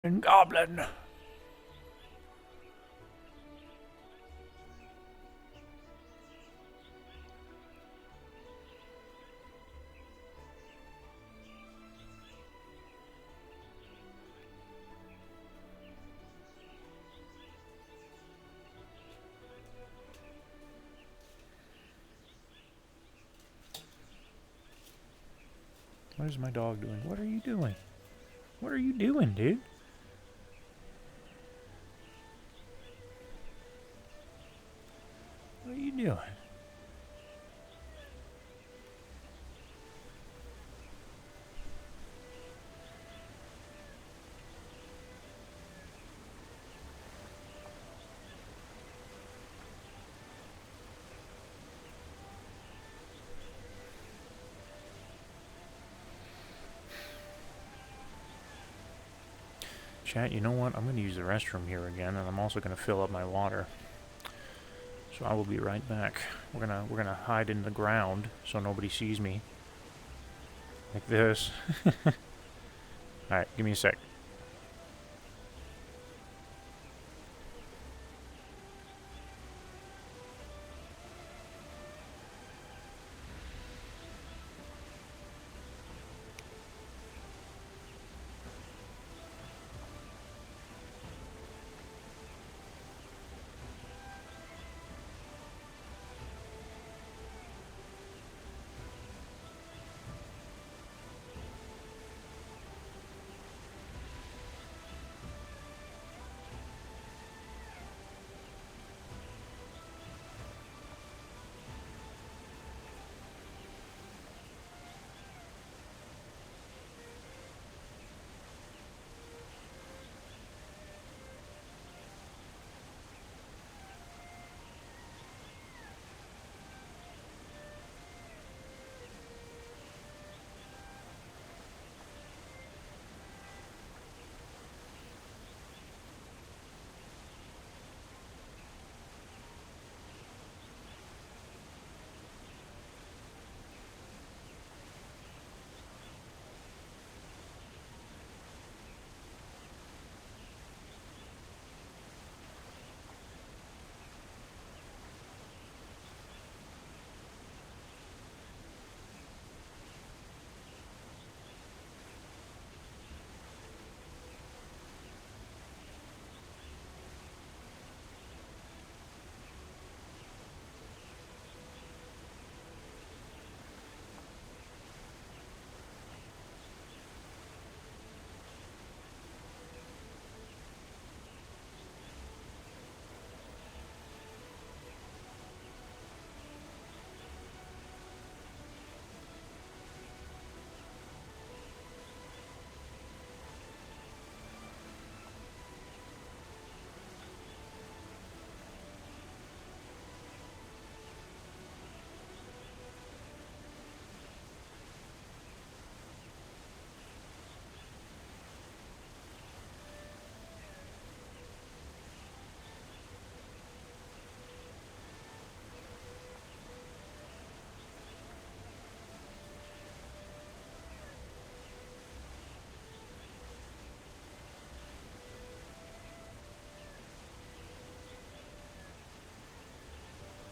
And goblin. What is my dog doing? What are you doing? What are you doing, dude? What are you doing? Chat, you know what? I'm going to use the restroom here again, and I'm also going to fill up my water. So I will be right back. We're gonna hide in the ground so nobody sees me. Like this. Alright, give me a sec.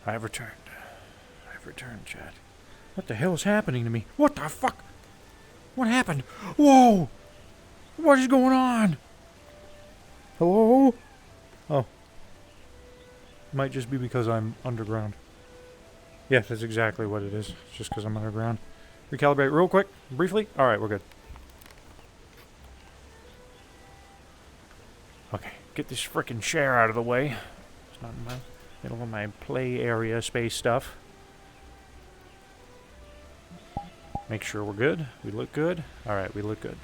I've returned. I've returned, chat. What the hell is happening to me? What the fuck? What happened? Whoa! What is going on? Hello? Oh. Might just be because I'm underground. Yeah, that's exactly what it is. It's just because I'm underground. Recalibrate real quick, briefly. Alright, we're good. Okay, get this frickin' chair out of the way. It's not in my middle of my play area space stuff. Make sure we're good. We look good. Alright, we look good.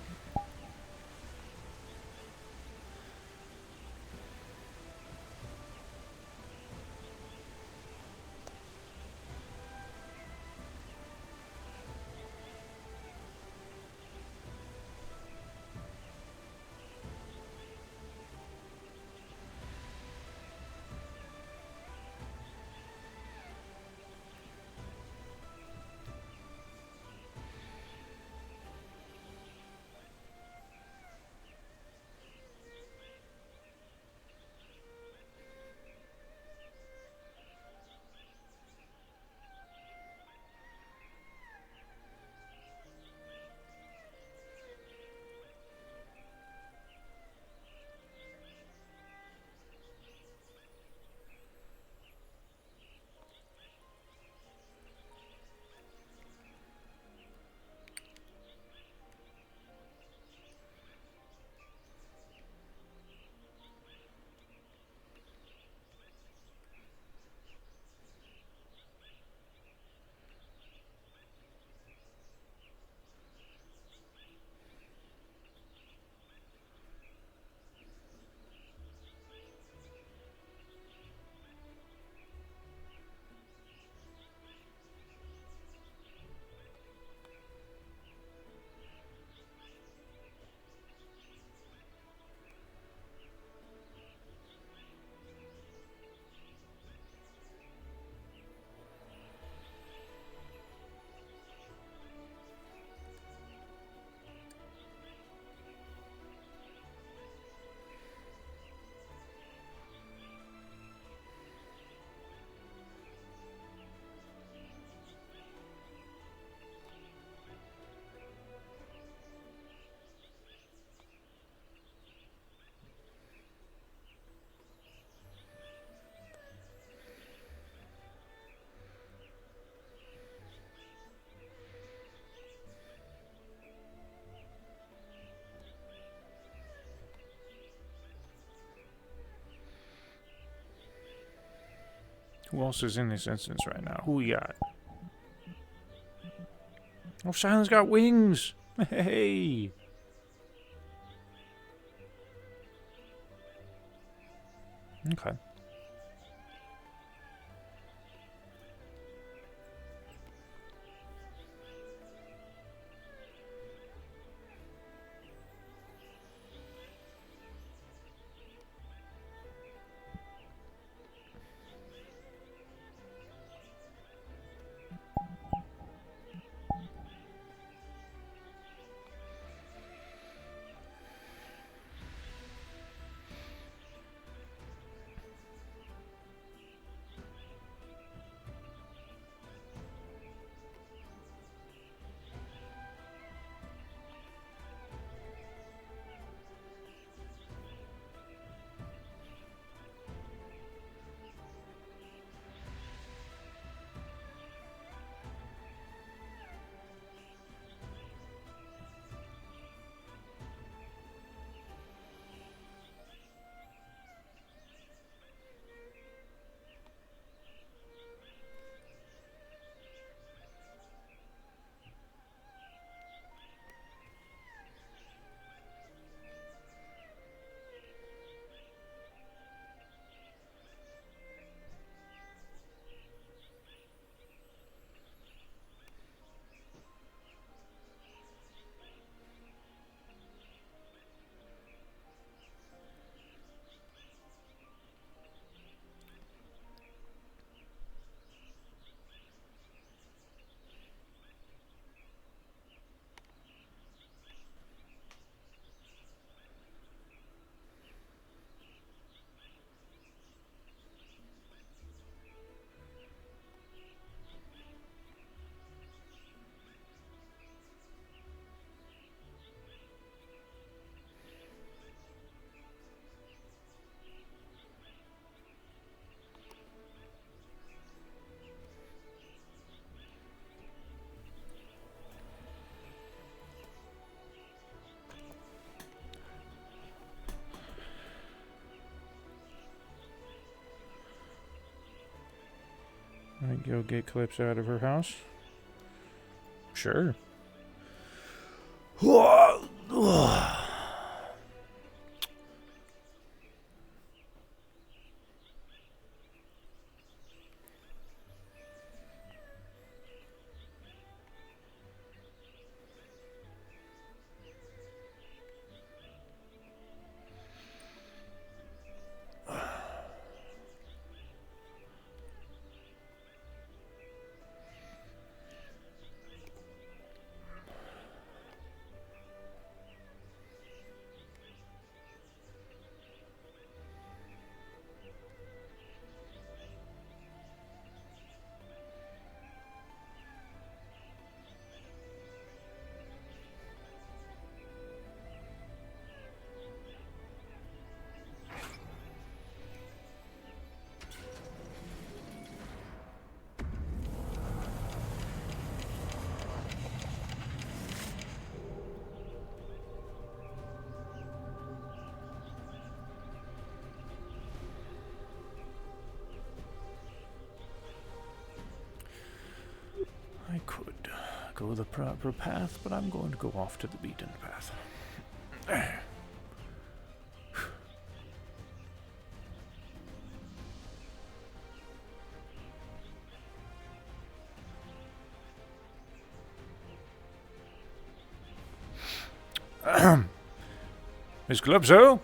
Who else is in this instance right now? Who we got? Oh, Silence got wings! Hey! Okay. I go get Calypso out of her house. Sure. I could go the proper path, but I'm going to go off to the beaten path. Miss Calypso?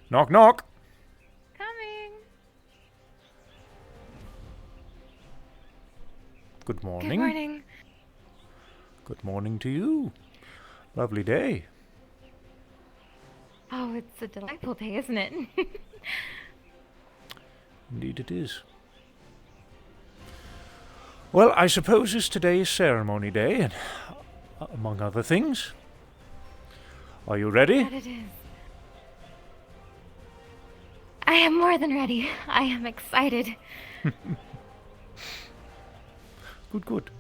Knock, knock. Coming. Good morning. Good morning. Good morning to you. Lovely day. Oh, it's a delightful day, isn't it? Indeed it is. Well, I suppose it's today's ceremony day, and among other things. Are you ready? That it is. I am more than ready. I am excited. Good, good.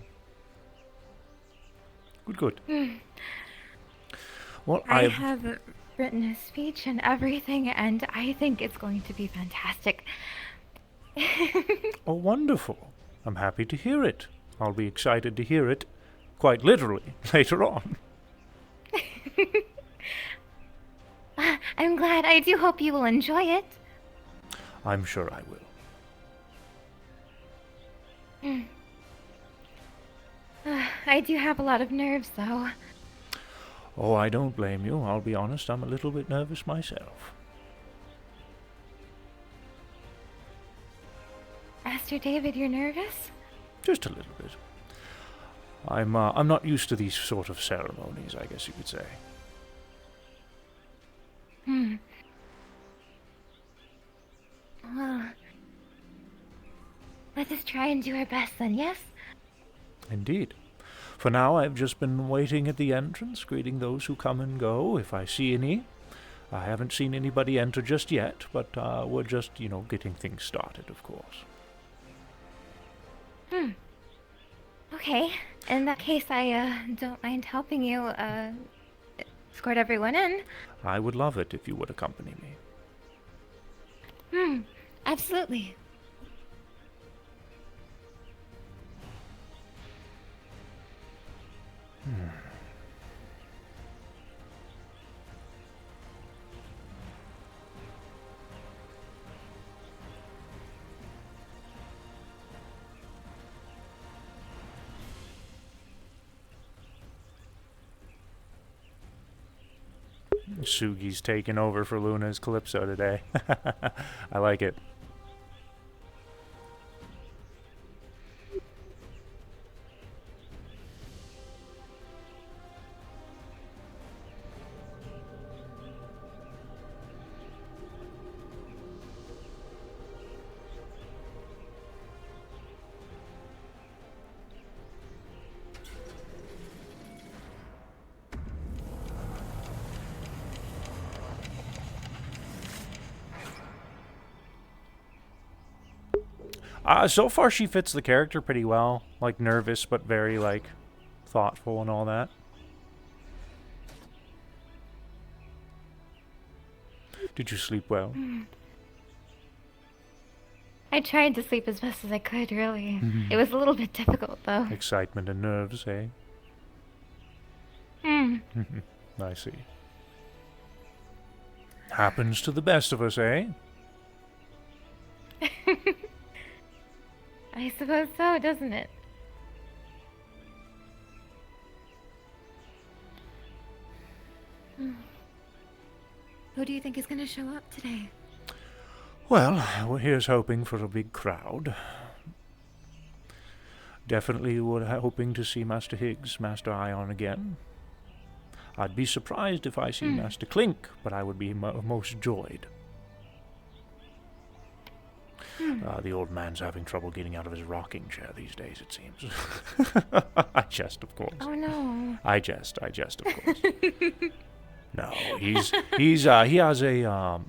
Good, good. Well, I have written a speech and everything, and I think it's going to be fantastic. Oh, wonderful. I'm happy to hear it. I'll be excited to hear it, quite literally, later on. I'm glad. I do hope you will enjoy it. I'm sure I will. I do have a lot of nerves, though. Oh, I don't blame you. I'll be honest, I'm a little bit nervous myself. Master David, you're nervous? Just a little bit. I'm not used to these sort of ceremonies, I guess you could say. Well, let us try and do our best then, yes? Indeed. For now, I've just been waiting at the entrance, greeting those who come and go, if I see any. I haven't seen anybody enter just yet, but we're just, getting things started, of course. Okay. In that case, I don't mind helping you escort everyone in. I would love it if you would accompany me. Absolutely. Sugi's taking over for Luna's Calypso today. I like it. So far she fits the character pretty well. Like, nervous, but very, thoughtful and all that. Did you sleep well? I tried to sleep as best as I could, really. It was a little bit difficult, though. Excitement and nerves, eh? I see. Happens to the best of us, eh? I suppose so, doesn't it? Who do you think is going to show up today? Well, here's hoping for a big crowd. Definitely we're hoping to see Master Higgs, Master Ion again. I'd be surprised if I see Master Clink, but I would be most joyed. The old man's having trouble getting out of his rocking chair these days, it seems. I jest, of course. Oh, no. I jest, of course. No, he has a,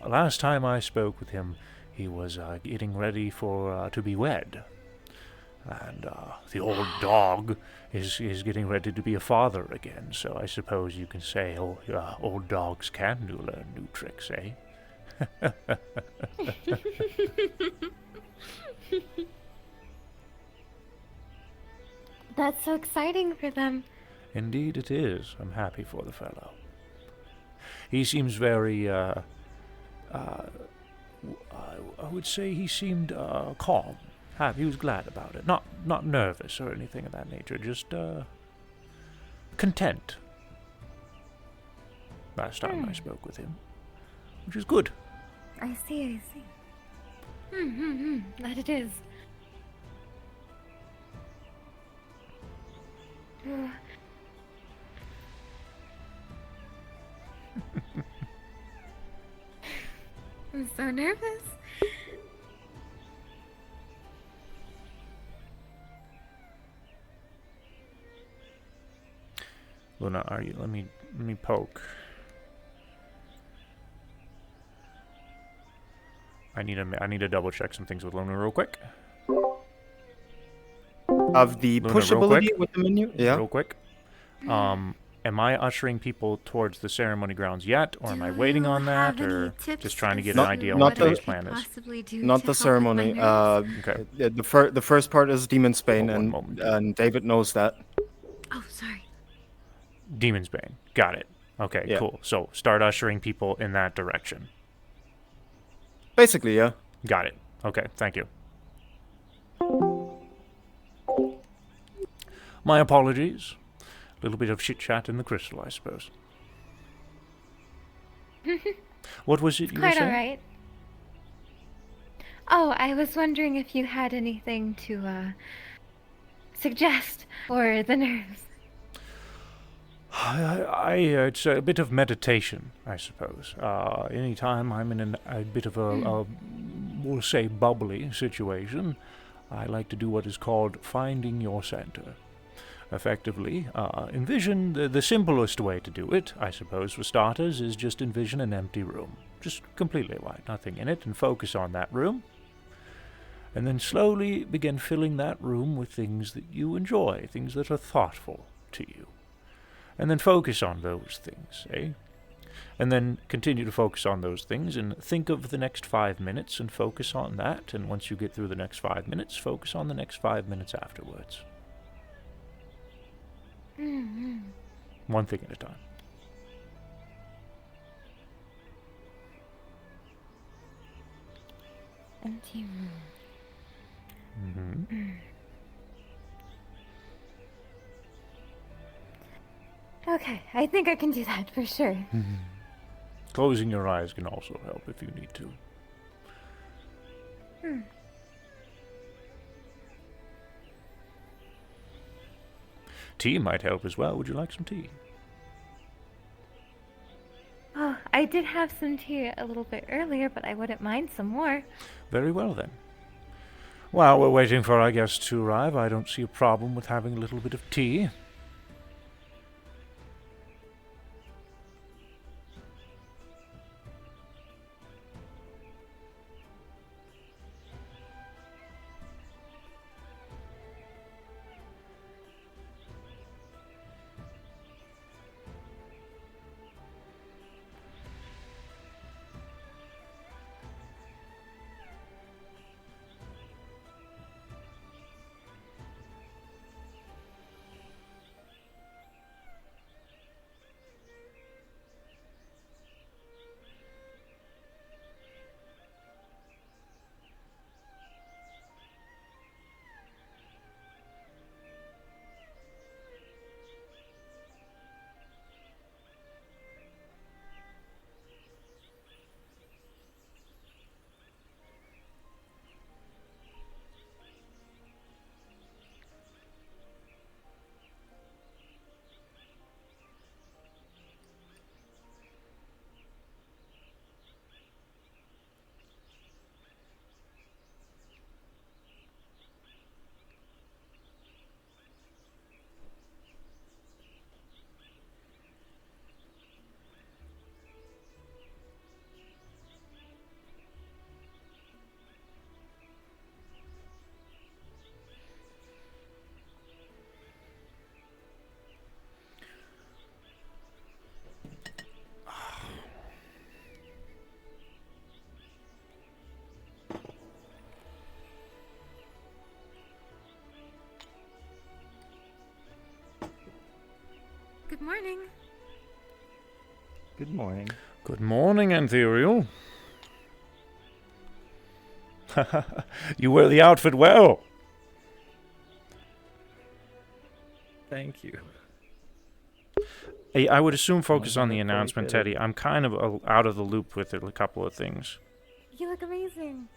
last time I spoke with him, he was getting ready to be wed. And the old dog is getting ready to be a father again, so I suppose you can say old dogs can learn new tricks, eh? That's so exciting for them. Indeed it is. I'm happy for the fellow. He seems very, I would say he seemed calm. Happy. He was glad about it. Not nervous or anything of that nature. Just content. Last time I spoke with him, which is good. I see. That it is. I'm so nervous. Luna, are you? Let me poke. I need to double check some things with Luna real quick. Of the Luna, push real ability quick. with the menu? Yeah. Real quick. am I ushering people towards the ceremony grounds yet, or am I Do waiting on you that, have any or tips just trying to as get to an idea on not what today's I could plan is? possibly do Not to the help with ceremony. my nerves? Okay. The first part is Demon's Bane, One and moment. David knows that. Oh, sorry. Demon's Bane. Got it. Okay, Yeah. cool. So start ushering people in that direction. Basically, yeah. Got it. Okay, thank you. My apologies. A little bit of chit-chat in the crystal, I suppose. What was it you were Quite saying? all right. Oh, I was wondering if you had anything to suggest for the nerves. It's a bit of meditation, I suppose. Anytime I'm in a bit of a, we'll say, bubbly situation, I like to do what is called finding your center. Effectively, envision the simplest way to do it, I suppose, for starters, is just envision an empty room. Just completely white, nothing in it, and focus on that room. And then slowly begin filling that room with things that you enjoy, things that are thoughtful to you. And then focus on those things, eh? And then continue to focus on those things and think of the next 5 minutes and focus on that. And once you get through the next 5 minutes, focus on the next 5 minutes afterwards. Mm-hmm. One thing at a time. Empty room. Mm-hmm. Okay, I think I can do that for sure. Closing your eyes can also help if you need to. Tea might help as well. Would you like some tea? Oh, I did have some tea a little bit earlier, but I wouldn't mind some more. Very well then. While we're waiting for our guests to arrive, I don't see a problem with having a little bit of tea. Good morning. Good morning. Good morning, Anthuriel. You wear the outfit well. Thank you. Hey, I would assume focus Oh, on the that's very announcement, fitting. Teddy. I'm kind of out of the loop with a couple of things. You look amazing.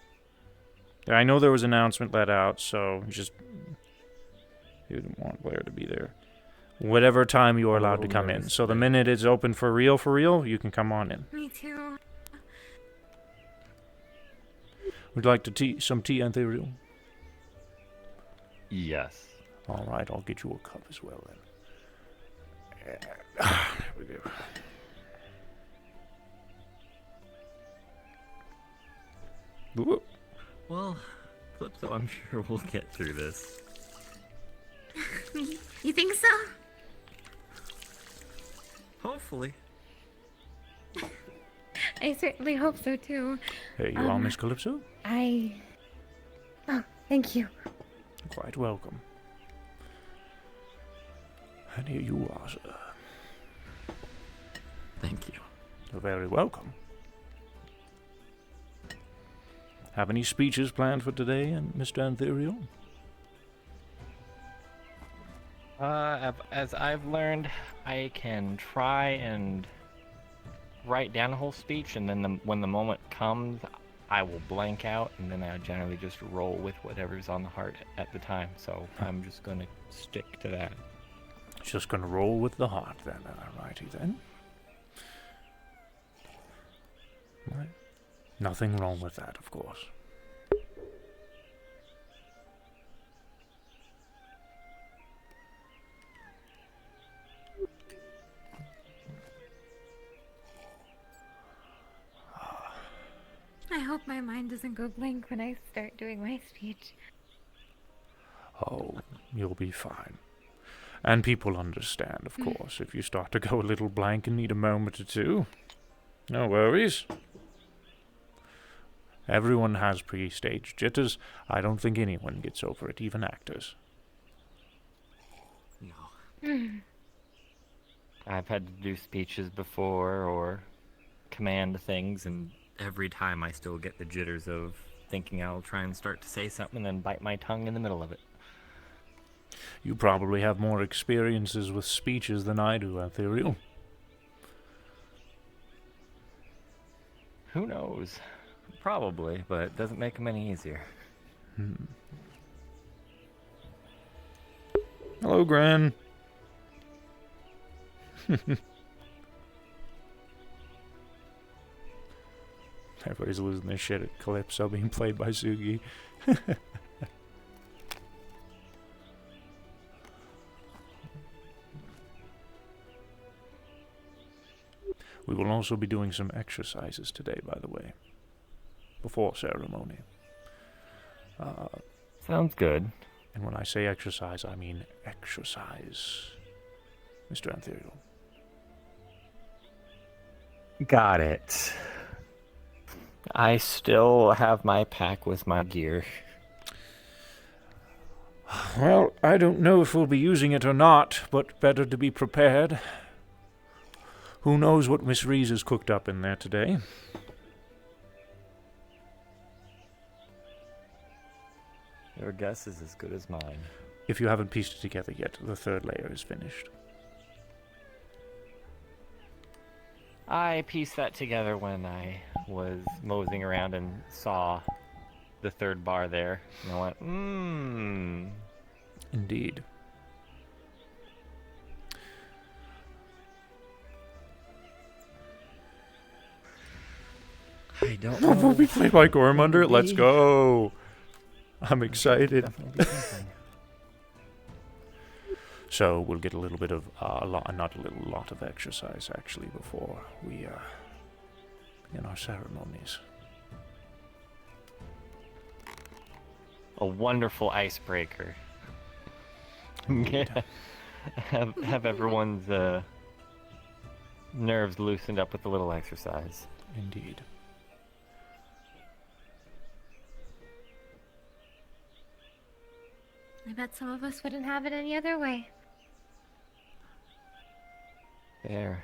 I know there was an announcement let out, so just... You didn't want Blair to be there. Whatever time you are I'm a allowed to little come in. nervous So the today. minute it's open for real, you can come on in. Me too. Would you like some tea, Anthuriel? Yes. All right, I'll get you a cup as well then. There we go. Whoop. Well, Calypso, I'm sure we'll get through this. You think so? Hopefully. I certainly hope so too. Hey, you all, Miss Calypso? Oh, thank you. Quite welcome. And here you are, sir. Thank you. You're very welcome. Have any speeches planned for today, and Mr. Anthuriel? As I've learned, I can try and write down a whole speech, and then when the moment comes, I will blank out, and then I generally just roll with whatever's on the heart at the time. So I'm just gonna stick to that. Just gonna roll with the heart, then. Alrighty, then. Right. Nothing wrong with that, of course. I hope my mind doesn't go blank when I start doing my speech. Oh, you'll be fine. And people understand, of course, if you start to go a little blank and need a moment or two. No worries. Everyone has pre-stage jitters. I don't think anyone gets over it, even actors. No. I've had to do speeches before or command things, and Every time I still get the jitters of thinking I'll try and start to say something. and then bite my tongue in the middle of it. You probably have more experiences with speeches than I do, Ethereal. Who knows? Probably, but it doesn't make them any easier. Hello, Gran. Everybody's losing their shit at Calypso being played by Sugi. We will also be doing some exercises today, by the way. Before ceremony. Sounds good. And when I say exercise, I mean exercise. Mr. Anthuriel. Got it. I still have my pack with my gear. Well, I don't know if we'll be using it or not, but better to be prepared. Who knows what Miss Reese has cooked up in there today? Your guess is as good as mine. If you haven't pieced it together yet, the third layer is finished. I pieced that together when I was moseying around and saw the third bar there. And I went, Indeed. I don't Oh, know. we'll be played by Gormunder? Let's go! I'm excited. Definitely be something. So we'll get a little bit of, lot of exercise actually before we, begin our ceremonies. A wonderful icebreaker. have everyone's nerves loosened up with a little exercise. Indeed. I bet some of us wouldn't have it any other way. There.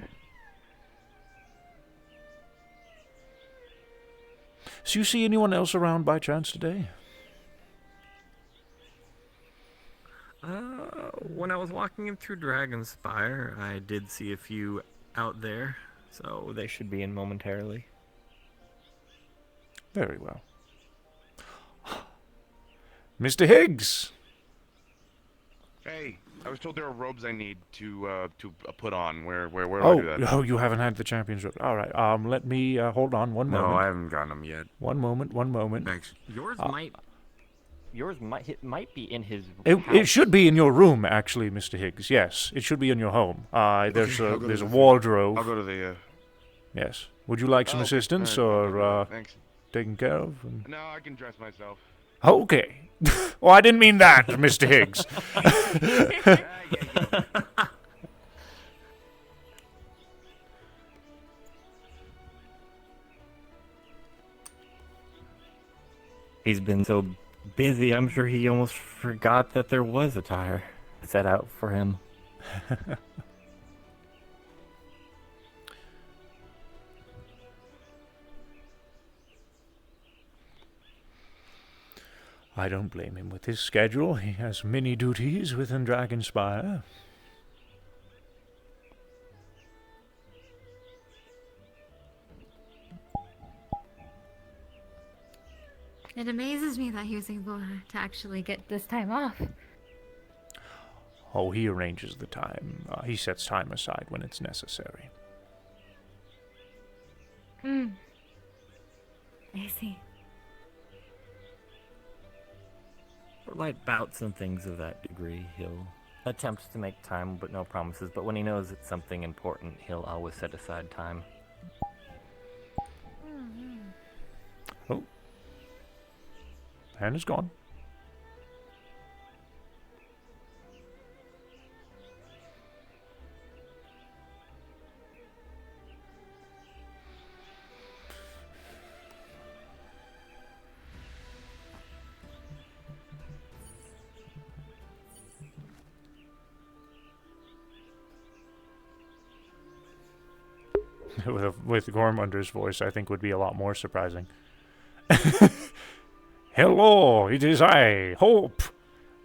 So you see anyone else around by chance today? When I was walking in through Dragonspire, I did see a few out there, so They should be in momentarily. Very well. Mr. Higgs! Hey, I was told there are robes I need to put on. Where do I do that? Oh, you haven't had the championship. All right. Let me hold on one No, moment. I haven't gotten them yet. One moment. Thanks. yours might be in his It house. should be in your room, actually, Mr. Higgs. Yes, it should be in your home. There's Okay, I'll go a to the- wardrobe. I'll go to the. Yes. Would you like some okay. assistance All right, or thanks. taken care of? No, I can dress myself. Okay. Oh, I didn't mean that, Mr. Higgs. He's been so busy, I'm sure he almost forgot that there was a tire set out for him. I don't blame him with his schedule. He has many duties within Dragonspire. It amazes me that he was able to actually get this time off. Oh, he arranges the time. He sets time aside when it's necessary. Hmm. I see. For light bouts and things of that degree, he'll attempt to make time, but no promises. But when he knows it's something important, he'll always set aside time. Oh. Hand is gone. with Gormunder's voice, I think would be a lot more surprising. Hello, it is I, Hope.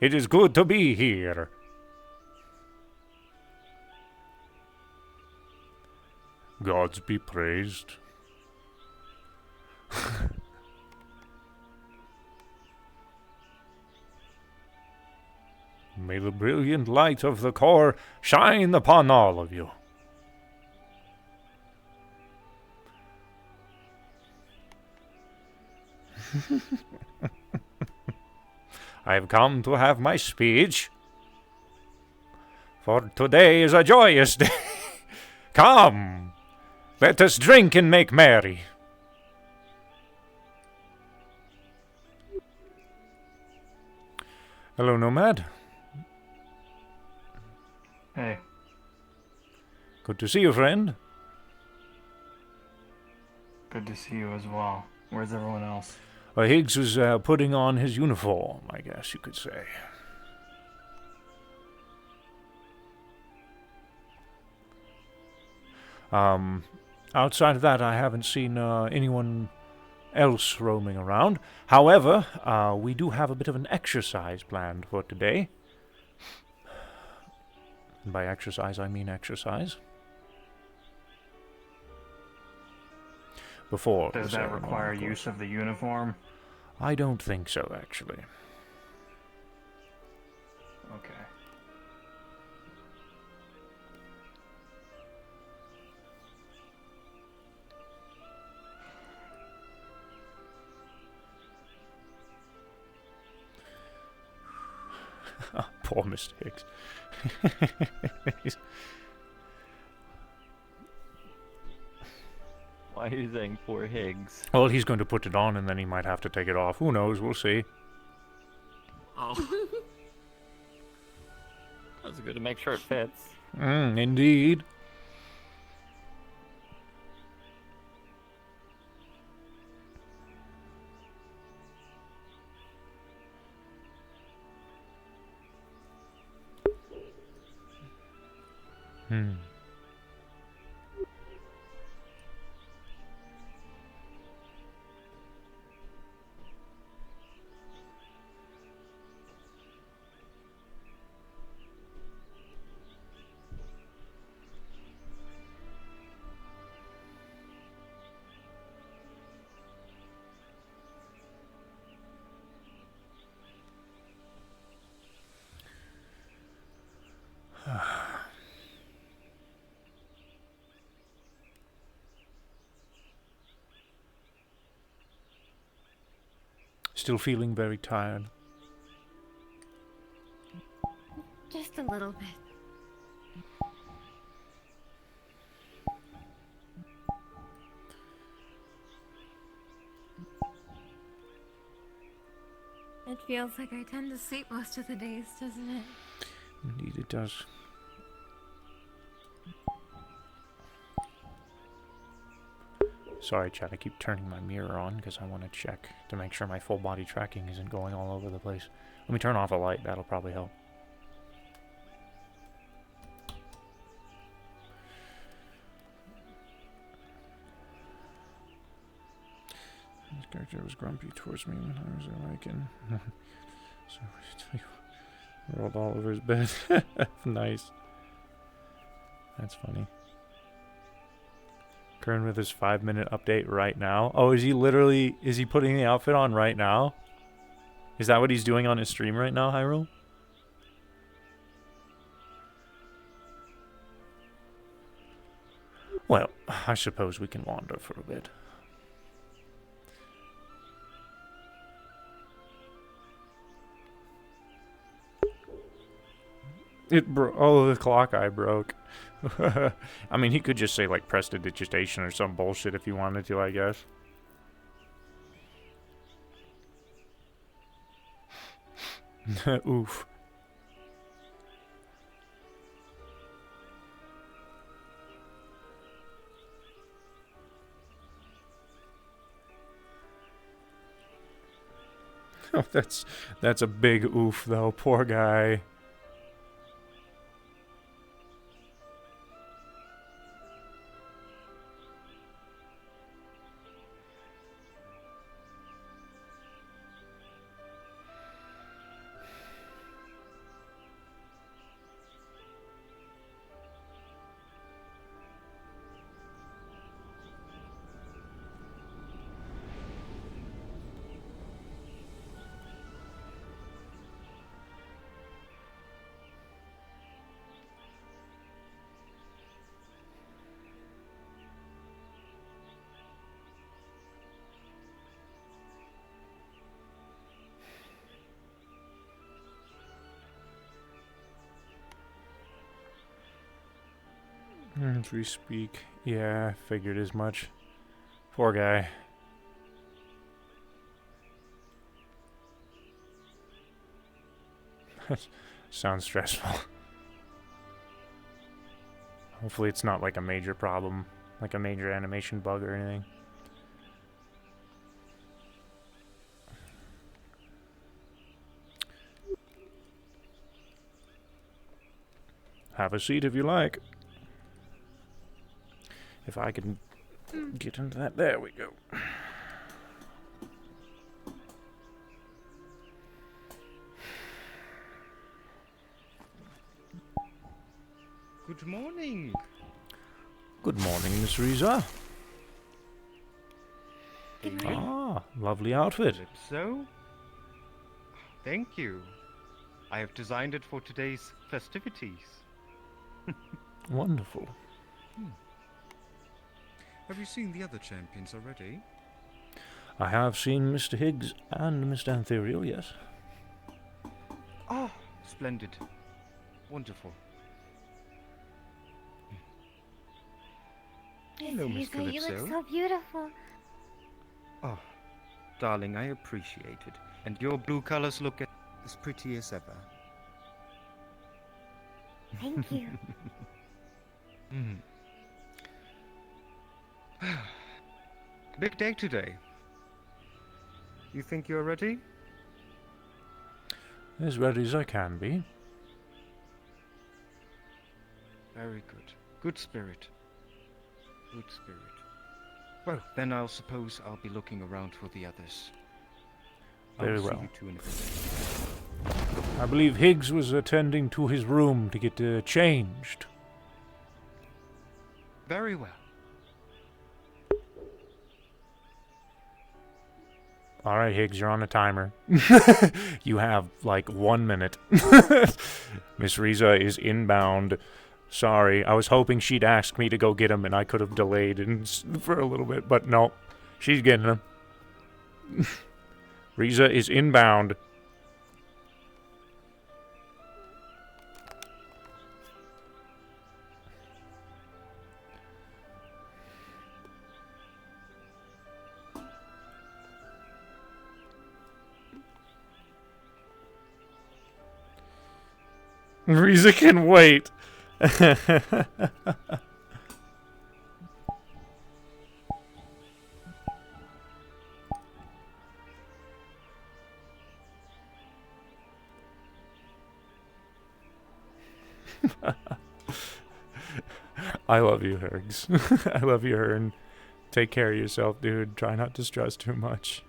It is good to be here. Gods be praised. May the brilliant light of the core shine upon all of you. I have come to have my speech, for today is a joyous day. Come, let us drink and make merry. Hello, Nomad. Hey. Good to see you, friend. Good to see you as well. Where's everyone else? Higgs was putting on his uniform, I guess you could say. Outside of that, I haven't seen anyone else roaming around. However, we do have a bit of an exercise planned for today. And by exercise, I mean exercise. Before Does the that ceremony, require of course. use of the uniform? I don't think so, actually. Okay. Poor Mr. Higgs. Why are you saying poor Higgs? Well, he's going to put it on and then he might have to take it off. Who knows? We'll see. Oh. That's good to make sure it fits. Indeed. Still feeling very tired. Just a little bit. It feels like I tend to sleep most of the days, doesn't it? Indeed it does. Sorry, chat, I keep turning my mirror on because I want to check to make sure my full body tracking isn't going all over the place. Let me turn off a light, that'll probably help. This character was grumpy towards me when I was awakened. So he rolled all over his bed. Nice. That's funny. Kern with his 5-minute update right now. Oh, is he putting the outfit on right now? Is that what he's doing on his stream right now, Hyrule? Well, I suppose we can wander for a bit. Oh, the clock eye broke. I mean, he could just say, like, prestidigitation or some bullshit if he wanted to, I guess. Oof. Oh, that's a big oof, though. Poor guy. As we speak. Yeah, I figured as much. Poor guy. Sounds stressful. Hopefully it's not like a major problem, like a major animation bug or anything. Have a seat if you like. If I can get into that. There we go. Good morning. Good morning, Miss Riza. Good morning. Ah, lovely outfit. Calypso? Thank you. I have designed it for today's festivities. Wonderful. Have you seen the other champions already? I have seen Mr. Higgs and Mr. Anthuriel, yes. Oh, splendid. Wonderful. Hello, Miss Caesar, you look Calypso. so beautiful. Oh, darling, I appreciate it. And your blue colors look as pretty as ever. Thank you. Big day today. You think you're ready? As ready as I can be. Very good. Good spirit. Good spirit. Well, then I'll suppose I'll be looking around for the others. Very I'll well. See you two in a bit. I believe Higgs was attending to his room to get changed. Very well. Alright, Higgs, you're on a timer. You have, like, 1 minute. Miss Riza is inbound. Sorry, I was hoping she'd ask me to go get him, and I could have delayed for a little bit, but no. She's getting him. Riza is inbound. Riza can wait. I love you, Hergs. I love you, Hearn. Take care of yourself, dude. Try not to stress too much.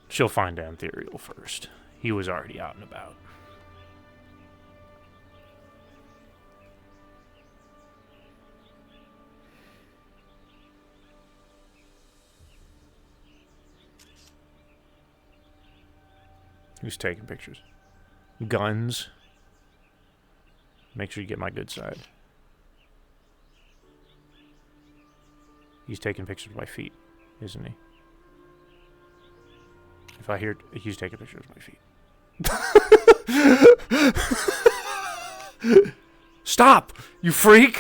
She'll find Anthuriel first. He was already out and about. Who's taking pictures? Guns. Make sure you get my good side. He's taking pictures of my feet, isn't he? If I hear he's taking pictures of my feet. Stop, you freak!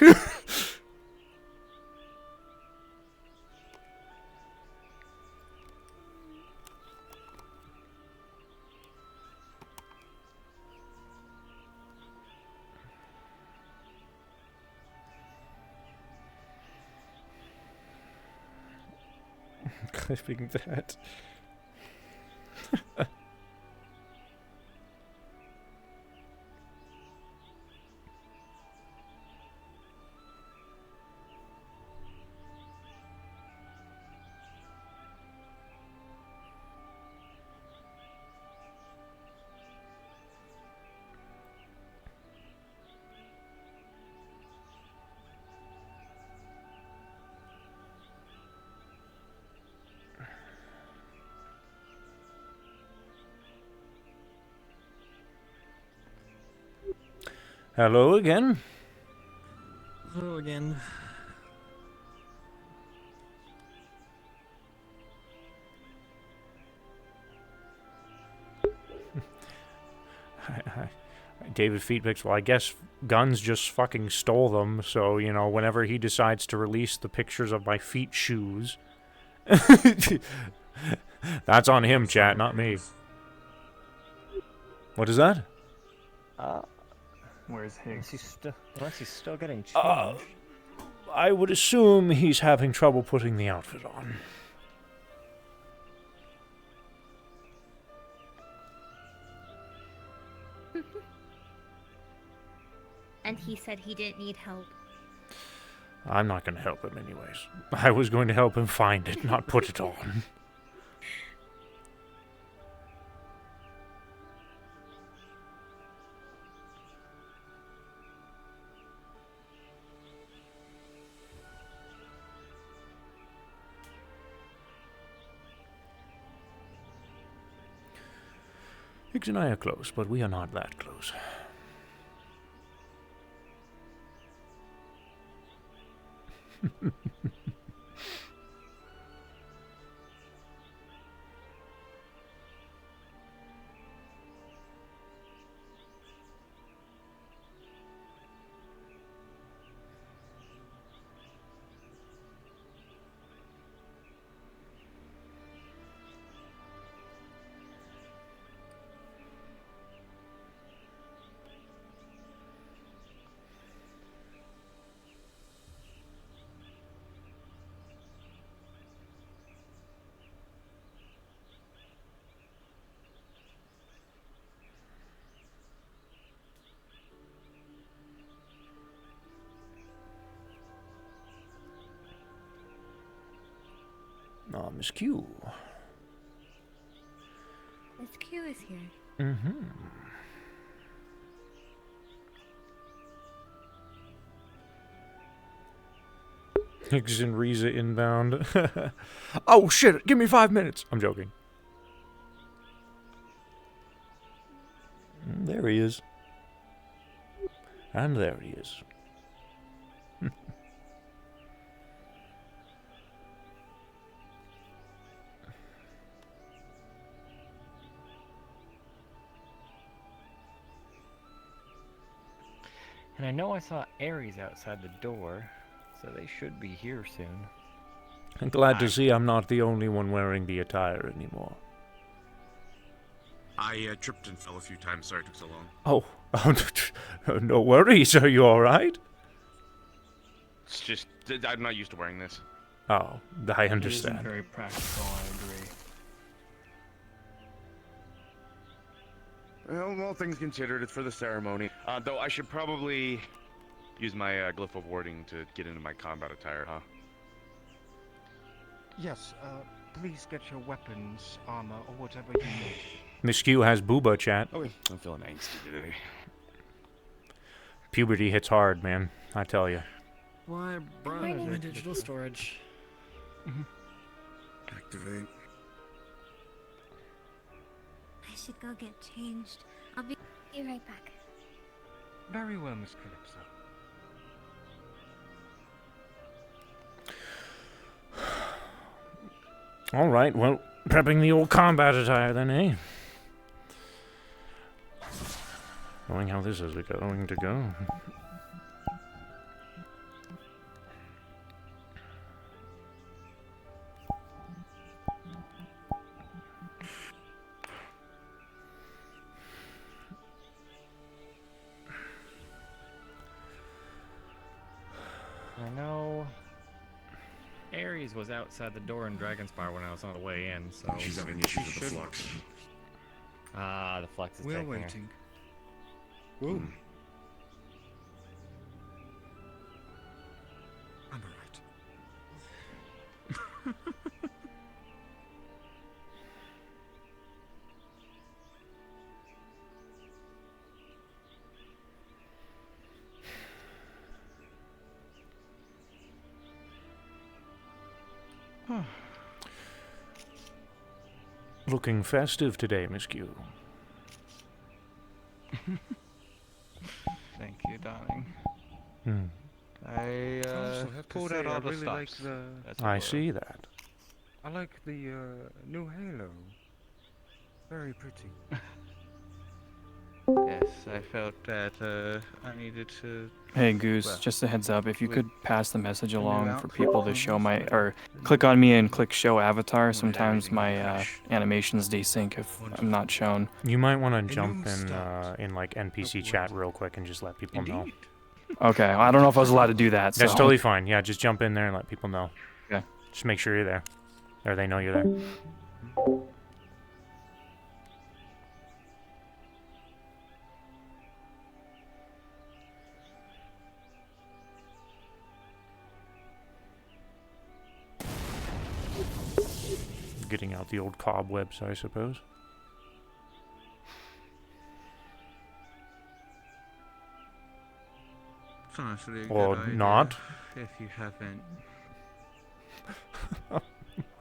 Clipping that. Hello again. Hello again. David Feetpicks, well, I guess Guns just fucking stole them, so, you know, whenever he decides to release the pictures of my feet shoes, that's on him, chat, not me. What is that? Where's Higgs? Unless he's still getting changed. I would assume he's having trouble putting the outfit on. And he said he didn't need help. I'm not going to help him anyways. I was going to help him find it, not put it on. Higgs and I are close, but we are not that close. Ah, Miss Q. Miss Q is here. Mm-hmm. Higgs and Riza inbound. Oh shit, give me 5 minutes. I'm joking. There he is. And there he is. And I know I saw Ares outside the door, so they should be here soon. I'm glad to see I'm not the only one wearing the attire anymore. I tripped and fell a few times. Sorry it took so long. Oh, no worries. Are you all right? It's just I'm not used to wearing this. Oh, I It isn't understand. very practical, I agree. Well, all things considered, it's for the ceremony. Though I should probably use my glyph of warding to get into my combat attire, huh? Yes, please get your weapons, armor, or whatever you need. Miss Q has booba, chat. Okay. I'm feeling angsty today. Puberty hits hard, man. I tell you. Why, morning. Brian? Digital storage. Activate. I should go get changed. I'll be right back. Very well, Miss Calypso. All right, well, prepping the old combat attire then, eh? Knowing how this is going to go. I know Ares was outside the door in Dragonspire when I was on the way in, so... She's having issues with the flux. Ah, the flux is We're taking her. waiting. Ooh. I'm alright. Looking festive today, Miss Q. Thank you, darling. Hmm. I also have to pulled say, out I all the really like stops. the. as it I were. see that. I like the new halo. Very pretty. Yes, I felt that I needed to. Hey Goose, Well, just a heads up, if you with could pass the message new along for outfit people to and show my, stuff, or then click on me and click show avatar, Wanted sometimes everything my fresh. animations desync if I'm not shown. You might want to new jump start. in like NPC Upward. chat real quick and just let people know. Indeed. Okay, I don't know if I was allowed to do that, so. That's totally fine. Yeah, just jump in there and let people know. Okay. Just make sure you're there. Or they know you're there. Getting out the old cobwebs, I suppose. It's honestly a Or good idea not. if you haven't.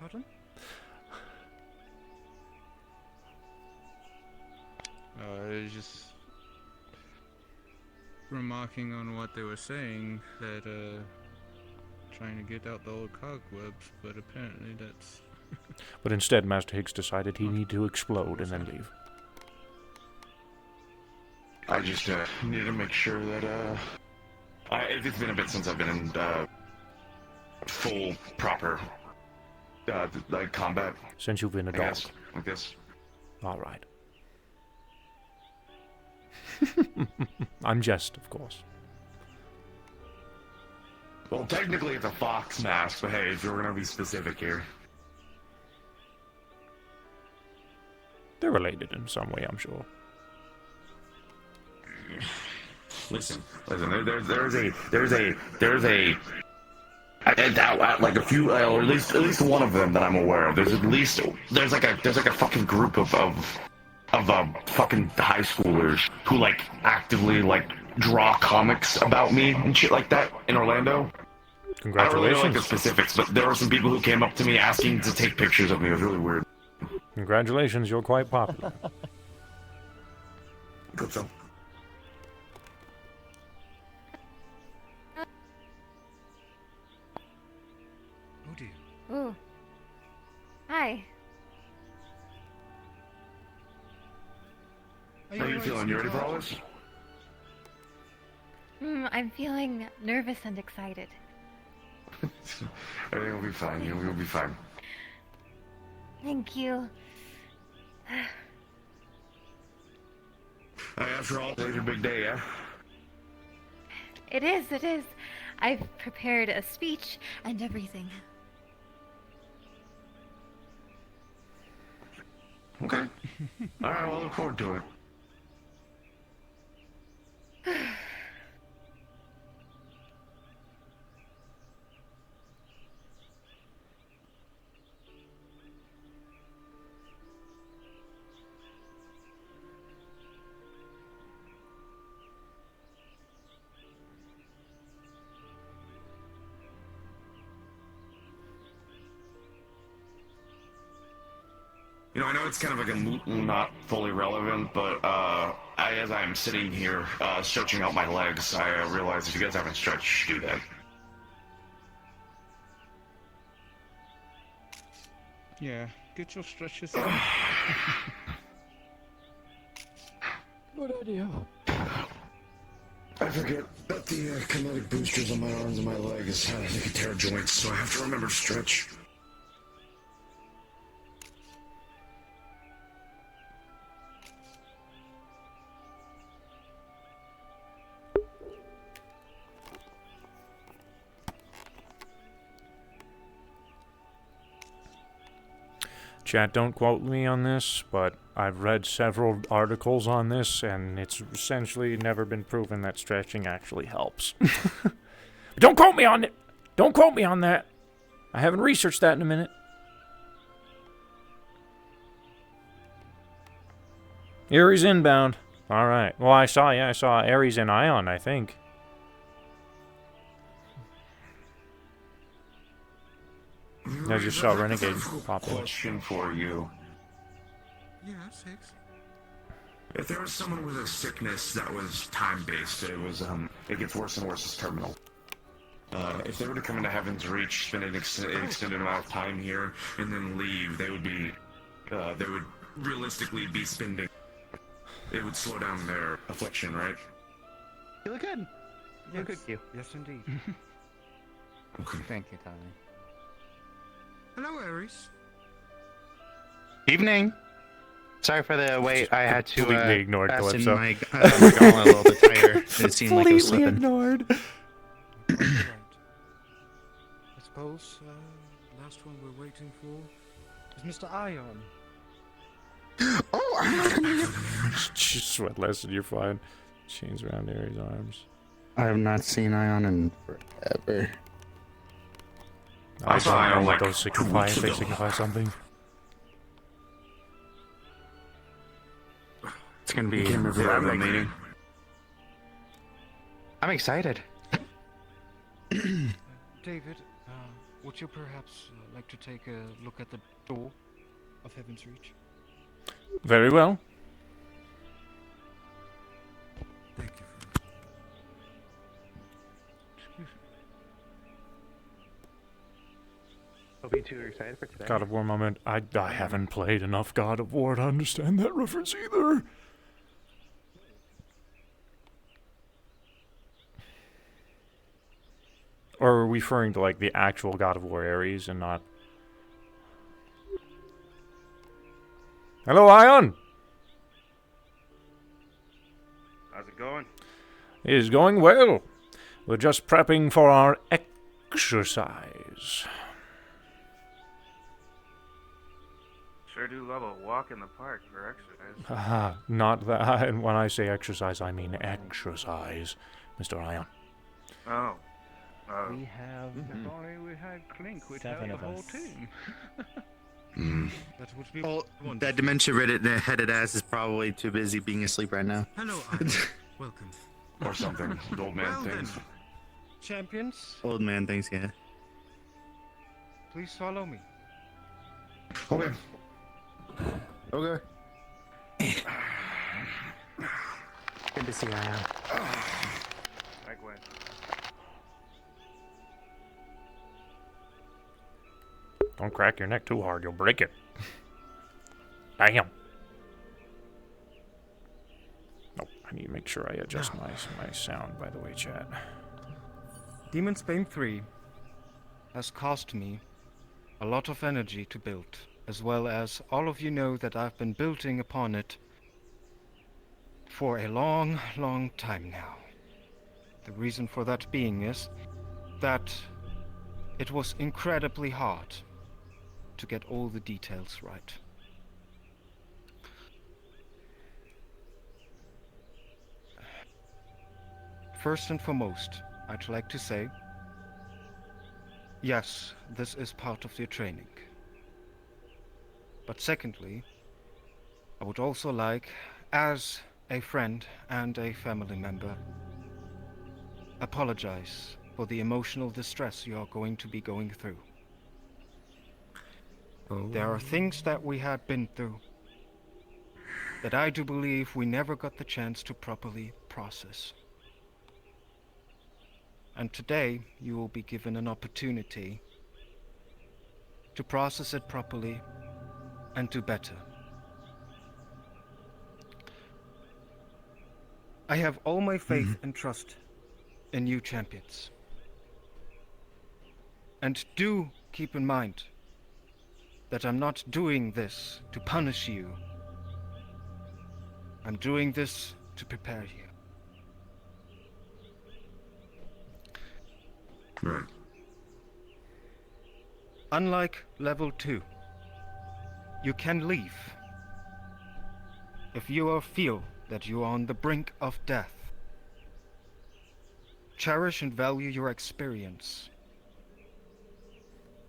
Pardon? I was just remarking on what they were saying that trying to get out the old cobwebs, but apparently that's. But instead, Master Higgs decided he needed to explode and then leave. I just need to make sure that it's been a bit since I've been in full proper like combat. Since you've been a I dog. guess. I guess. All right. I'm jest, of course. Well, technically it's a fox mask, but hey, if you're gonna be specific here. They're related in some way, I'm sure. Listen. There's a. I doubt like a few, or at least one of them that I'm aware of. There's like a fucking group of fucking high schoolers who like actively like draw comics about me and shit like that in Orlando. I don't really know like Congratulations. the specifics, but there were some people who came up to me asking to take pictures of me. It was really weird. Congratulations, you're quite popular. Hope so. Oh dear. Ooh. Hi. How are you feeling? You ready for all this? I'm feeling nervous and excited. Everything will be fine. You'll be fine. Thank you. After all, today's your big day, yeah? It is, it is. I've prepared a speech. And everything. Okay. Alright, well, I look forward to it. You know, I know it's kind of like a moot and not fully relevant, but as I'm sitting here stretching out my legs, I realize if you guys haven't stretched, do that. Yeah, get your stretches in. Good idea. I forget that the kinetic boosters on my arms and my legs, they can tear joints, so I have to remember to stretch. Chat, don't quote me on this, but I've read several articles on this, and it's essentially never been proven that stretching actually helps. Don't quote me on it! Don't quote me on that! I haven't researched that in a minute. Ares inbound. Alright. Well, I saw Ares and Ion, I think. I just saw Renegade pop in. Question for you. Yeah, Six. If there was someone with a sickness that was time-based, it gets worse and worse as terminal. If they were to come into Heaven's Reach, spend an extended amount of time here, and then leave, they would realistically be spending. It would slow down their affliction, right? You look good. You look good, you. Yes, indeed. Okay. Thank you, darling. Hello, Ares. Evening. Sorry for the wait. I had to Completely ignored fasten Calypso. my gauntlet a little bit tighter. It seemed like it was slipping. ignored. Right. I suppose, last one we're waiting for is Mr. Ion. Just sweat less and you're fine. Chains around Ares' arms. I have not seen Ion in forever. I saw don't Ion know what like those signify, 2 if they weeks ago. signify something. It's gonna be Can't remember that meeting. I'm excited. David, would you perhaps like to take a look at the door of Heaven's Reach? Very well. Thank you. Hope you two are excited for today. God of War moment. I haven't played enough God of War to understand that reference either. Or are we referring to like the actual God of War Ares and not... Hello, Ion! How's it going? It is going well. We're just prepping for our exercise. Sure do love a walk in the park for exercise. Haha, not that. And when I say exercise, I mean exercise, Mr. Ion. Oh. We have If only we had Clink, we'd 7 have the of whole us. team. That would be Well, wonderful. that dementia-headed ass is probably too busy being asleep right now. Hello, Ion. Welcome. Or something. The old man Well then, things. Champions, Old man thinks, yeah. please follow me. Okay. Okay. Good to see Ion. Likewise. Don't crack your neck too hard, you'll break it. Damn. Nope, I need to make sure I adjust my sound, by the way, chat. Demon's Bane 3 has cost me a lot of energy to build, as well as all of you know that I've been building upon it for a long, long time now. The reason for that being is that it was incredibly hard to get all the details right. First and foremost, I'd like to say, yes, this is part of your training. But secondly, I would also like, as a friend and a family member, apologize for the emotional distress you are going to be going through. There are things that we had been through that I do believe we never got the chance to properly process. And today, you will be given an opportunity to process it properly and do better. I have all my faith and trust in you, champions. And do keep in mind that I'm not doing this to punish you. I'm doing this to prepare you. Right. Unlike level 2, you can leave if you feel that you are on the brink of death. Cherish and value your experience.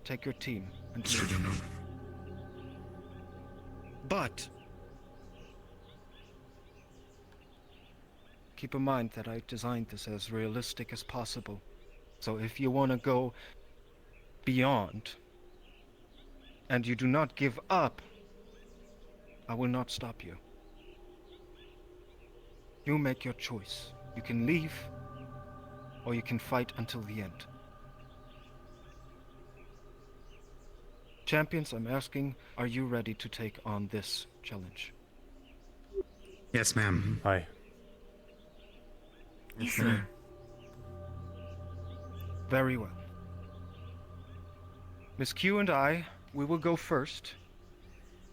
Take your team and leave. But keep in mind that I designed this as realistic as possible. So if you want to go beyond and you do not give up, I will not stop you. You make your choice. You can leave or you can fight until the end. Champions, I'm asking, are you ready to take on this challenge? Yes, ma'am. Aye. Yes, sir. Very well. Miss Q and I, we will go first,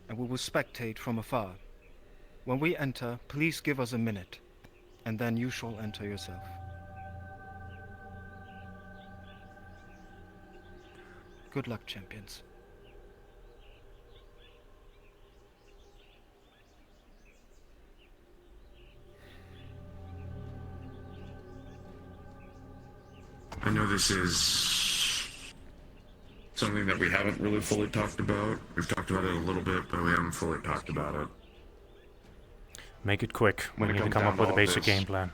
and we will spectate from afar. When we enter, please give us a minute, and then you shall enter yourself. Good luck, champions. I know this is something that we haven't really fully talked about. We've talked about it a little bit, but we haven't fully talked about it. Make it quick. We When it need to comes come down up to with a all basic this- game plan.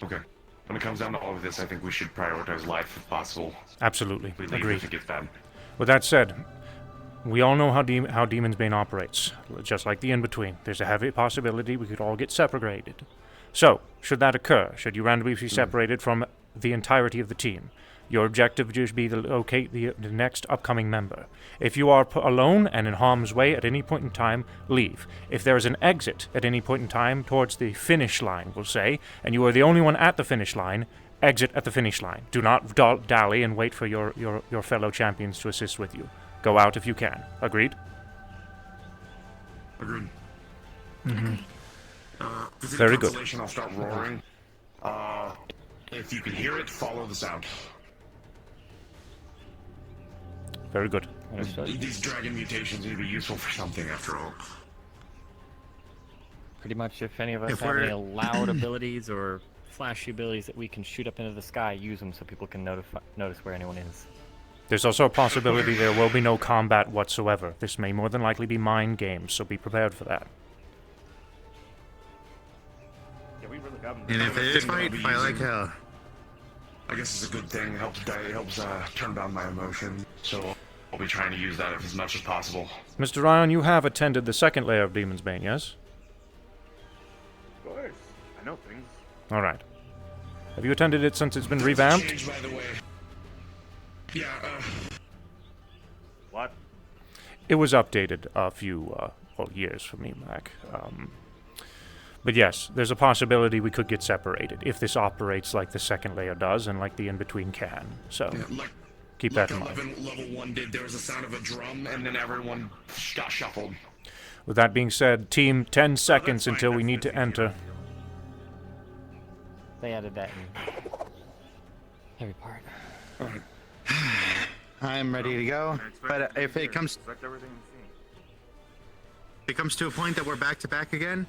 Okay. When it comes down to all of this, I think we should prioritize life if possible. Absolutely. We leave Agreed. if it gets bad. With that said, we all know how Demon's Bane operates. Just like the In-Between, there's a heavy possibility we could all get separated. So, should that occur, should you randomly be separated from the entirety of the team, your objective would just be to locate the next upcoming member. If you are alone and in harm's way at any point in time, leave. If there is an exit at any point in time towards the finish line, we'll say, and you are the only one at the finish line, exit at the finish line. Do not dally and wait for your fellow champions to assist with you. Go out if you can. Agreed? Agreed. Mm-hmm. If it's Very good. consolation, I'll start roaring. If you can hear it, follow the sound. Very good. These dragon mutations need to be useful for something, after all. Pretty much if any of us If have we're- any loud abilities or flashy abilities that we can shoot up into the sky, use them so people can notice where anyone is. There's also a possibility there will be no combat whatsoever. This may more than likely be mind games, so be prepared for that. Yeah, we really got him. And if it is fight like hell. I guess it's a good thing. It helps turn down my emotion. So I'll be trying to use that as much as possible. Mr. Ryan, you have attended the second layer of Demon's Bane, yes? Of course. I know things. Alright. Have you attended it since it's been revamped? Changed, by the way. Yeah, What? It was updated a few years for me back. But yes, there's a possibility we could get separated if this operates like the second layer does and like the in-between can. So, keep that in mind. level 1 did. There was a sound of a drum, and then everyone got shuffled. With that being said, team, 10 seconds until we need to enter. They added that in every part. I'm ready to go. But if it comes to a point that we're back to back again,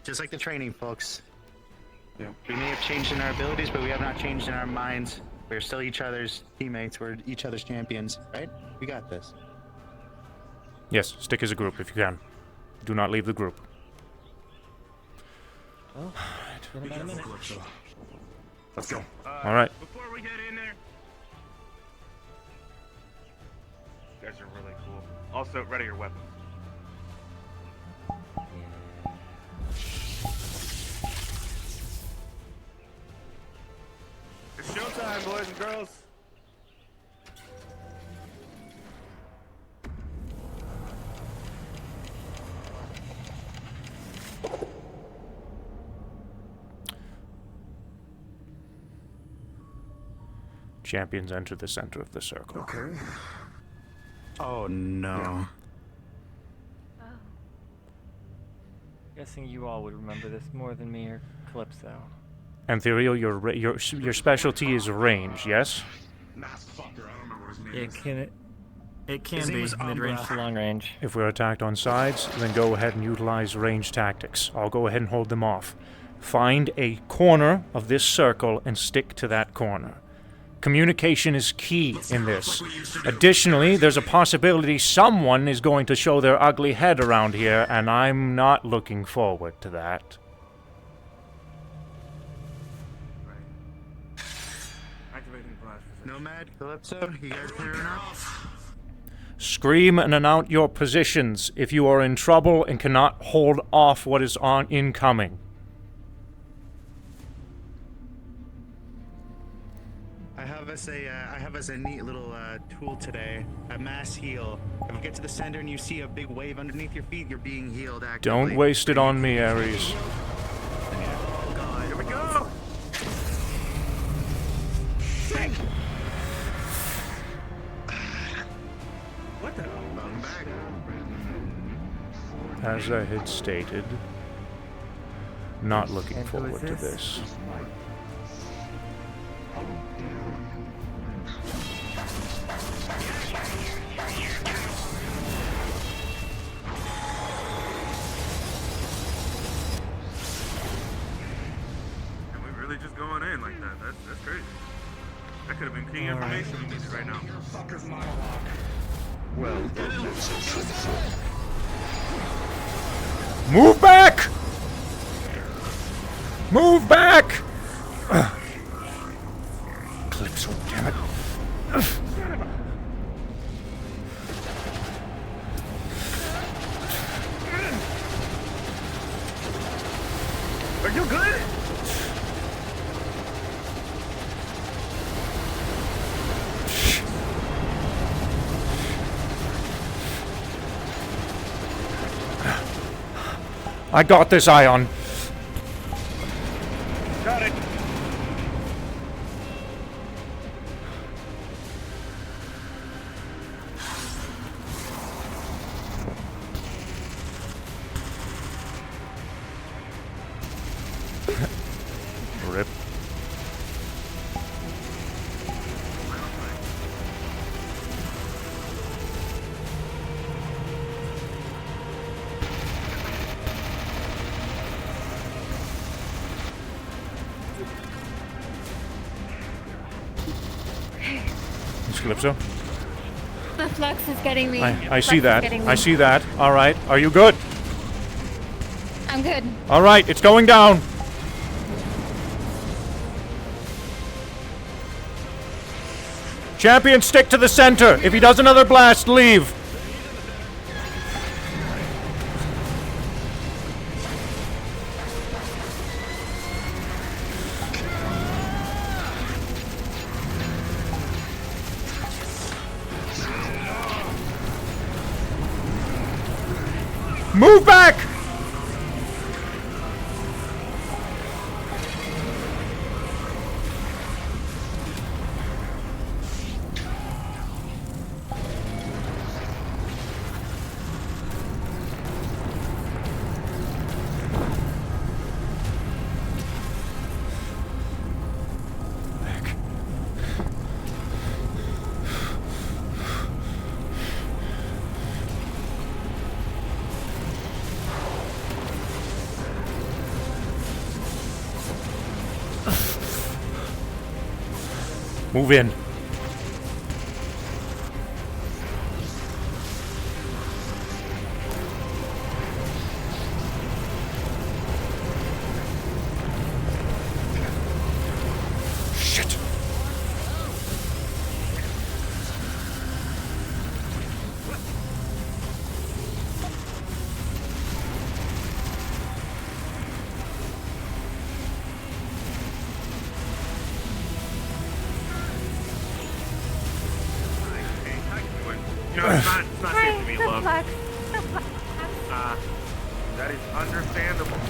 just like the training, folks. Yeah. We may have changed in our abilities, but we have not changed in our minds. We're still each other's teammates. We're each other's champions, right? We got this. Yes, stick as a group if you can. Do not leave the group. Well, it's been about a minute. Let's go. All right. Before we get in there, you guys are really cool. Also, ready your weapons. It's showtime, boys and girls. Champions enter the center of the circle. Okay. Oh no. Yeah. Guessing you all would remember this more than me or Calypso. Antherio, your specialty is range, yes? It can His name be was mid-range Umbra. to Long range. If we're attacked on sides, then go ahead and utilize range tactics. I'll go ahead and hold them off. Find a corner of this circle and stick to that corner. Communication is key in this. Additionally, there's a possibility someone is going to show their ugly head around here, and I'm not looking forward to that. Activating blast. Nomad, Calypso, you guys clearing up? Scream and announce your positions if you are in trouble and cannot hold off what is on incoming. I have us a neat little tool today, a mass heal. If you get to the center and you see a big wave underneath your feet, you're being healed actively. Don't waste it on me, Ares. Oh god. Here we go! What the hell? Welcome back. As I had stated, not looking forward to this. And we really just going in like that. That's crazy. That could have been key information we needed right now. Well, Move back! Move back! Calypso, damn it. Are you good? I got this, Ion. Got it. Rip. Miss Calypso? The flux is getting me. I Flux see is that. getting me. I see that. All right. Are you good? I'm good. All right. It's going down. Champion, stick to the center. If he does another blast, leave. Move back! Move in. Shit. You know, it's not safe to be the loved. flux. The flux. That is understandable.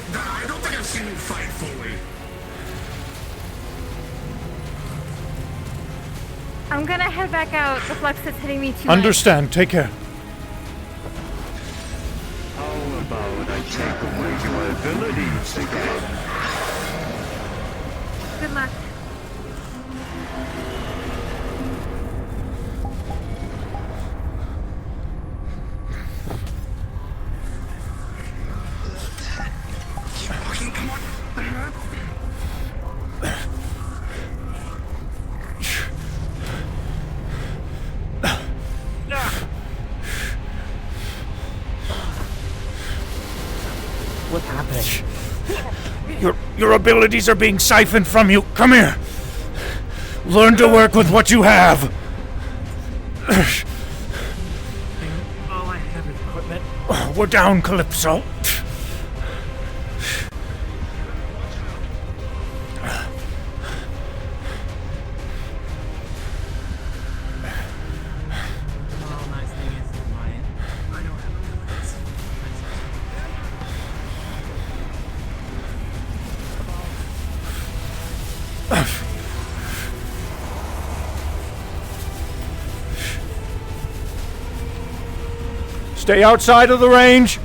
I don't think I've seen you fight fully. I'm gonna head back out. The flux is hitting me too much. Understand. Take care. How about I take away your abilities again? Good luck. Fucking come on. What's happening? Your abilities are being siphoned from you. Come here. Learn to work with what you have. All I have is equipment. We're down, Calypso. Well, nice thing is mine. I don't have abilities. Stay outside of the range.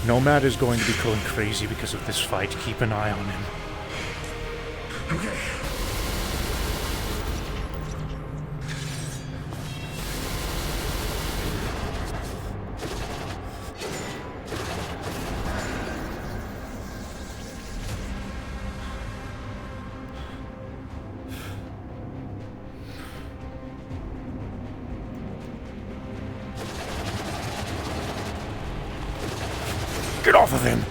Nomad is going to be going crazy because of this fight. Keep an eye on him. Get off of him!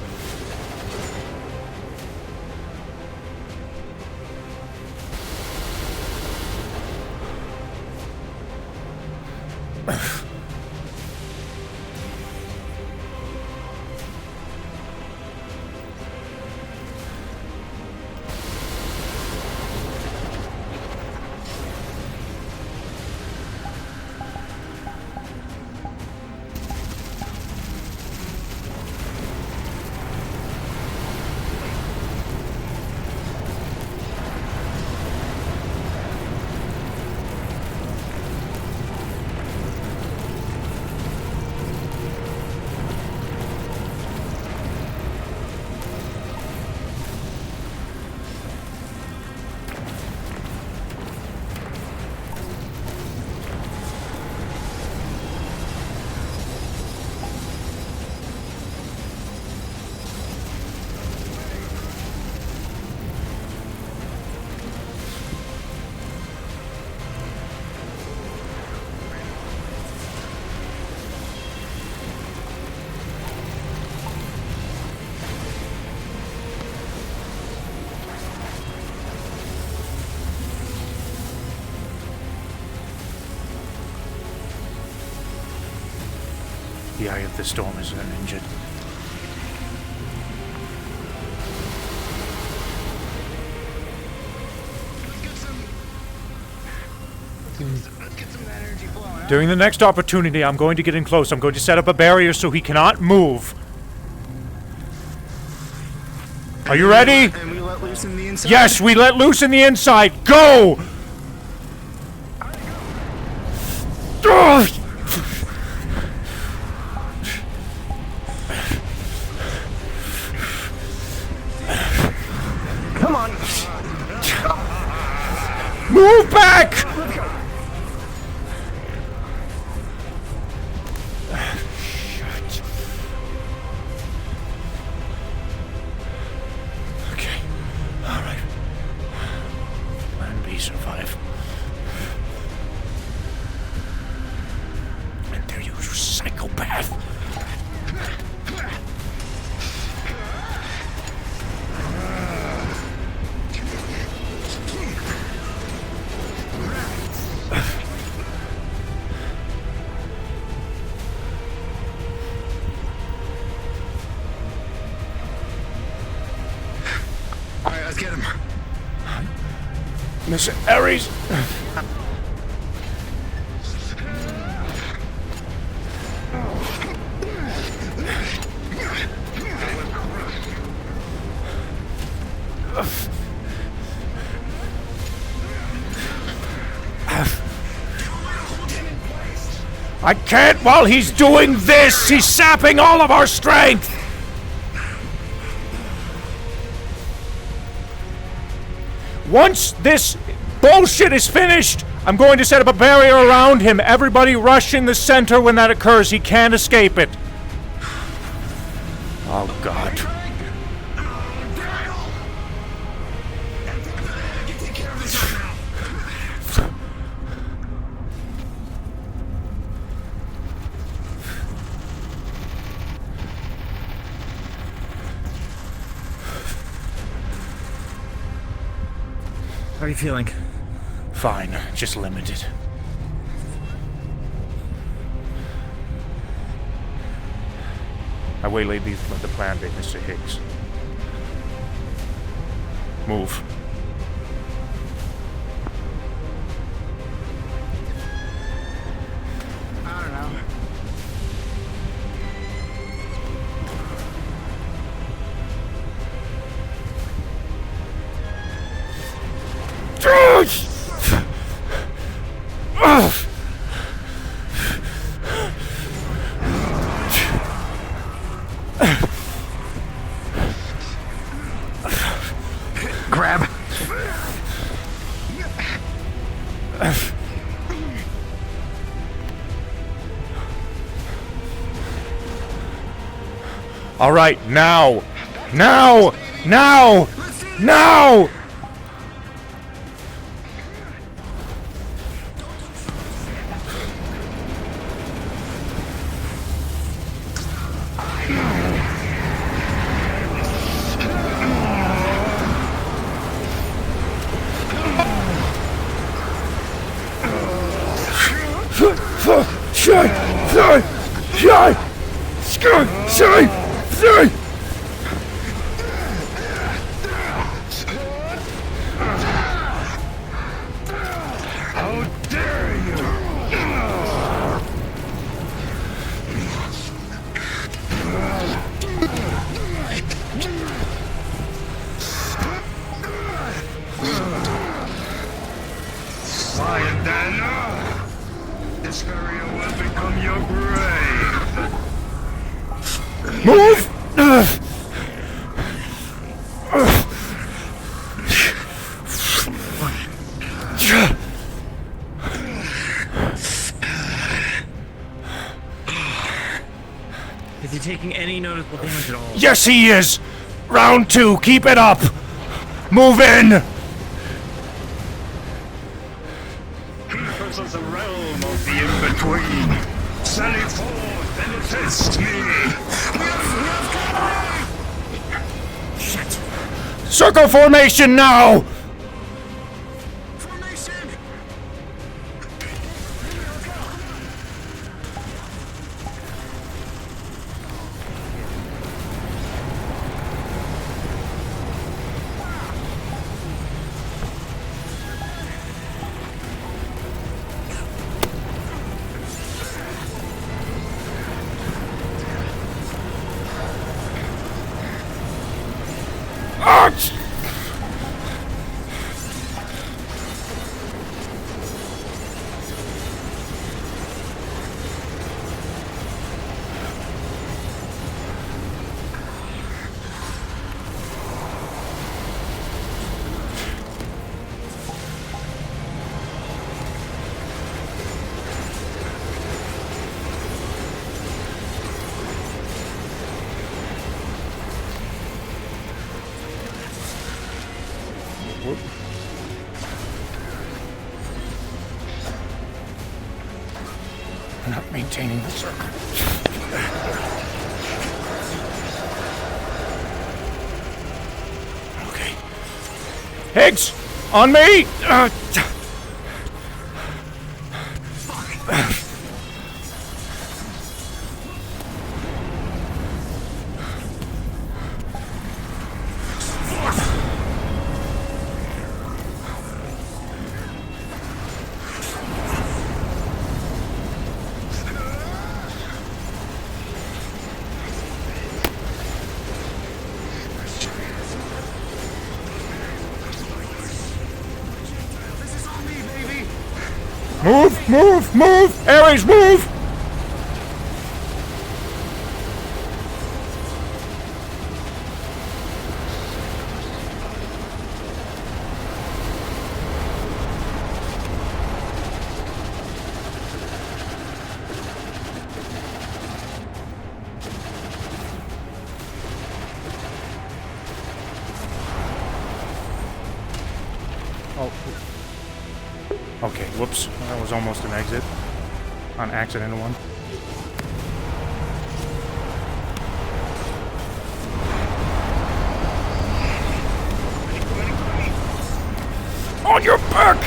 The Eye of the Storm is uninjured. During the next opportunity, I'm going to get in close. I'm going to set up a barrier so he cannot move. Are you ready? And we let loose in the inside? Yes, we let loose in the inside. Go! Ugh! Come on! Move back! Shit. Okay. Alright. Plan B, survive. And there you psychopath! Alright, let's get him. Miss Ares! I can't while he's doing this! He's sapping all of our strength! Once this bullshit is finished, I'm going to set up a barrier around him. Everybody rush in the center when that occurs. He can't escape it. Oh, God. How are you feeling? Fine, just limited. I waylaid the plan B, Mr. Higgs. Move. I don't know. All right, now! Now! Now! Now! How dare Lion Dan, this area will become your grave. Move! Is he taking any noticeable damage at all? Yes, he is! Round 2, keep it up! Move in! Keepers of the realm of the in-between, sally forth and test me! Shit! Circle formation now! Ouch! I'm not maintaining the circle. Okay. Higgs! On me! Move! Move! Move! Ares, move! Oh. Okay, whoops. That was almost an exit. An accidental one. On your back!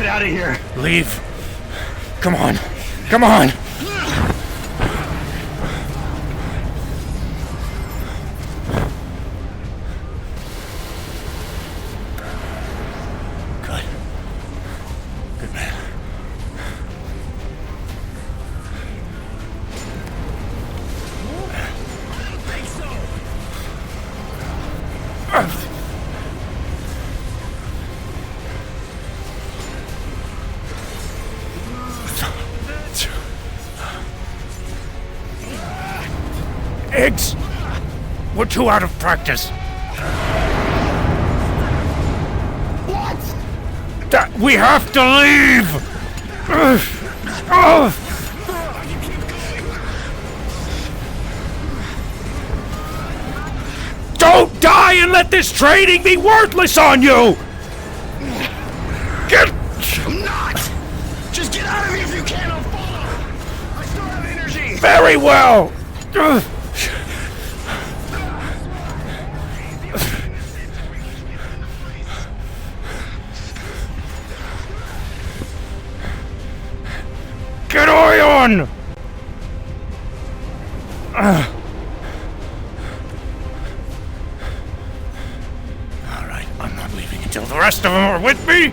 out of here. Leave. Come on. Come on. Good. Good man. Eggs! We're too out of practice. What? That we have to leave! Don't die and let this training be worthless on you! Get... I'm not! Just get out of here if you can, I'll follow! I still have energy! Very well! Get Ion! Alright, I'm not leaving until the rest of them are with me!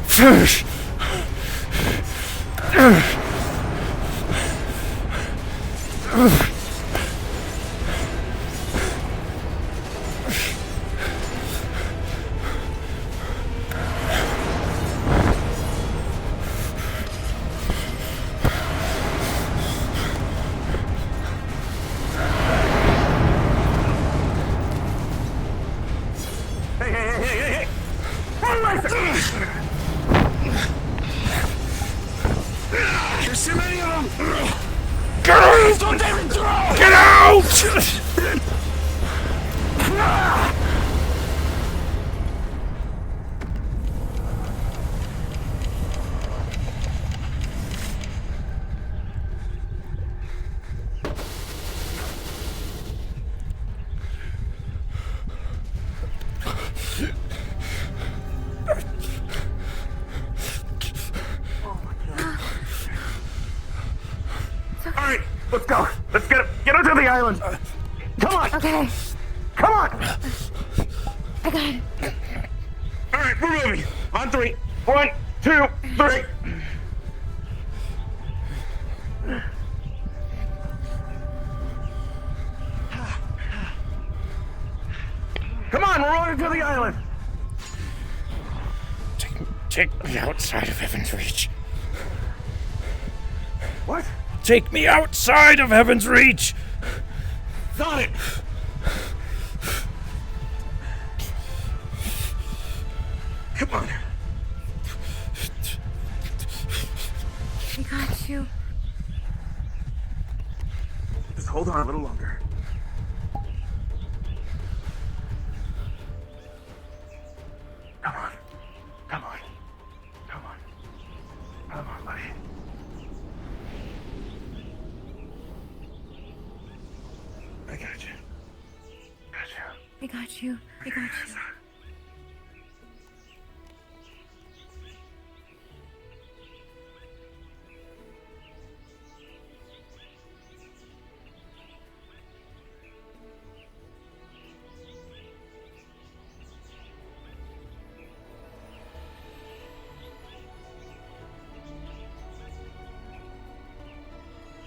Fish! Hey! One life! There's too many of them! Get out! Don't dare throw! Get out! Alright, let's go. Let's get onto the island. Come on. Okay. Come on. I got it. Alright, we're moving. On 3. 1, 2, 3. Come on, we're rolling to the island. Take me outside of Heaven's Reach. What? Take me outside of Heaven's Reach! Got it. Come on. I got you. Just hold on a little longer. Come on. Come on. Come on. Come on, buddy. I got you. I got you. I got you.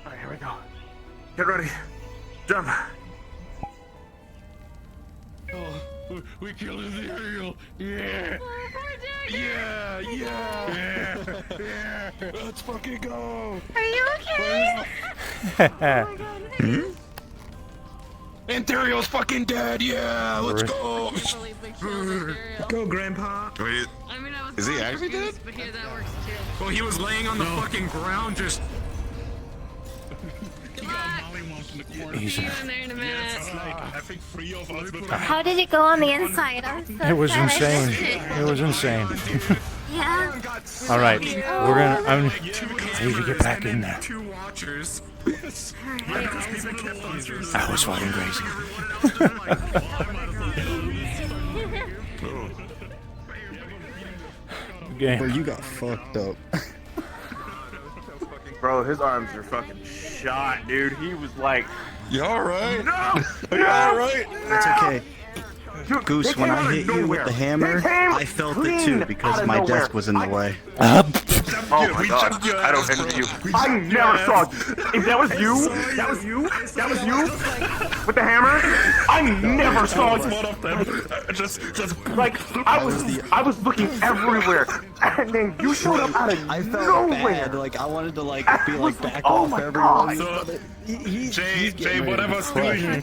Alright, here we go. Get ready. Jump. Oh, we killed Ethereal. Yeah. Yeah. Let's fucking go. Are you okay? Ethereal's fucking dead. Yeah. Let's go. Go, Grandpa. Wait, I mean, I was is he really actually confused, dead? But here, that works too. Well, he was laying on the fucking ground just... He's See you in there in a minute. I think 3 of us. How did it go on the inside? I'm so It was sad I missed insane. it. It was insane. Yeah. All right, we're gonna. I need to get back in there. Two watchers. That was fucking crazy. Game. Bro, you got fucked up. Bro, his arms are fucking shot, dude. He was like, You alright? no! You alright? It's okay. Goose, when I hit you with the hammer, I felt it too because my desk was in the way. Oh my god, I don't envy you. I never saw if that was you, that was you with the hammer. I never saw you. One of them. Just Like I was looking everywhere, and then you showed up out of I felt nowhere. bad. Like I wanted to like be like back Oh off my everyone. God. But he's Jay, getting what I ready to was crush. doing,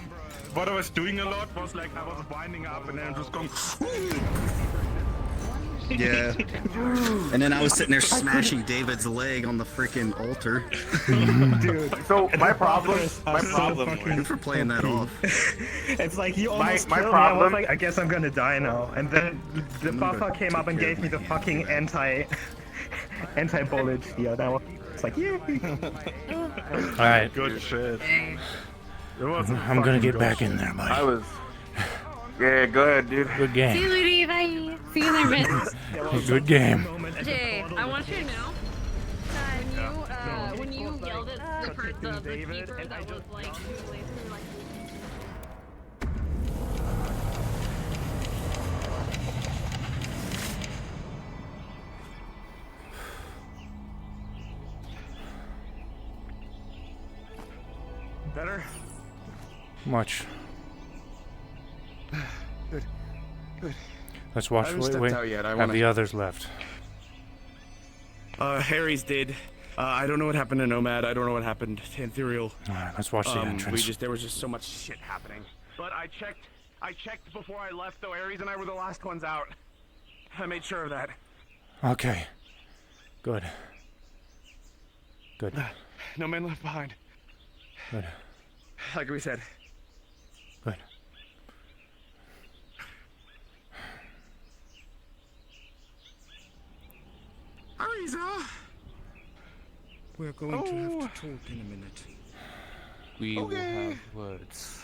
what I was doing a lot was like I was winding up and then just going. Yeah. And then I was sitting there smashing David's leg on the freaking altar. Dude, so my problem. Good for playing that off. It's like you almost my killed problem- me. I was like, I guess I'm gonna die now. And then the buffer came up and gave me the fucking anti-bullet shield. I was like, yeah. All right, Good shit. I'm gonna get back in there, buddy. I was. Yeah, go ahead, dude. Good See you game. later, bye. See you later, Vince. Good game. Jay, I want you to know, when you yelled at the keeper that was like, too late, you were like, Better? Much. Good. Good. Let's watch. I haven't stepped out yet. I Have wanna- the others left. Harry's dead. I don't know what happened to Nomad. I don't know what happened to Ethereal. All right, let's watch the entrance. There was just so much shit happening. But I checked before I left, though. Ares and I were the last ones out. I made sure of that. Okay. Good. Good. No man left behind. Good. Like we said. Good. Ariza! We're going to have to talk in a minute. We will have words.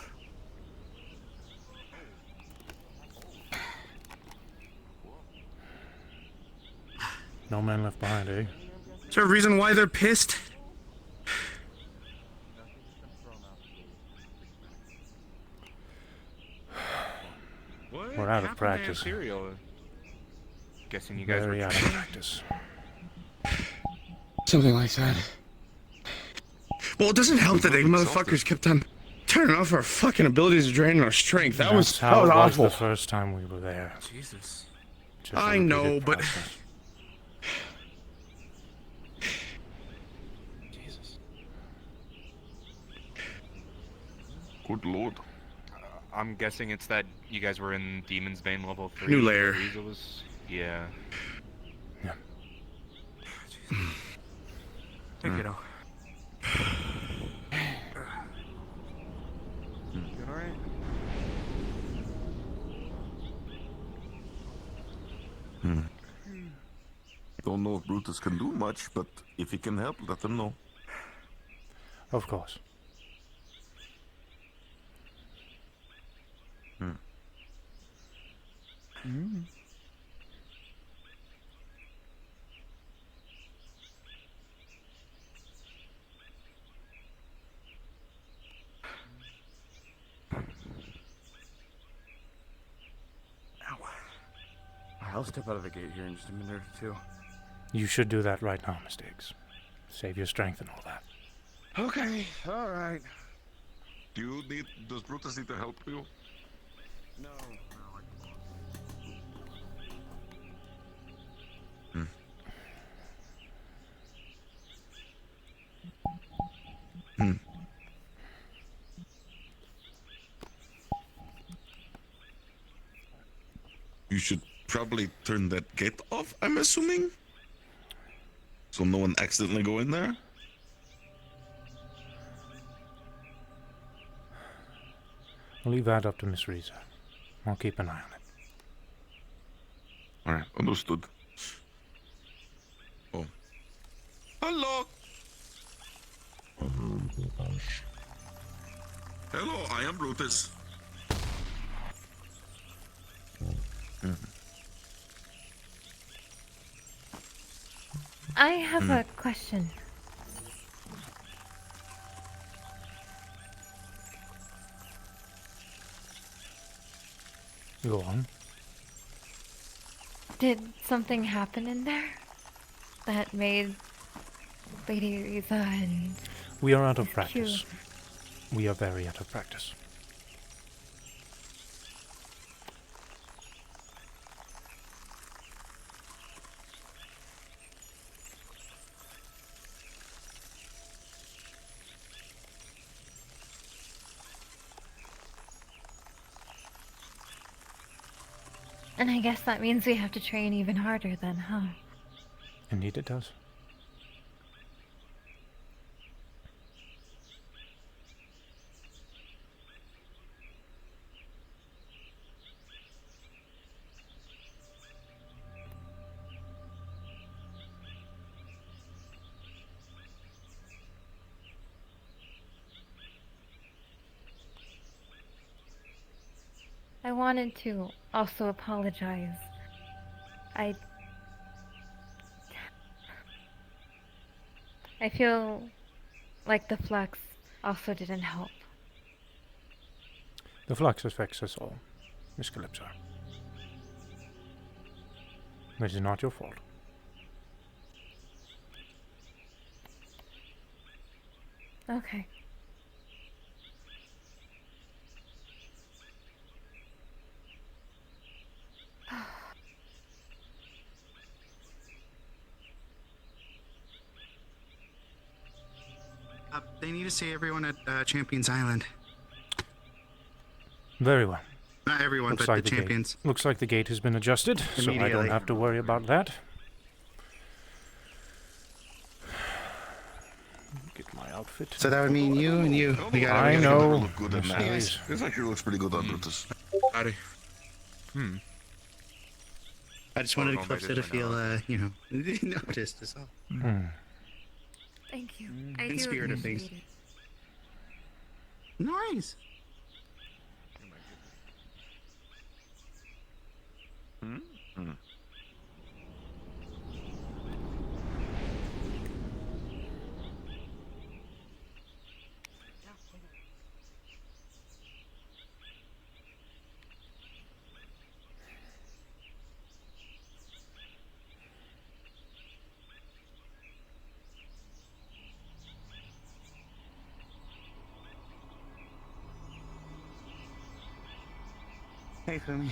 No man left behind, eh? Is there a reason why they're pissed? We're out of practice. Guessing you guys Very were out of practice. Something like that. Well, it doesn't help that they motherfuckers kept on turning off our fucking abilities to drain our strength. That was how it was awful. the first time we were there. Jesus. Just a I know, repeated but process. Good lord. I'm guessing it's that you guys were in Demon's Bane level 3. New layer. Ariza was, yeah. Take it out. You alright? Don't know if Brutus can do much, but if he can help, let him know. Of course. I'll step out of the gate here in just a minute or two. You should do that right now, Mistakes. Save your strength and all that. Okay, alright. Does Brutus need to help you? No. You should probably turn that gate off, I'm assuming? So no one accidentally go in there? I'll leave that up to Miss Riza. I'll keep an eye on it. Alright, understood. Hello. Hello, I am Brutus. I have a question. Go on. Did something happen in there that made Lady Riza and We are out of Q- practice. We are very out of practice. And I guess that means we have to train even harder then, huh? Indeed it does. I wanted to also apologize. I feel like the flux also didn't help. The flux affects us all, Miss Calypso. It is not your fault. Okay. They need to see everyone at Champions Island. Very well. Not everyone, Looks but like the gate- champions. Looks like the gate has been adjusted, so I don't Immediately. have to worry about that. Get my outfit. So that would mean you and you. We got I we gotta know. go. Look good in Yes, that. please. This actually looks pretty good on Brutus. Howdy. I just wanted Oh, Calypso my to goodness, feel, noticed is all. Thank you. I In do spirit of appreciate things. it. Nice. Hey, Fumi.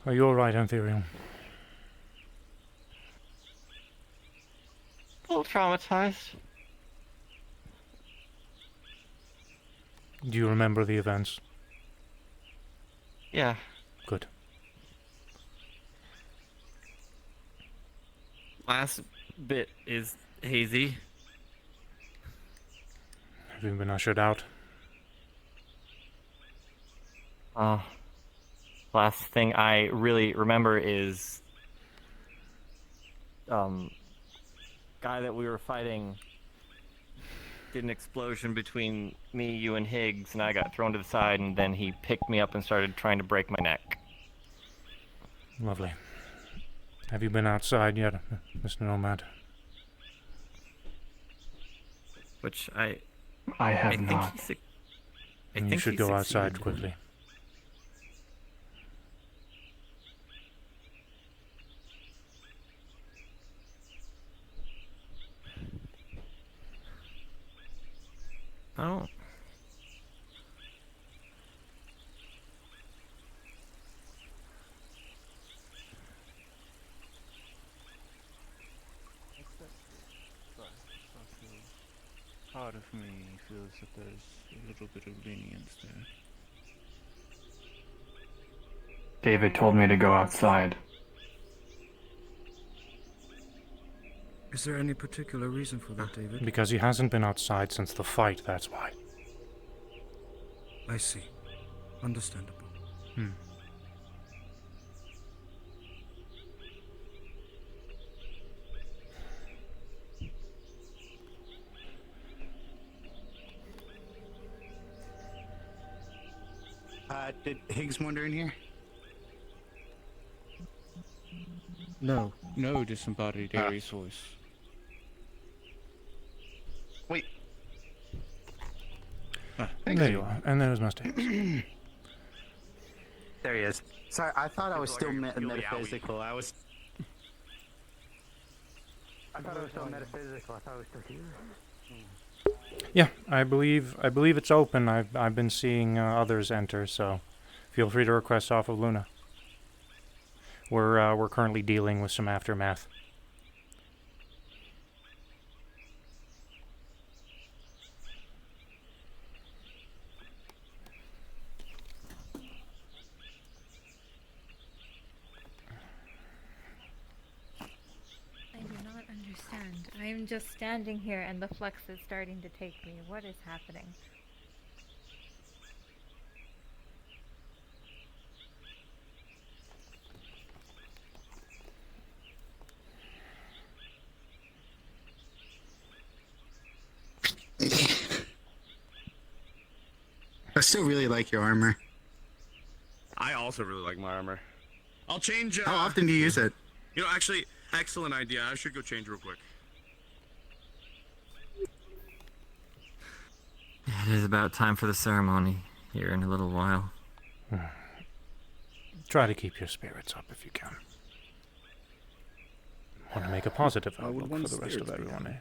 Are you alright, Anthurium? A little traumatized. Do you remember the events? Yeah. Good. Last bit is hazy. Have you been ushered out? Last thing I really remember is guy that we were fighting did an explosion between me, you, and Higgs, and I got thrown to the side, and then he picked me up and started trying to break my neck. Lovely. Have you been outside yet, Mr. Nomad? Which I have think not. he suc- I You think should he go outside succeeded. quickly. Oh. Part of me feels that there's a little bit of lenience there. David told me to go outside. Is there any particular reason for that, David? Because he hasn't been outside since the fight, that's why. I see. Understandable. Did Higgs wander in here? No. No disembodied Aries voice. Wait. And there you are. And there's Mr. Higgs. There he is. Sorry, I thought I was still metaphysical. I thought I was still metaphysical. I thought I was still here. Yeah, I believe it's open. I've been seeing others enter, so feel free to request off of Luna. We're currently dealing with some aftermath. I do not understand. I am just standing here and the flux is starting to take me. What is happening? I still really like your armor. I also really like my armor. I'll change. How often do you use it? You know, actually, excellent idea. I should go change real quick. It is about time for the ceremony here in a little while. Try to keep your spirits up if you can. Want to make a positive outlook for the rest of everyone, eh?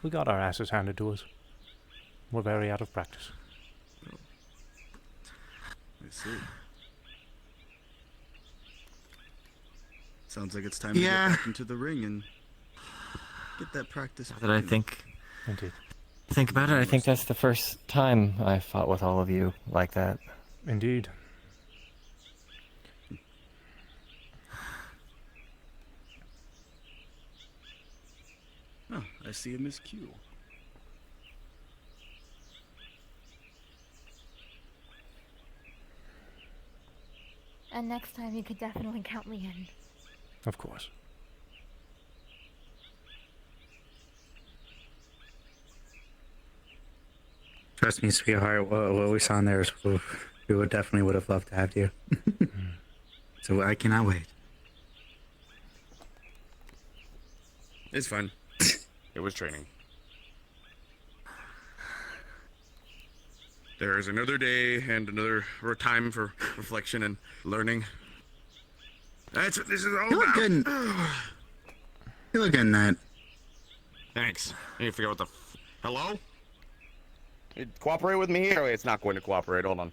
We got our asses handed to us. We're very out of practice. I see. Sounds like it's time to get back into the ring and get that practice. Now that I think Indeed. Think about it, I think that's the first time I fought with all of you like that. Indeed. Oh, I see a Miss Q. And next time you could definitely count me in. Of course. Trust me, sweetheart. What we saw in there is we would definitely would have loved to have you. So I cannot wait. It's fun. It was training. There is another day and another time for reflection and learning. That's what this is all You look about. good. You look good in that. Thanks. I need to figure out what the. Hello? Cooperate with me here? It's not going to cooperate. Hold on.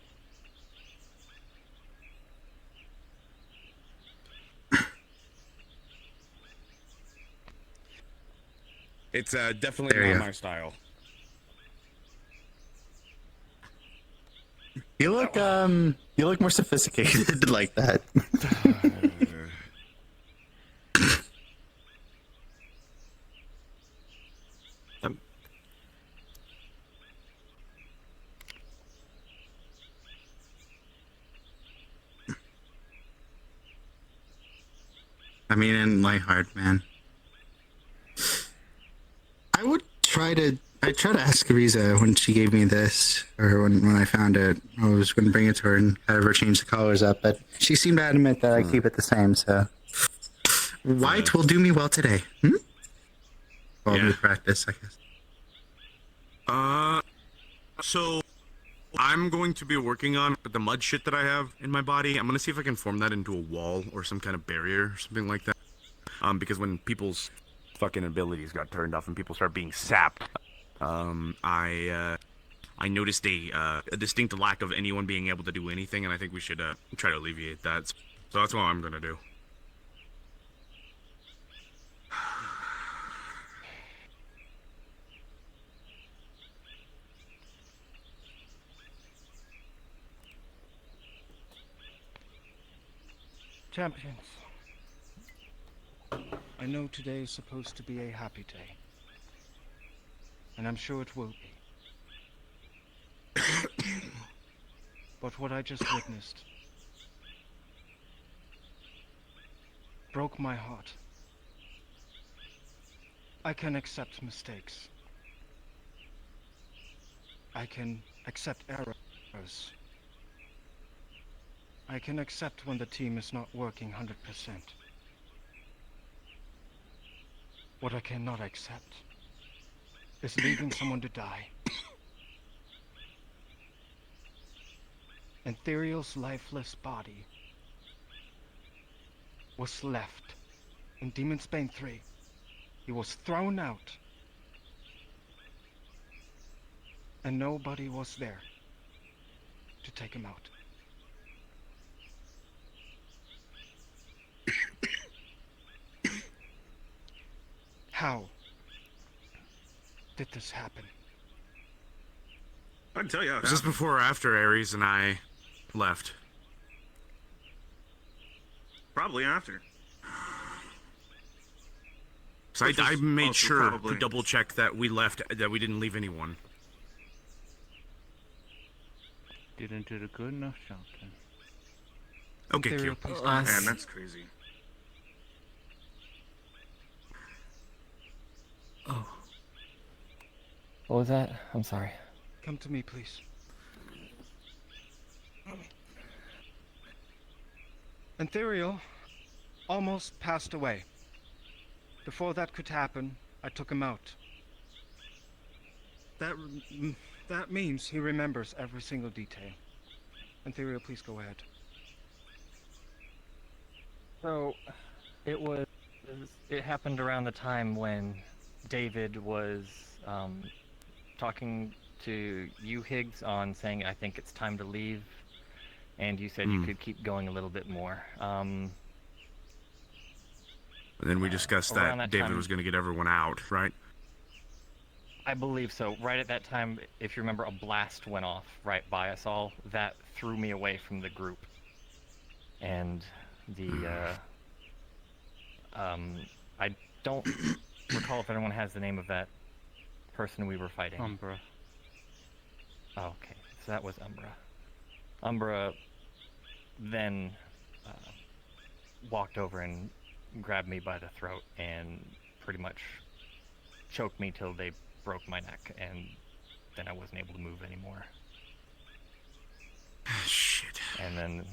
It's definitely There you not go. my style. You look more sophisticated like that. I mean, in Lightheart, man. I tried to ask Riza when she gave me this, or when I found it. I was going to bring it to her and have her change the colors up, but she seemed adamant that I keep it the same, so... White will do me well today. Well, new practice, I guess. So I'm going to be working on the mud shit that I have in my body. I'm gonna see if I can form that into a wall or some kind of barrier or something like that. Because when people's fucking abilities got turned off and people start being sapped, I noticed a distinct lack of anyone being able to do anything, and I think we should try to alleviate that. So that's what I'm gonna do. Champions, I know today is supposed to be a happy day, and I'm sure it will be. But what I just witnessed broke my heart. I can accept mistakes. I can accept errors. I can accept when the team is not working 100%. What I cannot accept is leaving someone to die. Ethereal's lifeless body was left in Demon's Bane 3. He was thrown out, and nobody was there to take him out. How did this happen? I can tell you. Was this before or after Ares and I left? Probably after. So I made sure to double check that we left, that we didn't leave anyone. Didn't do a good enough job then. Okay, Q. Man, that's crazy. Oh. What was that? I'm sorry. Come to me, please. Ethereal almost passed away. Before that could happen, I took him out. That means he remembers every single detail. Ethereal, please go ahead. So, it happened around the time when David was talking to you, Higgs, on saying, I think it's time to leave, and you said you could keep going a little bit more. And then we discussed that David was going to get everyone out, right? I believe so. Right at that time, if you remember, a blast went off right by us all. That threw me away from the group. And I don't recall if anyone has the name of that person we were fighting. Umbra. Oh, okay. So that was Umbra. Umbra then walked over and grabbed me by the throat and pretty much choked me till they broke my neck, and then I wasn't able to move anymore. Shit. And then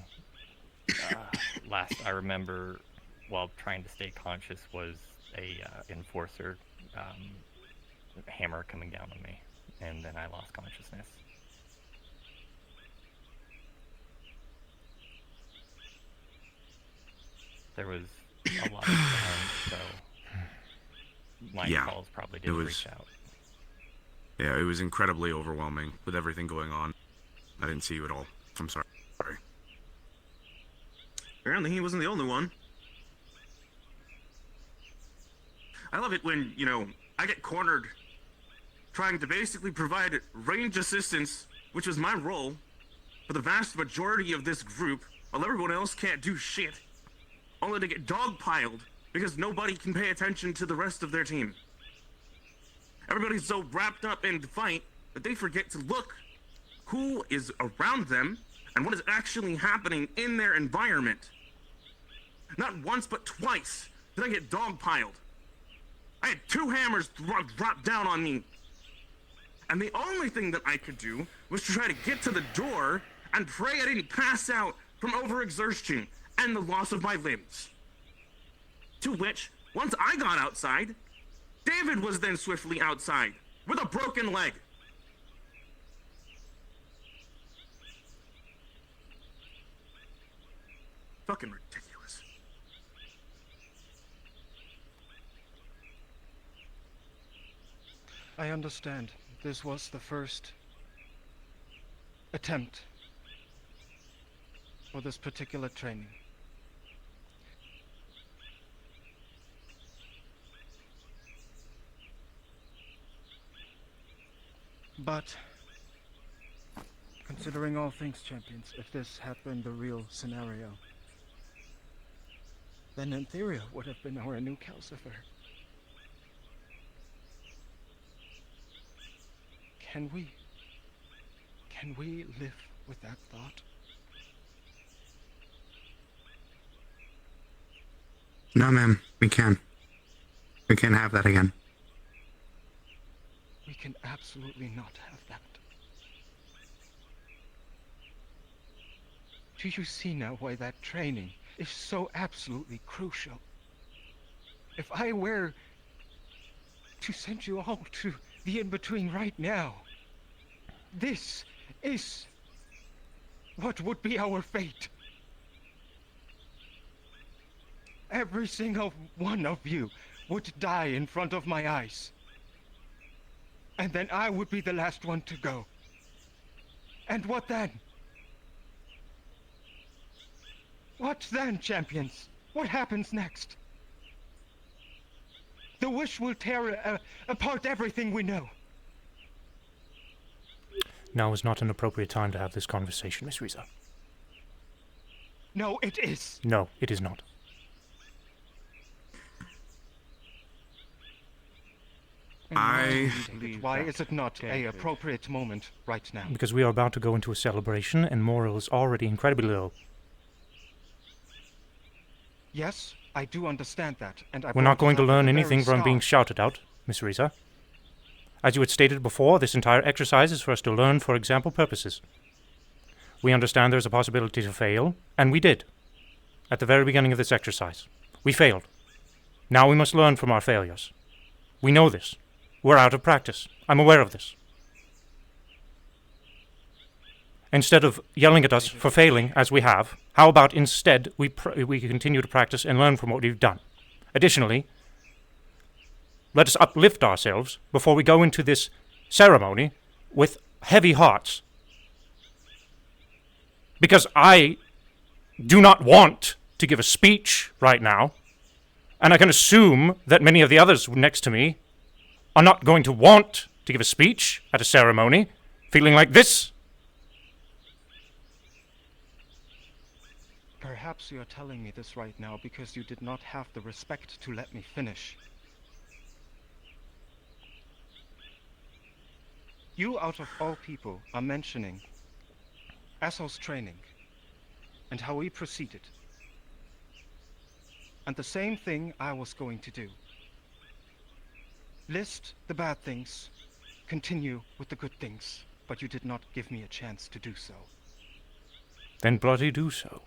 last I remember, while trying to stay conscious, was a enforcer hammer coming down on me, and then I lost consciousness. There was a lot of time, so my calls probably didn't reach out. Yeah, it was incredibly overwhelming with everything going on. I didn't see you at all. I'm sorry. Apparently he wasn't the only one. I love it when, I get cornered trying to basically provide range assistance, which was my role, for the vast majority of this group, while everyone else can't do shit, only to get dogpiled because nobody can pay attention to the rest of their team. Everybody's so wrapped up in the fight that they forget to look who is around them and what is actually happening in their environment. Not once, but twice did I get dogpiled. I had 2 hammers drop down on me. And the only thing that I could do was to try to get to the door and pray I didn't pass out from overexertion and the loss of my limbs. To which, once I got outside, David was then swiftly outside with a broken leg. Fucking ridiculous. I understand. This was the first attempt for this particular training. But, considering all things, champions, if this had been the real scenario, then Antheria would have been our new Calcifer. Can we live with that thought? No, ma'am, we can. We can't have that again. We can absolutely not have that. Do you see now why that training is so absolutely crucial? If I were to send you all to the in-between right now, this is what would be our fate. Every single one of you would die in front of my eyes. And then I would be the last one to go. And what then? What then, champions? What happens next? The wish will tear apart everything we know. Now is not an appropriate time to have this conversation, Miss Riza. No, it is. No, it is not. Why is it not a appropriate moment right now? Because we are about to go into a celebration, and Morrill is already incredibly low. Yes, I do understand that, and We're not going to learn anything from being shouted out, Miss Riza. As you had stated before, this entire exercise is for us to learn for example purposes. We understand there's a possibility to fail, and we did. At the very beginning of this exercise. We failed. Now we must learn from our failures. We know this. We're out of practice. I'm aware of this. Instead of yelling at us for failing, as we have, how about instead we continue to practice and learn from what we've done? Additionally, let us uplift ourselves before we go into this ceremony with heavy hearts. Because I do not want to give a speech right now, and I can assume that many of the others next to me are not going to want to give a speech at a ceremony feeling like this. Perhaps you are telling me this right now because you did not have the respect to let me finish. You, out of all people, are mentioning Assault's training and how we proceeded. And the same thing I was going to do. List the bad things, continue with the good things, but you did not give me a chance to do so. Then bloody do so.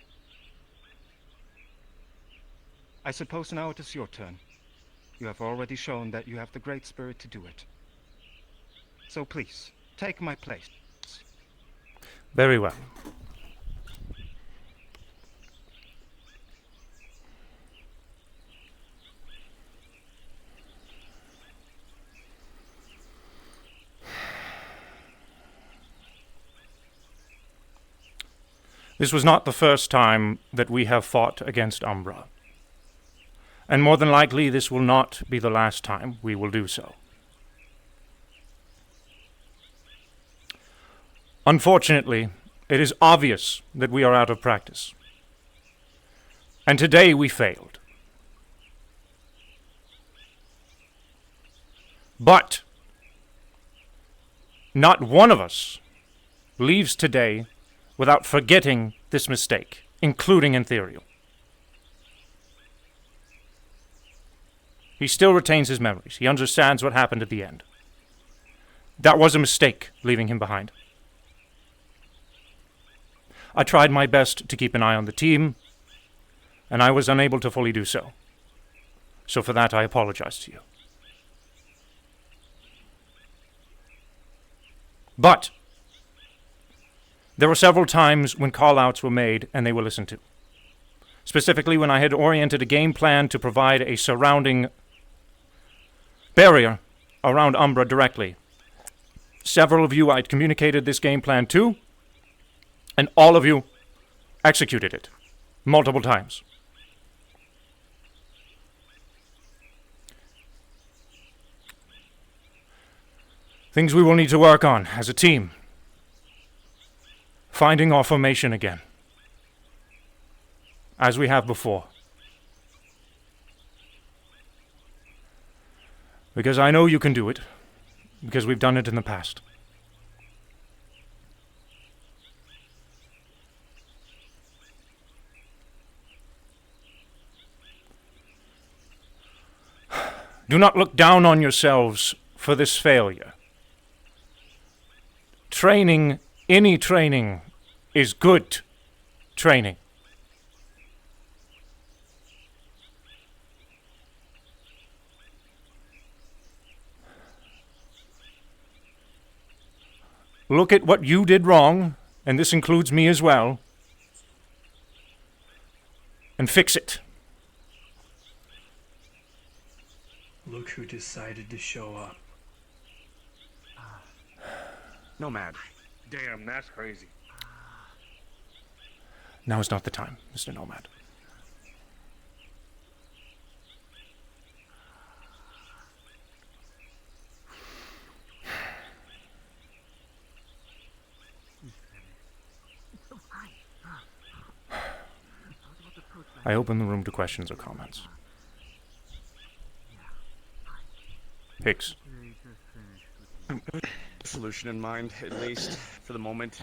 I suppose now it is your turn. You have already shown that you have the great spirit to do it. So please, take my place. Very well. This was not the first time that we have fought against Umbra. And more than likely, this will not be the last time we will do so. Unfortunately, it is obvious that we are out of practice. And today we failed. But not one of us leaves today without forgetting this mistake, including Antherio. He still retains his memories. He understands what happened at the end. That was a mistake, leaving him behind. I tried my best to keep an eye on the team, and I was unable to fully do so. So for that, I apologize to you. But there were several times when call-outs were made and they were listened to. Specifically when I had oriented a game plan to provide a surrounding barrier around Umbra directly. Several of you I'd communicated this game plan to, and all of you executed it multiple times. Things we will need to work on as a team. Finding our formation again, as we have before. Because I know you can do it, because we've done it in the past. Do not look down on yourselves for this failure. Training, any training, is good training. Look at what you did wrong, and this includes me as well, and fix it. Look who decided to show up. Nomad. Damn, that's crazy. Now is not the time, Mr. Nomad. I open the room to questions or comments. Hicks. Solution in mind, at least for the moment.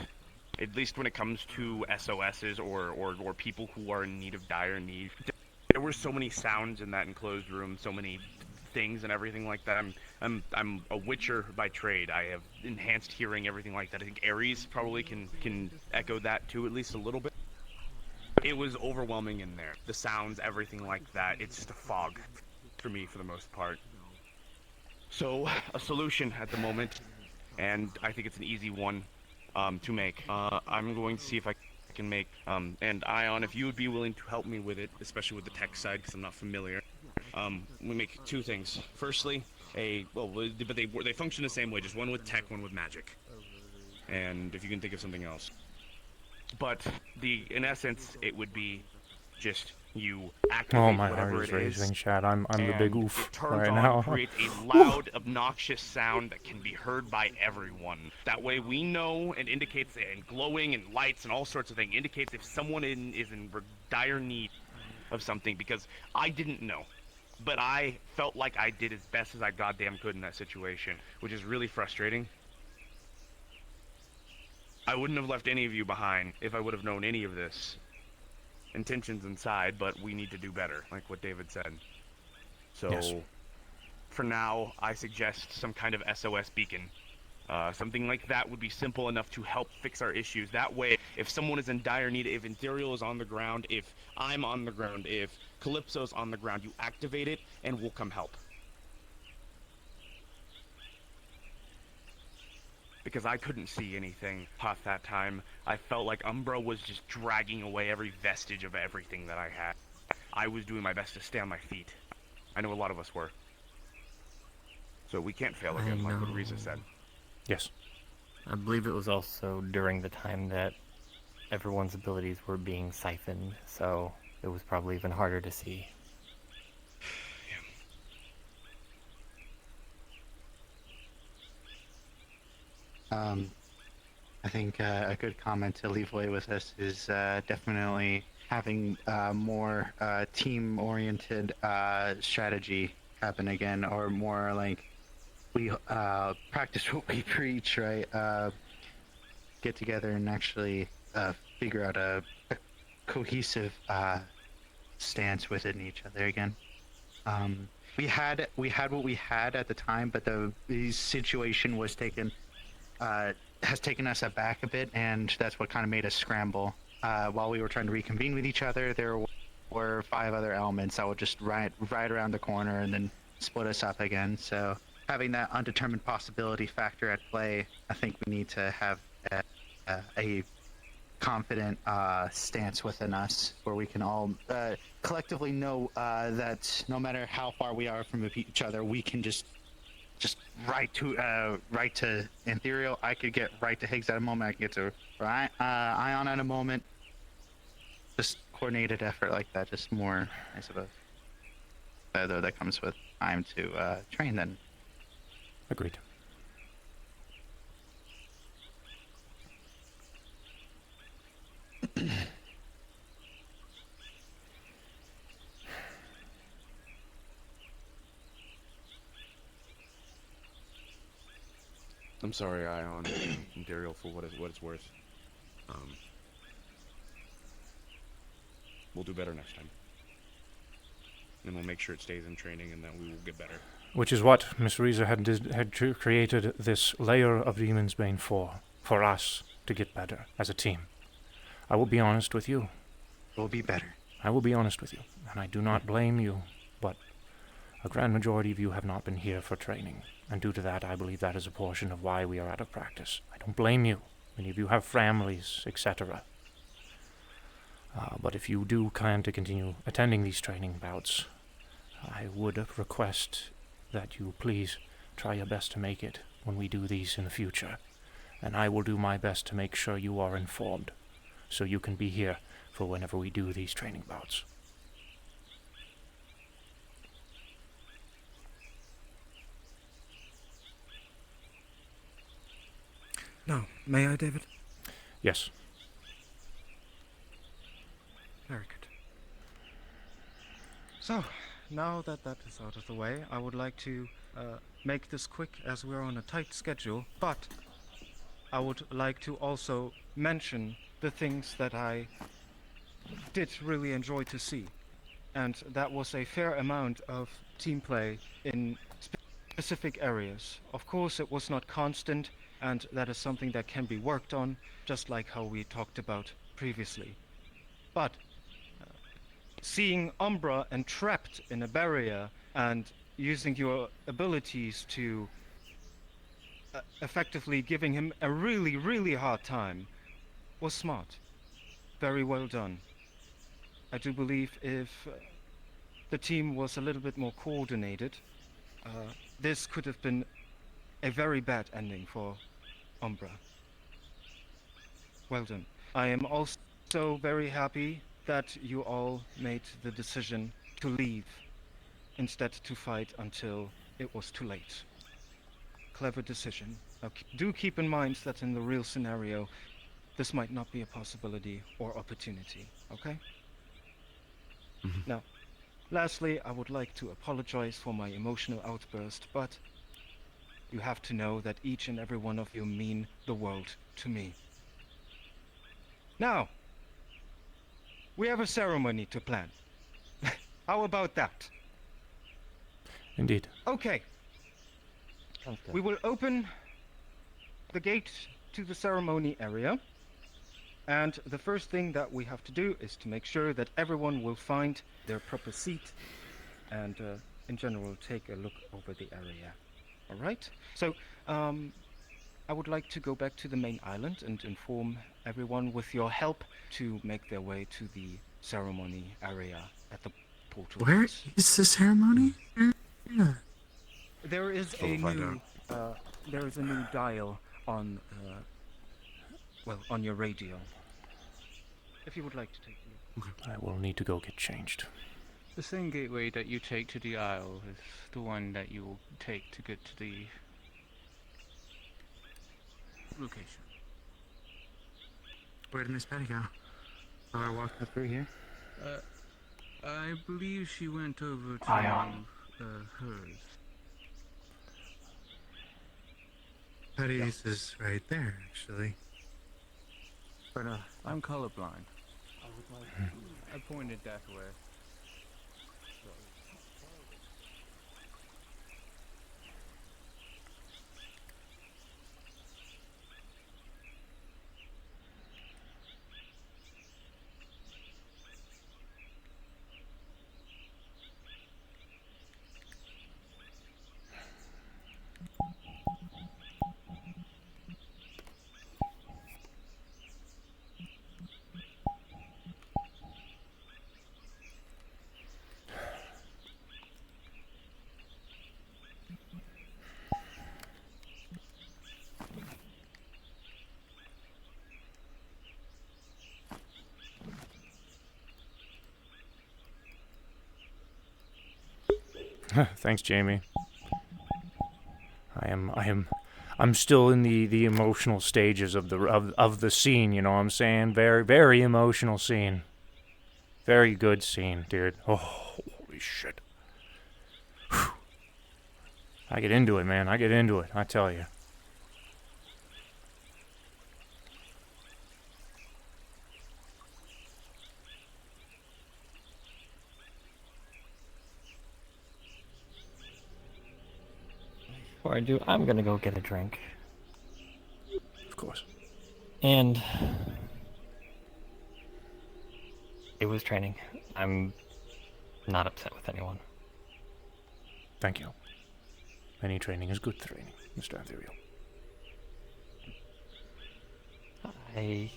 At least when it comes to SOSs or people who are in need of dire need. There were so many sounds in that enclosed room, so many things and everything like that. I'm a witcher by trade. I have enhanced hearing, everything like that. I think Ares probably can echo that too, at least a little bit. It was overwhelming in there. The sounds, everything like that. It's just a fog for me for the most part. So, a solution at the moment, and I think it's an easy one to make. I'm going to see if I can make, and Ion, if you would be willing to help me with it, especially with the tech side, because I'm not familiar. We make two things. Firstly, but they function the same way, just one with tech, one with magic. And if you can think of something else. But in essence, it would be just you activate my whatever heart is it racing, Chad. I'm the big oof turns right on, now. creates a loud, obnoxious sound that can be heard by everyone. That way we know and indicates, and glowing and lights and all sorts of things, indicates if someone is in dire need of something, because I didn't know. But I felt like I did as best as I goddamn could in that situation, which is really frustrating. I wouldn't have left any of you behind if I would have known any of this. Intentions inside, but we need to do better, like what David said. So, yes. For now, I suggest some kind of SOS beacon. Something like that would be simple enough to help fix our issues. That way, if someone is in dire need, if Ethereal is on the ground, if I'm on the ground, if Calypso's on the ground, you activate it, and we'll come help. Because I couldn't see anything past that time. I felt like Umbra was just dragging away every vestige of everything that I had. I was doing my best to stay on my feet. I know a lot of us were. So we can't fail again, like what Risa said. Yes. I believe it was also during the time that everyone's abilities were being siphoned, so it was probably even harder to see. I think a good comment to leave away with us is definitely having more team-oriented strategy happen again, or more like we practice what we preach, right? Get together and actually figure out a cohesive stance within each other again. we had what we had at the time, but the situation was has taken us aback a bit, and that's what kind of made us scramble. While we were trying to reconvene with each other, there were 5 other elements that would just right around the corner and then split us up again. So having that undetermined possibility factor at play, I think we need to have a confident stance within us where we can all collectively know that no matter how far we are from each other, we can just right to Ethereal. I could get right to Higgs at a moment. I could get to Ion at a moment. Just coordinated effort like that. Just more, I suppose. Though that comes with time to train. Then. Agreed. I'm sorry, Ion and Daryl, for what it's worth. We'll do better next time. And we'll make sure it stays in training and that we will get better. Which is what Miss Reza had created this layer of Demon's Bane for us to get better as a team. I will be honest with you. We'll be better. I will be honest with you, and I do not blame you, but a grand majority of you have not been here for training, and due to that, I believe that is a portion of why we are out of practice. I don't blame you. Many of you have families, etc. But if you do plan to continue attending these training bouts, I would request that you please try your best to make it when we do these in the future, and I will do my best to make sure you are informed, so you can be here for whenever we do these training bouts. No, may I, David? Yes. Very good. So, now that that is out of the way, I would like to make this quick as we're on a tight schedule, but I would like to also mention the things that I did really enjoy to see. And that was a fair amount of team play in specific areas. Of course, it was not constant, and that is something that can be worked on, just like how we talked about previously. But seeing Umbra entrapped in a barrier and using your abilities to effectively giving him a really, really hard time was smart. Very well done. I do believe if the team was a little bit more coordinated, this could have been a very bad ending for Umbra. Well done. I am also very happy that you all made the decision to leave instead to fight until it was too late. Clever decision. Now, do keep in mind that in the real scenario, this might not be a possibility or opportunity, okay? Now, lastly, I would like to apologize for my emotional outburst, but you have to know that each and every one of you mean the world to me. Now, we have a ceremony to plan. How about that? Indeed. Okay. We will open the gate to the ceremony area. And the first thing that we have to do is to make sure that everyone will find their proper seat and, in general, take a look over the area. All right? So, I would like to go back to the main island and inform everyone with your help to make their way to the ceremony area at the portal. Where is the ceremony? Yeah. There is a new dial on well, on your radio. If you would like to take a look. I will need to go get changed. The same gateway that you take to the Isle is the one that you will take to get to the location. Where did Miss Patty go? Oh, I walked up through here. I believe she went over to hers. Patty's is right there, actually. But I'm colorblind. I pointed that way. Thanks, Jamie. I'm still in the emotional stages of the scene, you know what I'm saying? Very, very emotional scene. Very good scene, dude. Oh, holy shit. Whew. I get into it, man. I get into it, I tell you. Before I do, I'm gonna go get a drink. Of course. And it was training. I'm not upset with anyone. Thank you. Any training is good training, Mr. Ethereal. I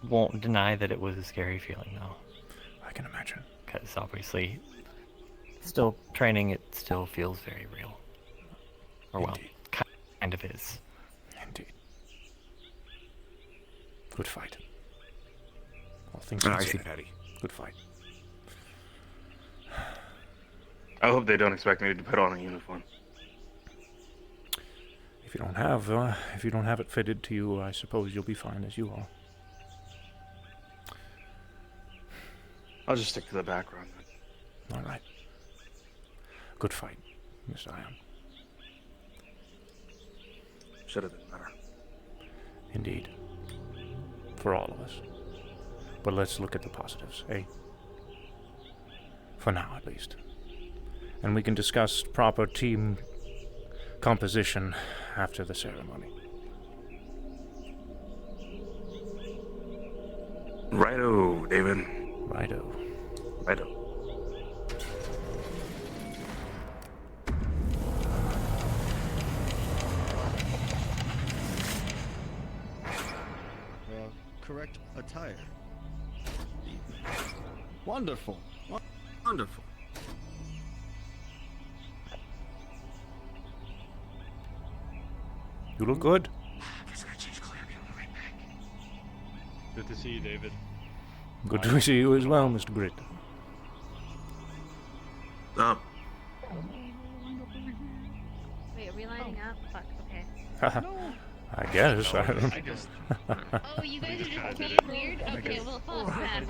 won't deny that it was a scary feeling, though. I can imagine. Because obviously, still training, it still feels very real. Or well, kind of is. Indeed. Good fight. All things I see, considered. Patty. Good fight. I hope they don't expect me to put on a uniform. If you don't have it fitted to you, I suppose you'll be fine as you are. I'll just stick to the background. All right. Good fight, Miss Ion. Should have been better. Indeed. For all of us. But let's look at the positives, eh? For now, at least. And we can discuss proper team composition after the ceremony. Righto, David. Righto. Righto. Correct attire. Wonderful. Wonderful. You look good. Good to see you, David. Good to see you as well, Mr. Britt. Up. Wait, are we lining up? Fuck, okay. I guess. I don't know. Oh, you guys are just being weird? Okay, well, fuck that.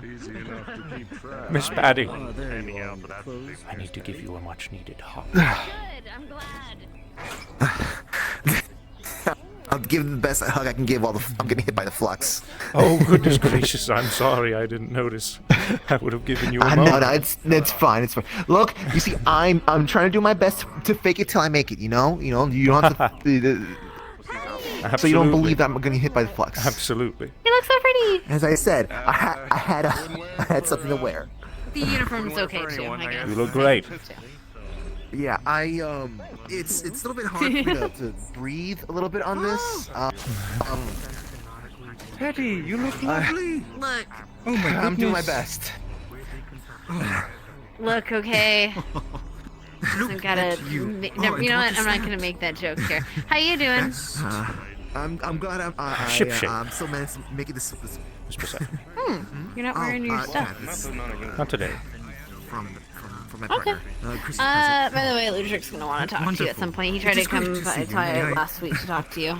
Easy enough to keep track. Miss Patty. Oh, there you are. I need to give you a much needed hug. Good, I'm glad. I'll give him the best hug I can give while I'm getting hit by the flux. Oh, goodness gracious, I'm sorry, I didn't notice. I would have given you a moment. No, it's fine, it's fine. Look, you see, I'm trying to do my best to fake it till I make it, you know? You don't have to... So you don't believe that I'm gonna get hit by the flux. Absolutely. You look so pretty! As I said, I had something to wear. The uniform's okay too, I guess. You look great. Yeah, it's a little bit hard for me to breathe a little bit on this. Patty, you look lovely. Look. Oh my goodness. I'm doing my best. Look, okay. I've gotta. You know what? I'm not gonna make that joke here. How you doing? I'm glad I'm still managed to make it this. You're not wearing your stuff. Not today. From my Okay. partner. By the way, Ludric's gonna want to talk to you at some point. He tried to come by last week to talk to you.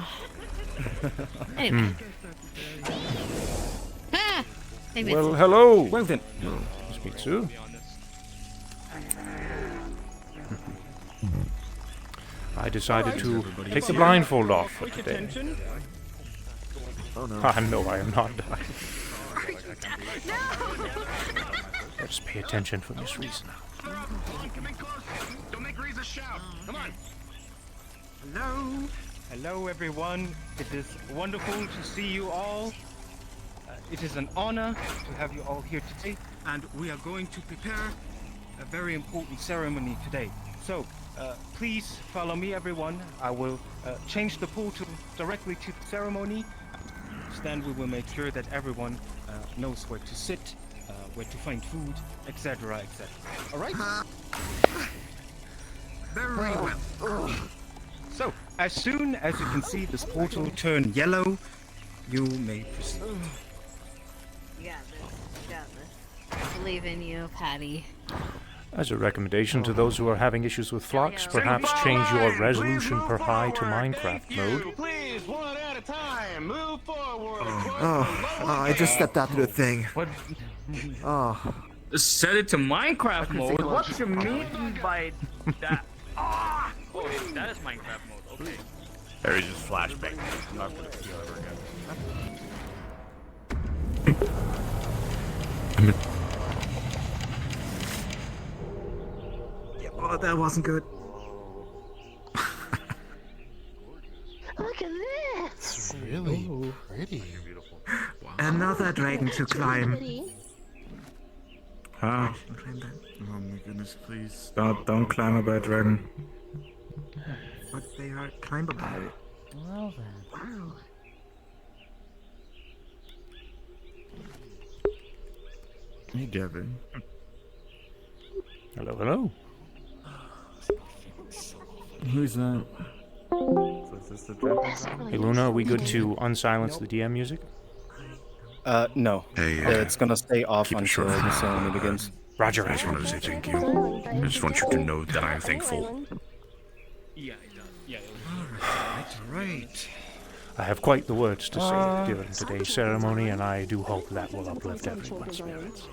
Anyway. Ah! Maybe Well, hello. Well then. Speak soon. I decided to take the blindfold off for today. Oh no. No, I am not dying. Let's pay attention for Miss Reese now. Don't make Reza shout. Come on. Hello. Hello, everyone. It is wonderful to see you all. It is an honor to have you all here today, and we are going to prepare a very important ceremony today. So, please follow me, everyone. I will change the portal directly to the ceremony. Then we will make sure that everyone knows where to sit, where to find food, etc., etc. All right? Very well. So, as soon as you can see this portal turn yellow, you may proceed. You got this. You got this. believe in you, Patty. As a recommendation to those who are having issues with flux, perhaps change your resolution per high to Minecraft mode. Please, one at a time. Move forward. I just stepped out through the thing. What? Oh. Set it to Minecraft mode? What you mean by that? Ah! Oh, that is Minecraft mode. Okay. Harry just flashbang. I'm not gonna steal ever again. Oh, that wasn't good. Look at this. It's really pretty. Another dragon to climb. Ah. Oh my goodness, please. Don't climb a bad dragon. But they are climbable. Well then. Wow. Hey, Devin. Hello, hello. Who's that? So is this the dragon? Hey Luna, are we good to unsilence the DM music? No. Hey, It's gonna stay off keep it until short. the ceremony begins. Roger, I just wanted to say thank you. I just want you to know that I am thankful. Yeah, it does. Yeah. Right. I have quite the words to say given today's ceremony, and I do hope that will uplift everyone's spirits.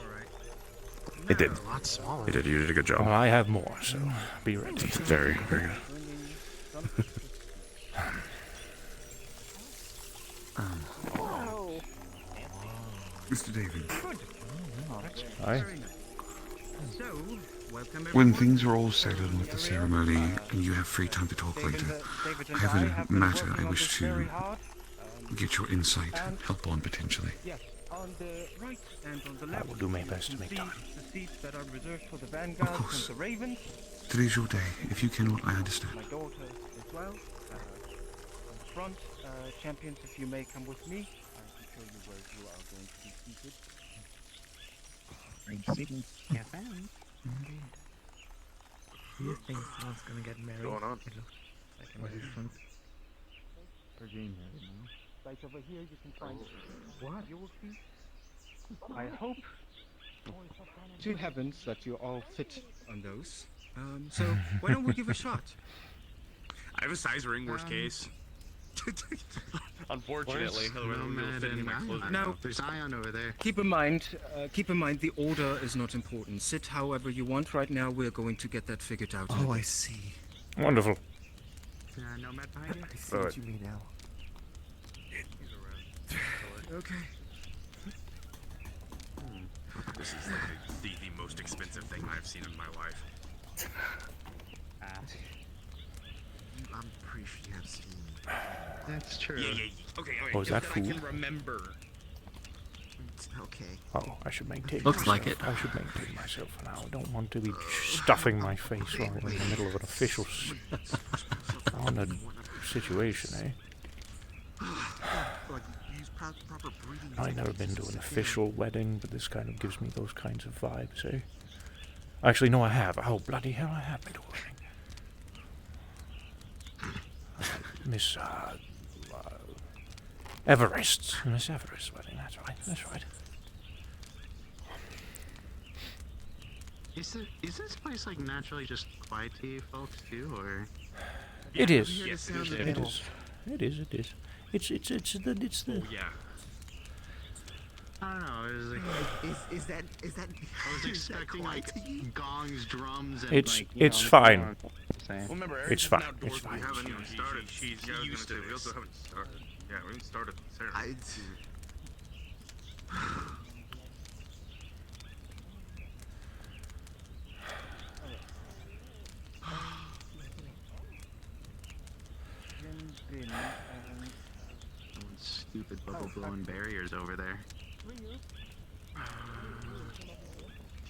It did. It did. You did a good job. Well, I have more, so be ready. Very, very good. Mr. David. Aye. When things are all settled with the ceremony and you have free time to talk later, I have a matter I wish to get your insight, help on potentially. On the right and on the I left, will do my best to make time. the seats that are reserved for the vanguards and the ravens. Today's your day. If you cannot, I understand. My daughter as well. On the front, champions, if you may come with me, I can show you where you are going to be seated. Yeah, fans. Do you think someone's gonna get married? What's going on? It looks like a What is marriage. For game head, no? Right over here, you can find what you will see. I hope to heavens that you all fit on those. So why don't we give a shot? I have a size ring, worst case. Unfortunately, Now, there's Ion over there. Keep in mind the order is not important. Sit however you want. Right now, we're going to get that figured out. Oh, I see. Wonderful. No map behind you? I see what you mean now. Okay. This is like the most expensive thing I've seen in my life. I'm pretty sure you have seen. That's true. Yeah. Okay. Oh, is that I food? can remember. It's okay. Oh, I should maintain Looks like myself. I should maintain myself for now. I don't want to be stuffing my face while we're in the middle of an official on a situation, eh? I've never been to an official wedding, but this kind of gives me those kinds of vibes, eh? Actually, no, I have. Oh, bloody hell, I have been to a wedding. Miss Everest's wedding, that's right. Is this place like naturally just quiet to you folks too, or? It is. Yes, It is. It's the. Yeah. I don't know. It was like, is that? I was expecting like gongs, drums, and It's like. it's fine. Well, remember, It's fine. It's fine. We haven't even started. She's used to this. We also haven't started. Yeah, we haven't started the ceremony. Stupid bubble blowing barriers over there.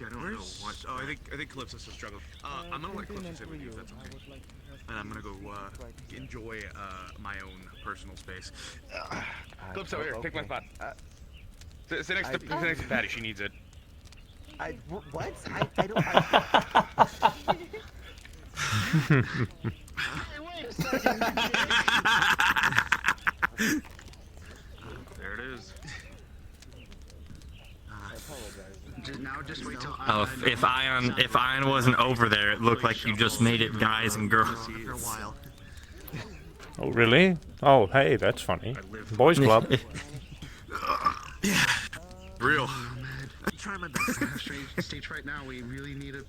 I don't know what. Oh, I think Calypso's still struggling. I'm gonna let Calypso sit with you if that's okay. And I'm gonna go enjoy my own personal space. Calypso, here, take my spot. Sit next to Patty. She needs it. What? I don't. There it is. Now just if Ion wasn't over there, it looked like you just made it guys and girls. Oh, really? Oh, hey, that's funny. Boys Club. Yeah. Real. I'm trying my best. Stage right now. We really need a.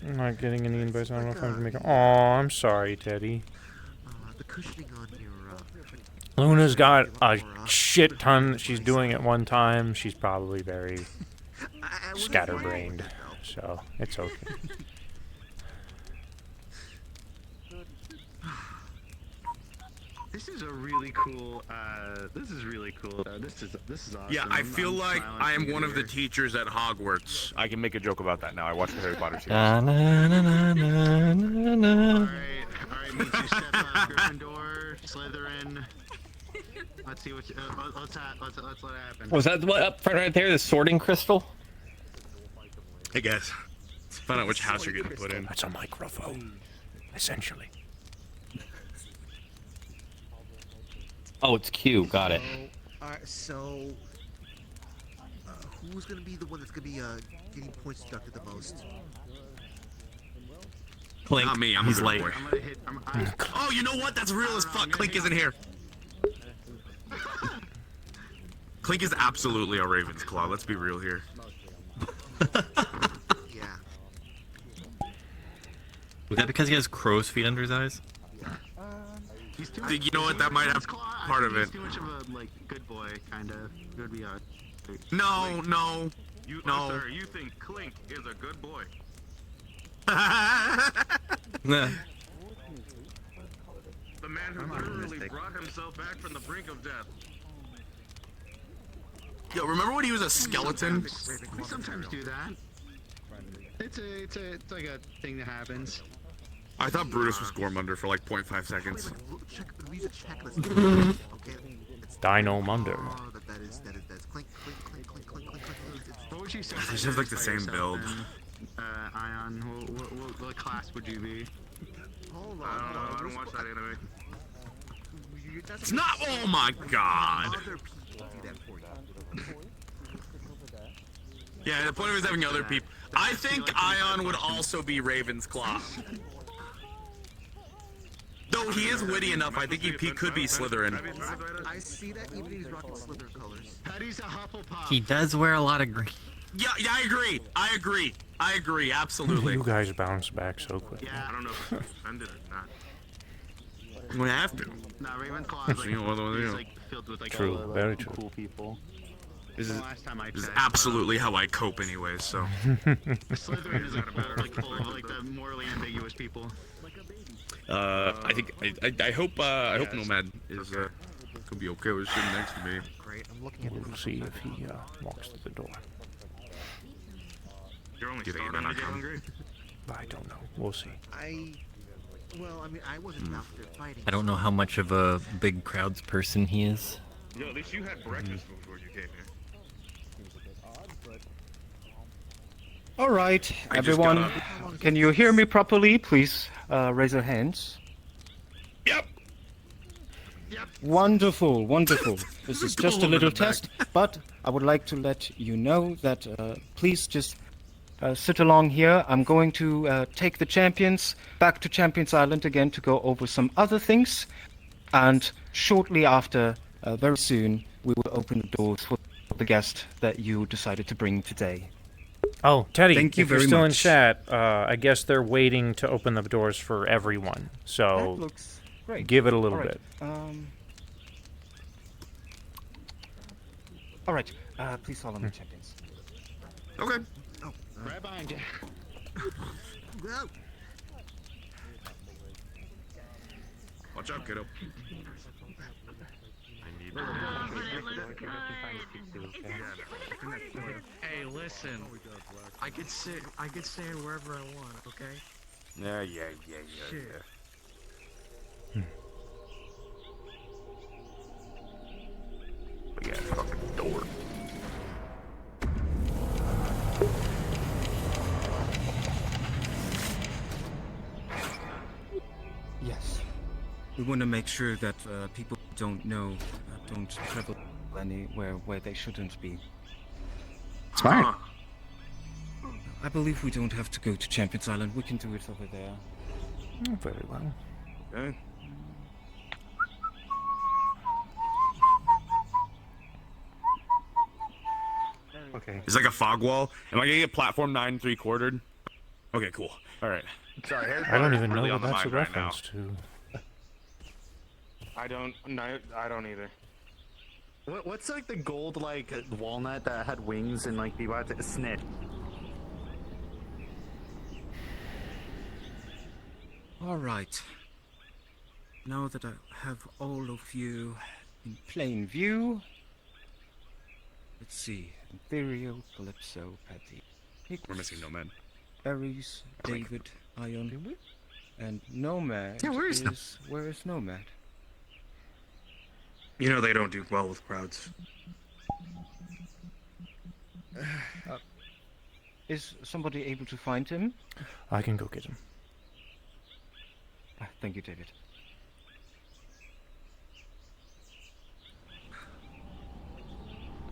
I'm not getting any invites. I don't know if I'm gonna make it. Oh, I'm sorry, Teddy. The cushioning on your. Luna's got a shit ton that she's doing at one time. She's probably very scatterbrained, so it's okay. This is a really cool. This is really cool. This is awesome. Yeah, I feel like I am one of the teachers at Hogwarts. I can make a joke about that now. I watched the Harry Potter series. Na, na, na, na, na, na, na. All right, meet you, step Gryffindor, Slytherin. Let's see what. Let's let it happen. Was that what up front right there? The sorting crystal? Hey guys, let's find out which house you're getting put in. That's a microphone, essentially. Oh, it's Q. Got it. Alright, so who's gonna be the one that's gonna be getting points deducted the most? Clink. Not me. He's late. I'm gonna hit. Oh, you know what? That's real as fuck. Clink isn't here. Clink is absolutely a Ravensclaw. Let's be real here. Yeah. Was that because he has crow's feet under his eyes? You know what? That might have part of it. He's too much of a good boy, kind of. It would be No. Sir, you think Clink is a good boy? Nah. The man who literally brought himself back from the brink of death. Yo, remember when he was a skeleton? We sometimes do that. It's like a thing that happens. I thought Brutus was Gormunder for like 0.5 seconds. Use a checklist. Okay. Dino Munder. That's clink. What would you say? They just have like the same build. Ion, what class would you be? Hold on. I don't watch that anime. It's not. Oh my god. Other people do that for you. Yeah, the point of it is having other people. I think Ion would also be Ravensclaw. Though he is witty enough, I think he could be Slytherin. I see that even if he's rocking Slytherin colors. Patty's a Hufflepuff. He does wear a lot of green. Yeah, I agree, absolutely. You guys bounce back so quick. Yeah, I don't know if I'm offended or not. We have to. No, Ravenclaw is filled with True, all the very true. cool people. This is Last time I This is checked, absolutely how I cope anyway, so. Slytherin is full of the morally ambiguous people. I hope Nomad is could be okay with sitting next to me. Great, I'm looking at We'll see if he walks to the door. You're only Do they starting to not get come? hungry? I don't know. We'll see. I wasn't out there fighting. I don't know how much of a big crowds person he is. Yo, at least you had breakfast before you came here. All right, I just everyone, got can you hear me properly? Please raise your hands. Yep. Wonderful. This is just a little test, but I would like to let you know that please just sit along here. I'm going to take the champions back to Champions Island again to go over some other things, and shortly after, very soon, we will open the doors for the guest that you decided to bring today. Oh, Teddy, Thank you if you're very still in much. chat, I guess they're waiting to open the doors for everyone. That So looks great. give it a little All right, bit. All right, please follow me, champions. Okay. Right behind you. Watch out, kiddo. Hey, listen. I could stand wherever I want, okay? Yeah. Shit. We got a fucking door. Yes. We want to make sure that people don't know, don't travel people anywhere where they shouldn't be. Smart. I believe we don't have to go to Champions Island. We can do it over there. Very well. Okay. Okay. It's like a fog wall. Am I gonna get platform 9 3/4? Okay, cool. All right. Sorry, Harry I don't Potter's even know really what on the that's a mind right now. reference to. I don't either. What's like the gold like walnut that had wings and like people had to snit? All right. Now that I have all of you in plain view, let's see. Ethereal, Calypso, Patty. We're missing Nomad. Ares, David, Ion, and Nomad. Yeah, where is where is Nomad? You know they don't do well with crowds. Is somebody able to find him? I can go get him. Thank you, David.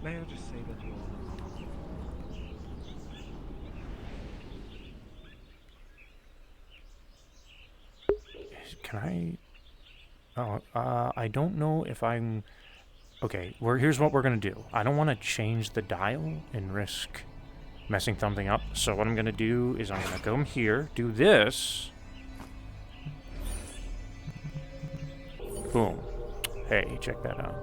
May I just say that you're... Can I? Oh, I don't know if I'm. Okay, here's what we're gonna do. I don't want to change the dial and risk messing something up. So what I'm gonna do is I'm gonna come here, do this. Boom. Hey, check that out.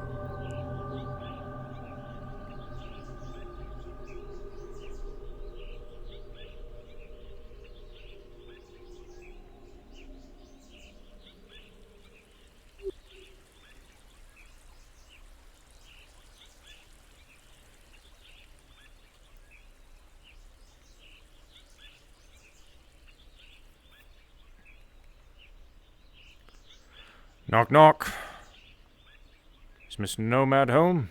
Knock, knock. Is Miss Nomad home?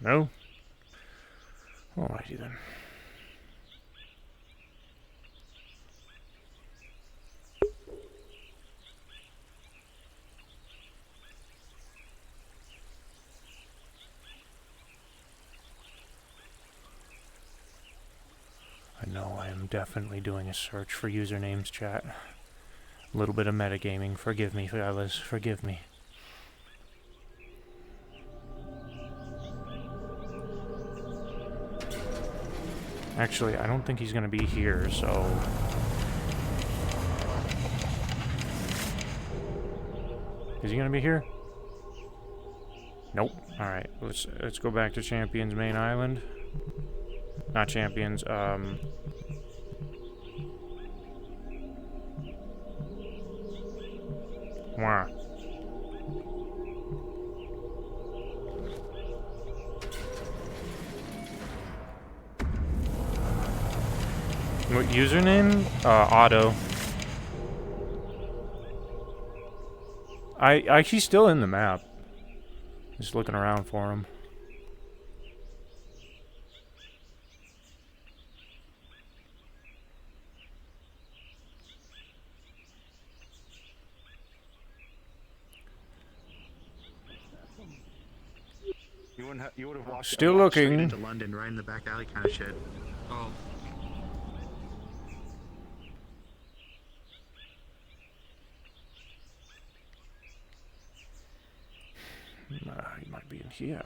No? Alrighty then. I know I am definitely doing a search for usernames, chat. A little bit of metagaming. Forgive me, fellas. Forgive me. Actually, I don't think he's gonna be here, so... Is he gonna be here? Nope. Alright, let's go back to Champions Main Island. Not Champions, Mwah. What username? Otto. He's still in the map. Just looking around for him. You would have walked. Still walked straight looking. into London, right in the back alley, kind of shit. Oh. He might be in here.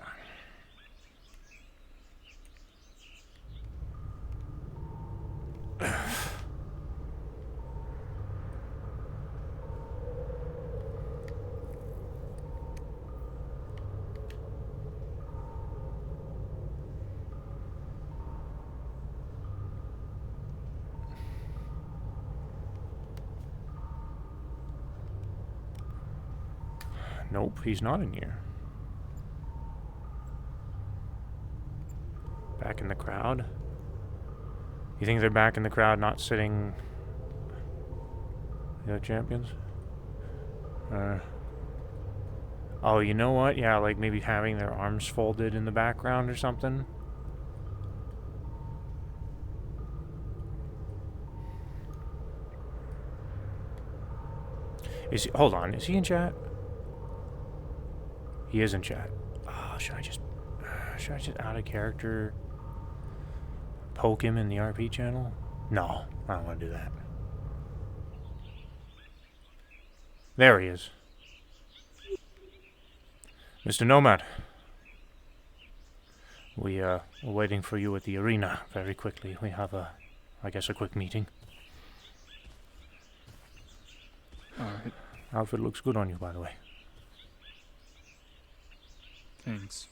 Nope, he's not in here. Back in the crowd? You think they're back in the crowd, not sitting... The other champions? Oh, you know what? Yeah, like maybe having their arms folded in the background or something. Hold on, is he in chat? He is in chat. Should I just out of character poke him in the RP channel? No, I don't want to do that. There he is. Mr. Nomad. We're waiting for you at the arena very quickly. We have I guess a quick meeting. Alright. Outfit looks good on you, by the way. Thanks.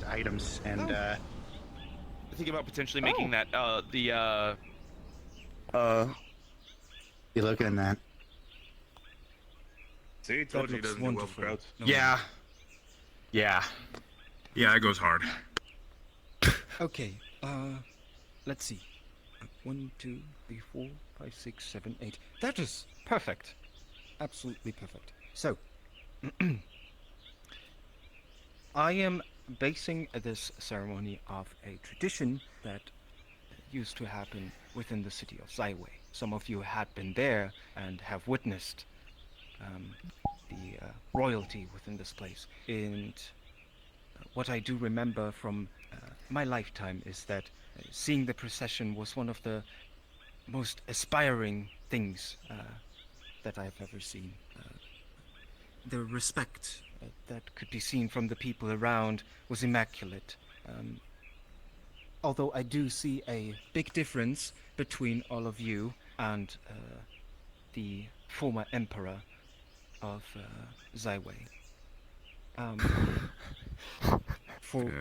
Items and thinking about potentially making that You looking at that? See, told you he doesn't do well with crowds. Yeah. Yeah. Yeah, it goes hard. Okay, let's see. 1, 2, 3, 4, 5, 6, 7, 8. That is perfect. Absolutely perfect. So, I am basing this ceremony off a tradition that used to happen within the city of Zaiwei. Some of you had been there and have witnessed the royalty within this place. And what I do remember from my lifetime is that seeing the procession was one of the most aspiring things that I've ever seen. The respect that could be seen from the people around was immaculate. Although I do see a big difference between all of you and the former emperor of Zaiwei.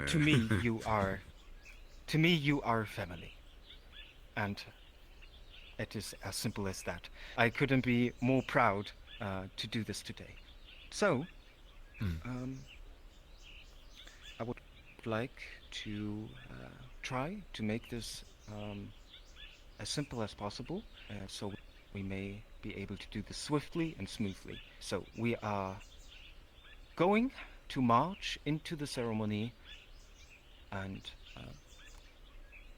To me, you are family, and it is as simple as that. I couldn't be more proud to do this today. So, I would like to try to make this as simple as possible, so we may be able to do this swiftly and smoothly. So we are going to march into the ceremony and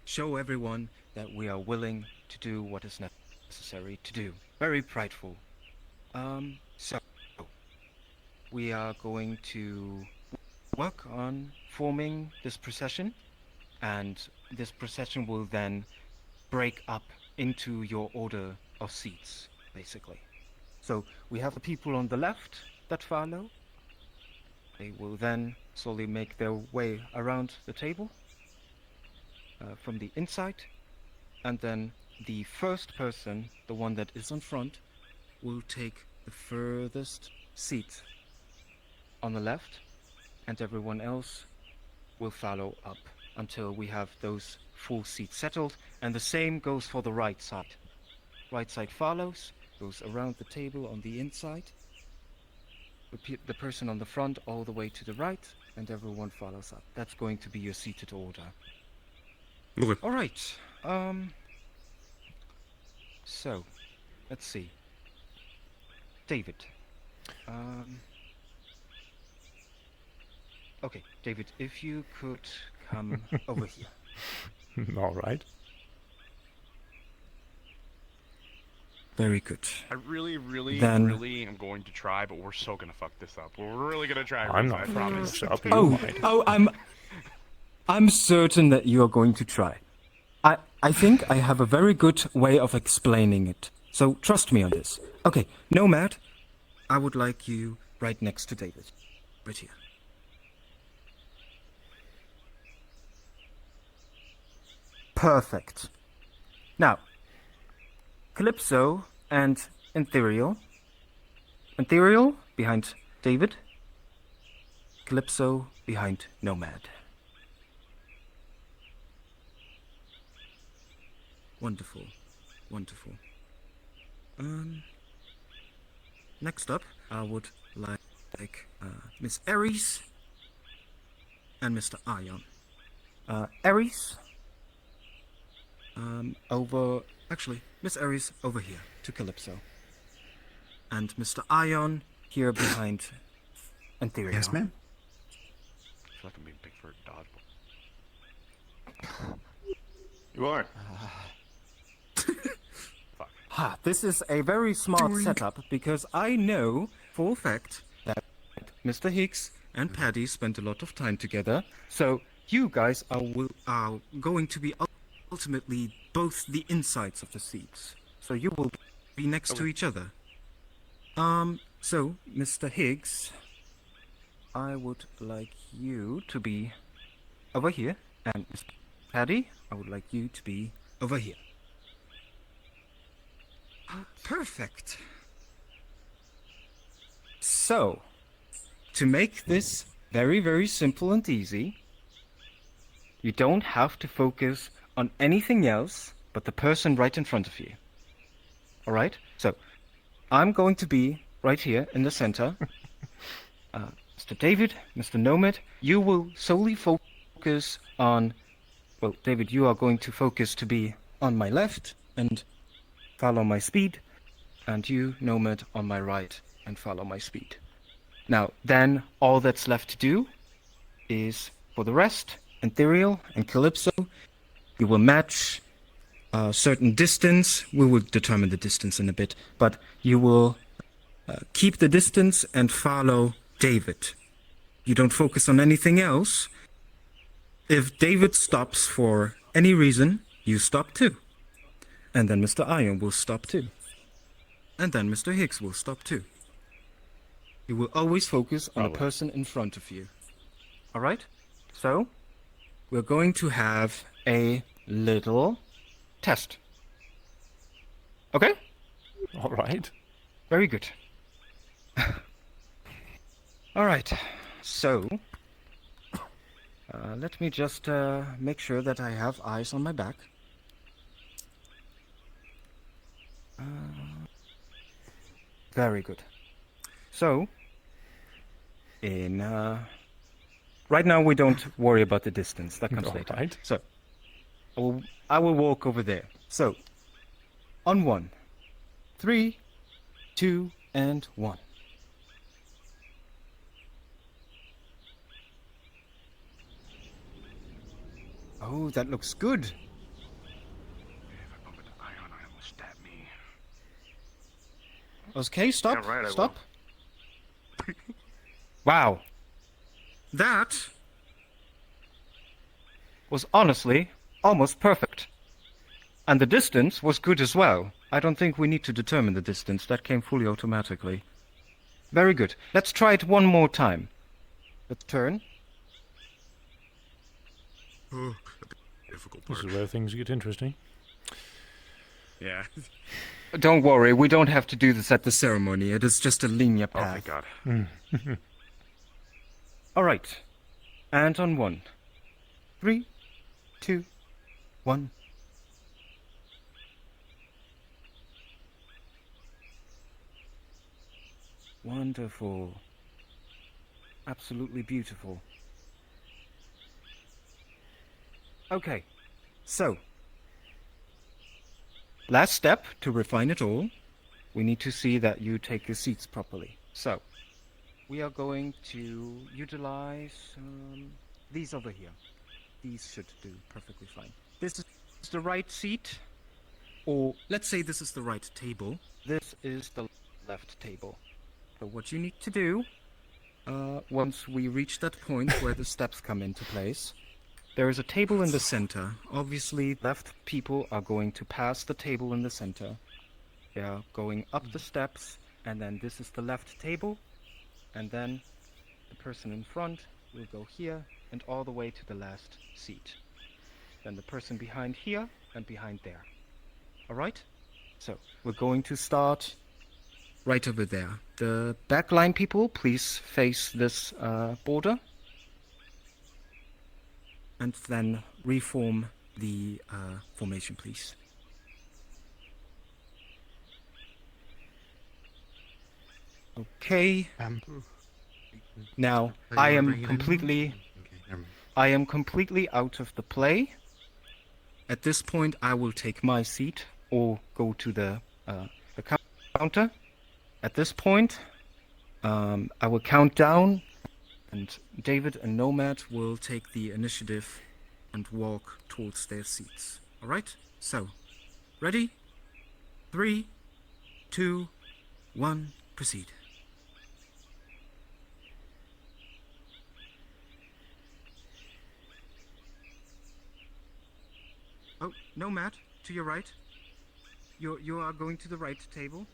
show everyone that we are willing to do what is necessary to do. Very prideful. So we are going to work on forming this procession, and this procession will then break up into your order of seats, basically. So we have the people on the left that follow. They will then slowly make their way around the table from the inside, and then the first person, the one that is in front, will take the furthest seat on the left, and everyone else will follow up until we have those full seats settled, and the same goes for the right side. Right side follows, goes around the table on the inside, the person on the front all the way to the right, and everyone follows up. That's going to be your seated order. Okay. Alright, so, let's see. David. Okay, David, if you could come over here. All right. Very good. I really am going to try, but we're so gonna fuck this up. We're really gonna try. I'm not I promise. I'm certain that you are going to try. I think I have a very good way of explaining it. So trust me on this. Okay, Nomad, I would like you right next to David. Right here. Perfect. Now, Calypso and Ethereal. Ethereal behind David. Calypso behind Nomad. Wonderful. Wonderful. Next up, I would like Miss Ares and Mr. Ion. Ares, actually, Miss Ares over here to Calypso. and Mr. Ion here behind Antherion. Yes, ma'am. I feel like I'm being picked for a dodgeball. You are. Ha, this is a very smart setup because I know for a fact that Mr. Higgs and Paddy spent a lot of time together. So you guys are going to be ultimately both the insides of the seats. So you will be next to each other. So Mr. Higgs, I would like you to be over here, and Mr. Paddy, I would like you to be over here. Perfect. So, to make this very, very simple and easy, you don't have to focus on anything else but the person right in front of you. Alright? So, I'm going to be right here in the center. Mr. David, Mr. Nomad, you will solely focus on... Well, David, you are going to focus to be on my left and follow my speed, and you, Nomad, on my right and follow my speed. Now, then, all that's left to do is, for the rest, Ethereal and Calypso, you will match a certain distance. We will determine the distance in a bit, but you will keep the distance and follow David. You don't focus on anything else. If David stops for any reason, you stop too. And then Mr. Ion will stop too. And then Mr. Higgs will stop too. You will always focus on the person in front of you. Alright? So, we're going to have a little test. Okay? Alright. Very good. Alright, so... let me just make sure that I have eyes on my back. Very good. So, right now we don't worry about the distance. That comes later. Right. So, I will walk over there. So, on 1, 3, 2, and 1. Oh, that looks good. If I bump into Ion, I almost stab me. Okay, stop. Yeah, right, I Stop. Wow. That was honestly almost perfect. And the distance was good as well. I don't think we need to determine the distance. That came fully automatically. Very good. Let's try it one more time. Let's turn. Oh, difficult This part. is where things get interesting. Yeah. Don't worry, we don't have to do this at the ceremony. It is just a linear path. Oh, thank God. All right. And on 1. 3, 2, 1. Wonderful. Absolutely beautiful. Okay. So, last step to refine it all. We need to see that you take your seats properly. So, we are going to utilize these over here. These should do perfectly fine. This is the right seat, or let's say this is the right table. This is the left table. So what you need to do, once we reach that point where the steps come into place, there is a table in the center. Obviously, left people are going to pass the table in the center. They are going up the steps, and then this is the left table. And then the person in front will go here and all the way to the last seat. Then the person behind here and behind there. Alright? So, we're going to start right over there. The backline people, please face this border. And then reform the formation, please. Okay. Now, I am completely out of the play. At this point, I will take my seat or go to the counter. at this point, I will count down, and David and Nomad will take the initiative and walk towards their seats. All right? So, ready? 3, 2, 1, proceed. Oh, Nomad, to your right. You are going to the right table.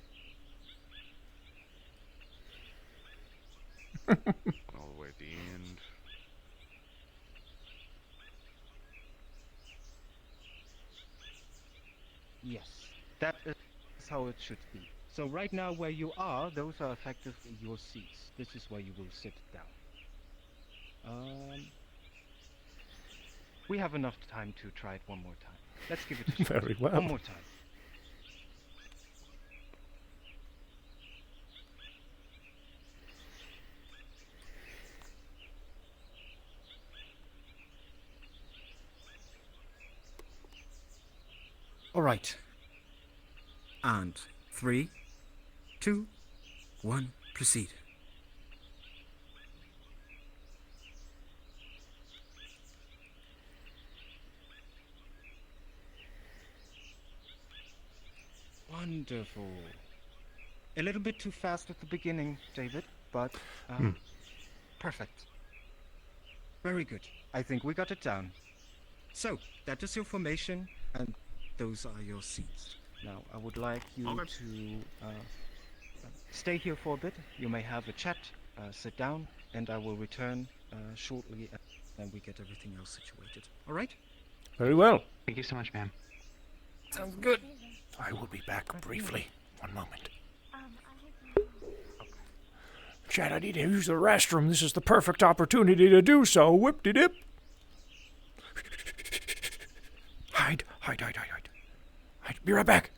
All the way at the end. Yes, that is how it should be. So right now where you are, those are effectively your seats. This is where you will sit down. We have enough time to try it one more time. Let's give it a shot. Very well. One more time. All right. And 3, 2, 1, proceed. Wonderful. A little bit too fast at the beginning, David, but perfect. Very good. I think we got it down. So, that is your formation, and those are your seats. Now, I would like you to stay here for a bit. You may have a chat, sit down, and I will return shortly, and then we get everything else situated. All right? Very well. Thank you so much, ma'am. Sounds good. I will be back briefly. One moment. Chad, I need to use the restroom. This is the perfect opportunity to do so. Whip-de-dip. Hide. Be right back.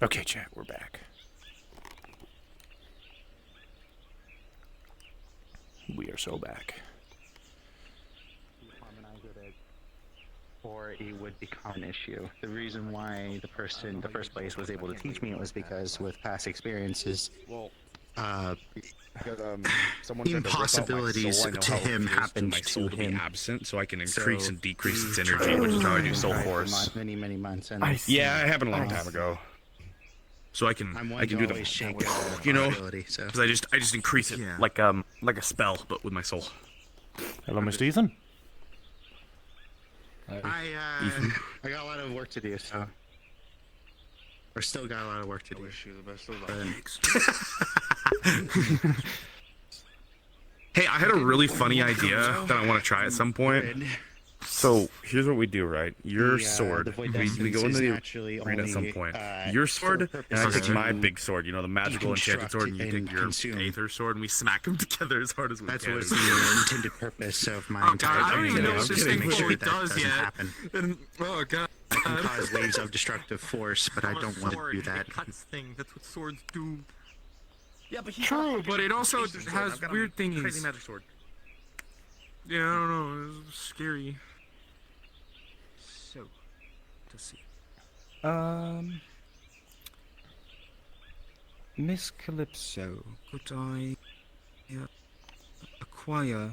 Okay, chat, we're back. We are so back. Or it would become an issue. The reason why the person in the first place was able to teach me it was because with past experiences, impossibilities to him happened to him. Absent, so I can increase and decrease its energy, which is how I do Soul Force. Many months. And Yeah, it happened a long time ago. So I can do the you know, because I just increase it like a spell, but with my soul. Hello, Mr. Ethan. I got a lot of work to do, so we're still got a lot of work to do. Wish you the best of luck. Hey, I had a really funny idea that I want to try at some point. So here's what we do, right? Your The sword. Void We Essence go is into the naturally arena at some only, point. uh, Your for sword, and I purposes take my to big sword. You know, the magical enchanted deconstruct sword, and you and take your consume. Aether sword, and we smack them together as hard as we That's can. what's the intended purpose of my entire God, I don't training. even know is what this to thing make sure fully that does doesn't yet. happen. And, oh god. I can cause waves of destructive force, but I don't want to do that. It cuts things. That's what swords do. Yeah, but True, but it also has weird thingies. Crazy magic sword. Yeah, I don't know. It's scary. So, to see. Miss Calypso, could I acquire...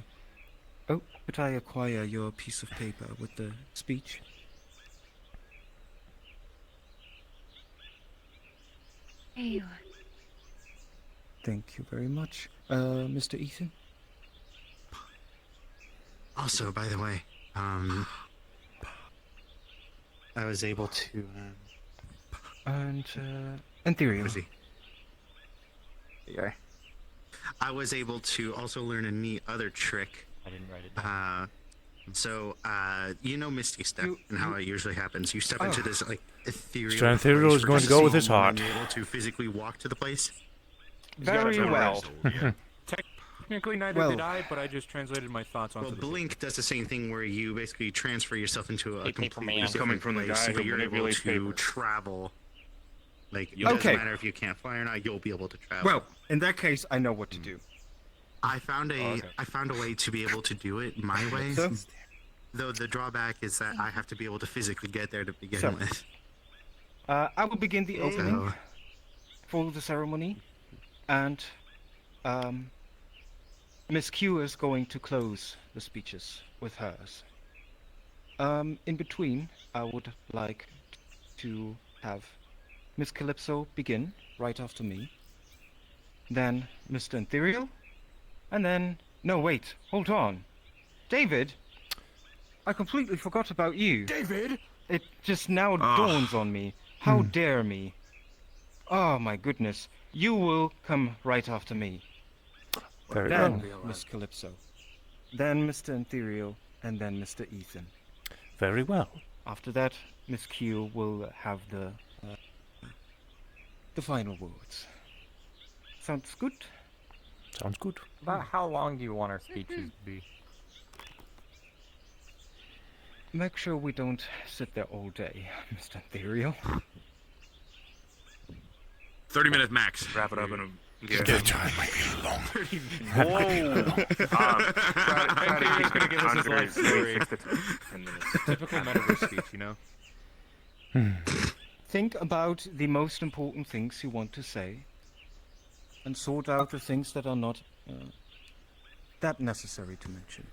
Oh, could I acquire your piece of paper with the speech? Here you are. Thank you very much. Mr. Ethan? Also, by the way, I was able to. And Ethereal. Where is he? Yeah. I was able to also learn a neat other trick. I didn't write it down. You know Misty Step and how it usually happens. You step into this like ethereal. So Ethereal place is for going just to go a with his moment heart. and you're able to physically walk to the place. Very well. Technically, neither Well- did I, but I just translated my thoughts onto Well, the Blink does the same thing where you basically transfer yourself into a Hey, paper completely man. different Coming from the place, guy but who you're able manipulates to paper. travel. Like, it Okay. doesn't matter if you can't fly or not, you'll be able to travel. Well, in that case, I know what to do. I found a way to be able to do it my way. So? Though the drawback is that I have to be able to physically get there to begin So, with. I will begin the opening So- for the ceremony, and Miss Q is going to close the speeches with hers. In between, I would like to have Miss Calypso begin right after me, then Mr. Ethereal, and then... No, wait, hold on. David, I completely forgot about you. David! It just now dawns on me. How dare me? Oh my goodness. You will come right after me. Very Then well. Miss Calypso. Then Mr. Ethereal, and then Mr. Ethan. Very well. After that, Miss Q will have the final words. Sounds good? Sounds good. About how long do you want our speeches to be? Make sure we don't sit there all day, Mr. Ethereal. 30 minutes max. Wrap it up in a. The time might be long. He's gonna give us his life story. Typical metaverse speech, you know? Think about the most important things you want to say, and sort out the things that are not that necessary to mention.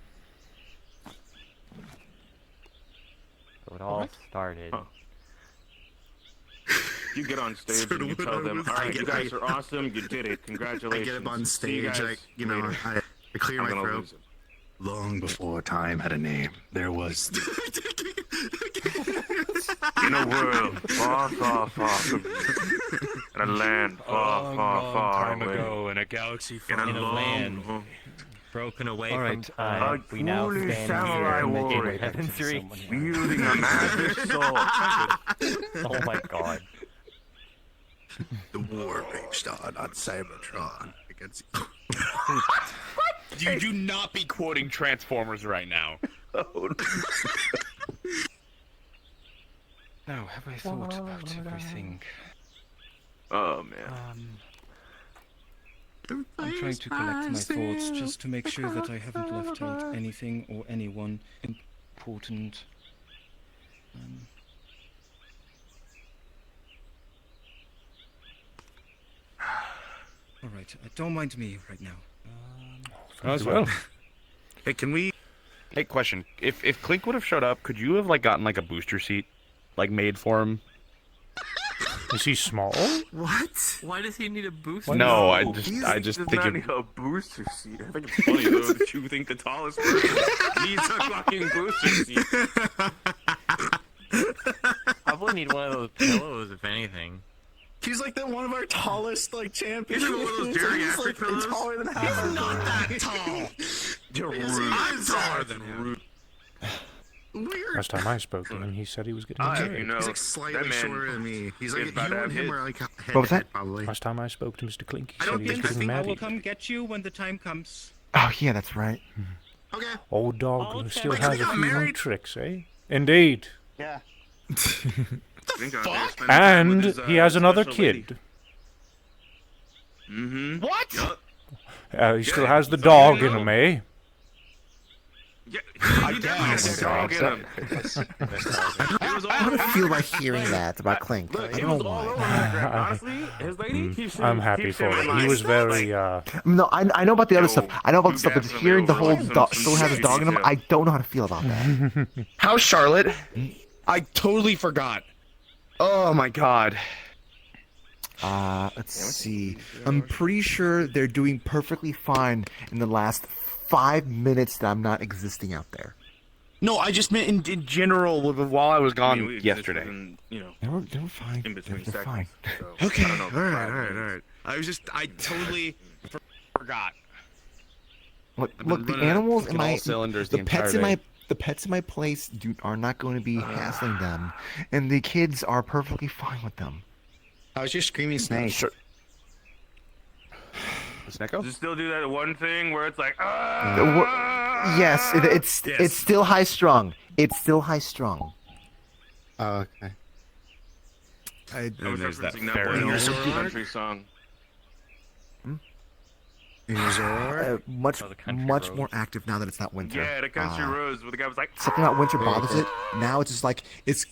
So it all started. You get on stage and you tell them, alright, you guys are awesome, you did it, I congratulations. get up on See you stage, guys like, you know, later." I clear I'm my gonna throat. lose it. Long before time had a name, there was In a world far, far, far from you, in a land far, far, far time away, ago in a galaxy far in a away. land Broken away All from right, time. We now foolish stand samurai here in warrior Heaven's Reach. wielding a magic sword. Oh my god. the war raged on Cybertron against. You do not be quoting Transformers right now. Now, have I thought about everything? Oh man. I'm trying to collect my thoughts just to make sure that I haven't left out anything or anyone important. Alright, don't mind me right now. As well. Hey, can we? Hey, question. If Clink would have showed up, could you have like gotten like a booster seat, like made for him? Is he small? What? Why does he need a boost? No, I He just does think not it. need a booster seat. I think it's funny though that you think the tallest person needs a fucking booster seat. Probably need one of those pillows, if anything. He's like one of our tallest champions. He's one of those geriatric pillows? taller than half. He's not that tall. You're rude. I'm taller than Root. Last time I spoke to him, he said he was getting married. You know, he's like slightly shorter than me. He's like, you and him are like head What was to head, that? probably. Last time I spoke to Mr. Clink, he I said don't he was think getting I will married. come get you when the time comes. Oh yeah, that's right. Okay. Old dog I'll still check. has a Got few more married? tricks, eh? Indeed. Yeah. And he has another kid. Mm-hmm. What? He still has the dog in him, eh? I guess. I don't feel like hearing that about Clink. I don't know why. Honestly, his lady keeps I'm happy for him. He was very, No, I know about the other stuff. I know about the stuff, but just hearing the whole still has a dog in him, I don't know how to feel about that. How's Charlotte? I totally forgot. Oh my god. Let's see. I'm pretty sure they're doing perfectly fine in the last 5 minutes that I'm not existing out there. No, I just meant in general while I was gone we yesterday. existed in, you know, They were fine. in between They're seconds. fine. So, Okay. I don't know, All right. 5 minutes. I totally forgot. Look, I've been the running animals in on my all cylinders the the pets entire in day. the pets in my place are not going to be hassling them, and the kids are perfectly fine with them. How's your screaming snake? Snecko? Does it still do that one thing where it's like, Yes, it's still high strung. It's still high strung. Oh, okay. I was there's that referencing that ferret one in old Zoroark? country song. Much more active now that it's not winter. Yeah, the country rose where the guy was like, Something about winter bothers it. Now it's just like it's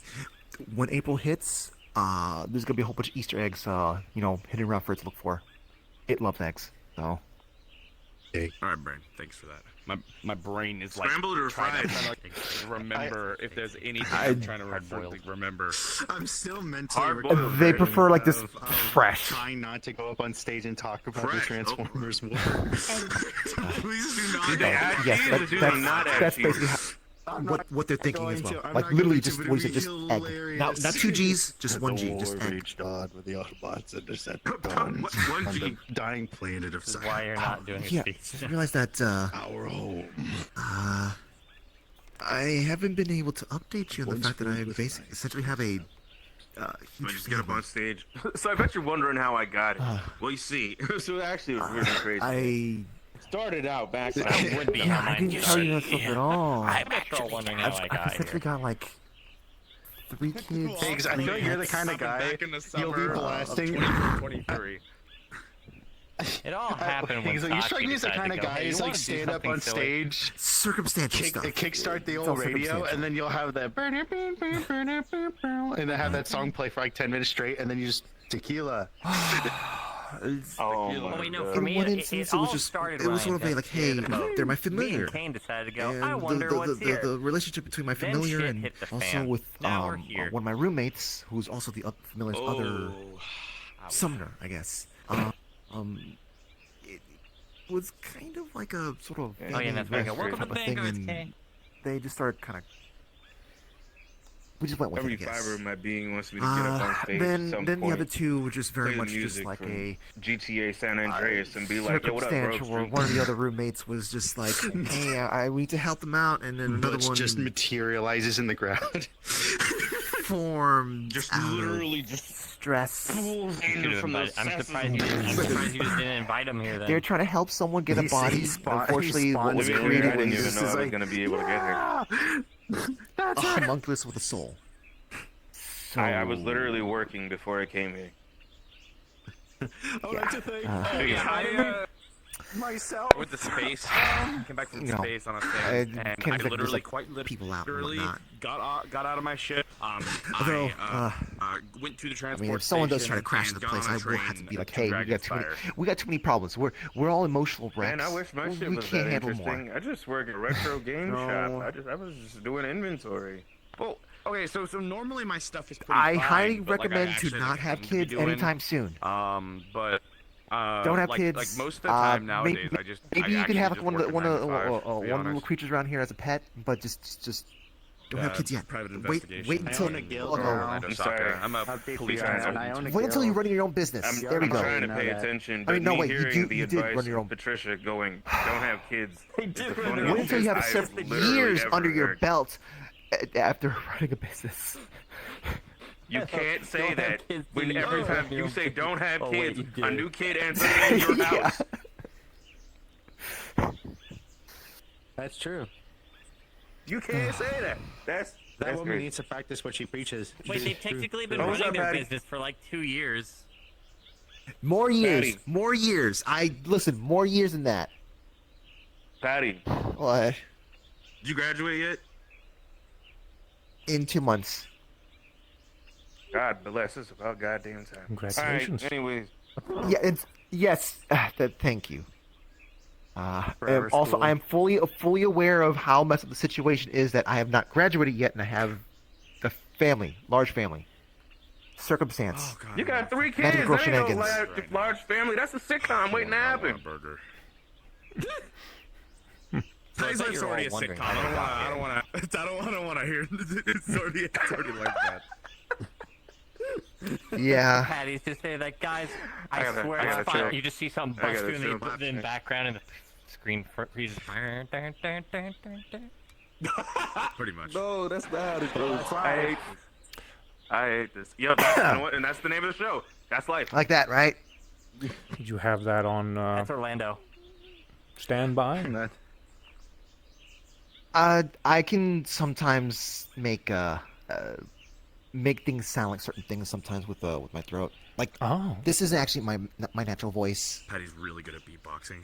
when April hits. There's gonna be a whole bunch of Easter eggs. Hidden around for it to look for. It loves eggs, so. All right, Brian. Thanks for that. My brain is like Scrambled or trying fried? to remember if there's anything I'm trying to remember. I'm still mentally Hard-boiled. They prefer like this fresh. Trying not to go up on stage and talk about the Fresh. Transformers war. Please do not add Yes, cheese or do not add that's cheese. basically what they're thinking as well. I'm Like not literally going to, just but what it you said, just would be egg. hilarious. Not 2 G's, just 1 G, just egg. reached on with the Autobots and Decepticons One on the G. dying planet of Cybertron. Why you're not doing Yeah, a speech. just realized that Our home. I haven't been able to update you on the Once fact that I filled with basically essentially have a I just get up on stage. So I bet you're wondering how I got it. Well, you see, so actually it was weird and crazy. I Started out back when I would be yeah, on I my didn't tell you that stuff at all. I'm actually wondering how I I've got essentially here. got like 3 kids. Hey, 'cause I feel you're the kind of guy you'll be blasting. 2023. It all happened when You strike me as the kind of guy who's like stand up on stage. stage, Circumstantial stuff. kickstart the It's old all radio, circumstantial. and then you'll have that and then have that song play for like 10 minutes straight, and then you just tequila. Oh, wait, no, for In me, one it instance, all it was just started it was when sort of I a like, hey, investigated they're my Me familiar. and Kane decided to go, And I wonder what's here. the relationship between my Then familiar shit and hit the also fan. with Now we're here. one of my roommates, who's also the familiar's other summoner, I guess. It was kind of like a sort of Oh, yeah, that's right. Welcome type to of thing, Vanguard's and Kane. they just started kind of. We just went with Every it, I guess. fiber of my being wants me to get up on stage at some Then the point, other two were just very play the much just music like from a GTA San Andreas and be like, yo, what up, bro? circumstantial. Where one of the other roommates was just like, "Hey, we need to help them out," and then another Butch one just materializes in the ground. formed Just out of literally just stress. pulls in from the I'm surprised you just didn't invite him here then. They're trying to help someone get a He body. spawned- Unfortunately, he what spawned was in I here, created didn't was even know I was like gonna be able to get here. a homunculus with a soul. I was literally working before I came here. I would like to thank myself with the space. Came back from You know, space on a thing, and kind I of like literally, like quite people out and literally whatnot. got out of my ship. Although, Went to the I transport mean, if someone does station try to crash and the got place, on a I will have to train be like, to "Hey, we got too many problems. We're all emotional wrecks. Man, I wish my shit we was can't that handle interesting. more." I just work at a retro game shop. I was just doing inventory. Well, okay, so normally my stuff is pretty I fine, highly but, like, I recommend to actually, not like, have seem to be kids doing, anytime soon. But Don't have like, kids. Like most of the time nowadays, maybe, I just maybe I you can actually have just one of work the a one 9 of to 5, to be one of the honest. creatures around here as a pet, but just don't have kids yet. Private Wait investigation. until I own a guild look, now. I'm sorry. sorry. I'm a I'll be police honest, officer. and I own a wait until you're guild. running your own business. there we I'm go. trying to Know pay that. attention, I but mean, no, me wait, you hearing do- the you did advice run your of own- Patricia going, don't have kids. is the funniest Wait until you shit have I've several literally years ever under your heard. belt after running a business. You can't say Don't have that kids, when you every don't time have you your say own don't have Oh, wait, kids, you a do. new kid enters into your Yeah. house. That's true. You can't say that. That That's woman great. needs to practice what she preaches. Wait, they've technically been Oh, what's running up, their Patty? business for like 2 years. More years. Patty. More years. Listen. More years than that. Patty, What? did you graduate yet? In 2 months. God bless. It's about goddamn time. Congratulations. All right, anyways, Yeah. Yes. Thank you. Forever Also, school. I am fully aware of how messed up the situation is that I have not graduated yet, and I have a family, large family. Circumstance. you got 3 kids. Magic girl That ain't no shenanigans. large family. That's a sitcom waiting to happen. Burger. I Today's bet life's you're already a all wondering sitcom. how they got I don't want to hear. It's already like that. Yeah. Patty's just say that, guys. I I, gotta- swear I it's gotta fine. chill. You just see something I bust gotta through and chill. they put it in the background and the screen freezes. Pretty much. No, that's not how it goes. I hate this. Yo, that's, you know what? And that's the name of the show. That's life. Like that, right? Did you have that on That's Orlando. standby? I can sometimes make things sound like certain things sometimes with my throat. Like, Oh. this is actually my natural voice. Patty's really good at beatboxing.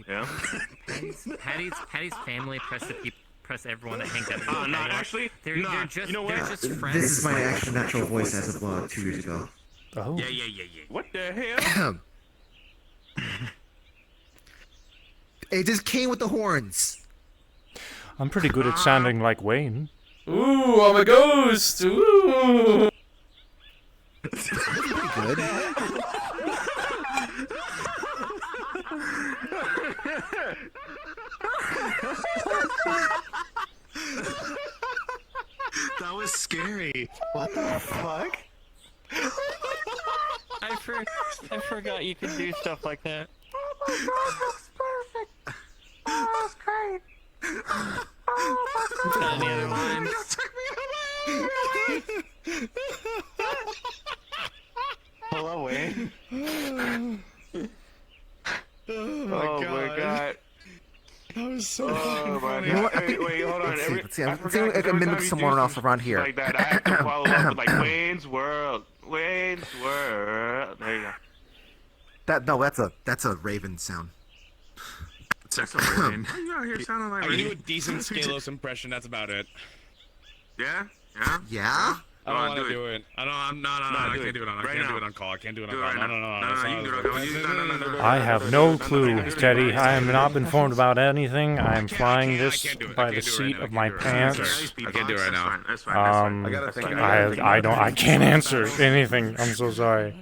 Yeah. Patty's family press everyone that hangs out. with No, Patty. actually, they're nah, just you know what? they're just friends. This is my actual natural voice as of 2 years ago. Oh. Yeah. What the hell? It just came with the horns. I'm pretty good at sounding like Wayne. Ooh, I'm a ghost. Ooh. Good. That was scary. What the fuck? I forgot you could do stuff like that. Any other lines? Hello, Wayne. Oh my god. That was so Oh my You know what? god. Wait, hold on. Let's see I if forgot, I can every mimic time you someone do else some around shit here. like that, I have to follow up with like Wayne's World. Wayne's World. There you go. That's a Raven sound. That's a Wayne. You out here sounding like I can do a decent Scalos impression. That's about it. Yeah? Yeah? Yeah? I don't Oh, want do to it. do it. I don't. I'm not. No, No, I do can't it. do it on. I Right can't do now. it on call. I can't do it on Do it call. right No, now. no, no, No, that's no, not you can how do it. this No, works. no, no. I have no clue, Teddy. I am not informed about anything. I am flying this by the seat of my pants. I can't do it right now. That's fine. That's fine. I gotta think about it. I can't answer anything. I'm so sorry.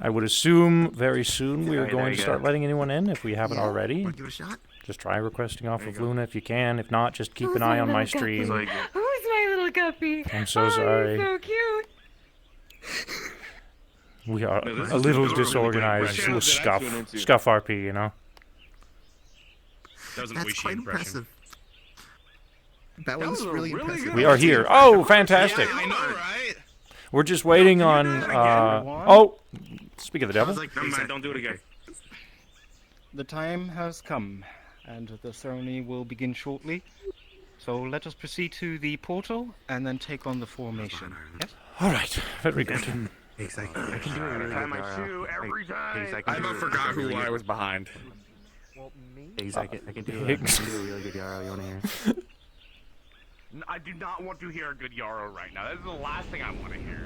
I would assume very soon we are There going you to go. start letting anyone in if we haven't Yeah. already. Wanna give it a shot? Just try requesting off There of you go. Luna if you can. If not, just keep Who's an eye my on my little guppy? stream. Like, Who's my little guppy? I'm so Oh, sorry. He's so cute. We are No, this a is little a really good disorganized. impression. Little Channel that I scuff. tune into. Scuff RP, you know? That was an That's Oishi quite impression. impressive. That That was was a really really impressive. good We are here. Oh, fantastic. Yeah, I know, right? We're just waiting on. Oh, speak of the I devil. was like, never mind, don't do it again. The time has come, and the ceremony will begin shortly. So let us proceed to the portal and then take on the formation. Yes? All right, very good. Exactly. I can do it really Tie good, my Yara. shoe every time. I about forgot who I was behind. I can do a really good Yara. You wanna hear? I do not want to hear a good Yarrow right now. That is the last thing I want to hear.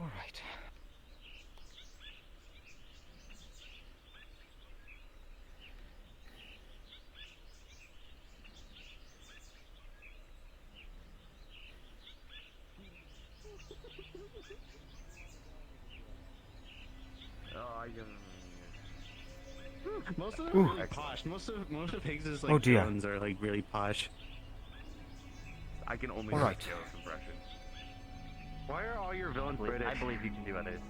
All right. Most of them are really posh. Most of Higgs's like Oh, dear. villains are like really posh. I can only All do right. Scalos impression. Why are all your villains British? I believe you can do others.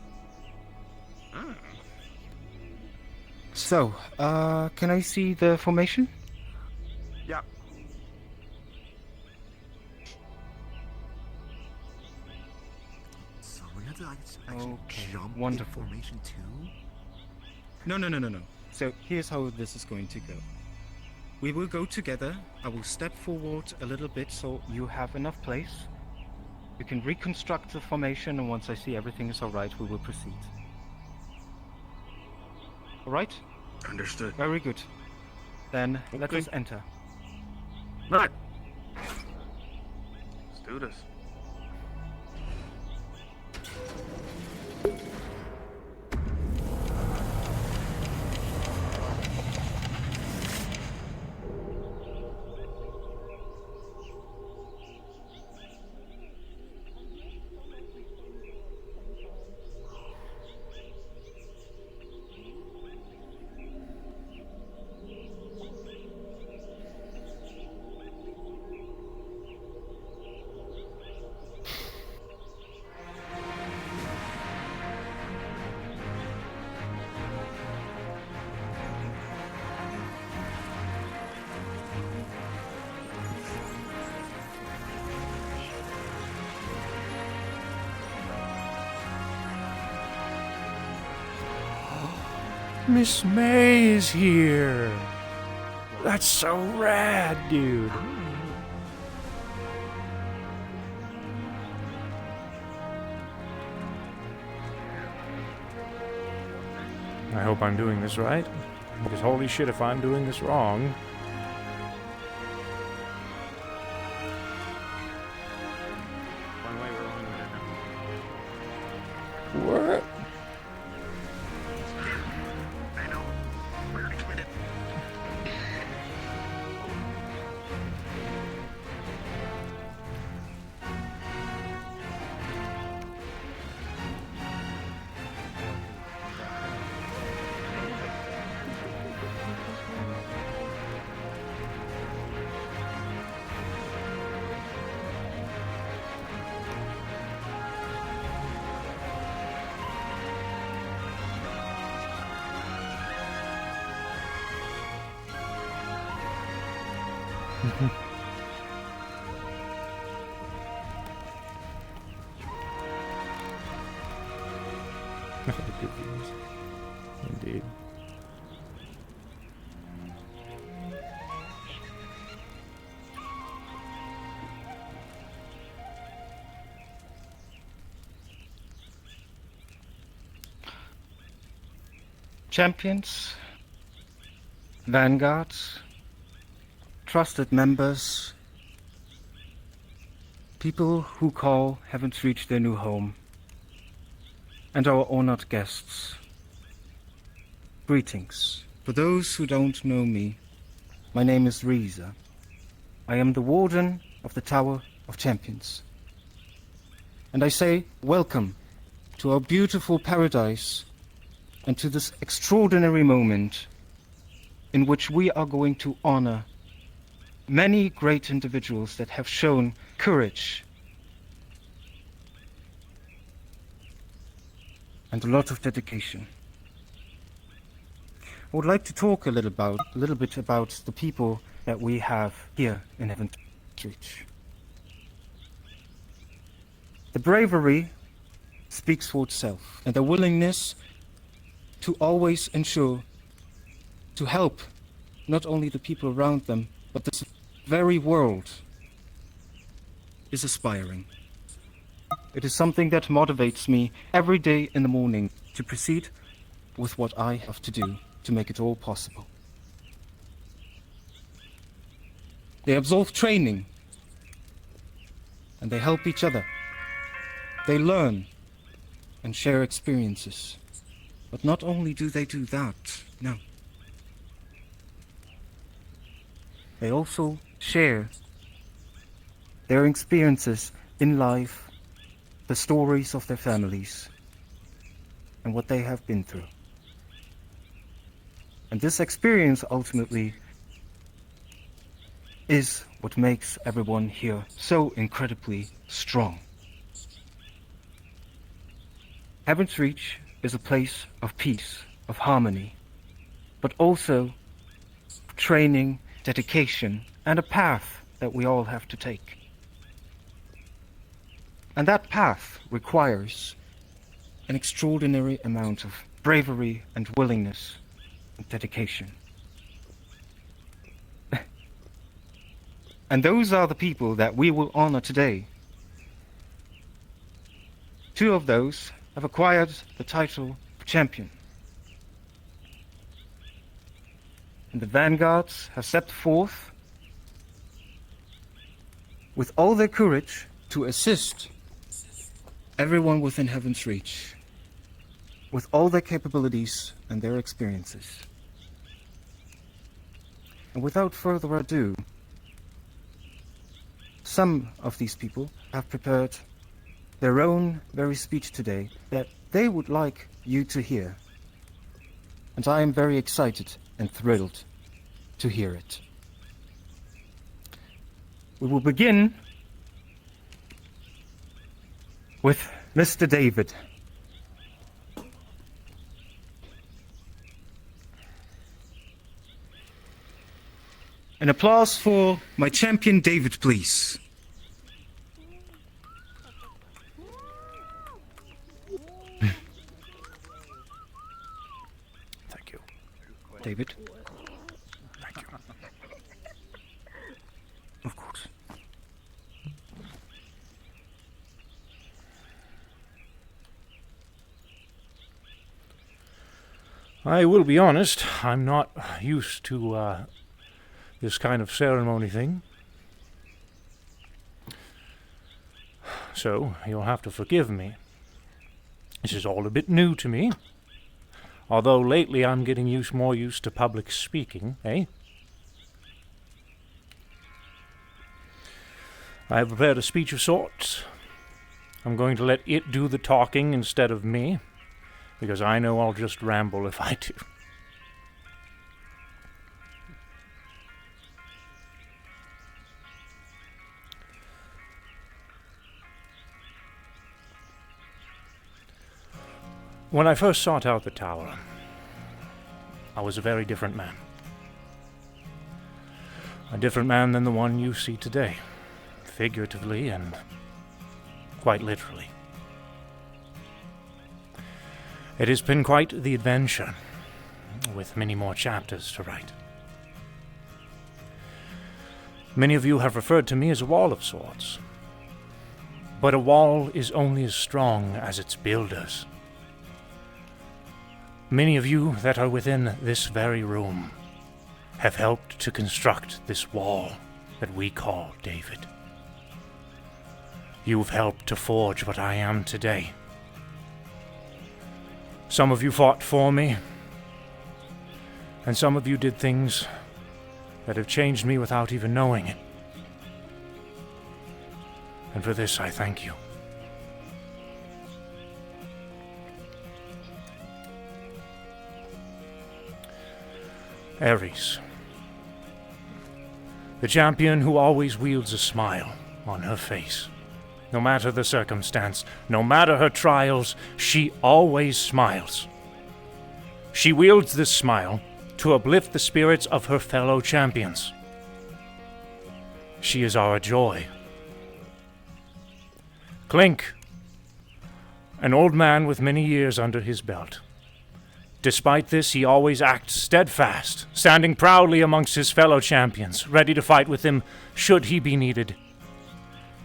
So, can I see the formation? Yeah. So we have to actually Okay, jump wonderful. in formation too? No. So here's how this is going to go. We will go together. I will step forward a little bit so you have enough place. You can reconstruct the formation, and once I see everything is alright, we will proceed. Alright? Understood. Very good. Then let Okay. us enter. Right. Let's do this. Miss May is here. That's so rad, dude. I hope I'm doing this right, because holy shit if I'm doing this wrong. One way, we're only What? Indeed. Champions, vanguards, trusted members, people who call Heaven's Reach their new home, and our honored guests. Greetings. For those who don't know me, my name is Reza. I am the Warden of the Tower of Champions. And I say welcome to our beautiful paradise and to this extraordinary moment in which we are going to honor many great individuals that have shown courage and a lot of dedication. I would like to talk a little bit about the people that we have here in Heaven's Reach. The bravery speaks for itself, and the willingness to always ensure to help not only the people around them, but this very world is aspiring. It is something that motivates me every day in the morning to proceed with what I have to do to make it all possible. They absolve training, and they help each other. They learn and share experiences. But not only do they do that, no. They also share their experiences in life, the stories of their families, and what they have been through. And this experience ultimately is what makes everyone here so incredibly strong. Heaven's Reach is a place of peace, of harmony, but also training, dedication, and a path that we all have to take. And that path requires an extraordinary amount of bravery and willingness and dedication. And those are the people that we will honor today. 2 of those have acquired the title of champion. And the vanguards have stepped forth with all their courage to assist everyone within Heaven's reach, with all their capabilities and their experiences. And without further ado, some of these people have prepared their own very speech today that they would like you to hear. And I am very excited and thrilled to hear it. We will begin with Mr. David. An applause for my champion David, please. Thank you. David? Thank you. Of course. I will be honest, I'm not used to this kind of ceremony thing. So, you'll have to forgive me. This is all a bit new to me. Although lately I'm getting more used to public speaking, eh? I have prepared a speech of sorts. I'm going to let it do the talking instead of me, because I know I'll just ramble if I do. When I first sought out the tower, I was a very different man. A different man than the one you see today, figuratively and quite literally. It has been quite the adventure, with many more chapters to write. Many of you have referred to me as a wall of sorts, but a wall is only as strong as its builders. Many of you that are within this very room have helped to construct this wall that we call David. You've helped to forge what I am today. Some of you fought for me, and some of you did things that have changed me without even knowing it. And for this I thank you. Ares, the champion who always wields a smile on her face. No matter the circumstance, no matter her trials, she always smiles. She wields this smile to uplift the spirits of her fellow champions. She is our joy. Clink, an old man with many years under his belt. Despite this, he always acts steadfast, standing proudly amongst his fellow champions, ready to fight with them should he be needed.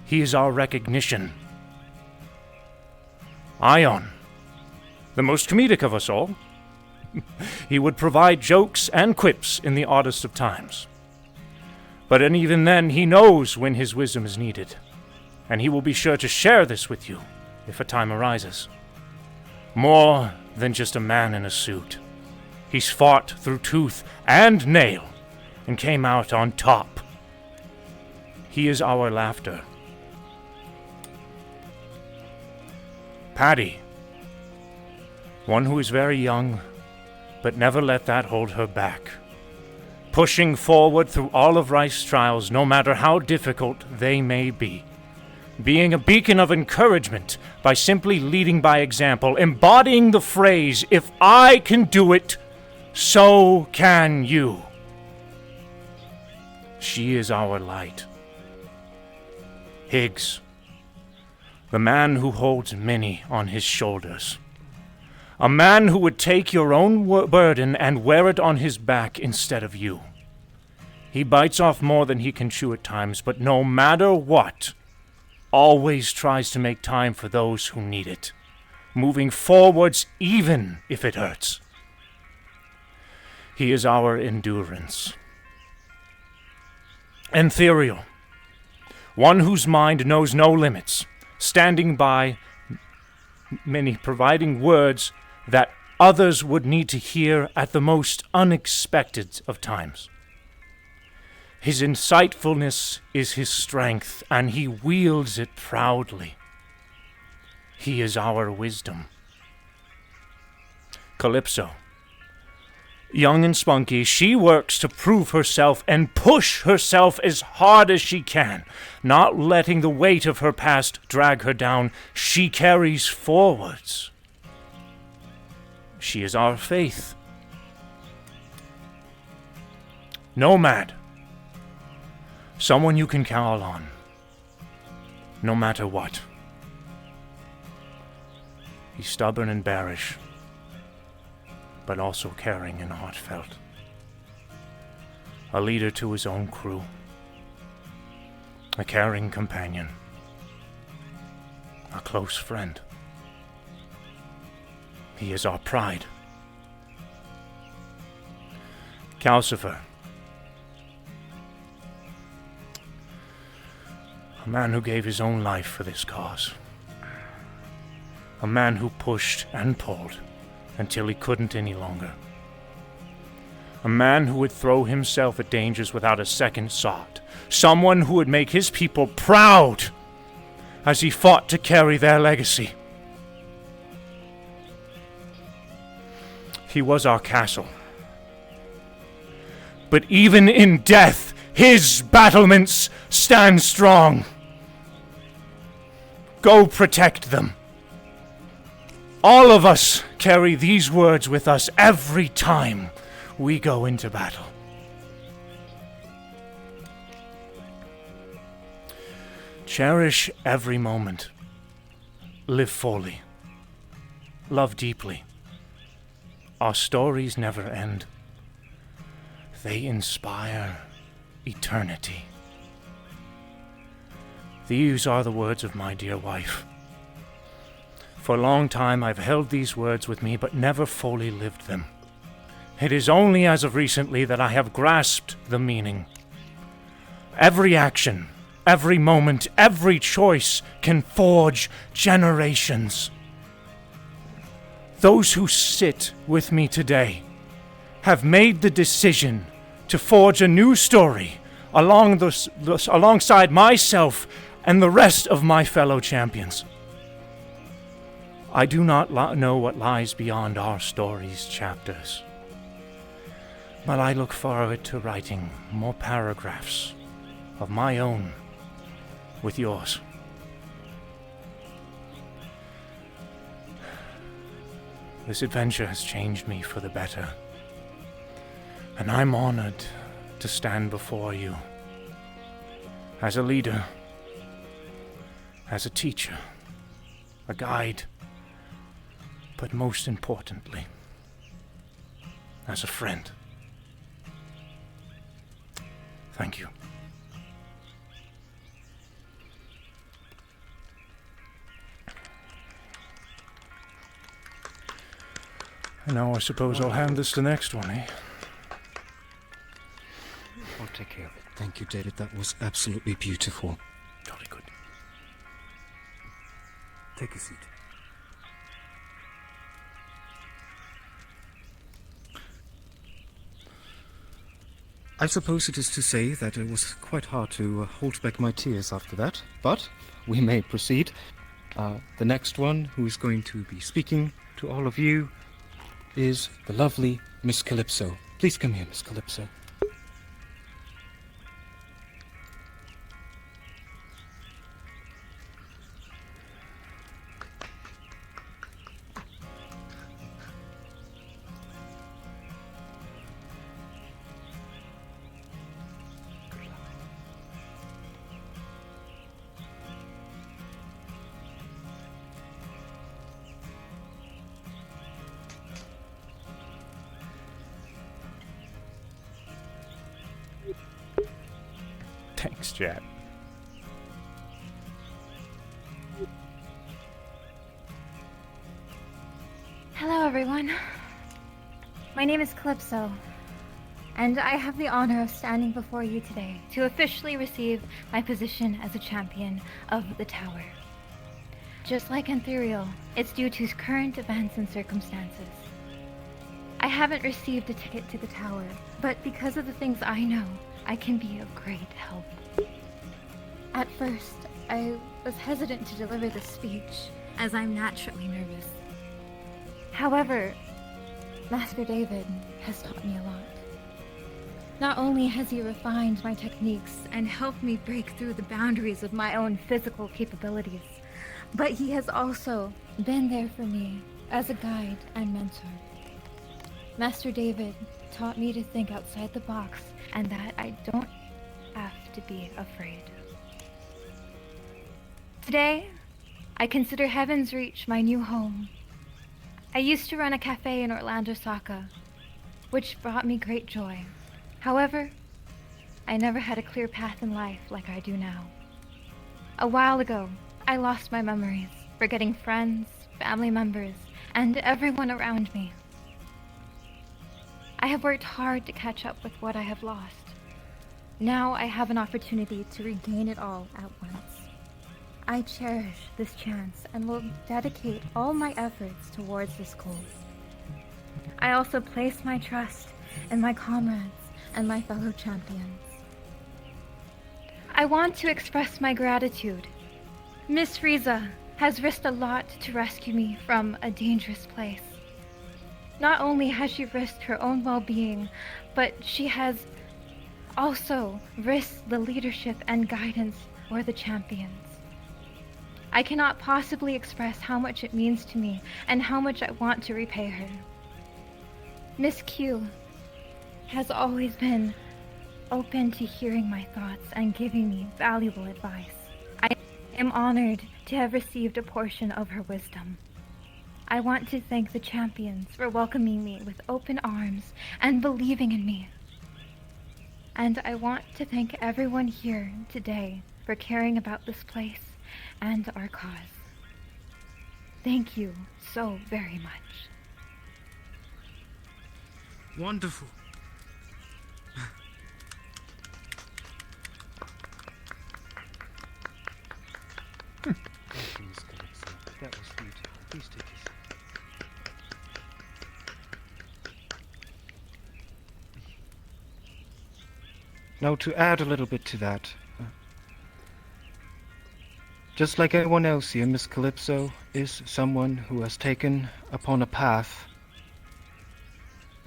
He is our recognition. Ion, the most comedic of us all. He would provide jokes and quips in the oddest of times. But even then, he knows when his wisdom is needed, and he will be sure to share this with you if a time arises. More than just a man in a suit. He's fought through tooth and nail and came out on top. He is our laughter. Patty, one who is very young, but never let that hold her back. Pushing forward through all of life's trials, no matter how difficult they may be. Being a beacon of encouragement by simply leading by example, embodying the phrase, "If I can do it, so can you. She is our light. Higgs, the man who holds many on his shoulders. A man who would take your own burden and wear it on his back instead of you. He bites off more than he can chew at times, but no matter what, always tries to make time for those who need it, moving forwards even if it hurts. He is our endurance. Ethereal, one whose mind knows no limits, standing by many, providing words that others would need to hear at the most unexpected of times. His insightfulness is his strength, and he wields it proudly. He is our wisdom. Calypso, young and spunky, she works to prove herself and push herself as hard as she can, not letting the weight of her past drag her down. She carries forwards. She is our faith. Nomad, someone you can count on, no matter what. He's stubborn and bearish, but also caring and heartfelt. A leader to his own crew. A caring companion. A close friend. He is our pride. Calcifer. A man who gave his own life for this cause. A man who pushed and pulled until he couldn't any longer. A man who would throw himself at dangers without a second thought. Someone who would make his people proud as he fought to carry their legacy. He was our castle. But even in death, his battlements stand strong. Go protect them. All of us carry these words with us every time we go into battle. Cherish every moment. Live fully. Love deeply. Our stories never end. They inspire eternity. These are the words of my dear wife. For a long time I've held these words with me, but never fully lived them. It is only as of recently that I have grasped the meaning. Every action, every moment, every choice can forge generations. Those who sit with me today have made the decision to forge a new story alongside myself and the rest of my fellow champions. I do not know what lies beyond our story's chapters, but I look forward to writing more paragraphs of my own with yours. This adventure has changed me for the better, and I'm honored to stand before you as a leader, as a teacher, a guide, but most importantly, as a friend. Thank you. And now I suppose I'll hand this to the next one, eh? I'll take care of it. Thank you, David. That was absolutely beautiful. Jolly good. Take a seat. I suppose it is to say that it was quite hard to hold back my tears after that, but we may proceed. The next one who is going to be speaking to all of you is the lovely Miss Calypso. Please come here, Miss Calypso. chat. Hello, everyone. My name is Calypso, and I have the honor of standing before you today to officially receive my position as a champion of the Tower. Just like Ethereal, it's due to current events and circumstances. I haven't received a ticket to the Tower, but because of the things I know, I can be of great help. At first, I was hesitant to deliver this speech, as I'm naturally nervous. However, Master David has taught me a lot. Not only has he refined my techniques and helped me break through the boundaries of my own physical capabilities, but he has also been there for me as a guide and mentor. Master David taught me to think outside the box and that I don't have to be afraid. Today, I consider Heaven's Reach my new home. I used to run a cafe in Orlando, Saka, which brought me great joy. However, I never had a clear path in life like I do now. A while ago, I lost my memories, forgetting friends, family members, and everyone around me. I have worked hard to catch up with what I have lost. Now I have an opportunity to regain it all at once. I cherish this chance and will dedicate all my efforts towards this goal. I also place my trust in my comrades and my fellow champions. I want to express my gratitude. Miss Riza has risked a lot to rescue me from a dangerous place. Not only has she risked her own well-being, but she has also risked the leadership and guidance for the champions. I cannot possibly express how much it means to me and how much I want to repay her. Miss Q has always been open to hearing my thoughts and giving me valuable advice. I am honored to have received a portion of her wisdom. I want to thank the champions for welcoming me with open arms and believing in me. And I want to thank everyone here today for caring about this place and our cause. Thank you so very much. Wonderful. Thank you, Miss Calypso. That was beautiful. Please take your seat. Now, to add a little bit to that, just like everyone else here, Miss Calypso is someone who has taken upon a path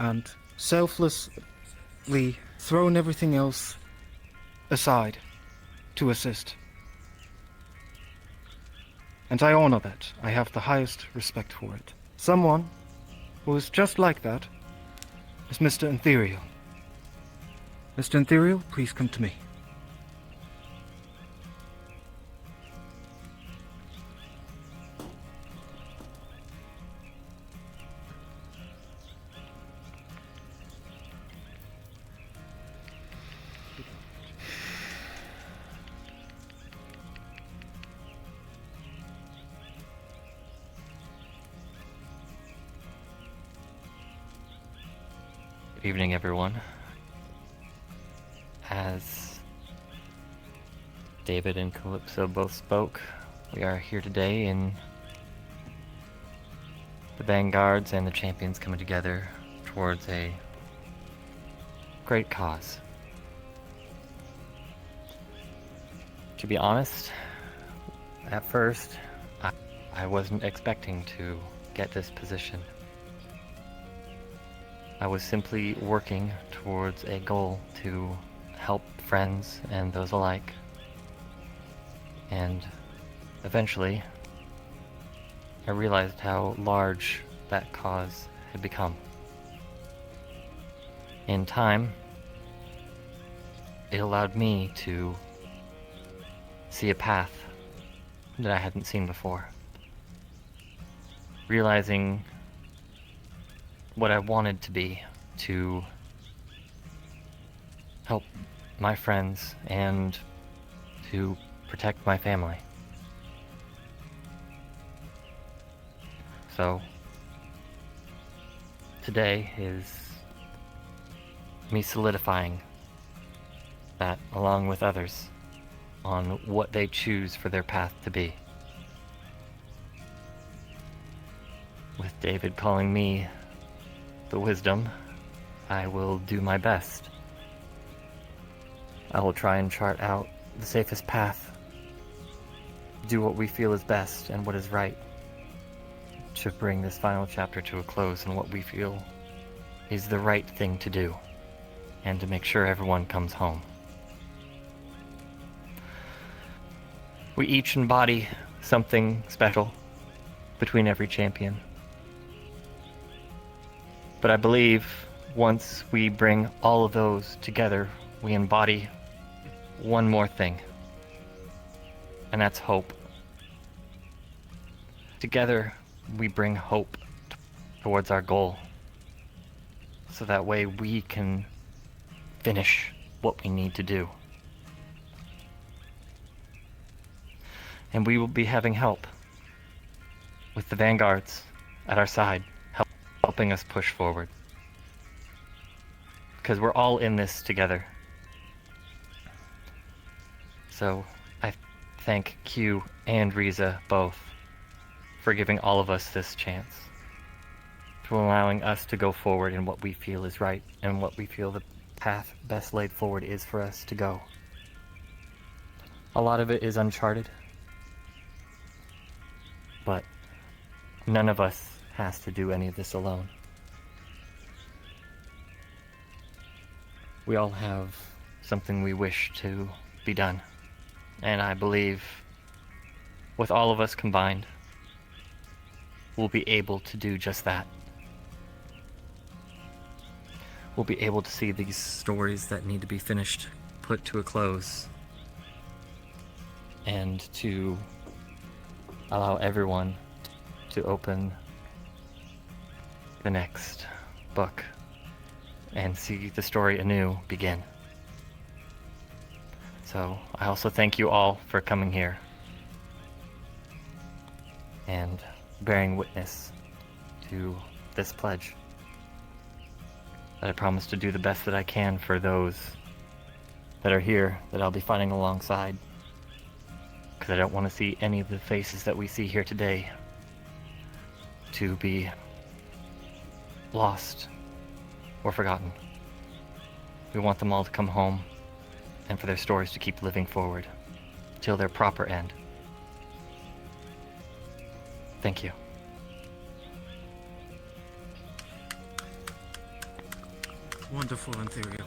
and selflessly thrown everything else aside to assist. And I honor that. I have the highest respect for it. Someone who is just like that is Mr. Ethereal. Mr. Ethereal, please come to me. Good evening, everyone. As David and Calypso both spoke, we are here today in the Vanguards and the Champions coming together towards a great cause. To be honest, at first, I wasn't expecting to get this position. I was simply working towards a goal to help friends and those alike. And eventually, I realized how large that cause had become. In time, it allowed me to see a path that I hadn't seen before. Realizing what I wanted to be, to help my friends and to protect my family. So, today is me solidifying that along with others on what they choose for their path to be. With David calling me the wisdom, I will do my best. I will try and chart out the safest path, do what we feel is best and what is right to bring this final chapter to a close and what we feel is the right thing to do, and to make sure everyone comes home. We each embody something special between every champion. But I believe once we bring all of those together, we embody one more thing, and that's hope. Together, we bring hope towards our goal, so that way we can finish what we need to do. And we will be having help with the vanguards at our side, helping us push forward. Because we're all in this together. So I thank Q and Riza both for giving all of us this chance, for allowing us to go forward in what we feel is right and what we feel the path best laid forward is for us to go. A lot of it is uncharted, but none of us has to do any of this alone. We all have something we wish to be done, and I believe with all of us combined, we'll be able to do just that. We'll be able to see these stories that need to be finished put to a close, and to allow everyone to open the next book and see the story anew begin. So I also thank you all for coming here and bearing witness to this pledge, that I promise to do the best that I can for those that are here that I'll be fighting alongside, because I don't want to see any of the faces that we see here today to be lost or forgotten. We want them all to come home and for their stories to keep living forward till their proper end. Thank you. Wonderful, Antheria.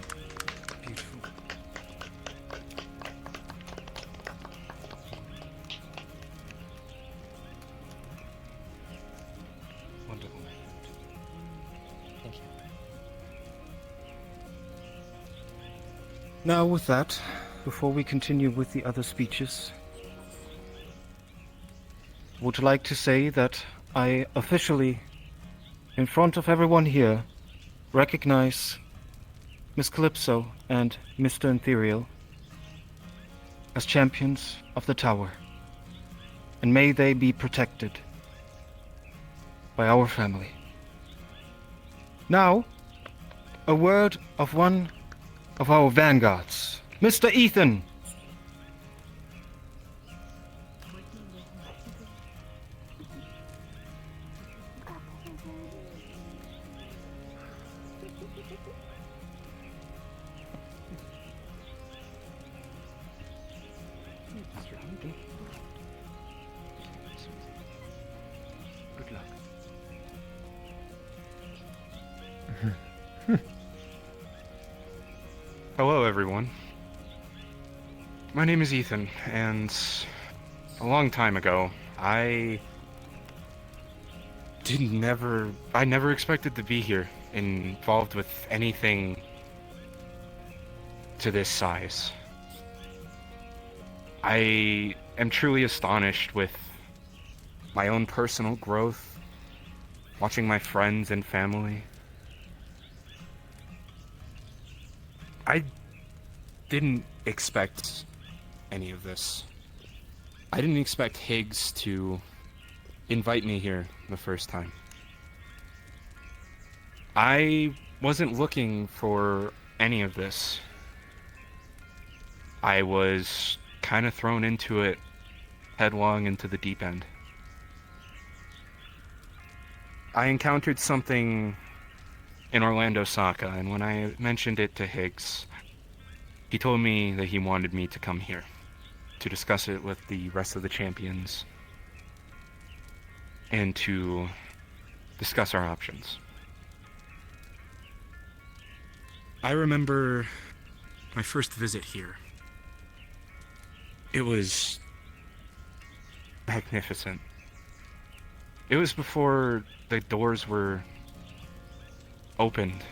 Beautiful. Wonderful. Thank you. Now with that, before we continue with the other speeches, would like to say that I officially, in front of everyone here, recognize Miss Calypso and Mr. Ethereal as champions of the tower, and may they be protected by our family. Now, a word of one of our vanguards, Mr. Ethan. Good luck. Hello, everyone. My name is Ethan, and a long time ago, I never expected to be here, involved with anything to this size. I am truly astonished with my own personal growth, watching my friends and family. I didn't expect any of this. I didn't expect Higgs to invite me here the first time. I wasn't looking for any of this. I was kind of thrown into it headlong into the deep end. I encountered something in Orlando Saka, and when I mentioned it to Higgs, he told me that he wanted me to come here to discuss it with the rest of the champions and to discuss our options. I remember my first visit here. It was magnificent. It was before the doors were opened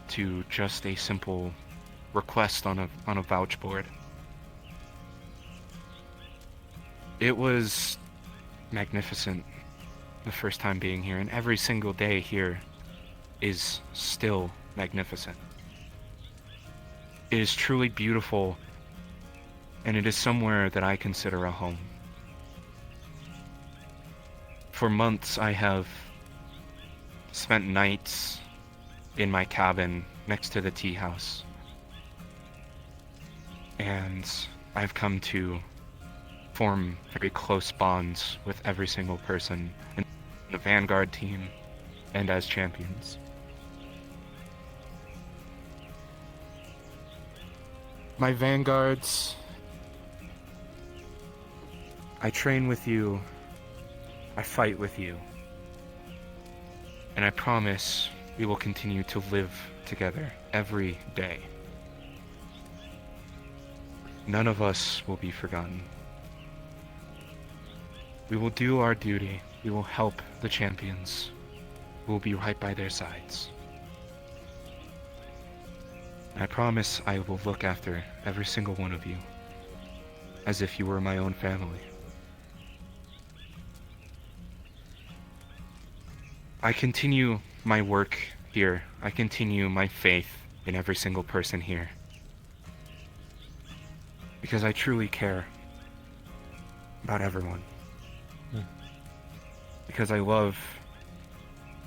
to just a simple request on a vouch board. It was magnificent the first time being here, and every single day here is still magnificent. It is truly beautiful, and it is somewhere that I consider a home. For months I have spent nights in my cabin next to the tea house, and I've come to form very close bonds with every single person in the Vanguard team and as champions. My Vanguards, I train with you, I fight with you, and I promise we will continue to live together every day. None of us will be forgotten. We will do our duty. We will help the champions. We will be right by their sides. I promise I will look after every single one of you as if you were my own family. I continue my work here. I continue my faith in every single person here, because I truly care about everyone. Because I love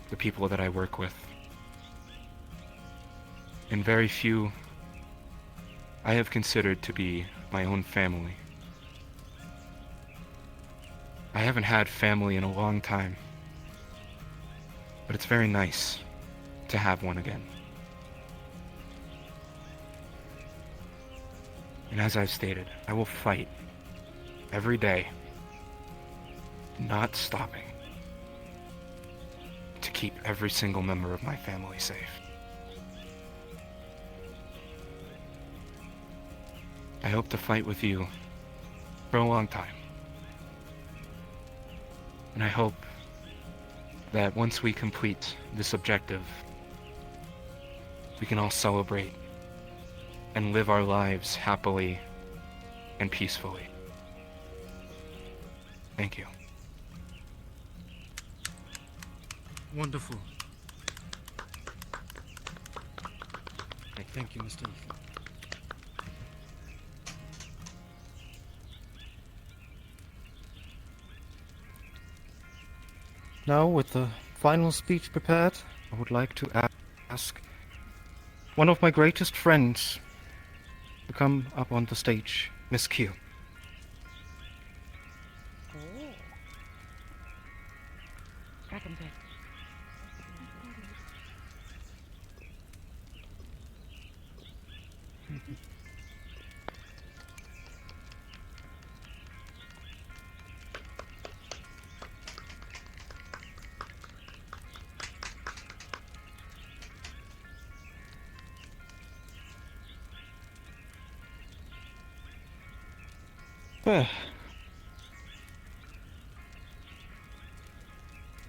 the people that I work with. And very few I have considered to be my own family. I haven't had family in a long time, but it's very nice to have one again. And as I've stated, I will fight every day, not stopping, to keep every single member of my family safe. I hope to fight with you for a long time. And I hope that once we complete this objective, we can all celebrate and live our lives happily and peacefully. Thank you. Wonderful. Thank you, Mr. Ethan. Now, with the final speech prepared, I would like to ask one of my greatest friends to come up on the stage, Miss Q. Dragon Bit.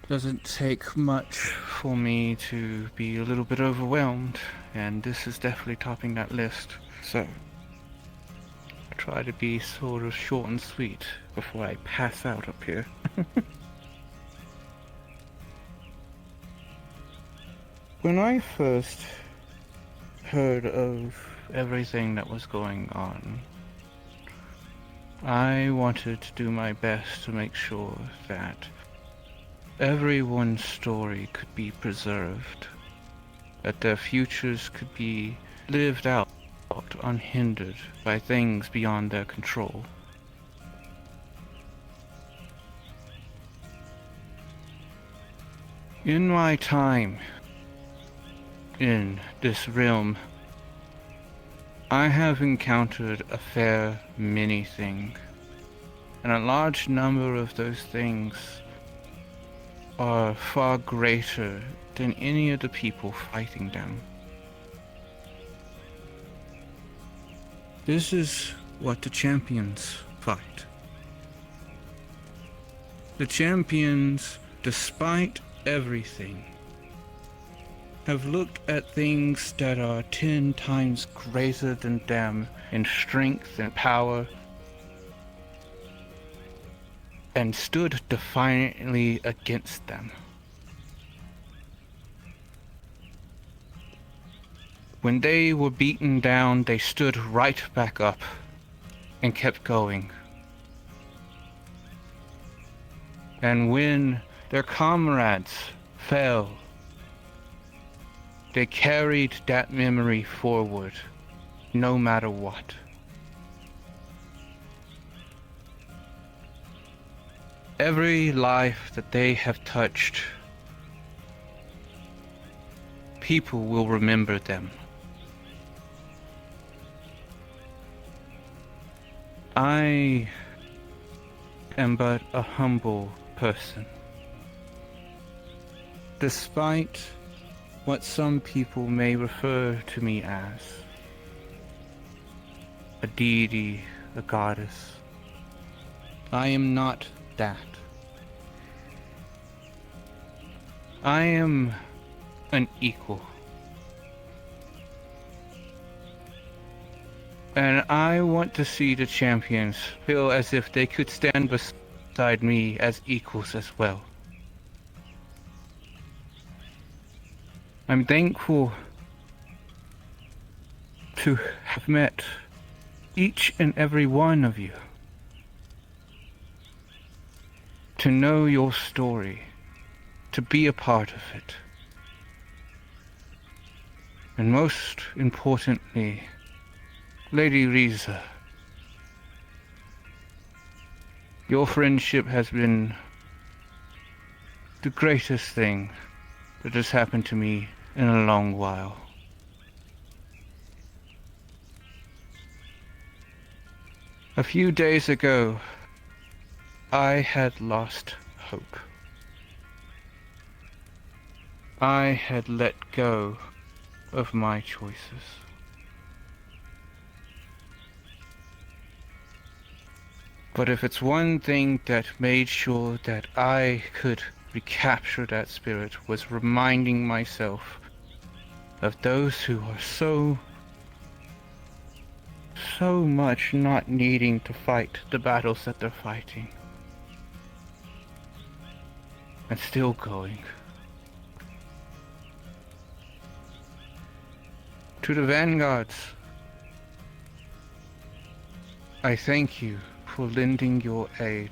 Doesn't take much for me to be a little bit overwhelmed, and this is definitely topping that list. So, I try to be sort of short and sweet before I pass out up here. When I first heard of everything that was going on, I wanted to do my best to make sure that everyone's story could be preserved, that their futures could be lived out unhindered by things beyond their control. In my time in this realm, I have encountered a fair many things, and a large number of those things are far greater than any of the people fighting them. This is what the champions fight. The champions, despite everything, have looked at things that are 10 times greater than them in strength and power, and stood defiantly against them. When they were beaten down, they stood right back up and kept going. And when their comrades fell, they carried that memory forward, no matter what. Every life that they have touched, people will remember them. I am but a humble person. Despite what some people may refer to me as, a deity, a goddess, I am not that. I am an equal. And I want to see the champions feel as if they could stand beside me as equals as well. I'm thankful to have met each and every one of you, to know your story, to be a part of it, and most importantly, Lady Riza, your friendship has been the greatest thing that has happened to me in a long while. A few days ago, I had lost hope. I had let go of my choices. But if it's one thing that made sure that I could recapture that spirit, was reminding myself of those who are so much not needing to fight the battles that they're fighting, and still going. To the vanguards, I thank you for lending your aid,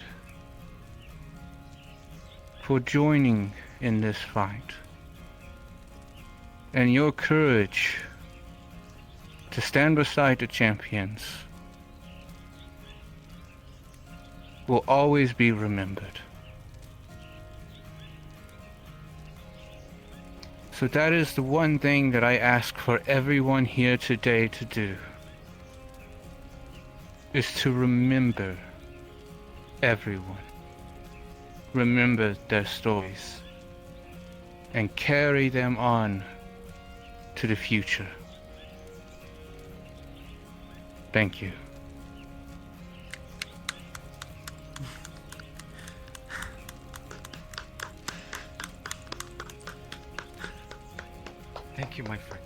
for joining in this fight, and your courage to stand beside the champions will always be remembered. So that is the one thing that I ask for everyone here today to do, is to remember everyone. Remember their stories and carry them on to the future. Thank you. Thank you, my friend.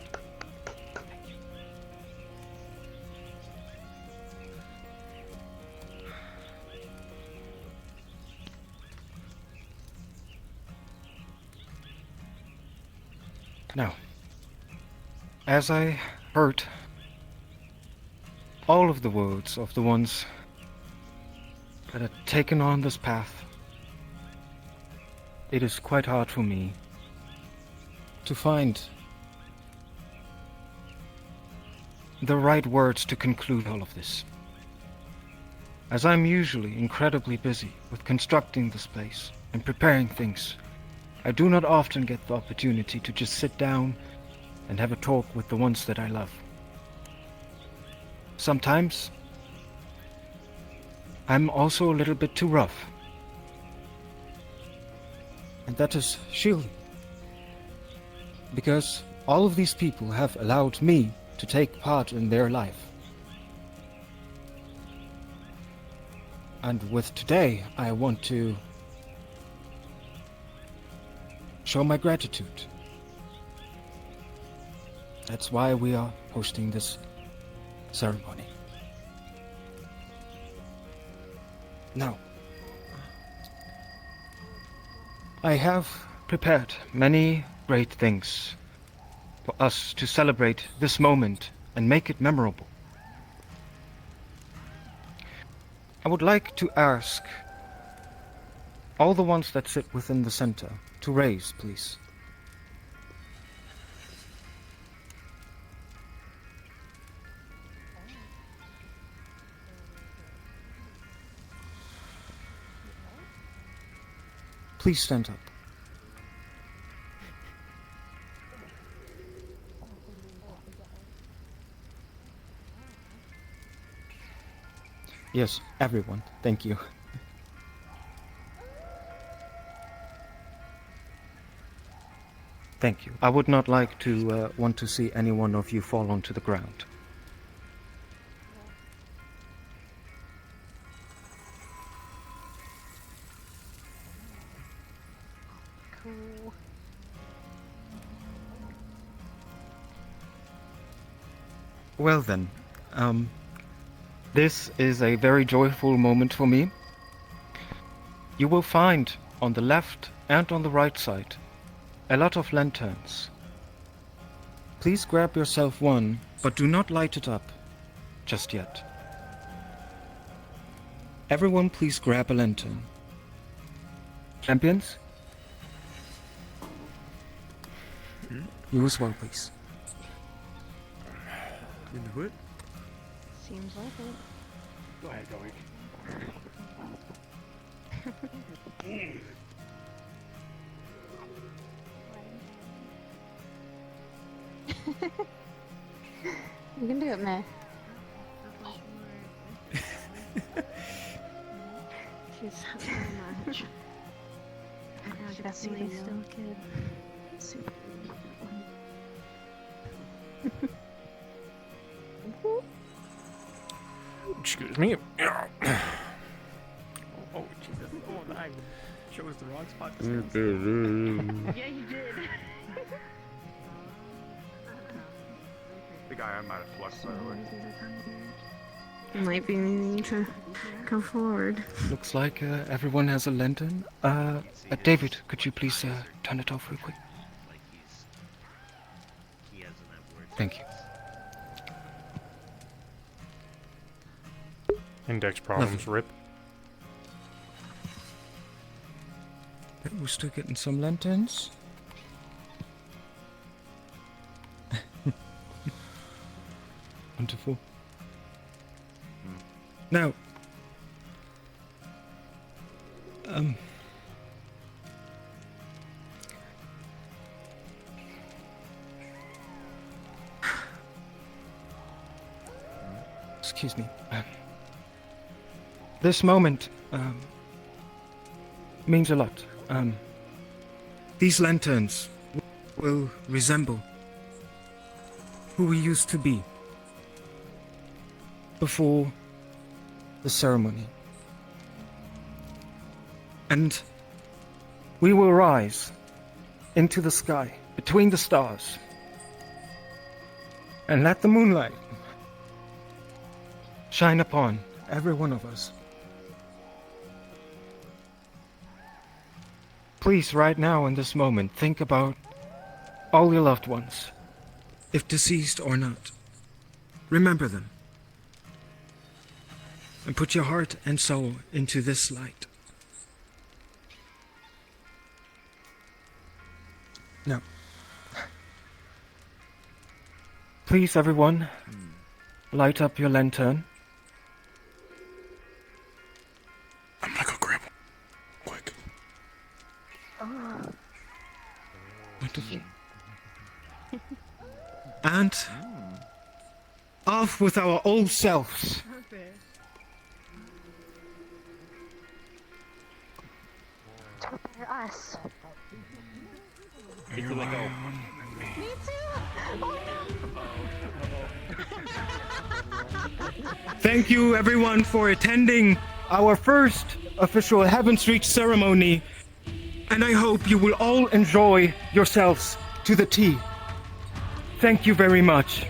Now, as I heard all of the words of the ones that have taken on this path, it is quite hard for me to find the right words to conclude all of this. As I'm usually incredibly busy with constructing this place and preparing things, I do not often get the opportunity to just sit down and have a talk with the ones that I love. Sometimes I'm also a little bit too rough. And that is shielding. Because all of these people have allowed me to take part in their life. And with today, I want to show my gratitude. That's why we are hosting this ceremony. Now, I have prepared many great things for us to celebrate this moment and make it memorable. I would like to ask all the ones that sit within the center to raise, please. Please stand up. Yes, everyone. Thank you. Thank you. I would not like to want to see any one of you fall onto the ground. Cool. Well then, this is a very joyful moment for me. You will find on the left and on the right side a lot of lanterns. Please grab yourself one, but do not light it up just yet. Everyone please grab a lantern. Champions? You as well, please. Into it? Seems like it. Go ahead, Doink. You can do it, man. She's so much. I know, definitely still kid. Super. Excuse me. Oh, Jesus. Oh, I chose the wrong spot to stand. Yeah, you did. The guy on my plus, by the way. Might be needing to come forward. Looks like everyone has a lantern. David, could you please turn it off real quick? Thank you. Index problems, Lovely. rip. We're still getting some lanterns. Wonderful. Now, excuse me. This moment means a lot. These lanterns will resemble who we used to be before the ceremony. And we will rise into the sky, between the stars, and let the moonlight shine upon every one of us. Please, right now in this moment, think about all your loved ones, if deceased or not. Remember them. and put your heart and soul into this light. Now, please, everyone, light up your lantern. I'm gonna go grab one. Quick. Wonderful. And off with our old selves. For us. Me too, let go. Me too. Thank you, everyone, for attending our first official Heaven's Reach ceremony, and I hope you will all enjoy yourselves to the T. Thank you very much.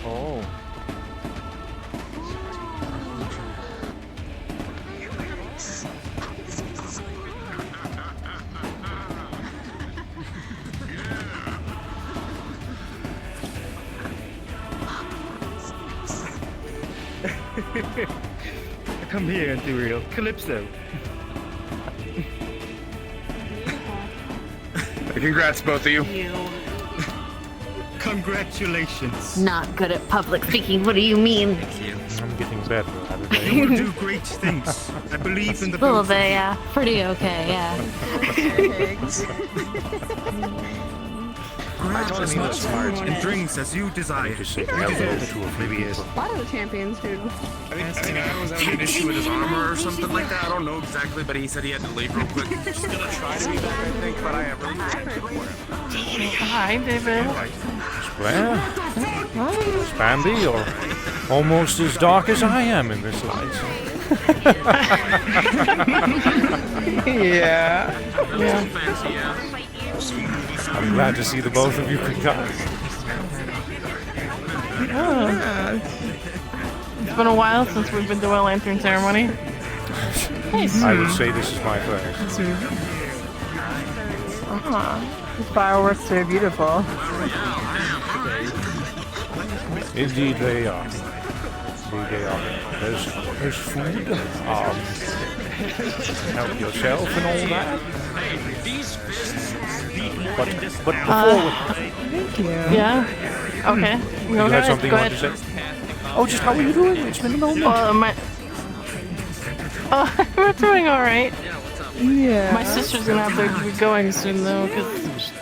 Oh. Come here, Ethereal. Calypso. Congrats, both of you. Congratulations. Not good at public speaking. What do you mean? I'm getting better at it. You will do great things. I believe in the A little both. bit, yeah. Pretty okay, yeah. Grab as much food and drinks as you desire. A lot of the champions do. I think I was having an issue with his armor or something like that. I don't know exactly, but he said he had to leave real quick. He's gonna try to be better, I think, but I have really Hi, David. Well, it's Bambi, or almost as dark as I am in this light. Yeah. I'm glad to see the both of you concur. Oh. It's been a while since we've been doing a lantern ceremony. Nice. I would say this is my first. The fireworks are beautiful. Indeed they are. Indeed they are. There's food. Help yourself and all that. But before thank you. Yeah. Okay. you had something Go you ahead. wanted to say? Oh, just how are you doing? It's been a moment. We're doing all right. Yeah. My sister's gonna have to be going soon though, because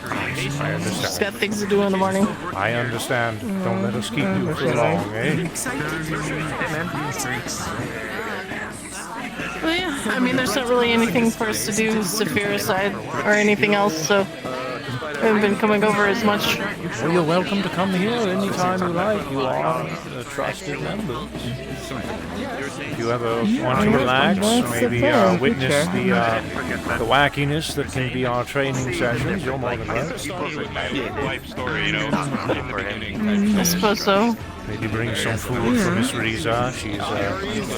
I she's understand. got things to do in the morning. I understand. Don't let us keep you for long, eh? Well, yeah. I mean, there's not really anything for us to do Saphira side or anything else, so we haven't been coming over as much. Well, you're welcome to come here anytime you like. You are a trusted member. If you ever want to relax, maybe witness the wackiness that can be our training sessions, you're more than welcome. Life story, you know, in the beginning. I suppose so. Maybe bring some food for Miss Riza. She's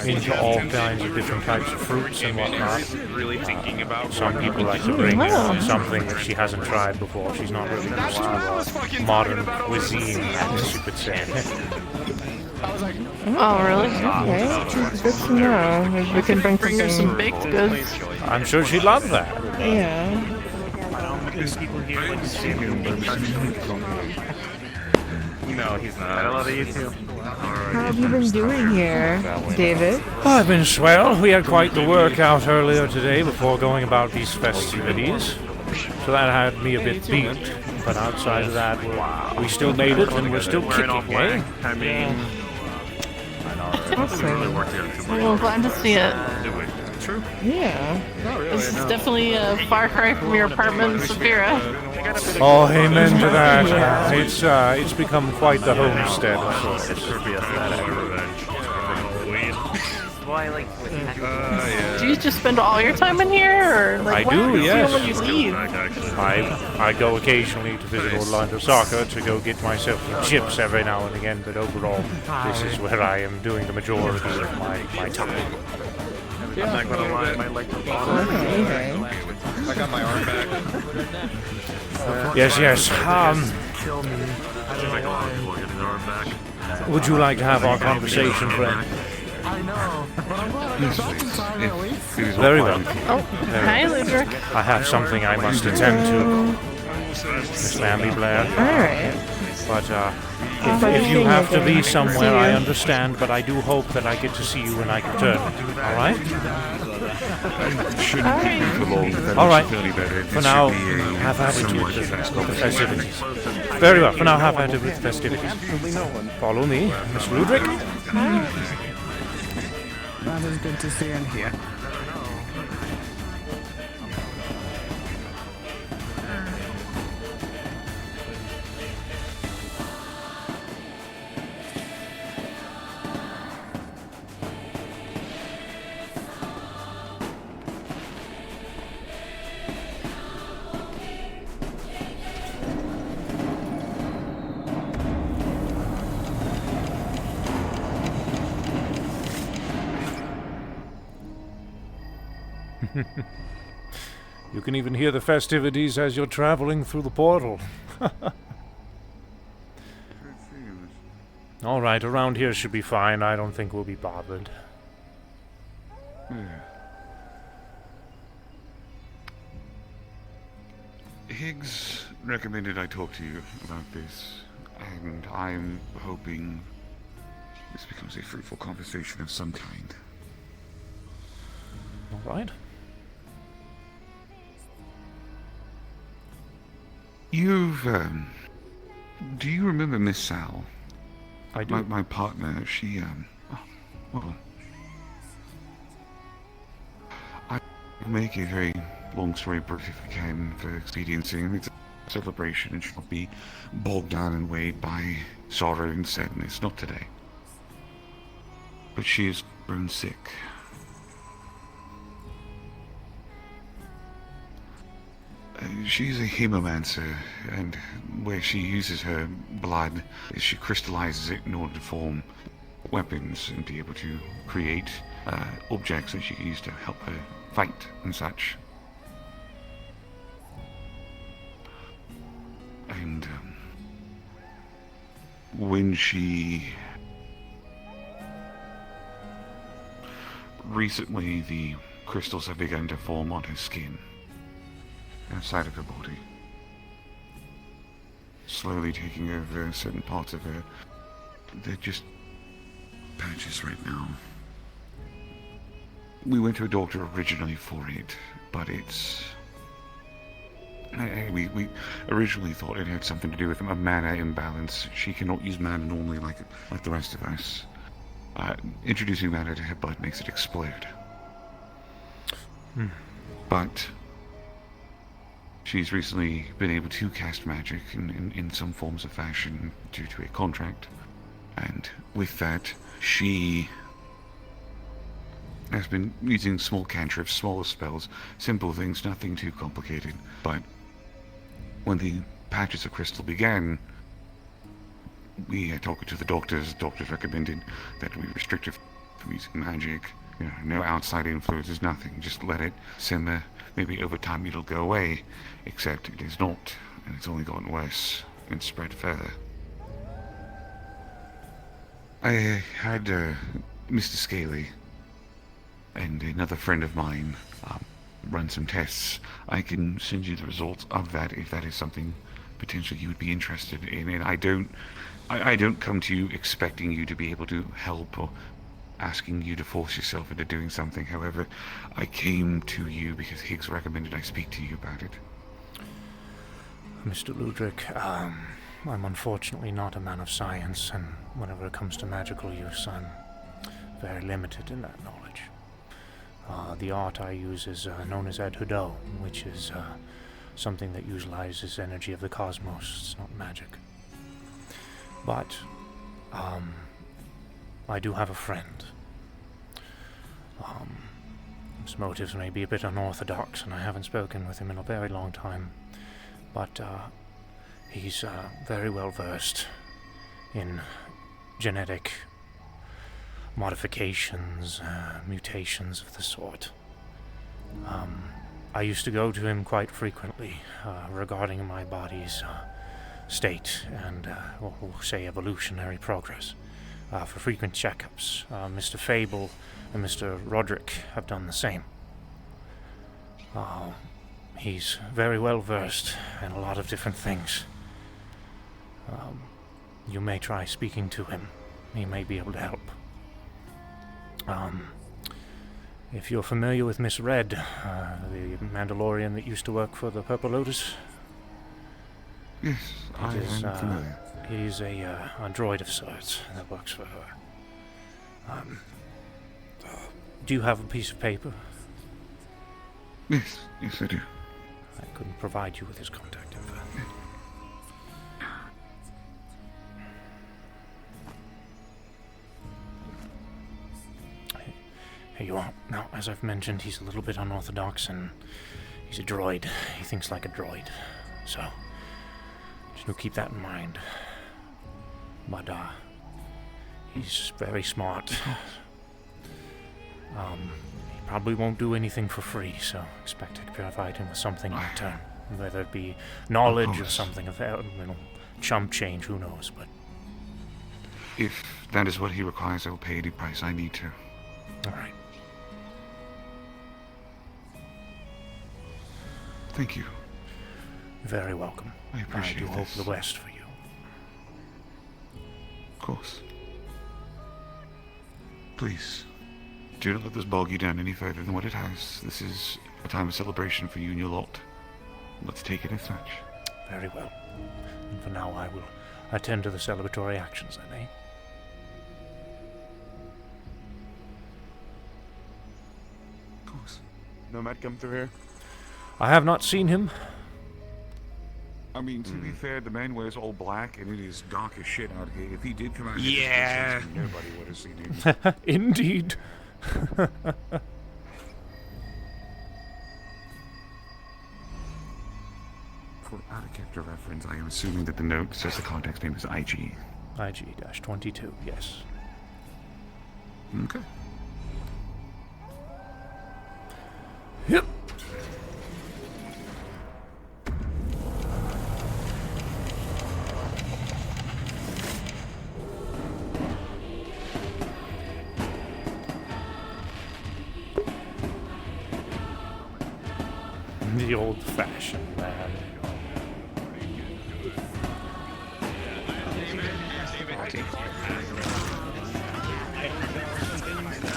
into all kinds of different types of fruits and whatnot. Really thinking about. Some people like to bring something that she hasn't tried before. She's not really used to modern cuisine, I guess you could say. Oh, really? Okay. Good to know. Maybe we can bring her some baked goods. I'm sure she'd love that. Yeah. No, he's not. I love you too. How have you been doing here, David? I've been swell. We had quite the workout earlier today before going about these festivities. So that had me a bit beat. But outside of that, we still made it and we're still kicking, eh? I mean, Awesome. Well, I'm glad to see it. True. Yeah. This is definitely a far cry from your apartment in Saphira. Oh, amen to that. It's become quite the homestead of sorts. Do you just spend all your time in here, or like I do, what yes. when you leave? I go occasionally to visit Orlando Soccer to go get myself some chips every now and again, but overall, this is where I am doing the majority of my time. I'm not gonna lie, I might like the bottom. I got my arm back. Yes, yes. Kill me. Would you like to have our conversation, friend? I know, but I'm glad I got back in time at least. Very well. Oh, hi, Ludwig. I have something I must attend to, Miss Lambie Blair. Alright. But if you have to be somewhere, I understand, but I do hope that I get to see you when I return. All right? All right. For now, have at it with the festivities. Very well. For now, have at it with the festivities. Follow me, Miss Ludwig. That is good to see and hear. You can even hear the festivities as you're traveling through the portal. All right, around here should be fine. I don't think we'll be bothered. Higgs recommended I talk to you about this, and I'm hoping this becomes a fruitful conversation of some kind. All right. You've, do you remember Miss Sal? I do. My partner, she, well, I make a very long story brief if I can for expediency. It's a celebration and should not be bogged down and weighed by sorrow and sadness, not today. But she has grown sick. She's a hemomancer, and where she uses her blood, she crystallizes it in order to form weapons and be able to create objects that she can use to help her fight and such. And when she... Recently, the crystals have begun to form on her skin. Outside of her body. Slowly taking over certain parts of her. They're just patches right now. We went to a doctor originally for it, but it's... We originally thought it had something to do with a mana imbalance. She cannot use mana normally like the rest of us. Introducing mana to her blood makes it explode. But... she's recently been able to cast magic in some forms of fashion due to a contract. And with that, she has been using small cantrips, smaller spells, simple things, nothing too complicated. But when the patches of crystal began, we had talked to the doctors. The doctors recommended that we restrict her from using magic. You know, no outside influences, nothing. Just let it simmer. Maybe over time it'll go away. Except it is not, and it's only gotten worse and spread further. I had Mr. Scaly and another friend of mine run some tests. I can send you the results of that if that is something potentially you would be interested in. And I don't come to you expecting you to be able to help or asking you to force yourself into doing something. However, I came to you because Higgs recommended I speak to you about it. Mr. Ludwig, I'm unfortunately not a man of science, and whenever it comes to magical use, I'm very limited in that knowledge. The art I use is known as Edhudo, which is something that utilizes energy of the cosmos. It's not magic. But I do have a friend. His motives may be a bit unorthodox, and I haven't spoken with him in a very long time. But he's very well versed in genetic modifications, mutations of the sort. I used to go to him quite frequently regarding my body's state and, we'll say, evolutionary progress. For frequent checkups. Mr. Fable and Mr. Roderick have done the same. He's very well versed in a lot of different things. You may try speaking to him. He may be able to help. If you're familiar with Miss Red, the Mandalorian that used to work for the Purple Lotus. Yes, I am familiar. He's a droid of sorts that works for her. Do you have a piece of paper? Yes, I do. I couldn't provide you with his contact info. Here you are. Now, as I've mentioned, he's a little bit unorthodox and he's a droid. He thinks like a droid. So, just keep that in mind. But, he's very smart. He probably won't do anything for free, so expect to provide him with something in return. Whether it be knowledge or something of chump change, who knows, but... If that is what he requires, I will pay any price I need to. Alright. Thank you. You're very welcome. I appreciate I do hope this. the best for you. Of course. Please, do not let this bog you down any further than what it has. This is a time of celebration for you and your lot. Let's take it as such. Very well. And for now, I will attend to the celebratory actions, then, eh? Of course. Nomad come through here? I have not seen him. I mean, to be fair, the man wears all black, and it is dark as shit out here. If he did come out Yeah. here, nobody would have seen him. Indeed. For out-of-character reference, I am assuming that the note says the contact's name is IG. IG-22, yes. Okay. Yep. The old-fashioned man.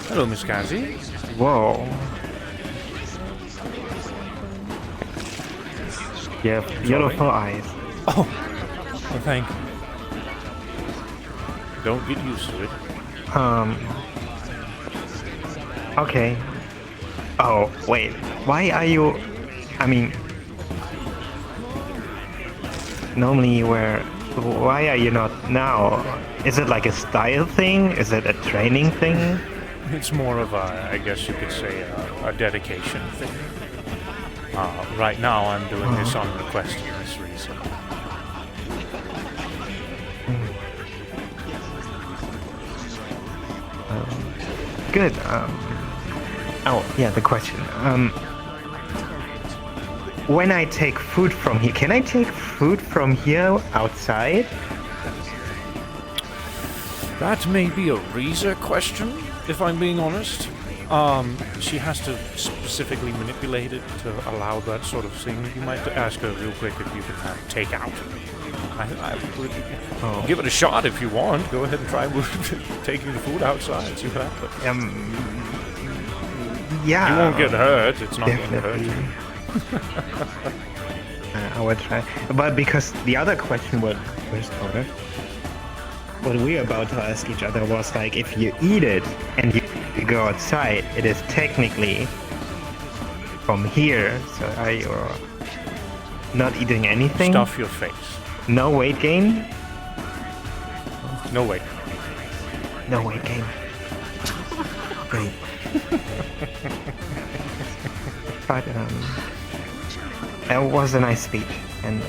Hello, Miss Kazi. Whoa. You have beautiful eyes. Oh, well, thank you. Don't get used to it. Okay. Oh, wait. Why are you... I mean... Normally you wear... Why are you not now? Is it like a style thing? Is it a training thing? It's more of a, I guess you could say, a dedication thing. Right now I'm doing this on request for this reason. Good. Oh, yeah, the question. When I take food from here, can I take food from here outside? That may be a Reza question, if I'm being honest. She has to specifically manipulate it to allow that sort of thing. You might ask her real quick if you can have takeout. I would give it a shot if you want. Go ahead and try taking the food outside. See what happens. Yeah. You won't get hurt. It's not going to hurt definitely. you. I would try. But because the other question was, where's Carter? What we were about to ask each other was like, if you eat it and you go outside, it is technically from here. So are you not eating anything? Stuff your face. No weight gain? No weight. No weight gain. Great. But that was a nice speech, and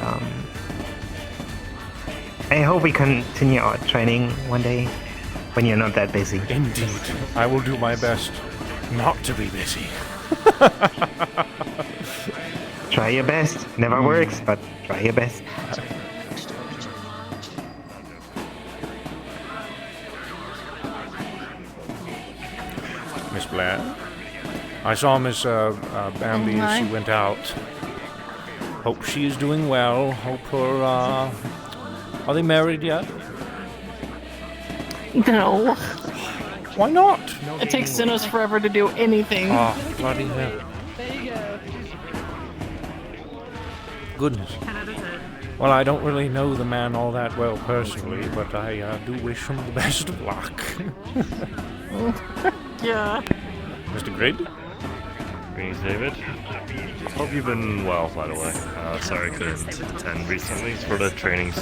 I hope we continue our training one day when you're not that busy. Indeed. I will do my best not to be busy. Try your best. Never works, but try your best. Miss Blair. I saw Miss Bambi as she went out. Hope she is doing well. Hope her, are they married yet? No. Why not? It takes Xenos forever to do anything. Oh, bloody hell. Goodness. Well, I don't really know the man all that well personally, but I do wish him the best of luck. Yeah. Mr. Grady? Greetings, David. Hope you've been well, by the way. Sorry I couldn't attend recently for the trainings.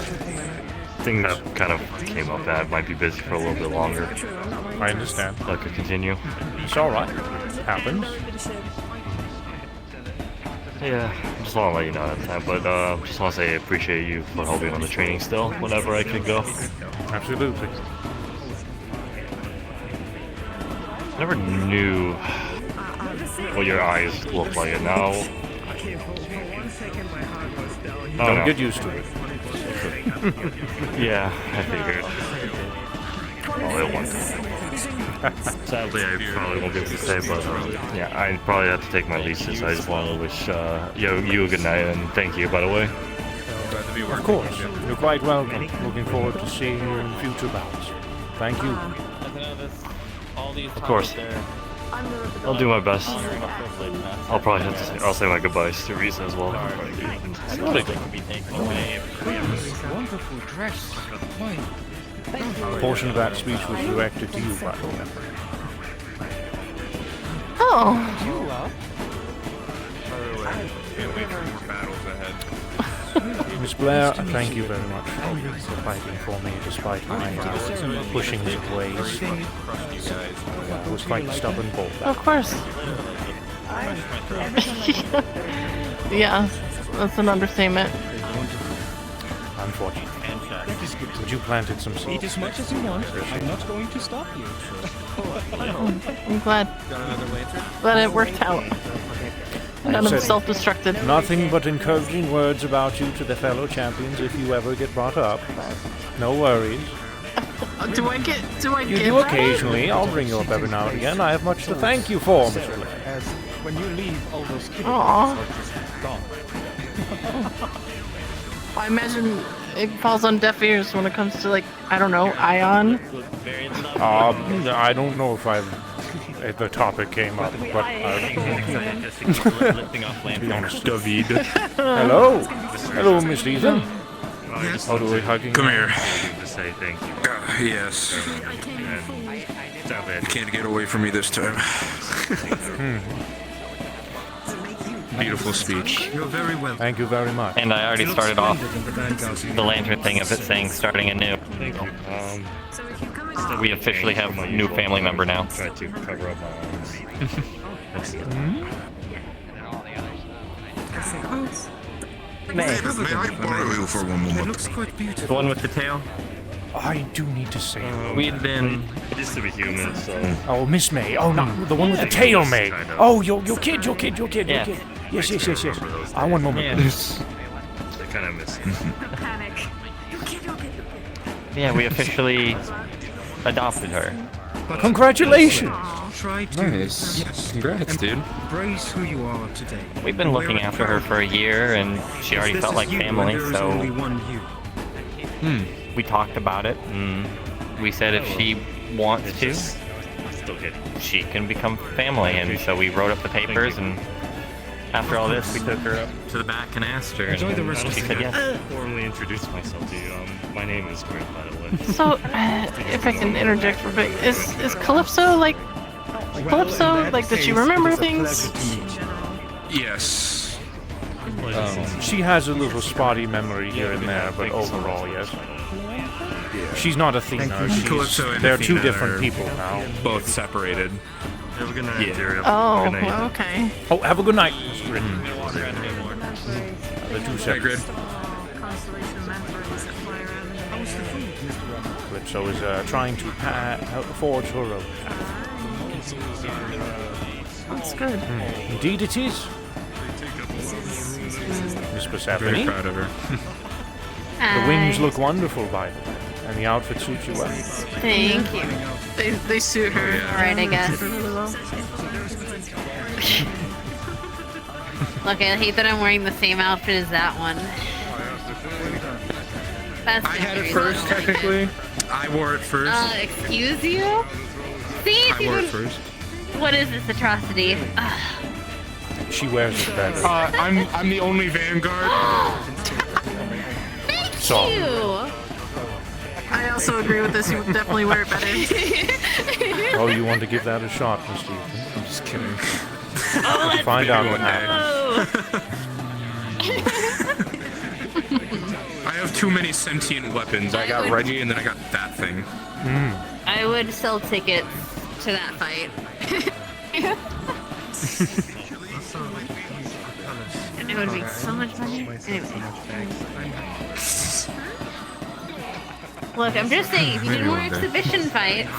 Things that kind of came up that I might be busy for a little bit longer. I understand. So I could continue. It's alright. Happens. Yeah, just want to let you know that time, but just want to say I appreciate you for helping on the training still, whenever I could go. Absolutely. Never knew what your eyes looked like, and now... Don't get used to it. Yeah, I figured. All at once. Sadly, I probably won't be able to say, but yeah, I probably have to take my leases. I just want to wish you a good night and thank you, by the way. Of course, you're quite welcome. Looking forward to seeing you in future bouts. Thank you. Of course. I'll do my best. I'll probably have to say, I'll say my goodbyes to Risa as well. Wonderful dress. Why? A portion of that speech was directed to you, by the way. Oh. You up? Can't wait for more battles ahead. Miss Blair, thank you very much for fighting for me despite my pushing of ways. I was quite a stubborn bull. Of course. Yeah, that's an understatement. Unfortunate. But you planted some seeds. Eat as much as you want. I'm not going to stop you. I'm glad. Glad it worked out. None of them self-destructed. Nothing but encouraging words about you to the fellow champions if you ever get brought up. No worries. Do I get You do occasionally. I'll bring you up every now and again. I have much to thank you for, Mr. Blair. As when you leave, all those kids Aww. are just gone. I imagine it falls on deaf ears when it comes to, like, I don't know, Ion. I don't know if the topic came up, but to be honest, David. Hello, Mr. Ethan. Yes. How do we hug you? Come here. To say thank you. Yes. You can't get away from me this time. Beautiful speech. You're very well. Thank you very much. And I already started off the lantern thing of it saying starting anew. Thank you. We officially have a new family member now. Try to cover up my arms. May I borrow you for one moment? Looks quite beautiful. The one with the tail? I do need to say We've been... Just to be human, so... Oh, Miss May. Oh, no, the one with the tail, May. Oh, your kid. Yeah. Yes. One moment, Yeah. please. I kind of miss Yeah, we officially adopted her. Congratulations! Try to Nice. Congrats, dude. embrace who you are today. We've been looking after her for a year, and she already This felt is like you, family, and there is only so one you. we talked about it, and we said if she wants to, she can become family, and so we wrote up the papers, and after all this, we took her up to the back and asked her, Enjoy the and rest of she the said day. yes. formally introduce myself to you. My name is Grant, by the way. So, if I can interject for a bit, is Calypso like... Calypso, like, does she remember things? Yes. She has a little spotty memory here and there, but overall, yes. She's not Athena. Calypso and They're Athena two different are people now. Both separated. Have a good night, dear. Oh, Good night. okay. Oh, have a good night, Mr. Grin. The two separate. Calypso is trying to forge her own path. That's good. Indeed it is. Miss Very Persephone. proud of her. The wings look wonderful, by the way, and the outfit suits you well. Thank you. They suit her. Alright, I guess. Look, I hate that I'm wearing the same outfit as that one. That's I had it first, technically. I wore it first. Excuse you? See? I wore it first. What is this atrocity? She wears it better. I'm the only Vanguard. Thank So- you! I also agree with this. You would definitely wear it better. Oh, you want to give that a shot, Mr. Ethan? I'm just kidding. Oh, Find out what happens. I have too many sentient weapons. I got Reggie and then I got that thing. I would sell tickets to that fight. And it would make so much money. Anyway. Look, I'm just saying, if you did more exhibition fights,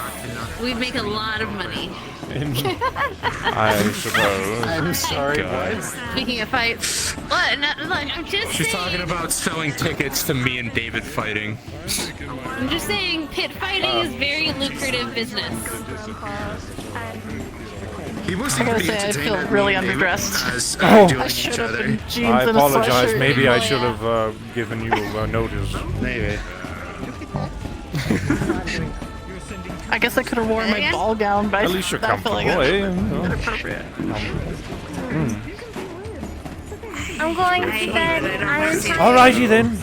we'd make a lot of money. I suppose. I'm sorry, God. Speaking of fights, what? No, look, I'm just She's saying. talking about selling tickets to me and David fighting. I'm just saying, pit fighting is very lucrative business. He was I gotta the say, I feel entertainer really and David underdressed. as, Oh. doing I each showed up other. in jeans I and a apologize. sweatshirt. Maybe I should have given you notice. Maybe. I guess I could have worn my ball gown, but At least you're I feel like comfortable, eh? inappropriate. I'm going to bed. I'm Alrighty then.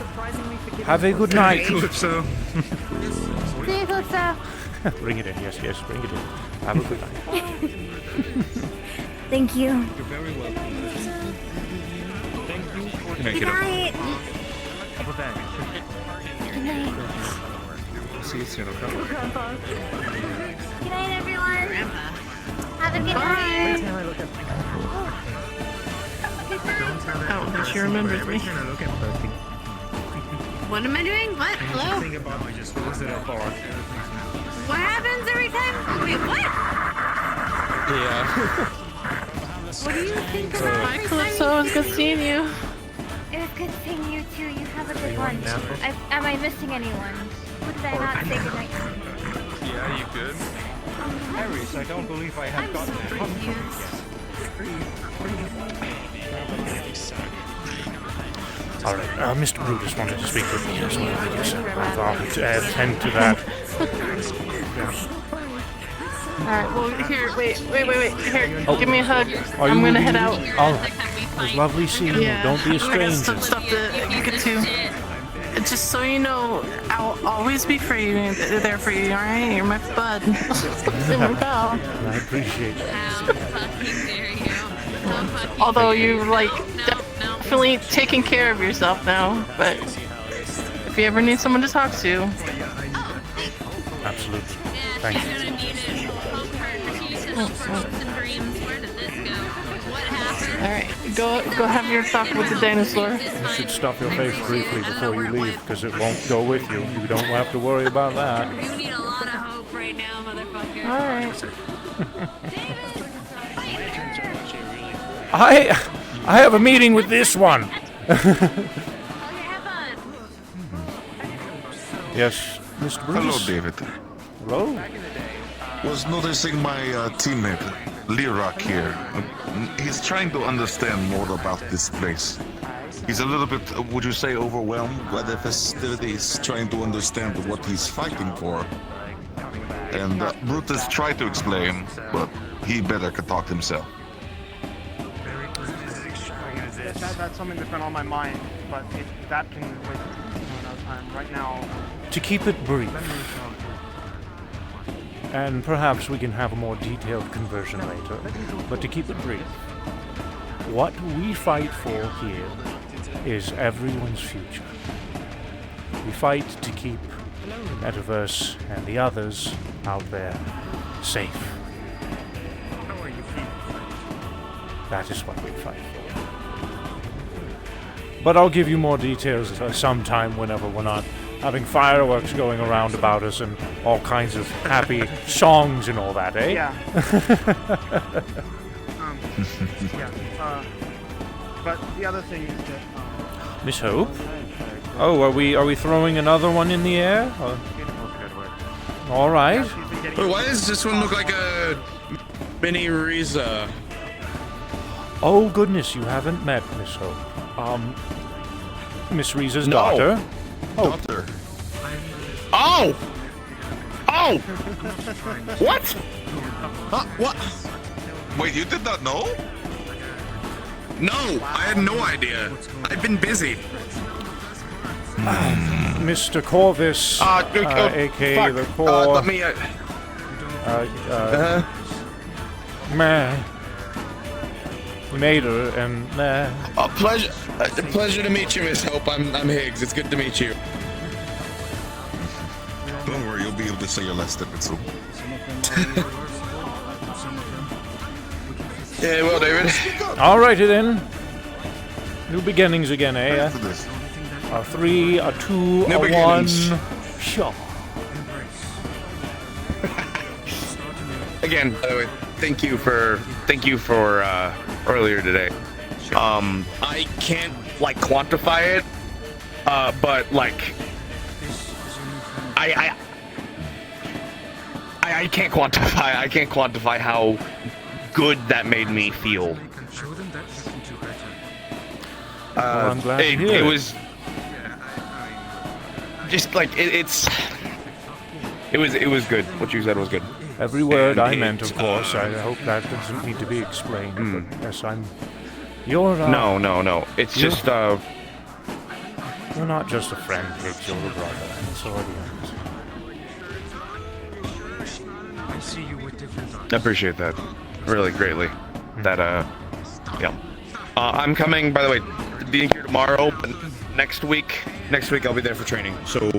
Have a good night. Calypso. See you, Calypso. Bring it in. Yes, bring it in. Have a good night. Thank you. Make Good it up. night. Good night. See you soon, okay? Good night, everyone. Have a good night. I don't think she remembers me. What am I doing? What? Hello? What happens every time? Wait, what? Yeah. What do you think about Bye, every Calypso. time It was good seeing you. It was good seeing you too. You have a good one. Am I missing anyone? Who did I not say goodnight to? Yeah, you good? Iris, I don't believe I have gotten a confidence Alright, Mr. Brutus wanted to speak with me as well. Yes, I'll attend to that. Alright, well, here, wait. Here, Oh. give me a hug. Are I'm you gonna leaving? head out. Alright. It was lovely seeing you. Don't be a I got stranger. some stuff to get to. Just so you know, I'll always be for you, there for you, alright? You're my bud. You're my pal. I appreciate that. Although you're, like, definitely taking care of yourself now, but if you ever need someone to talk to... Absolutely. Thank you. Alright, go have your talk with the dinosaur. You should stuff your face briefly before you leave, because it won't go with you. You don't have to worry about that. You need a lot of hope right now, motherfucker. Alright. I have a meeting with this one. Yes, Mr. Bruce. Hello, David. Hello. Was noticing my teammate, Lirak here. He's trying to understand more about this place. He's a little bit, would you say, overwhelmed by the festivities, trying to understand what he's fighting for. And Brutus tried to explain, but he better can talk himself. That's something that's been on my mind, but that can wait another time. Right now... To keep it brief, and perhaps we can have a more detailed conversion later, but to keep it brief, what we fight for here is everyone's future. We fight to keep Metaverse and the others out there safe. That is what we fight for. But I'll give you more details sometime whenever we're not having fireworks going around about us and all kinds of happy songs and all that, eh? Yeah. Yeah. but the other thing is that. Miss Hope? Oh, are we throwing another one in the air? All right. Wait, why does this one look like a mini Riza? Oh goodness, you haven't met Miss Hope. Miss Riza's daughter. Oh. Daughter. Oh! Oh! What? What? Wait, you did not know? No, I had no idea. I've been busy. Mr. Corvus, aka fuck. the Core. Let me. Meh. We made her, and meh. Pleasure to meet you, Miss Hope. I'm Higgs. It's good to meet you. Don't worry, you'll be able to say your last step soon. Yeah, well, David. Alrighty then. New beginnings again, eh? A 3, a 2, New a beginnings. 1. Sure. Again, by the way, thank you for earlier today. I can't like quantify it, but like I can't quantify. I can't quantify how good that made me feel. Well, I'm glad to hear it it. was just like it was good. What you said was good. Every word And I meant, of course. I hope that doesn't need to be explained. But yes, you're. No. It's you're- just You're not just a friend, Higgs. You're a brother. That's all it is. I see you with different eyes. I appreciate that, really greatly. That yeah. I'm coming. By the way, being here tomorrow, but next week I'll be there for training. So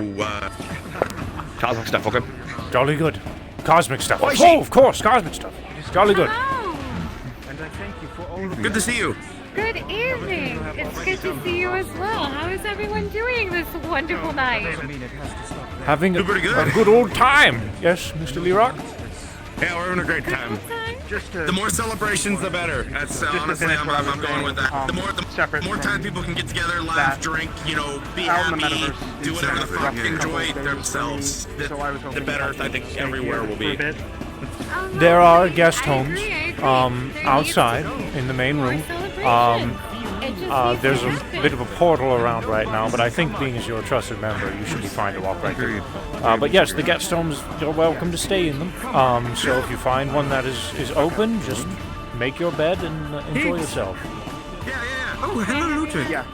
cosmic stuff, okay? Jolly good. Cosmic stuff. Oh, Oh, of course, cosmic stuff. Jolly good. And I thank you for all of Good to see you. Good evening. It's good to see you as well. How is everyone doing this wonderful night? Having a pretty good. good old time. Yes, Mr. Lerock? Yeah, we're having a great time. The more celebrations, the better. That's honestly, I'm going with that. The more time people can get together, laugh, drink, be happy, do whatever the fuck, enjoy themselves. The better I think everywhere will be. There are guest homes outside in the main room. There's a bit of a portal around right now, but I think being as you're a trusted member, you should be fine to walk right through. But yes, the guest homes, you're welcome to stay in them. So if you find one that is open, just make your bed and enjoy yourself. Oh, hello, Ludwig. Yeah.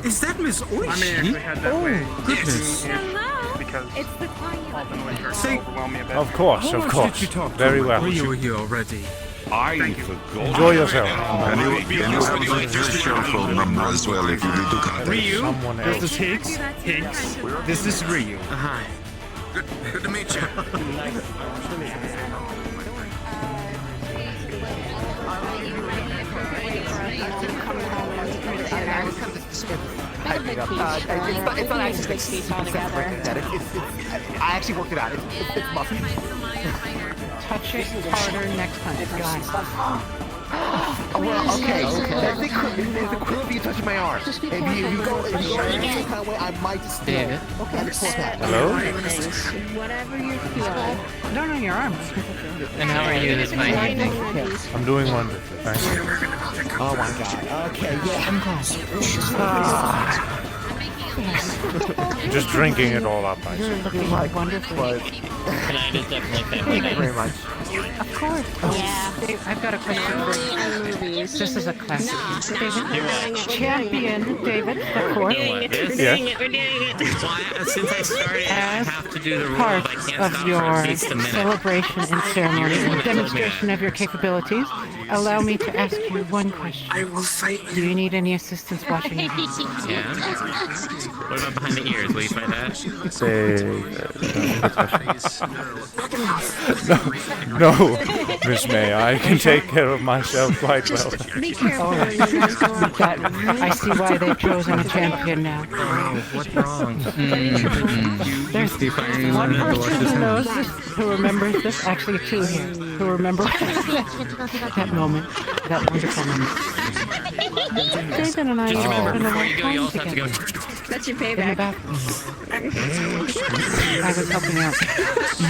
Is that Miss Oishi? Oh, goodness. Hello. It's the time. Say, Of course, how of much course. did you talk Very to well. Rio here already? I forgot. Enjoy yourself. And you have this show phone number as well if you need to contact Ryu, Someone this else. is Higgs. Higgs, this is Ryu. Hi. Good to meet you. It's not actually I actually worked it out. It's muffin. Touch it harder next time, guys. Well, okay. That's the equivalent of you touching my arm. If you go any kind of way, I might just David? Okay. Hello? Whatever you feel. No, your arms. And how are you this night? I'm doing wonderful. Thank you. Oh my god. Okay, yeah, I'm Just drinking it all up, I see. You're looking wonderful. Tonight is definitely family night. Thank you very much. Of course. Yeah. Dave, I've got a question for you. This is a classic. David? Champion David, of course. Yes. Since I started, I have to do the rule Part of I can't of stop for your at least a minute. celebration and ceremony and demonstration of your capabilities, allow me to ask you one question. I will fight you. Do you need any assistance washing your hands? Yeah. What about behind the ears? Will you find that? No, Miss May, I can take care of myself quite well. Be careful. I see why they've chosen a champion now. What's wrong? There's one person who knows this, who remembers this. Actually, two here who remember that moment, that wonderful moment. David and I Just remember, spent a before long you go, you time also have to go. together. That's your In the payback. bathroom. I was helping out.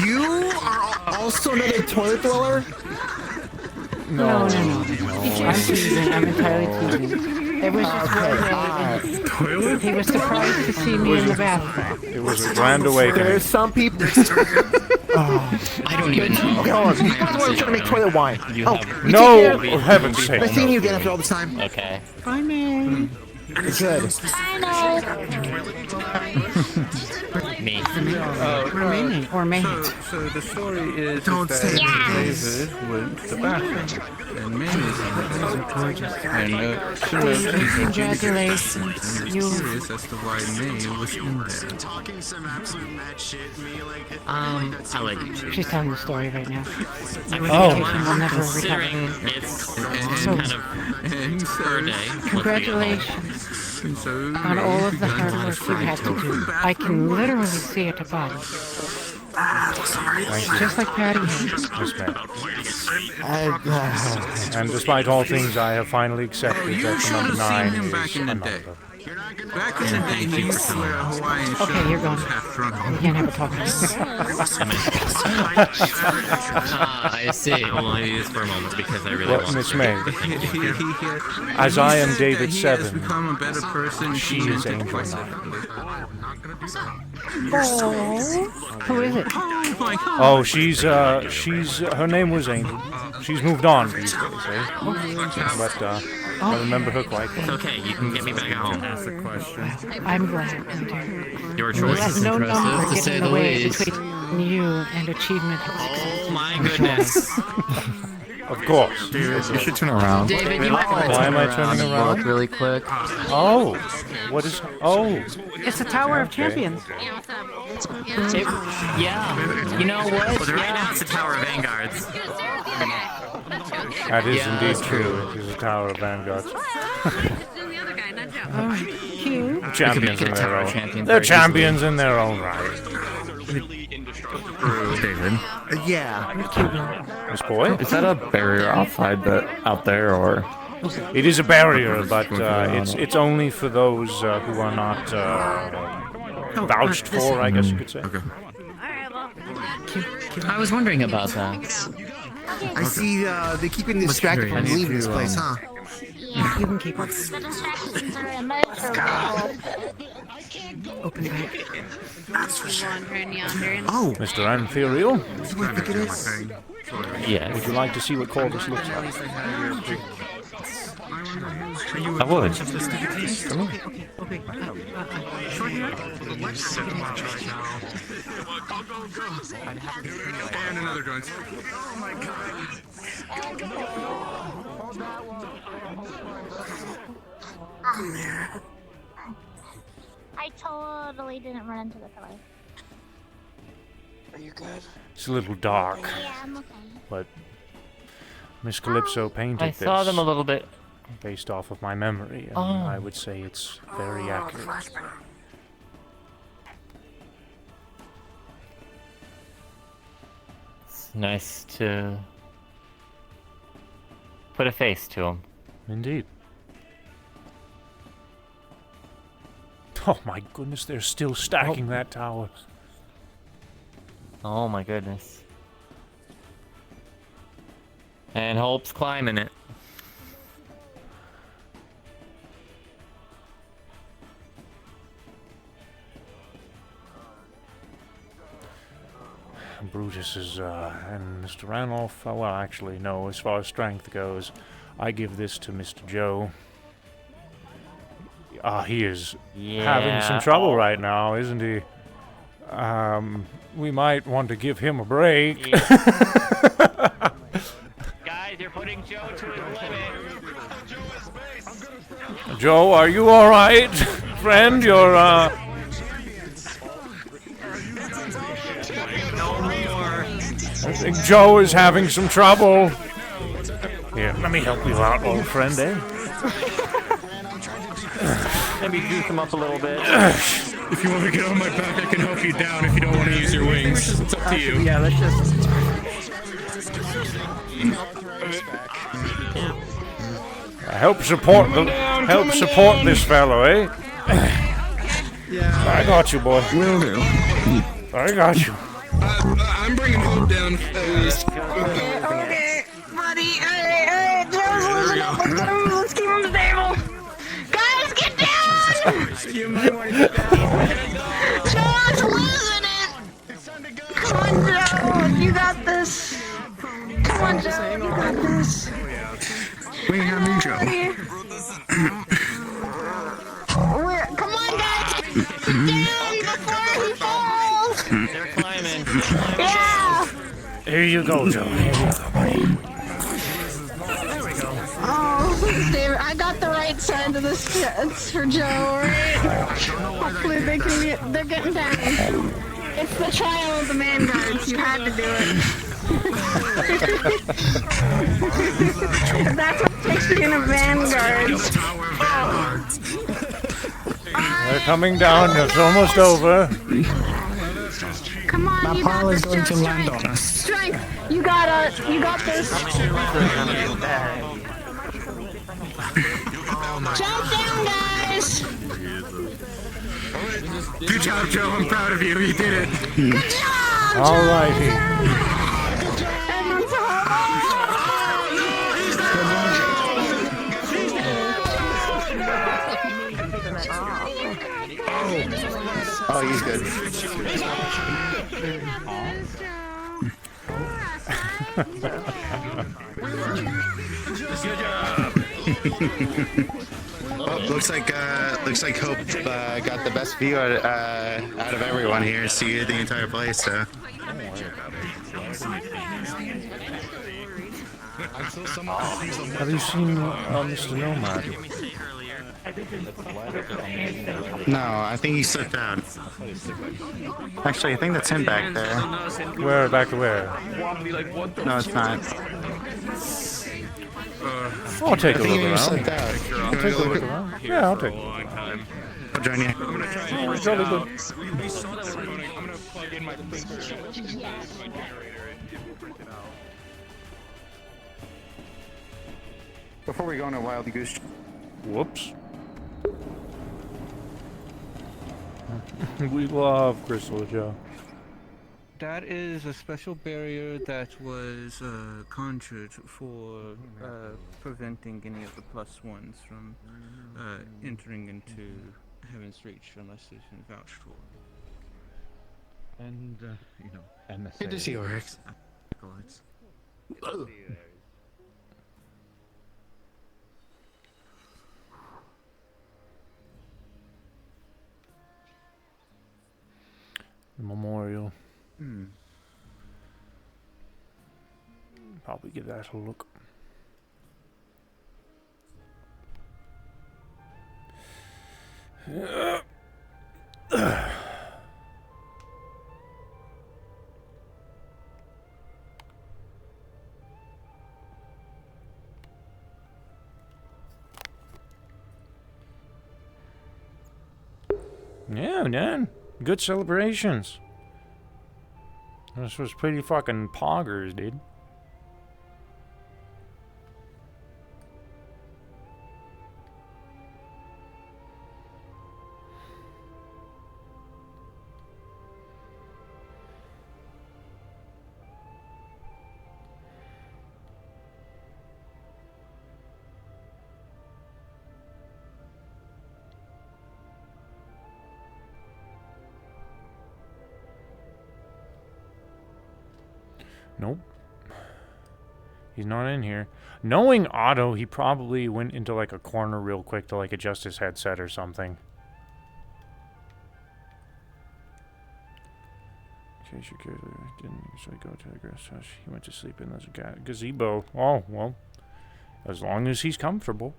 You are also another toilet dweller? No. I'm teasing. I'm entirely teasing. It was just one day. He was surprised to see me in the bathroom. It was a grand awakening. There's some people. I don't even know. Okay, hold on. You guys want to make toilet wine? No, for heaven's sake. I've seen you again after all this time. Okay. Bye, May. Good. Me. Or May. So the story is Don't that say David went to the bathroom, and May is gorgeous. And Congratulations. You. Curious as to why May was in there. Talking some absolute mad shit, me like. I like She's telling the story right now. Oh, Will never considering recover. it's So, kind of per day. congratulations on all of the hard work you had to do. I can literally see it above. Just like Patty. Yes, ma'am. And despite all things, I have finally accepted that the number 9 is back in a the number. day. Back in the day, he used to wear a Hawaiian shirt. Okay, you're gone. Half drunk. We can't have a talk. I see. Well, I use for a moment because I really Well, want Miss to. May, as I am David He has 7, become a better person. she is Angel 9. Who is it? Oh, she's her name was Angel. She's moved on these days, eh? But I remember her quite It's well. okay. You can get me back at home. Ask a question. I'm glad. Your Let choice. no number get in the way between you and achievement and success. Oh my goodness. Of course. David, you should turn around. David, you might want to Why turn am I turning and around? look really quick. Oh, what is? Oh, It's the Tower of Okay. Champions. Yeah. You know what? Well, right now it's the Tower of Vanguards. that is Yeah, indeed that's true. It is a Tower of Vanguard. Cute. Champions in a their Tower of own. Champions They're very champions in their own right. David, Yeah. Miss Boy, is that a barrier out there, or? it is a barrier, but it's only for those who are not vouched for, I guess you could say. Okay. I was wondering about that. I see they keep getting distracted from leaving this place, huh? You can keep up. Open it back. Oh, Mr. Anthuriel, that's what I think it is. Yes. would you like to see what Corvus looks like? I would. Okay. And another joint. I totally didn't run into the pillar. Are you good? It's a little dark, Yeah, I'm okay. but Miss Calypso painted I this saw them a little bit. based off of my memory, and Oh. I would say it's very accurate. It's nice to put a face to them. Indeed. Oh my goodness, they're still stacking that tower. Oh my goodness. And Hope's climbing it. Brutus is, and Mr. Ranulph, well, actually, no, as far as strength goes, I give this to Mr. Joe. He is having some trouble right now, isn't he? We might want to give him a break. Guys, you're putting Joe to his limit. Joe, are you alright? Friend, you're, No more. I think Joe is having some trouble. Here, let me help you out, old friend, eh? Maybe juice him up a little bit. If you want to get on my back, I can help you down if you don't want to use your wings. It's up to you. Yeah, let's just. Help support this fellow, eh? I got you, boy. Will do. I got you. I'm bringing Hope down. Okay, buddy. Hey, Joe's losing it. Let's keep him on the table. Guys, get down! You might want to get down. Joe's losing it. Come on, Joe. You got this. Come on, Joe. You got this. We have me, Joe. Come on, guys. Down before he falls. They're climbing. Yeah. Here you go, Joe. Here you go, buddy. Oh, thanks, David. I got the right side of this it's for Joe, right? Hopefully they're getting down. It's the trial of the man guards. You had to do it. That's what it takes being a vanguard. They're coming down. It's almost over. Come on, you got this, Joe. Strength. You got this. Jump down, guys. Good job, Joe. I'm proud of you. You did it. Good job, Joe. All righty. Oh, he's good. Well, looks like Hope got the best view out of everyone here. See the entire place. So. Have you seen Mr. Nomad? No, I think he slipped out. Actually, I think that's him back there. Where? Back to where? No, it's not. I'll take a I think look he around. slipped out. I'll take a look around. Yeah, I'll take a look. I'll join you. Oh, it's really good. Before we go on a wild goose. Whoops. We love Crystal Joe. That is a special barrier that was conjured for preventing any of the plus ones from entering into Heaven's Reach unless it's been vouched for. And, you know, MSA. Good to see you, Rex. The memorial. Probably give that a look. Yeah, man. Good celebrations. This was pretty fucking poggers, dude. Nope. He's not in here. Knowing Otto, he probably went into like a corner real quick to like adjust his headset or something. In case you didn't usually go to the grass house. He went to sleep in the gazebo. Oh, well. As long as he's comfortable.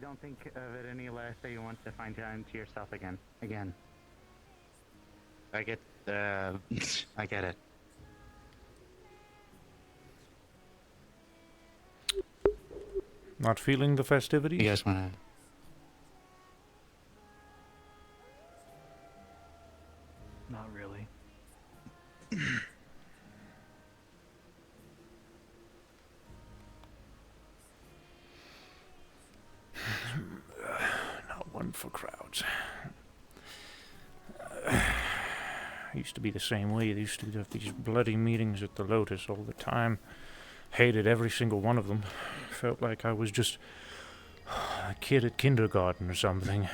you don't think of it any less that you want to find time to yourself again. I get it. Not feeling the festivities? You guys wanna... Not really. Not one for crowds. Used to be the same way. They used to have these bloody meetings at the Lotus all the time. Hated every single one of them. Felt like I was just a kid at kindergarten or something.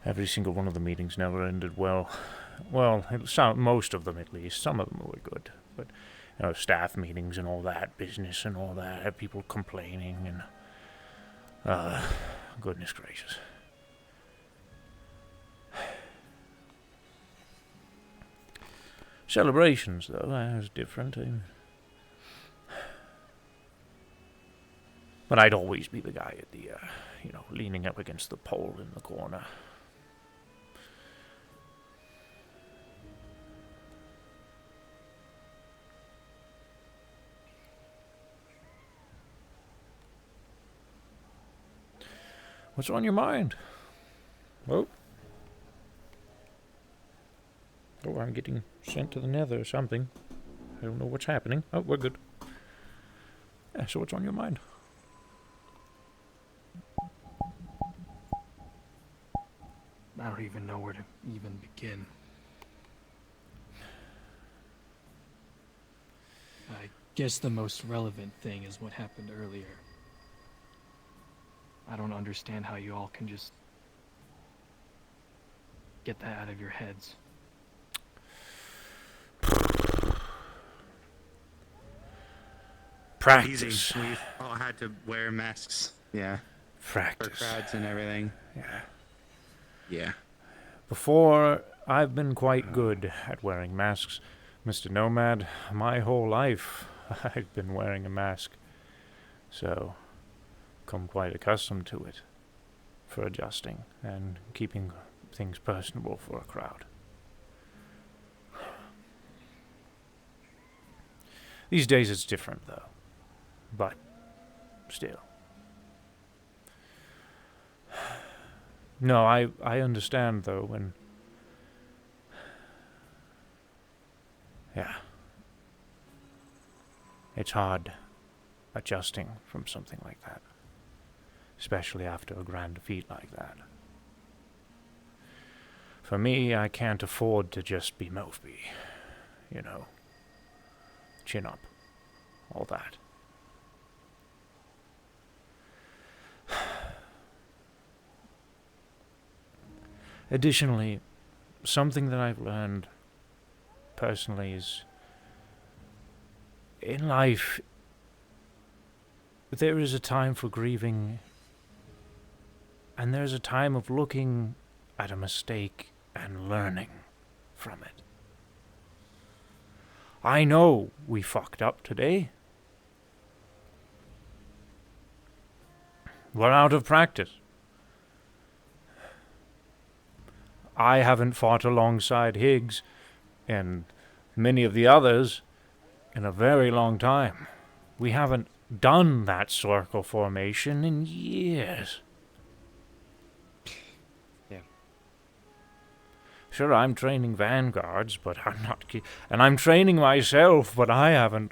Every single one of the meetings never ended well. Well, most of them at least. Some of them were good. But, you know, staff meetings and all that, business and all that, had people complaining and... goodness gracious. Celebrations, though, that was different. But I'd always be the guy at the, leaning up against the pole in the corner. What's on your mind? Oh, I'm getting sent to the nether or something. I don't know what's happening. Oh, we're good. Yeah, so what's on your mind? I don't even know where to even begin. I guess the most relevant thing is what happened earlier. I don't understand how you all can just get that out of your heads. Practice. Easy. We all had to wear masks. Yeah. Practice. For crowds and everything. Yeah. Yeah. Before, I've been quite good at wearing masks. Mr. Nomad, my whole life, I've been wearing a mask. So, come quite accustomed to it for adjusting and keeping things personable for a crowd. These days it's different, though. But, still. No, I understand, though, when... Yeah. It's hard adjusting from something like that. Especially after a grand defeat like that. For me, I can't afford to just be Mophby. You know. Chin up. All that. Additionally, something that I've learned personally is in life there is a time for grieving and there's a time of looking at a mistake and learning from it. I know we fucked up today. We're out of practice. I haven't fought alongside Higgs and many of the others in a very long time. We haven't done that circle formation in years. Yeah. Sure, I'm training vanguards, but I'm not... And I'm training myself, but I haven't...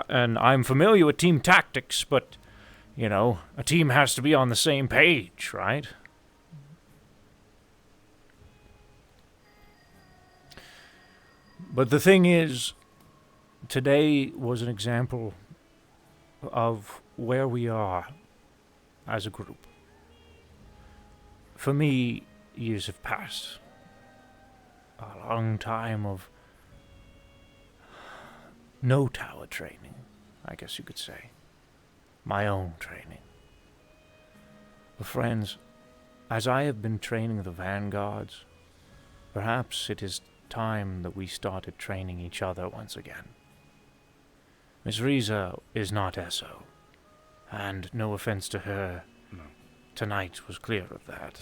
And I'm familiar with team tactics, but, you know, a team has to be on the same page, right? But the thing is, today was an example of where we are as a group. For me, years have passed. A long time of no tower training, I guess you could say. My own training. But friends, as I have been training the vanguards, perhaps it is time that we started training each other once again. Miss Riza is not Esso, and no offense to her, tonight was clear of that.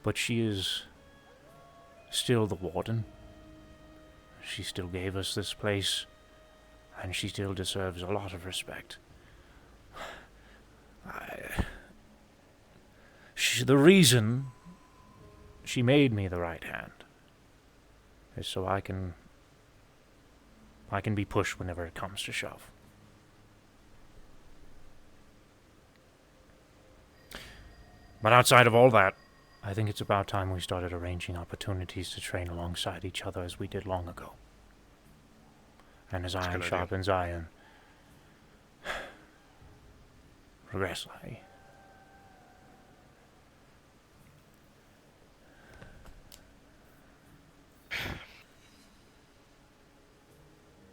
But she is still the warden. She still gave us this place, and she still deserves a lot of respect. The reason she made me the right hand is so I can be pushed whenever it comes to shove. But outside of all that, I think it's about time we started arranging opportunities to train alongside each other as we did long ago. And as iron sharpens iron, regress I.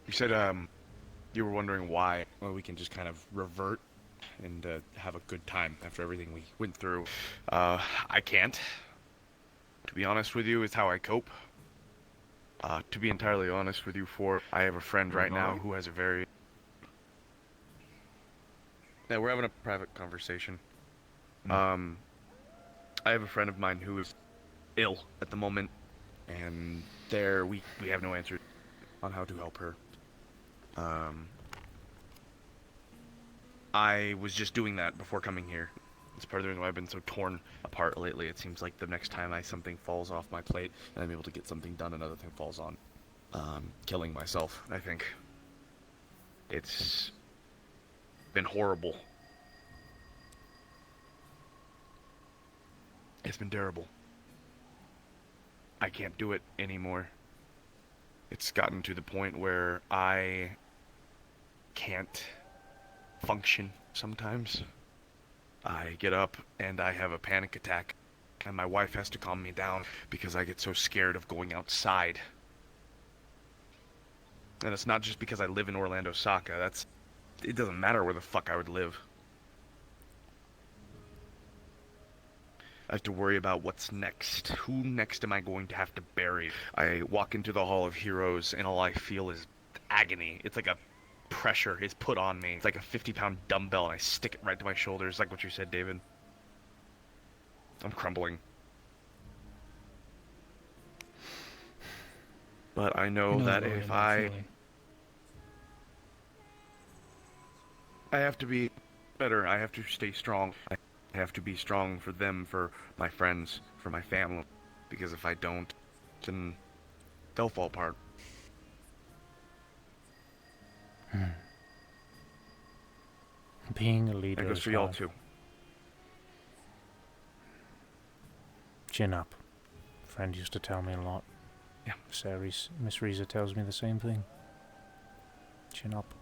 You said you were wondering why. Well, we can just kind of revert and have a good time after everything we went through. I can't. To be honest with you, is how I cope. To be entirely honest with you, I have a friend right now who has a very... Yeah, we're having a private conversation. I have a friend of mine who is ill at the moment, and we have no answer on how to help her. I was just doing that before coming here. It's part of the reason why I've been so torn apart lately. It seems like the next time something falls off my plate and I'm able to get something done, another thing falls on. Killing myself, I think. It's been horrible. It's been terrible. I can't do it anymore. It's gotten to the point where I can't function sometimes. I get up and I have a panic attack, and my wife has to calm me down because I get so scared of going outside. And it's not just because I live in Orlando, Saka. It doesn't matter where the fuck I would live. I have to worry about what's next. Who next am I going to have to bury? I walk into the Hall of Heroes and all I feel is agony. It's like a pressure is put on me. It's like a 50-pound dumbbell and I stick it right to my shoulders, like what you said, David. I'm crumbling. But I know that if I have to be better, I have to stay strong. I have to be strong for them, for my friends, for my family. Because if I don't, then they'll fall apart. Being a leader That goes for y'all too. Chin up. Friend used to tell me a lot. Yeah. Miss Riza tells me the same thing. Chin up.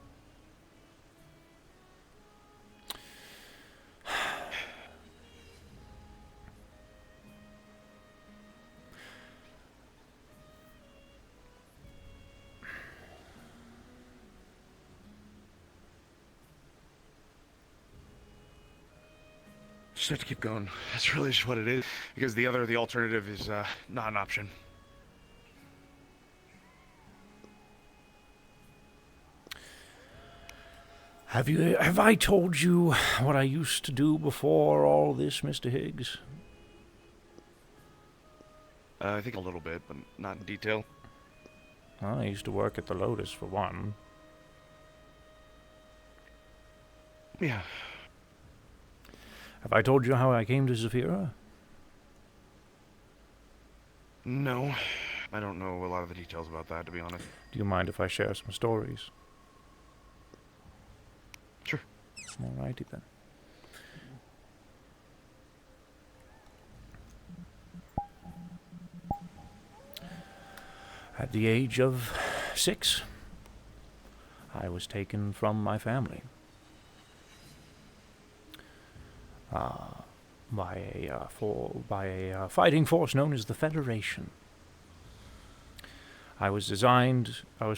Just have to keep going. That's really just what it is. Because the alternative is not an option. Have I told you what I used to do before all this, Mr. Higgs? I think a little bit, but not in detail. Well, I used to work at the Lotus, for one. Yeah. Have I told you how I came to Zafira? No. I don't know a lot of the details about that, to be honest. Do you mind if I share some stories? Sure. Alrighty then. At the age of 6, I was taken from my family by a fighting force known as the Federation. I was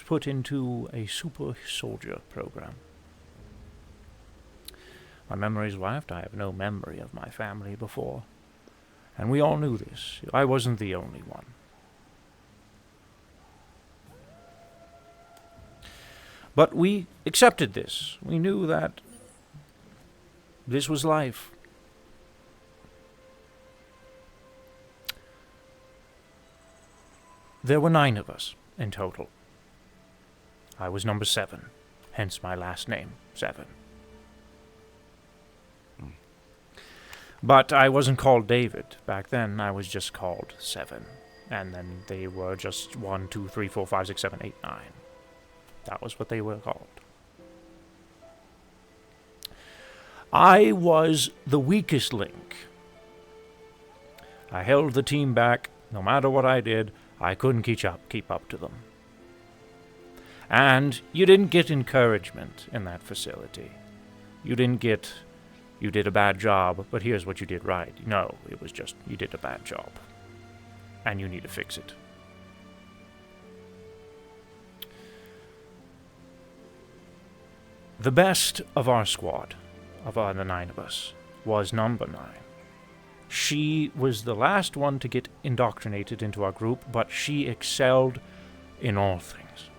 put into a super soldier program. My memory's left. I have no memory of my family before. And we all knew this. I wasn't the only one. But we accepted this. We knew that This was life. There were 9 of us in total. I was number 7, hence my last name, Seven. But I wasn't called David. Back then, I was just called Seven. And then they were just 1, 2, 3, 4, 5, 6, 7, 8, 9. That was what they were called. I was the weakest link. I held the team back. No matter what I did, I couldn't keep up to them. And you didn't get encouragement in that facility. You didn't get, you did a bad job, but here's what you did right. No, it was just, you did a bad job. And you need to fix it. The best of our squad, the 9 of us, was number 9. She was the last one to get indoctrinated into our group, but she excelled in all things.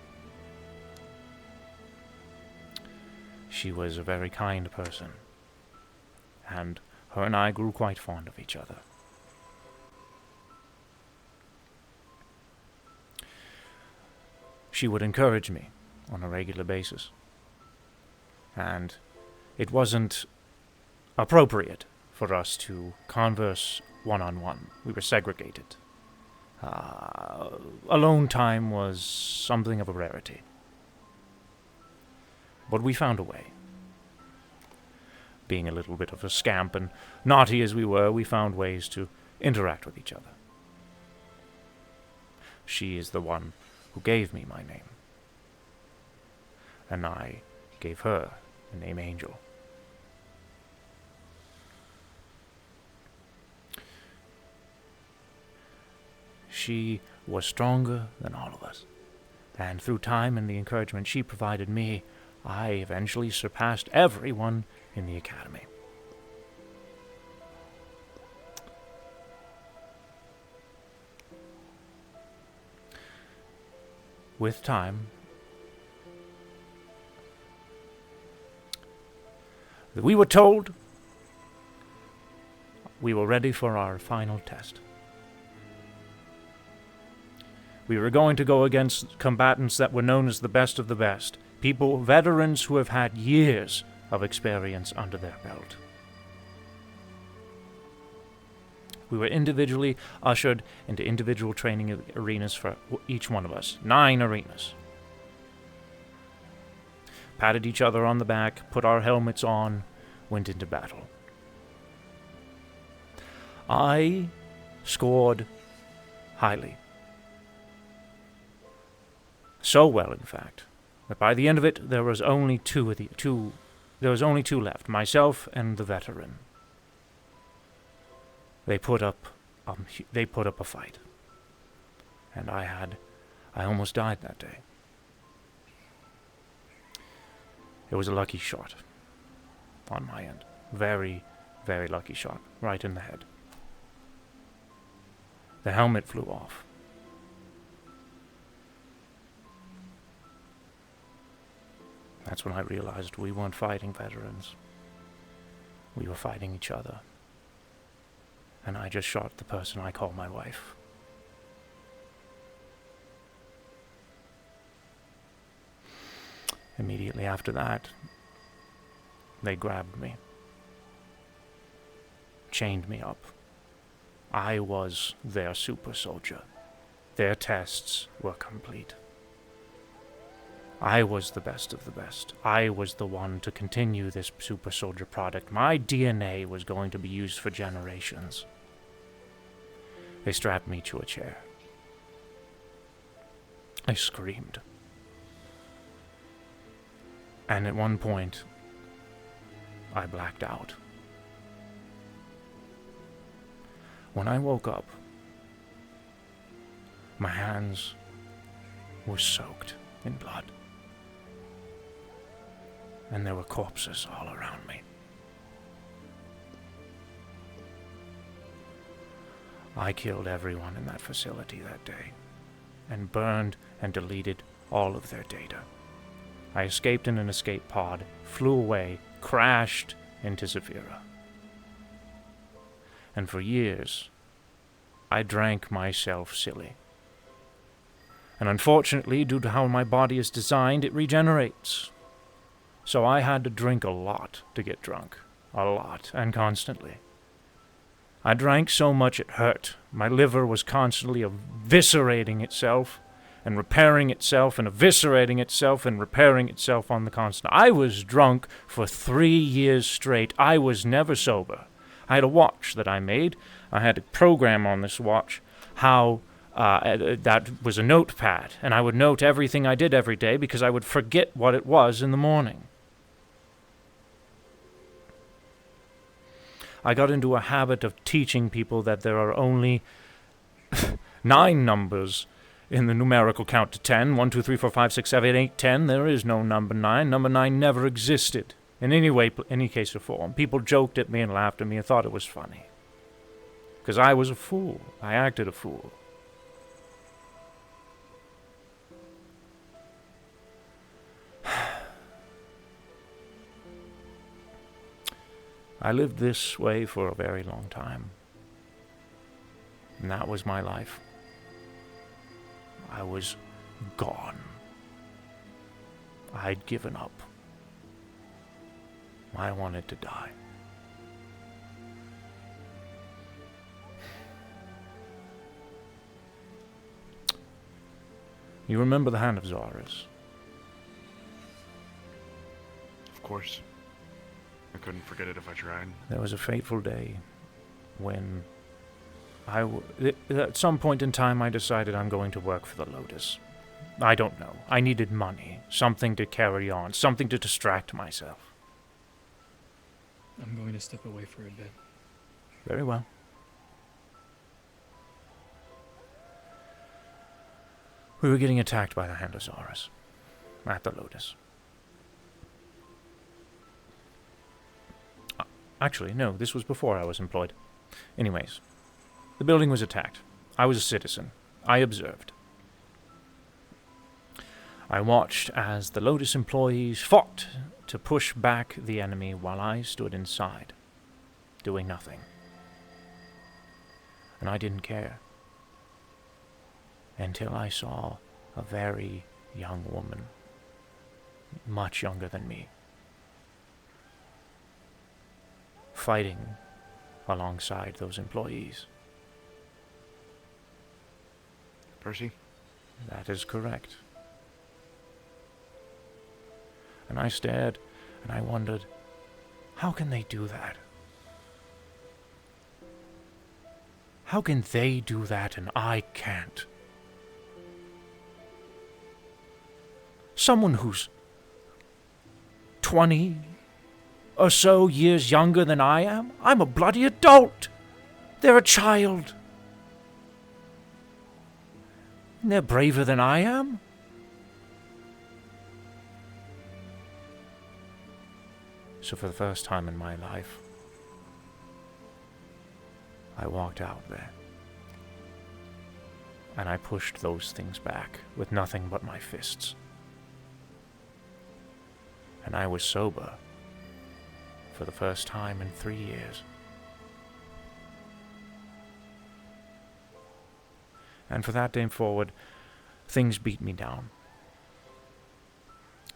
She was a very kind person, and her and I grew quite fond of each other. She would encourage me on a regular basis, and it wasn't appropriate for us to converse one-on-one. We were segregated. Alone time was something of a rarity. But we found a way. Being a little bit of a scamp and naughty as we were, we found ways to interact with each other. She is the one who gave me my name. And I gave her the name Angel. She was stronger than all of us, and through time and the encouragement she provided me, I eventually surpassed everyone in the academy. With time, we were told we were ready for our final test. We were going to go against combatants that were known as the best of the best. People, veterans who have had years of experience under their belt. We were individually ushered into individual training arenas for each one of us. 9 arenas. Patted each other on the back, put our helmets on, went into battle. I scored highly. So well, in fact, that by the end of it, there was only two left, myself and the veteran. They put up a fight, and I almost died that day. It was a lucky shot on my end, very, very lucky shot, right in the head. The helmet flew off. That's when I realized we weren't fighting veterans. We were fighting each other. And I just shot the person I call my wife. Immediately after that, they grabbed me. Chained me up. I was their super soldier. Their tests were complete. I was the best of the best. I was the one to continue this super soldier product. My DNA was going to be used for generations. They strapped me to a chair. I screamed. And at one point, I blacked out. When I woke up, my hands were soaked in blood. And there were corpses all around me. I killed everyone in that facility that day, and burned and deleted all of their data. I escaped in an escape pod, flew away, crashed into Zephyra. And for years, I drank myself silly. And unfortunately, due to how my body is designed, it regenerates. So I had to drink a lot to get drunk. A lot, and constantly. I drank so much it hurt. My liver was constantly eviscerating itself, and repairing itself, and eviscerating itself, and repairing itself on the constant. I was drunk for 3 years straight. I was never sober. I had a watch that I made. I had a program on this watch how that was a notepad, and I would note everything I did every day because I would forget what it was in the morning. I got into a habit of teaching people that there are only 9 numbers in the numerical count to 10. 1, 2, 3, 4, 5, 6, 7, 8, 10. There is no number 9. Number 9 never existed. In any case or form. People joked at me and laughed at me and thought it was funny. Because I was a fool. I acted a fool. I lived this way for a very long time. And that was my life. I was gone. I'd given up. I wanted to die. You remember the Hand of Zaris? Of course. I couldn't forget it if I tried. There was a fateful day when at some point in time I decided I'm going to work for the Lotus. I don't know. I needed money, something to carry on, something to distract myself. I'm going to step away for a bit. Very well. We were getting attacked by the Hand of Zaris at the Lotus. Actually, no, this was before I was employed. Anyways, the building was attacked. I was a citizen. I observed. I watched as the Lotus employees fought to push back the enemy while I stood inside, doing nothing. And I didn't care. Until I saw a very young woman, much younger than me, fighting alongside those employees. Percy? That is correct. And I stared, and I wondered, how can they do that? How can they do that and I can't? Someone who's 20 or so years younger than I am? I'm a bloody adult. They're a child. And they're braver than I am. So for the first time in my life, I walked out there. And I pushed those things back with nothing but my fists. And I was sober for the first time in 3 years. And from that day forward, things beat me down.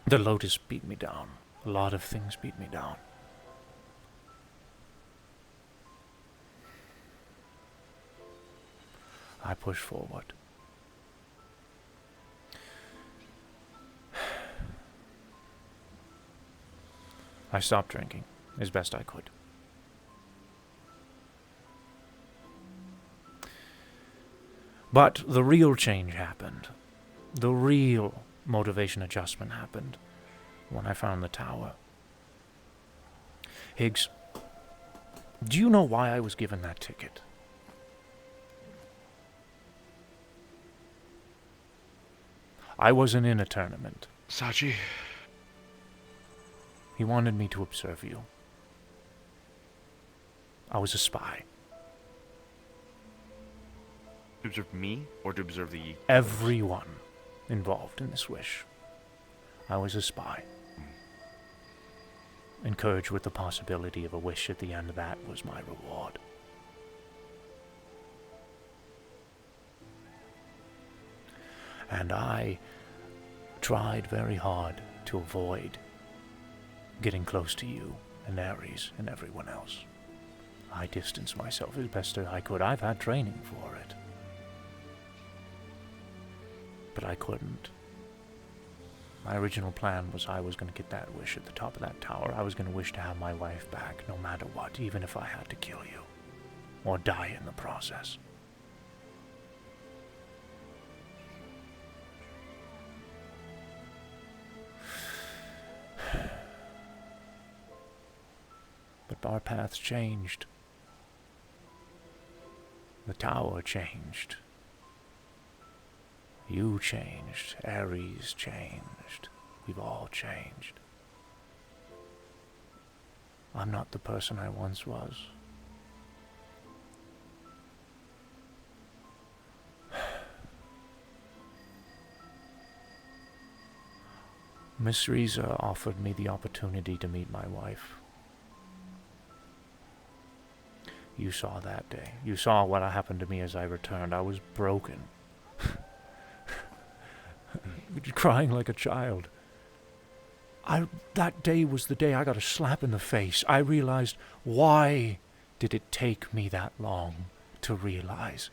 The Lotus beat me down. A lot of things beat me down. I pushed forward. I stopped drinking as best I could. But the real change happened. The real motivation adjustment happened when I found the tower. Higgs, do you know why I was given that ticket? I wasn't in a tournament. Sachi? He wanted me to observe you. I was a spy. To observe me, or to observe the... Everyone involved in this wish. I was a spy. encouraged with the possibility of a wish at the end of that was my reward. And I tried very hard to avoid getting close to you and Ares and everyone else. I distanced myself as best as I could. I've had training for it. But I couldn't. My original plan was I was going to get that wish at the top of that tower. I was going to wish to have my wife back no matter what, even if I had to kill you. Or die in the process. But our paths changed. The tower changed. You changed. Ares changed. We've all changed. I'm not the person I once was. Miss Riza offered me the opportunity to meet my wife. You saw that day. You saw what happened to me as I returned. I was broken. Crying like a child. That day was the day I got a slap in the face. I realized, why did it take me that long to realize?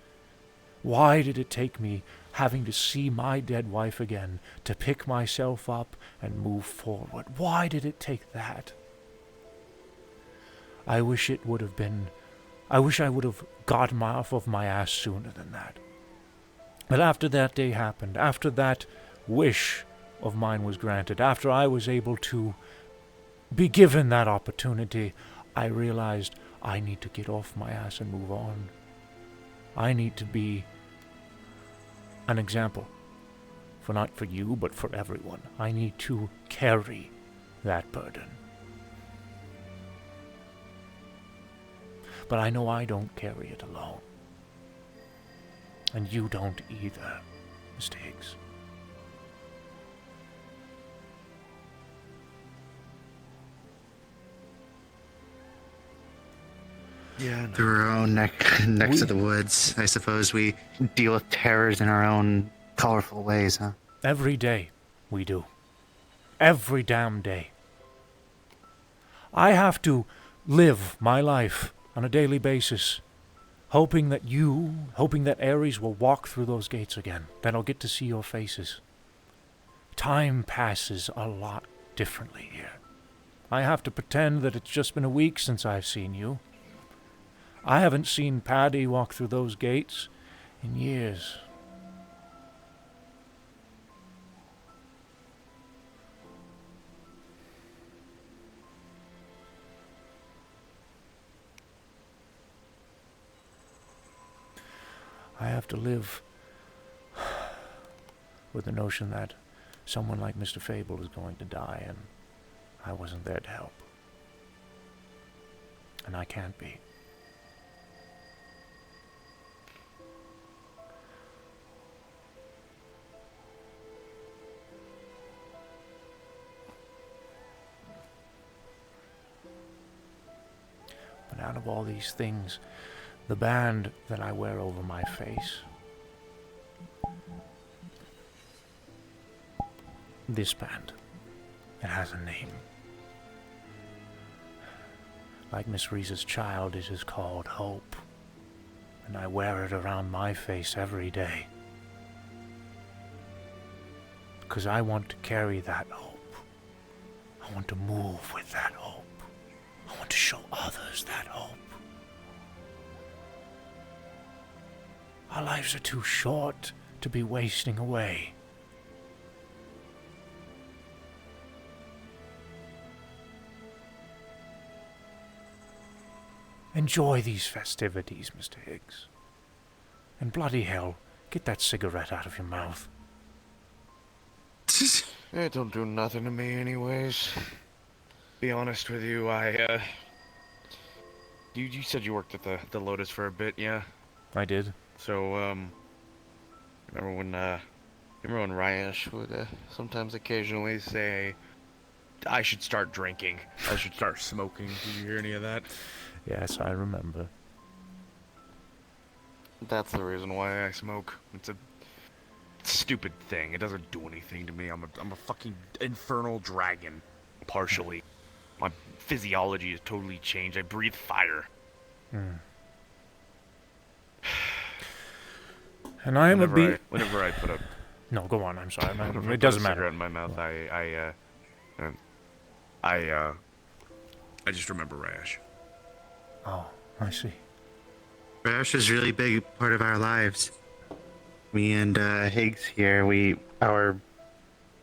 Why did it take me having to see my dead wife again to pick myself up and move forward? Why did it take that? I wish I would have gotten off of my ass sooner than that. But after that day happened, after that wish of mine was granted, after I was able to be given that opportunity, I realized I need to get off my ass and move on. I need to be an example, not for you, but for everyone. I need to carry that burden. But I know I don't carry it alone. And you don't either, Mr. Higgs. Yeah, through our own neck to the woods. I suppose we deal with terrors in our own colorful ways, huh? Every day we do. Every damn day. I have to live my life on a daily basis, hoping that Ares will walk through those gates again, that I'll get to see your faces. Time passes a lot differently here. I have to pretend that it's just been a week since I've seen you. I haven't seen Paddy walk through those gates in years. I have to live with the notion that someone like Mr. Fable is going to die, and I wasn't there to help. And I can't be. But out of all these things, the band that I wear over my face, this band, it has a name. Like Miss Riza's child, it is called Hope. And I wear it around my face every day. Because I want to carry that hope. I want to move with that hope. I want to show others that hope. Our lives are too short to be wasting away. Enjoy these festivities, Mr. Higgs. And bloody hell, get that cigarette out of your mouth. It don't do nothing to me anyways. Be honest with you, you said you worked at the Lotus for a bit, yeah? I did. So, remember when Ryesh would sometimes occasionally say, I should start drinking. I should start smoking. Did you hear any of that? Yes, I remember. That's the reason why I smoke. It's a stupid thing. It doesn't do anything to me. I'm a fucking infernal dragon, partially. My physiology has totally changed. I breathe fire. And I am Whenever I put a... No, go on. I'm sorry. Whenever I It doesn't put a matter. cigarette in my mouth, I just remember Rash. Oh, I see. Rash is a really big part of our lives. Me and Higgs here, our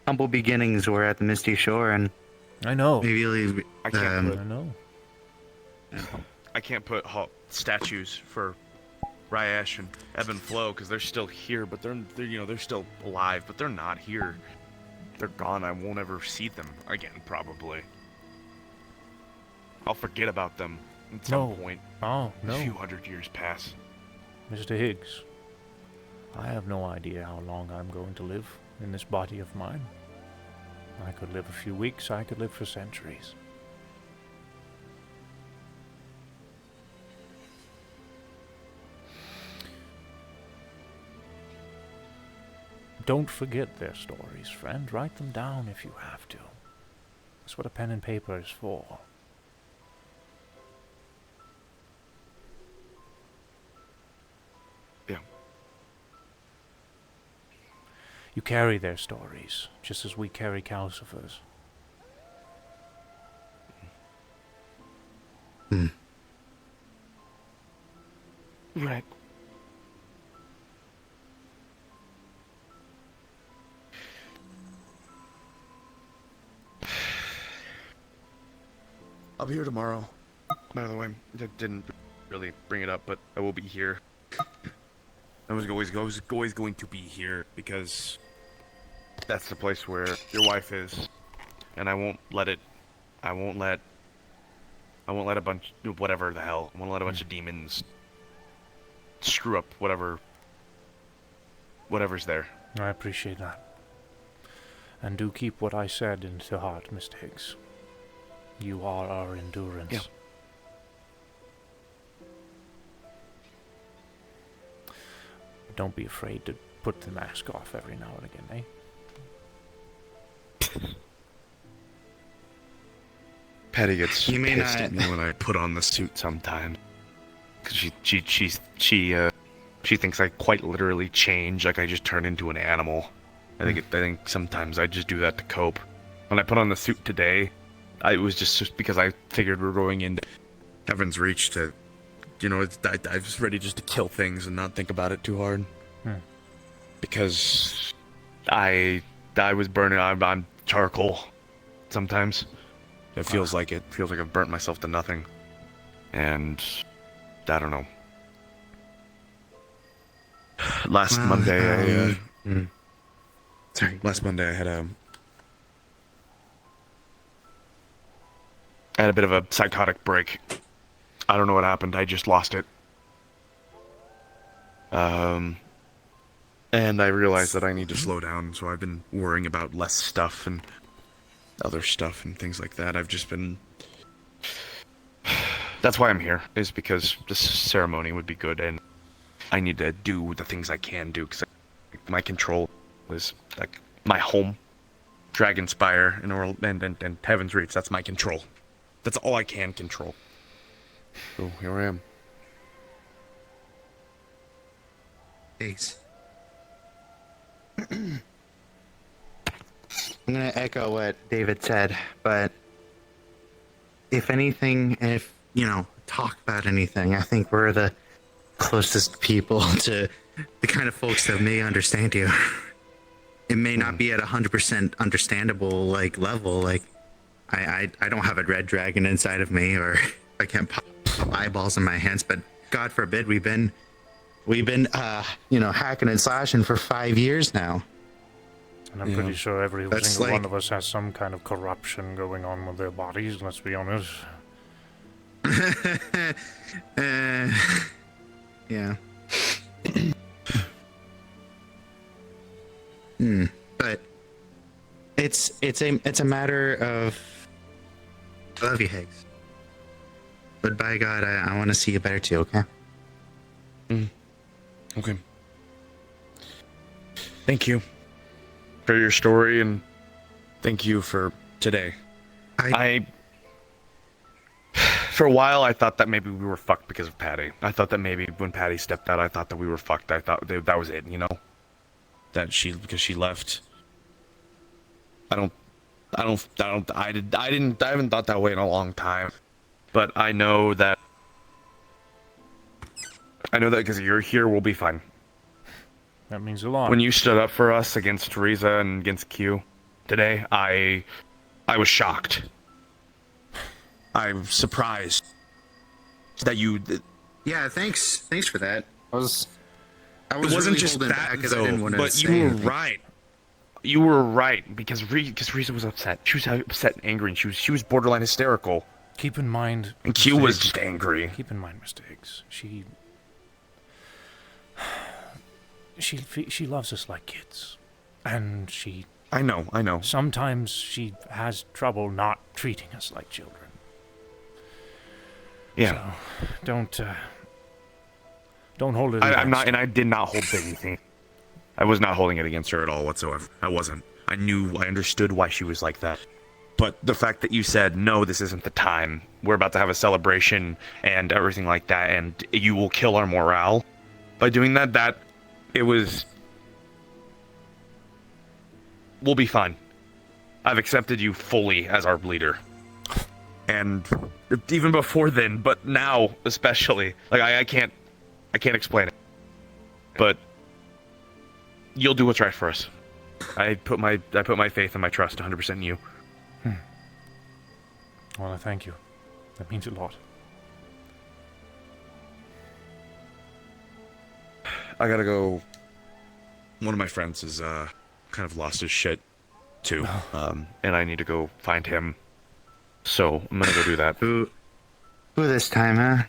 humble beginnings were at the Misty Shore, and I know. Maybe leave. I can't put. I know. I can't put statues for Ryash and Ebb and Flow because they're still here, but they're still alive, but they're not here. They're gone. I won't ever see them again, probably. I'll forget about them at some point. Oh, no. A few hundred years pass. Mr. Higgs, I have no idea how long I'm going to live in this body of mine. I could live a few weeks, I could live for centuries. Don't forget their stories, friend. Write them down if you have to. That's what a pen and paper is for. Yeah. You carry their stories, just as we carry Calcifer's. Right. I'll be here tomorrow. By the way, I didn't really bring it up, but I will be here. I was always going to be here because that's the place where your wife is, and I won't let a bunch, whatever the hell, I won't let a bunch of demons screw up whatever's there. I appreciate that. And do keep what I said into heart, Mr. Higgs. You are our endurance. Yeah. Don't be afraid to put the mask off every now and again, eh? Patty gets You may pissed not- at me when I put on the suit sometimes, because she thinks I quite literally change, like I just turn into an animal. I think sometimes I just do that to cope. When I put on the suit today, it was just because I figured we're going into Heaven's Reach to, I was ready just to kill things and not think about it too hard. Because I was burning. I'm charcoal. Sometimes it feels like I've burnt myself to nothing, and I don't know. Last Monday, last Monday I had a bit of a psychotic break. I don't know what happened. I just lost it. And I realized that I need to slow down, so I've been worrying about less stuff and other stuff and things like that. I've just been... That's why I'm here, is because this ceremony would be good, and I need to do the things I can do, because my control is, like, my home. Dragonspire and Heaven's Reach, that's my control. That's all I can control. So here I am. Thanks. I'm gonna echo what David said, but if anything, if talk about anything, I think we're the closest people to the kind of folks that may understand you. It may not be at 100% understandable level. I don't have a red dragon inside of me, or I can't pop eyeballs in my hands. But God forbid, we've been hacking and slashing for 5 years now. And I'm pretty sure every single one of us has some kind of corruption going on with their bodies, let's be honest. Yeah. But it's a matter of. I love you, Higgs. But by God, I want to see you better too. Okay. Okay. Thank you for your story, and thank you for today. For a while, I thought that maybe we were fucked because of Patty. I thought that maybe when Patty stepped out, I thought that we were fucked. I thought that was it, you know? That because she left. I haven't thought that way in a long time. But I know that because you're here, we'll be fine. That means a lot. When you stood up for us against Teresa and against Q today, I was shocked. I'm surprised that you. Yeah, thanks for that. It wasn't really just holding that back 'cause I didn't wanna but say you were anything. right. You were right because Teresa was upset. She was upset and angry, and she was borderline hysterical. Keep in mind. And Q was just angry. Keep in mind mistakes. She loves us like kids, and she. I know. Sometimes she has trouble not treating us like children. Yeah. So, don't hold it. I'm not, and I did not hold anything. I was not holding it against her at all whatsoever. I wasn't. I understood why she was like that. But the fact that you said, no, this isn't the time. We're about to have a celebration and everything like that, and you will kill our morale. By doing that, we'll be fine. I've accepted you fully as our leader. And even before then, but now especially. Like, I can't explain it. But you'll do what's right for us. I put my faith and my trust 100% in you. Well, I thank you. That means a lot. I gotta go. One of my friends is kind of lost his shit too, and I need to go find him. So I'm gonna go do that. Who this time, huh?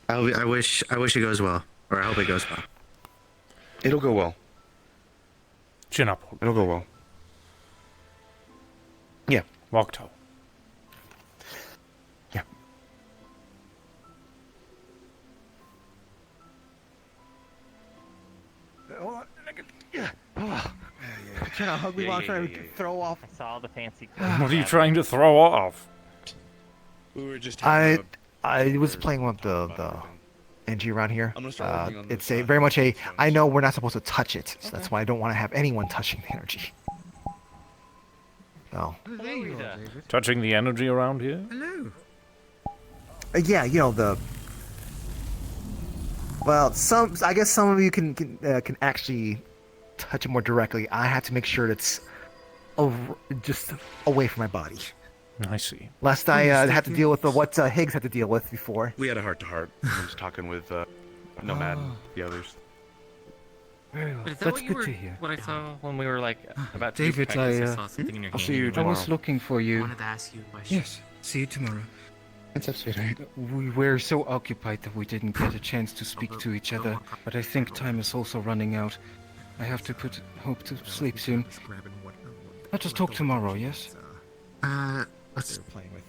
I wish it goes well, or I hope it goes well. It'll go well. Chin up. It'll go well. Yeah. Walk tall. Yeah. Trying to hug me while I'm trying to throw off. I saw the fancy. What are you trying to throw off? We were just. I was playing with the energy around here. It's a very much a. I know we're not supposed to touch it, so that's why I don't want to have anyone touching the energy. So. Touching the energy around here? Hello. Yeah, you know the. Well, I guess some of you can actually touch it more directly. I have to make sure it's just away from my body. I see. Last I had to deal with what Higgs had to deal with before. We had a heart-to-heart. I was talking with Nomad and the others. Very well. Is that That's what you good were, to hear. What I saw when we were like about to David, practice, I saw something in your I'll hand. see you tomorrow. I was looking for you. I wanted to ask you a question. Yes, see you tomorrow. What's up, sweetheart? We were so occupied that we didn't get a chance to speak to each other, but I think time is also running out. I have to put Hope to sleep soon. Let us talk tomorrow, yes? Let's playing with.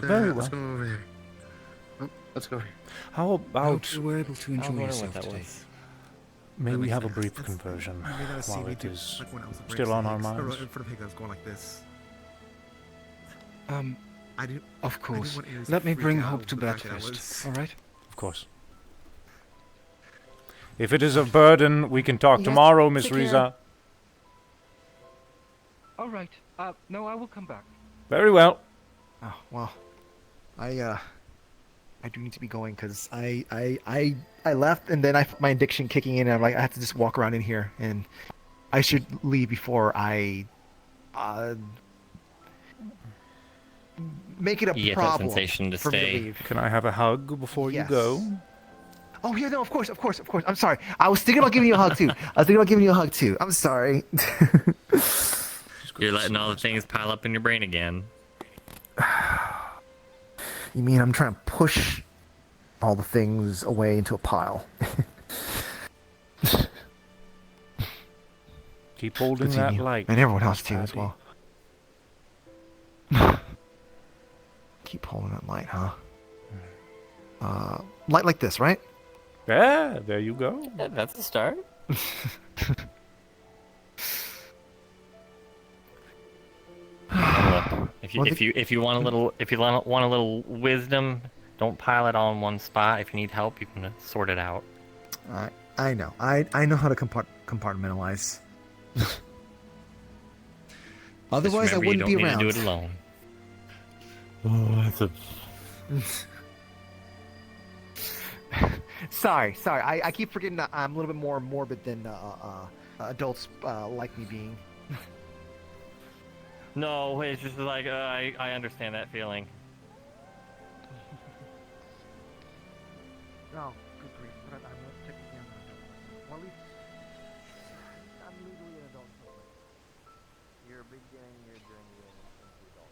Very well. Let's go over there. Oh, let's go over here. How about you were able to enjoy yourself today. may we have a brief conversion while it is still on our minds? Of course. Let me bring Hope to bed first, alright? Of course. If it is a burden, we can talk Yes, tomorrow, Miss take care. Riza. Alright, no, I will come back. Very well. Oh, well, I do need to be going because I left and then my addiction kicking in and I'm like I have to just walk around in here and I should leave before I make it a You get that problem sensation to for me stay. to leave. Can I have a hug before you Yes. go? Oh yeah, no, of course. I'm sorry. I was thinking about giving you a hug too. I'm sorry. You're letting all the things pile up in your brain again. You mean I'm trying to push all the things away into a pile? Keep holding Good seeing that you. light. And everyone else Miss too as Patty. well. Keep holding that light, huh? Light like this, right? Yeah, there you go. Yeah, that's a start. And look, if you want a little wisdom, don't pile it all in one spot. If you need help, you can sort it out. I know. I know how to compartmentalize. Otherwise, I Just remember, wouldn't be you don't around. need to do it alone. Oh, that's a... Sorry. I keep forgetting that I'm a little bit more morbid than adults like me being. No, it's just like I understand that feeling. No, good grief. But I'm not technically an adult. Well, at least I'm legally an adult. You're beginning your journey into adulthood.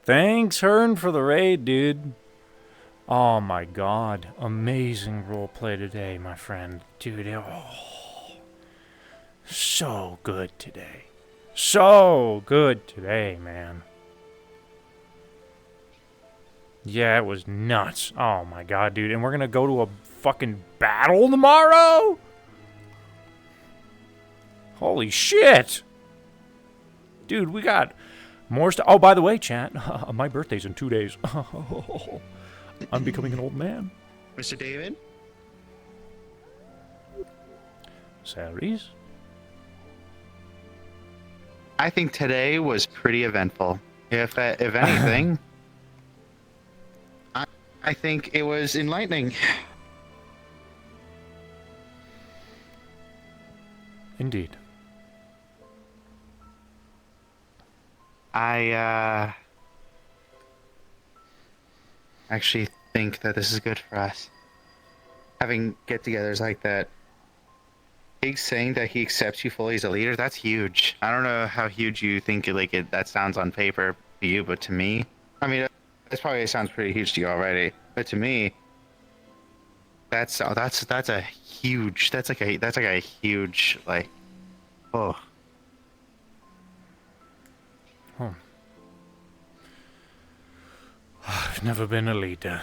Thanks, Hearn, for the raid, dude. Oh my god. Amazing roleplay today, my friend. Dude, so good today. So good today, man. Yeah, it was nuts. Oh my god, dude. And we're gonna go to a fucking battle tomorrow? Holy shit. Dude, we got more stuff. Oh, by the way, chat, my birthday's in 2 days. I'm becoming an old man. Mr. David? Saris? I think today was pretty eventful. If anything, I think it was enlightening. Indeed. I actually think that this is good for us. Having get-togethers like that. Higgs saying that he accepts you fully as a leader, that's huge. I don't know how huge you think that sounds on paper to you, but to me, I mean, this probably sounds pretty huge to you already. But to me, that's a huge. That's like a huge oh. I've never been a leader,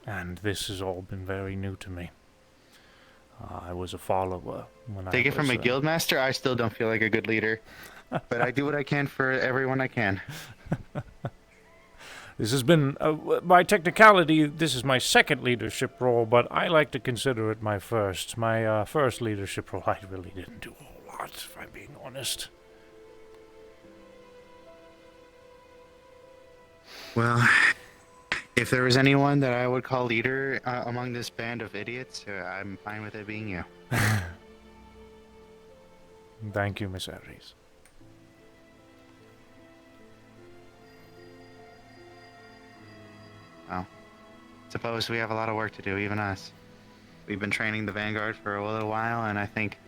and this has all been very new to me. I was a follower when Take I it from a was, guild master, I still don't feel like a good leader. But I do what I can for everyone I can. This has been, by technicality, this is my second leadership role, but I like to consider it my first. My first leadership role, I really didn't do a whole lot, if I'm being honest. Well, if there was anyone that I would call leader among this band of idiots, I'm fine with it being you. Thank you, Miss Aries. Well, suppose we have a lot of work to do, even us. We've been training the Vanguard for a little while, and I think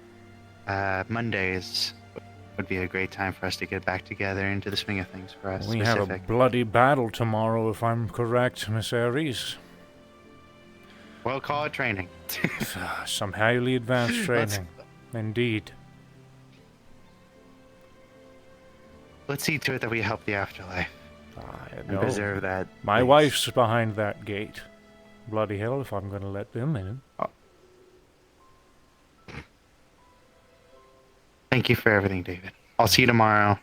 Mondays would be a great time for us to get back together into the swing of things for us. We have a bloody battle tomorrow, if I'm correct, Miss Aries. Well, call it training. Some highly advanced training. Indeed. Let's see to it that we help the afterlife. I And preserve that. My place. wife's behind that gate. Bloody hell if I'm going to let them in. Thank you for everything, David. I'll see you tomorrow.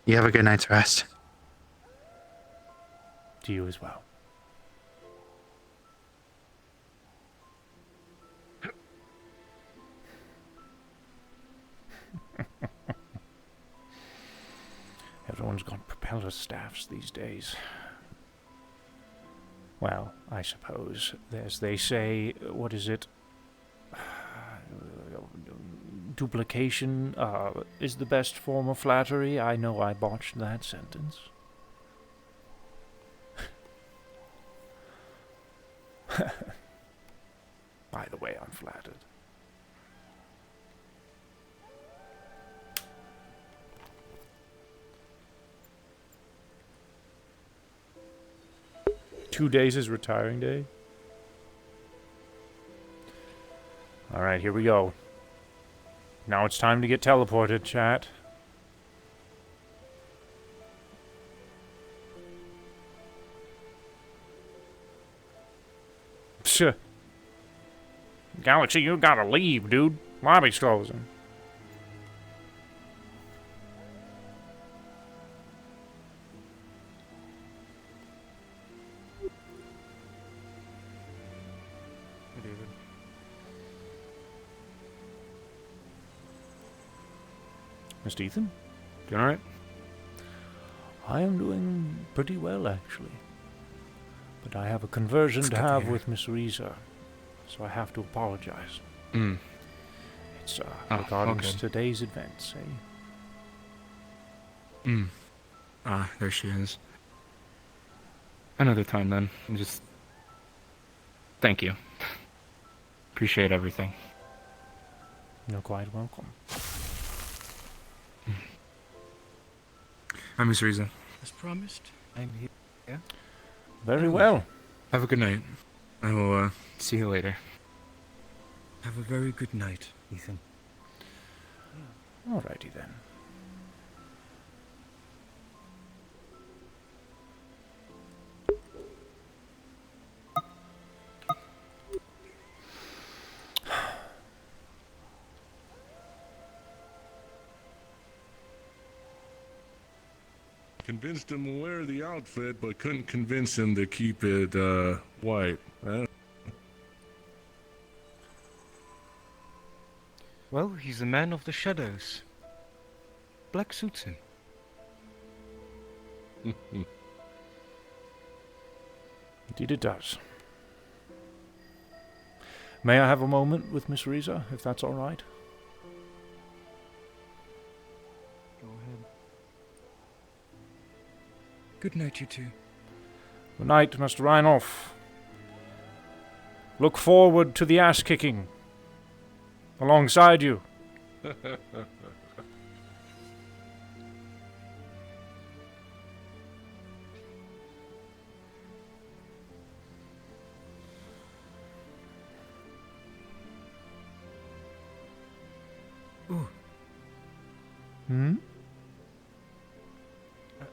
You have a good night's rest. To you as well. Everyone's got propeller staffs these days. Well, I suppose, as they say, what is it? Duplication is the best form of flattery. I know I botched that sentence. By the way, I'm flattered. Two days is retiring day. Alright, here we go. Now it's time to get teleported, chat. Psh. Galaxy, you gotta leave, dude. Lobby's closing. Hey, David. Mr. Ethan? You alright? I am doing pretty well, actually. But I have a conversion to have with Miss Reza, so I have to apologize. Mm. It's all regarding good. today's events, eh? Mm. Ah, there she is. Another time then. Just thank you. Appreciate everything. You're quite welcome. I'm Miss Riza. As promised, I'm here. Yeah? Very well. Have a good night. I will see you later. Have a very good night, Ethan. Alrighty then. Convinced him to wear the outfit, but couldn't convince him to keep it white. Well, he's a man of the shadows. Black suits him. Indeed it does. May I have a moment with Miss Reza, if that's all right? Go ahead. Good night, you two. Good night, Mr. Reinolf. Look forward to the ass-kicking. Alongside you. Ooh. Hmm?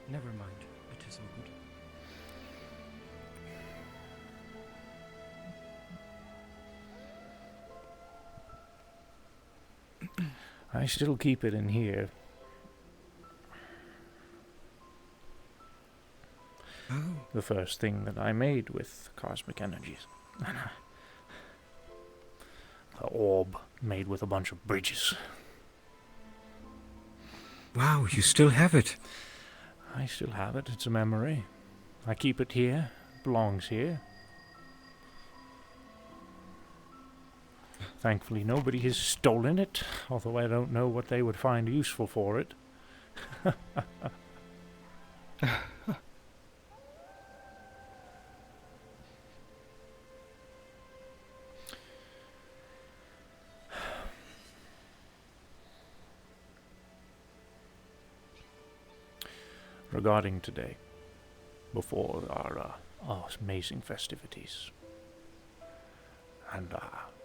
Never mind. It is all good. I still keep it in here. Oh. The first thing that I made with cosmic energies. The orb made with a bunch of bridges. Wow, you still have it. I still have it. It's a memory. I keep it here. It belongs here. Thankfully, nobody has stolen it, although I don't know what they would find useful for it. Regarding today, before our amazing festivities, and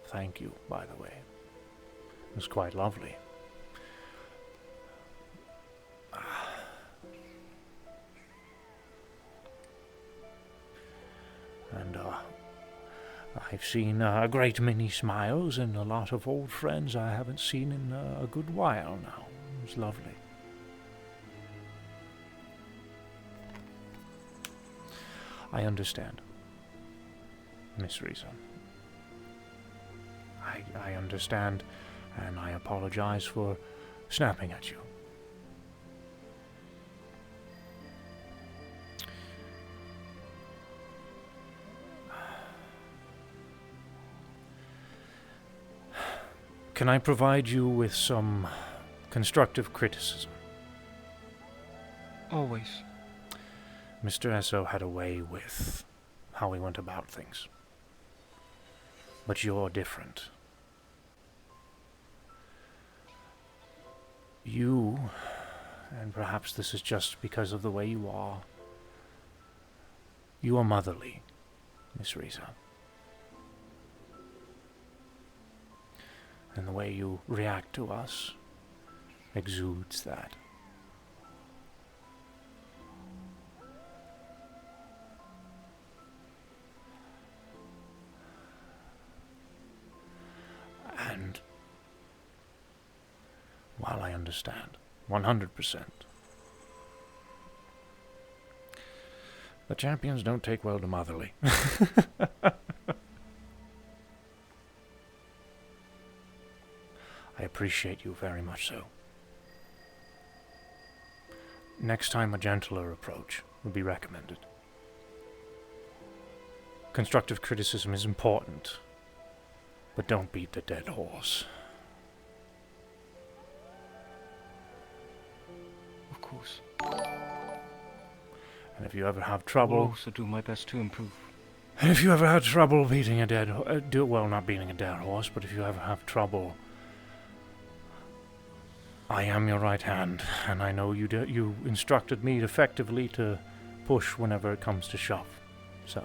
thank you, by the way. It was quite lovely. And I've seen a great many smiles and a lot of old friends I haven't seen in a good while now. It was lovely. I understand. Miss Risa. I understand, and I apologize for snapping at you. Can I provide you with some constructive criticism? Always. Mr. Esso had a way with how he went about things. But you're different. You, and perhaps this is just because of the way you are motherly, Miss Risa. And the way you react to us exudes that. And while I understand 100%, the champions don't take well to motherly. I appreciate you very much so. Next time, a gentler approach would be recommended. Constructive criticism is important, but don't beat the dead horse. Of course. And if you ever have trouble... I'll also do my best to improve. And if you ever had trouble beating a dead well, not beating a dead horse, but if you ever have trouble... I am your right hand, and I know you instructed me effectively to push whenever it comes to shove. So...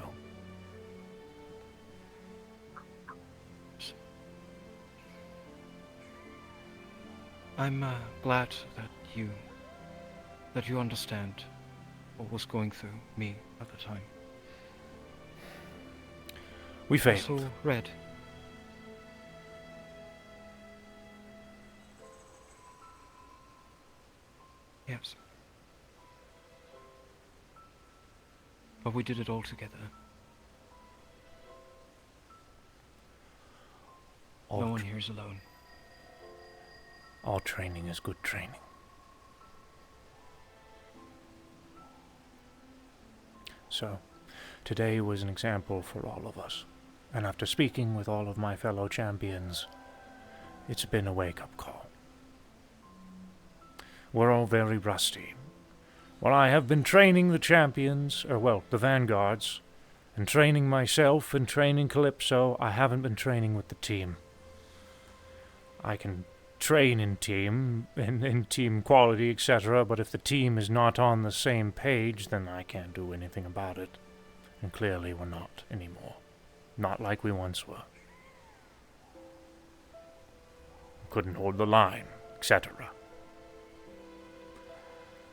I'm glad that you understand what was going through me at the time. We failed. Also, Red. Yes. But we did it all together. No one here is alone. All training is good training. So, today was an example for all of us. And after speaking with all of my fellow champions, it's been a wake-up call. We're all very rusty. While I have been training the champions, the vanguards, and training myself and training Calypso, I haven't been training with the team. I can train in team, in team quality, etc., but if the team is not on the same page, then I can't do anything about it. And clearly we're not anymore. Not like we once were. Couldn't hold the line, etc.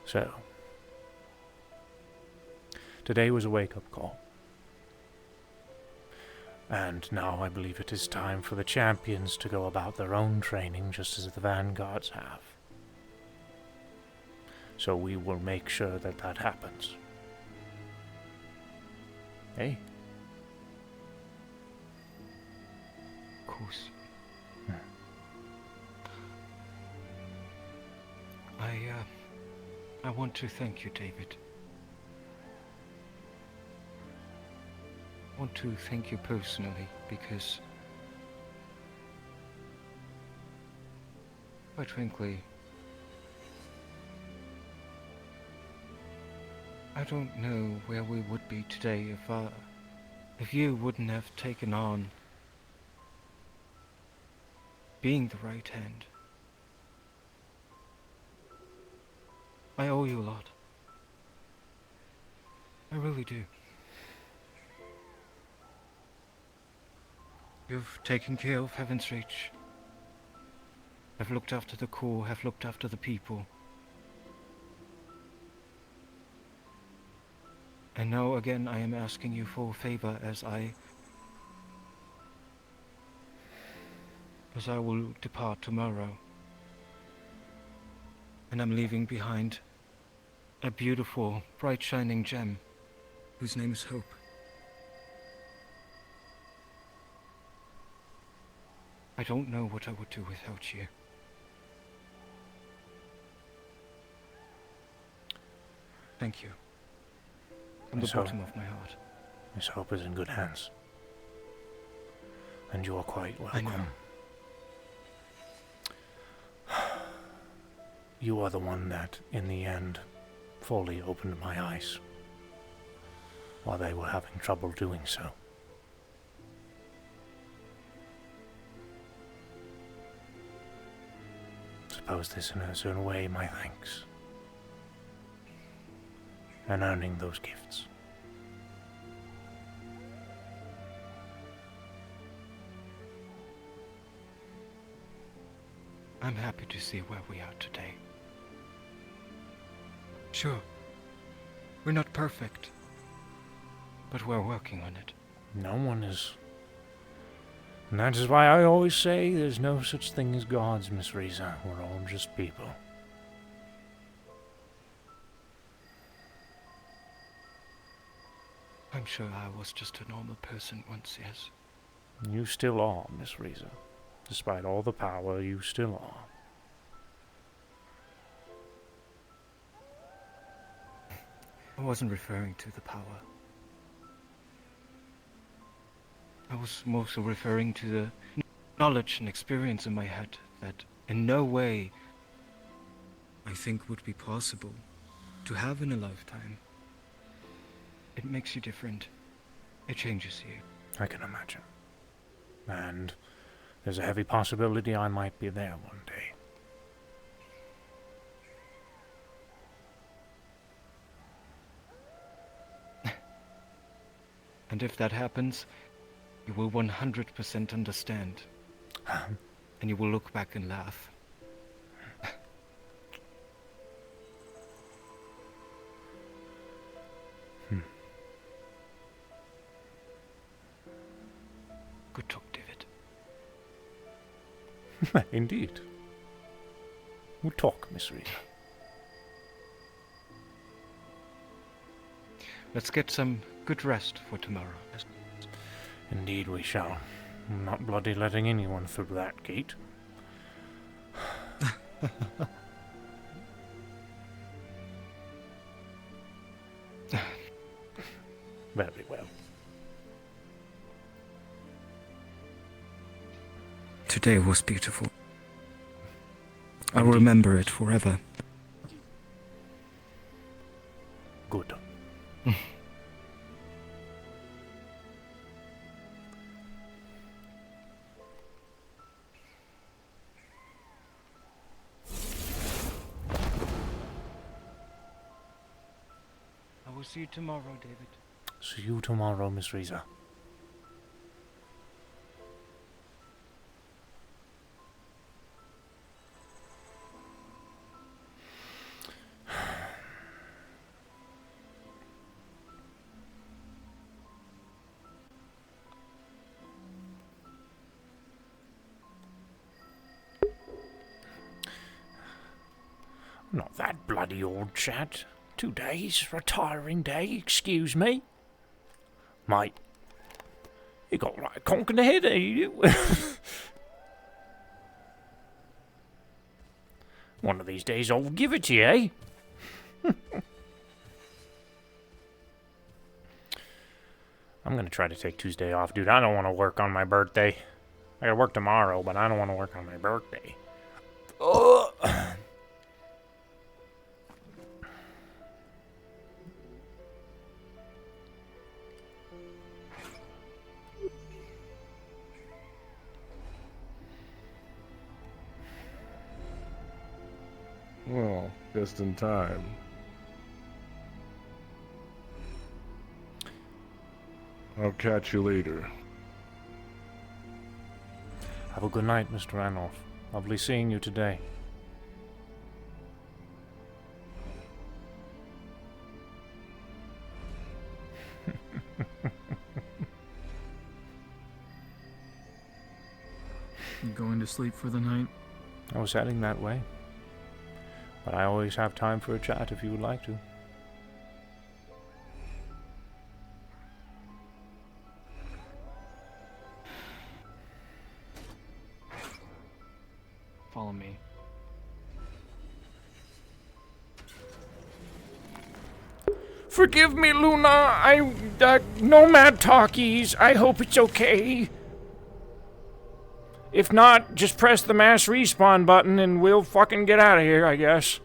So, today was a wake-up call. And now I believe it is time for the champions to go about their own training just as the vanguards have. So we will make sure that that happens. Hey? Of course. I want to thank you, David. I want to thank you personally because, quite frankly, I don't know where we would be today if you wouldn't have taken on being the right hand. I owe you a lot. I really do. You've taken care of Heaven's Reach. Have looked after the Corps, have looked after the people. And now again I am asking you for a favor as I will depart tomorrow. And I'm leaving behind a beautiful, bright shining gem whose name is Hope. I don't know what I would do without you. Thank you. From the Miss Hope. bottom of my heart. Miss Hope is in good hands. And you are quite welcome. I know. You are the one that, in the end, fully opened my eyes, while they were having trouble doing so. Suppose this is in a way my thanks, and earning those gifts. I'm happy to see where we are today. Sure, we're not perfect, but we're working on it. No one is. And that is why I always say there's no such thing as gods, Miss Riza. We're all just people. I'm sure I was just a normal person once, yes. You still are, Miss Riza. Despite all the power, you still are. I wasn't referring to the power. I was mostly referring to the knowledge and experience in my head that in no way I think would be possible to have in a lifetime. It makes you different. It changes you. I can imagine. And there's a heavy possibility I might be there one day. And if that happens, you will 100% understand. And you will look back and laugh. Good talk, David. Indeed. We'll talk, Miss Rita. Let's get some good rest for tomorrow. Indeed we shall. I'm not bloody letting anyone through that gate. Very well. Today was beautiful. I'll remember it forever. Good. I will see you tomorrow, David. See you tomorrow, Miss Riza. Not that bloody old chat. 2 days, retiring day, excuse me. Mate, you got like a conk in the head, eh, you? One of these days I'll give it to you, eh? I'm gonna try to take Tuesday off, dude. I don't want to work on my birthday. I gotta work tomorrow, but I don't want to work on my birthday. Ugh. Well, just in time. I'll catch you later. Have a good night, Mr. Ranulph. Lovely seeing you today. You going to sleep for the night? I was heading that way. But I always have time for a chat if you would like to. follow me. Forgive me, Luna. Nomad talkies. I hope it's okay. If not, just press the mass respawn button and we'll fucking get out of here, I guess.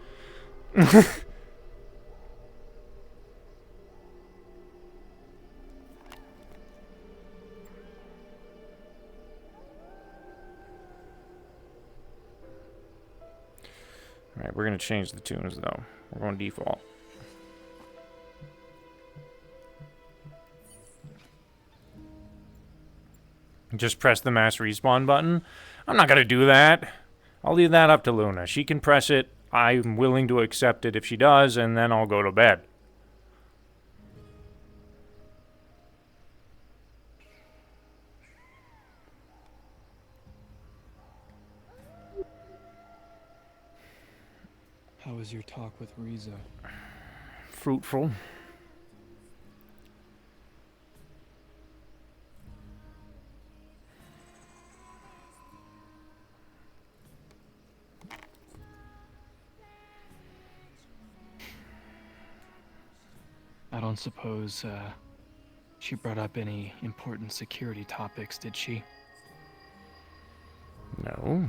Alright, we're gonna change the tunes though. We're going default. Just press the mass respawn button. I'm not gonna do that. I'll leave that up to Luna. She can press it. I'm willing to accept it if she does, and then I'll go to bed. How was your talk with Riza? Fruitful. I don't suppose she brought up any important security topics, did she? No.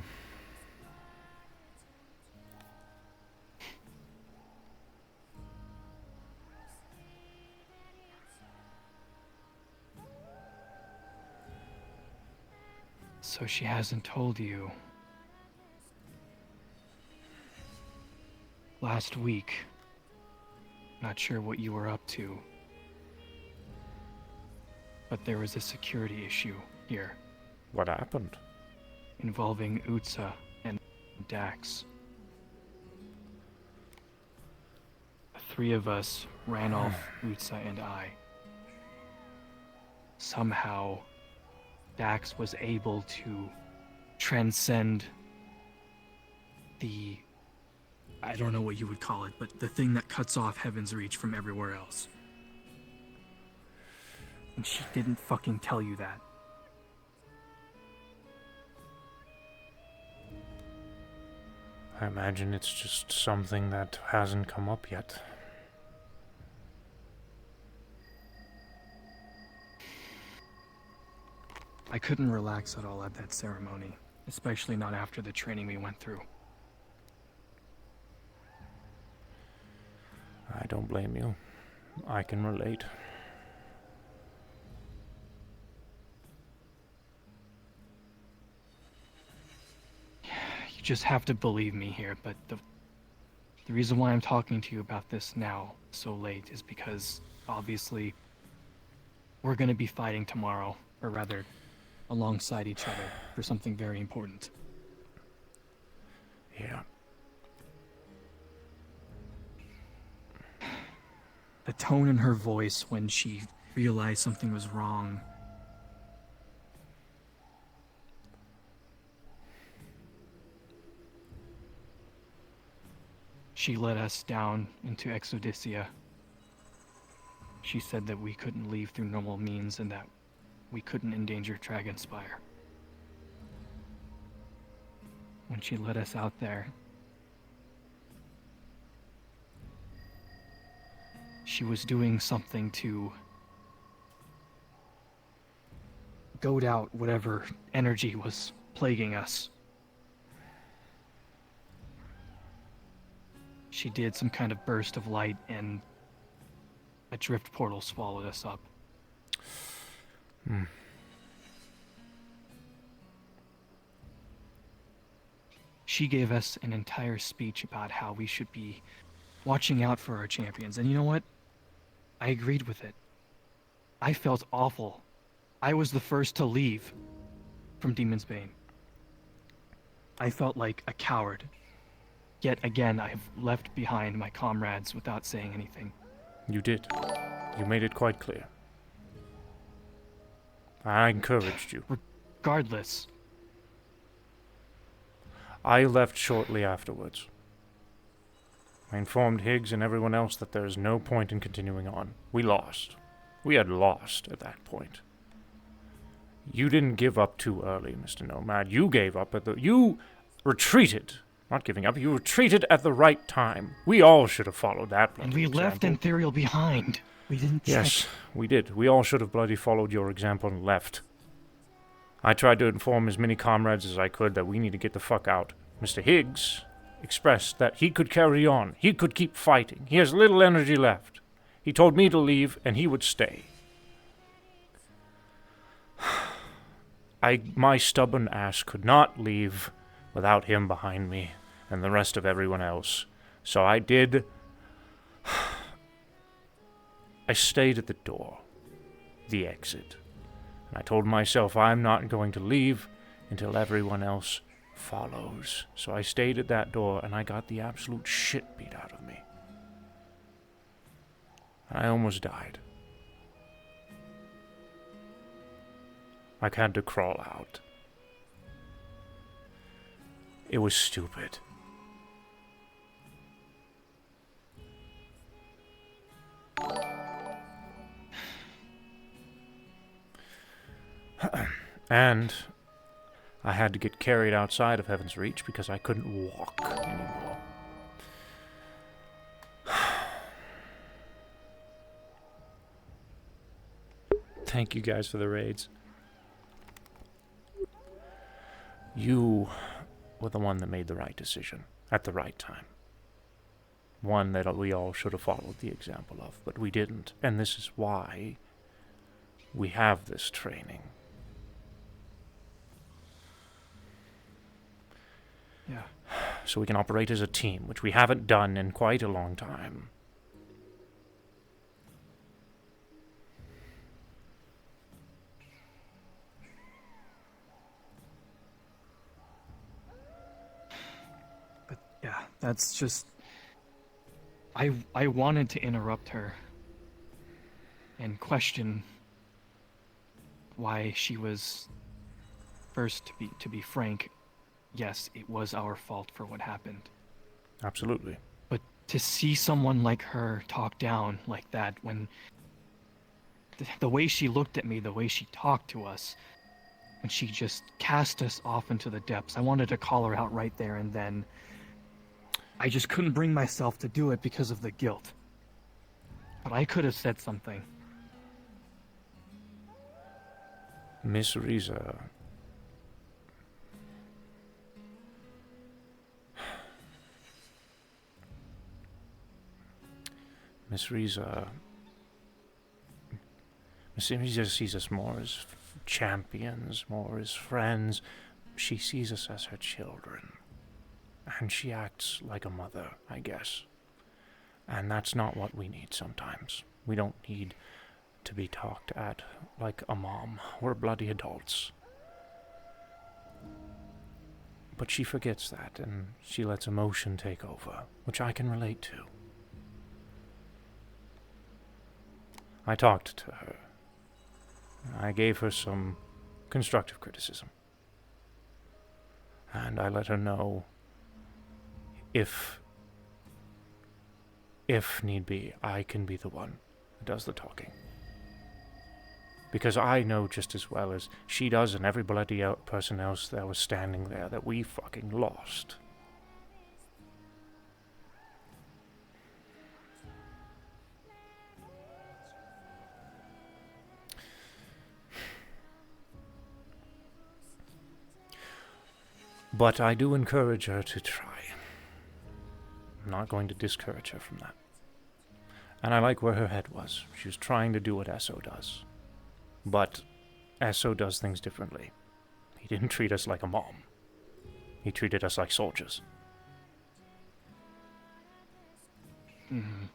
So she hasn't told you. Last week, not sure what you were up to, but there was a security issue here. What happened? Involving Utsa and Dax. The three of us ran off Utsa and I. Somehow, Dax was able to transcend the... I don't know what you would call it, but the thing that cuts off Heaven's Reach from everywhere else. And she didn't fucking tell you that. I imagine it's just something that hasn't come up yet. I couldn't relax at all at that ceremony, especially not after the training we went through. I don't blame you. I can relate. You just have to believe me here, but the reason why I'm talking to you about this now, so late, is because, obviously, we're gonna be fighting tomorrow, or rather, alongside each other, for something very important. Yeah. The tone in her voice when she realized something was wrong. She led us down into Exodysia. She said that we couldn't leave through normal means and that we couldn't endanger Dragonspire. When she led us out there, she was doing something to goad out whatever energy was plaguing us. She did some kind of burst of light and a drift portal swallowed us up. She gave us an entire speech about how we should be watching out for our champions. And you know what? I agreed with it. I felt awful. I was the first to leave from Demon's Bane. I felt like a coward. Yet again, I have left behind my comrades without saying anything. You did. You made it quite clear. I encouraged you. Regardless. I left shortly afterwards. I informed Higgs and everyone else that there is no point in continuing on. We lost. We had lost at that point. You didn't give up too early, Mr. Nomad. You gave up at the... You retreated. Not giving up. You retreated at the right time. We all should have followed that. And we left Ethereal behind. We didn't check. Yes, we did. We all should have bloody followed your example and left. I tried to inform as many comrades as I could that we need to get the fuck out. Mr. Higgs expressed that he could carry on. He could keep fighting. He has little energy left. He told me to leave, and he would stay. My stubborn ass could not leave without him behind me and the rest of everyone else. So I did. I stayed at the door, the exit. And I told myself I'm not going to leave until everyone else follows. So I stayed at that door and I got the absolute shit beat out of me. I almost died. I had to crawl out. It was stupid. And I had to get carried outside of Heaven's Reach because I couldn't walk anymore. Thank you guys for the raids. You were the one that made the right decision at the right time. One that we all should have followed the example of, but we didn't. And this is why we have this training. Yeah. So we can operate as a team, which we haven't done in quite a long time. But yeah, that's just... I wanted to interrupt her and question why she was... First, to be frank, yes, it was our fault for what happened. Absolutely. But to see someone like her talk down like that, when the way she looked at me, the way she talked to us, and she just cast us off into the depths, I wanted to call her out right there and then. I just couldn't bring myself to do it because of the guilt. But I could have said something. Miss Riza. Miss Riza sees us more as champions, more as friends. She sees us as her children. And she acts like a mother, I guess. And that's not what we need sometimes. We don't need to be talked at like a mom. We're bloody adults. But she forgets that, and she lets emotion take over, which I can relate to. I talked to her. I gave her some constructive criticism. And I let her know if need be, I can be the one who does the talking. Because I know just as well as she does and every bloody person else that was standing there that we fucking lost. But I do encourage her to try. I'm not going to discourage her from that. And I like where her head was. She was trying to do what Esso does. But Esso does things differently. He didn't treat us like a mom. He treated us like soldiers. Mm-hmm.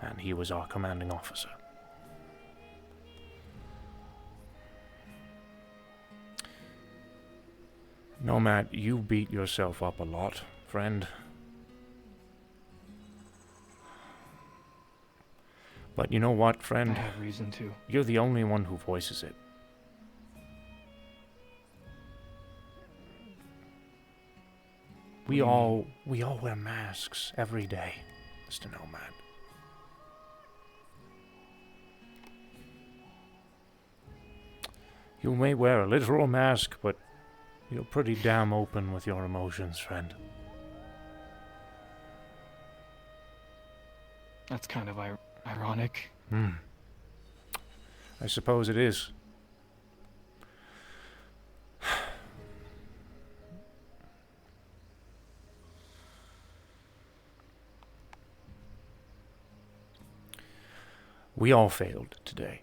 And he was our commanding officer. Nomad, you beat yourself up a lot, friend. But you know what, friend? I have reason to. You're the only one who voices it. We all wear masks every day, Mr. Nomad. You may wear a literal mask, but You're pretty damn open with your emotions, friend. That's kind of ironic. I suppose it is. We all failed today.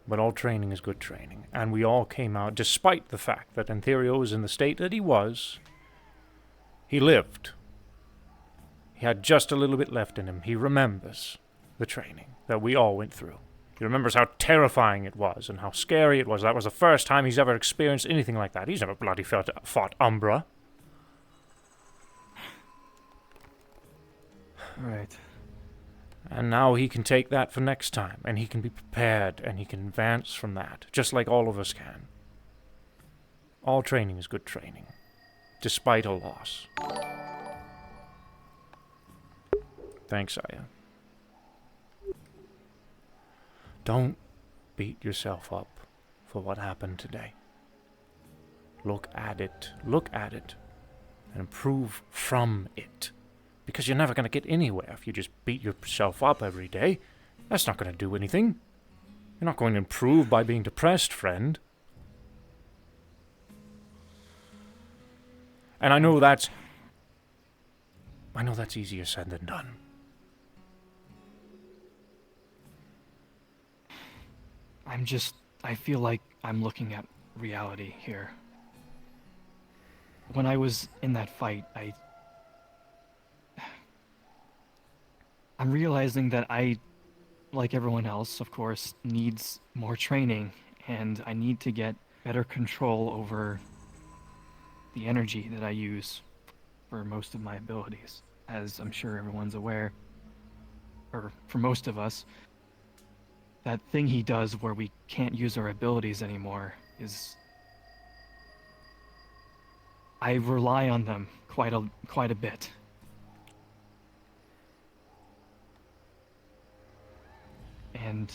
But all training is good training, and we all came out, despite the fact that Antherio was in the state that he was. He lived. He had just a little bit left in him. He remembers the training that we all went through. He remembers how terrifying it was and how scary it was. That was the first time he's ever experienced anything like that. He's never bloody fought Umbra. Right. And now he can take that for next time, and he can be prepared, and he can advance from that, just like all of us can. All training is good training, despite a loss. Thanks, Aya. Don't beat yourself up for what happened today. Look at it, and improve from it. Because you're never going to get anywhere if you just beat yourself up every day. That's not going to do anything. You're not going to improve by being depressed, friend. And I know that's easier said than done. I feel like I'm looking at reality here. When I was in that fight, I'm realizing that I, like everyone else, of course, needs more training, and I need to get better control over the energy that I use for most of my abilities. As I'm sure everyone's aware, or for most of us, that thing he does where we can't use our abilities anymore is... I rely on them quite a bit. And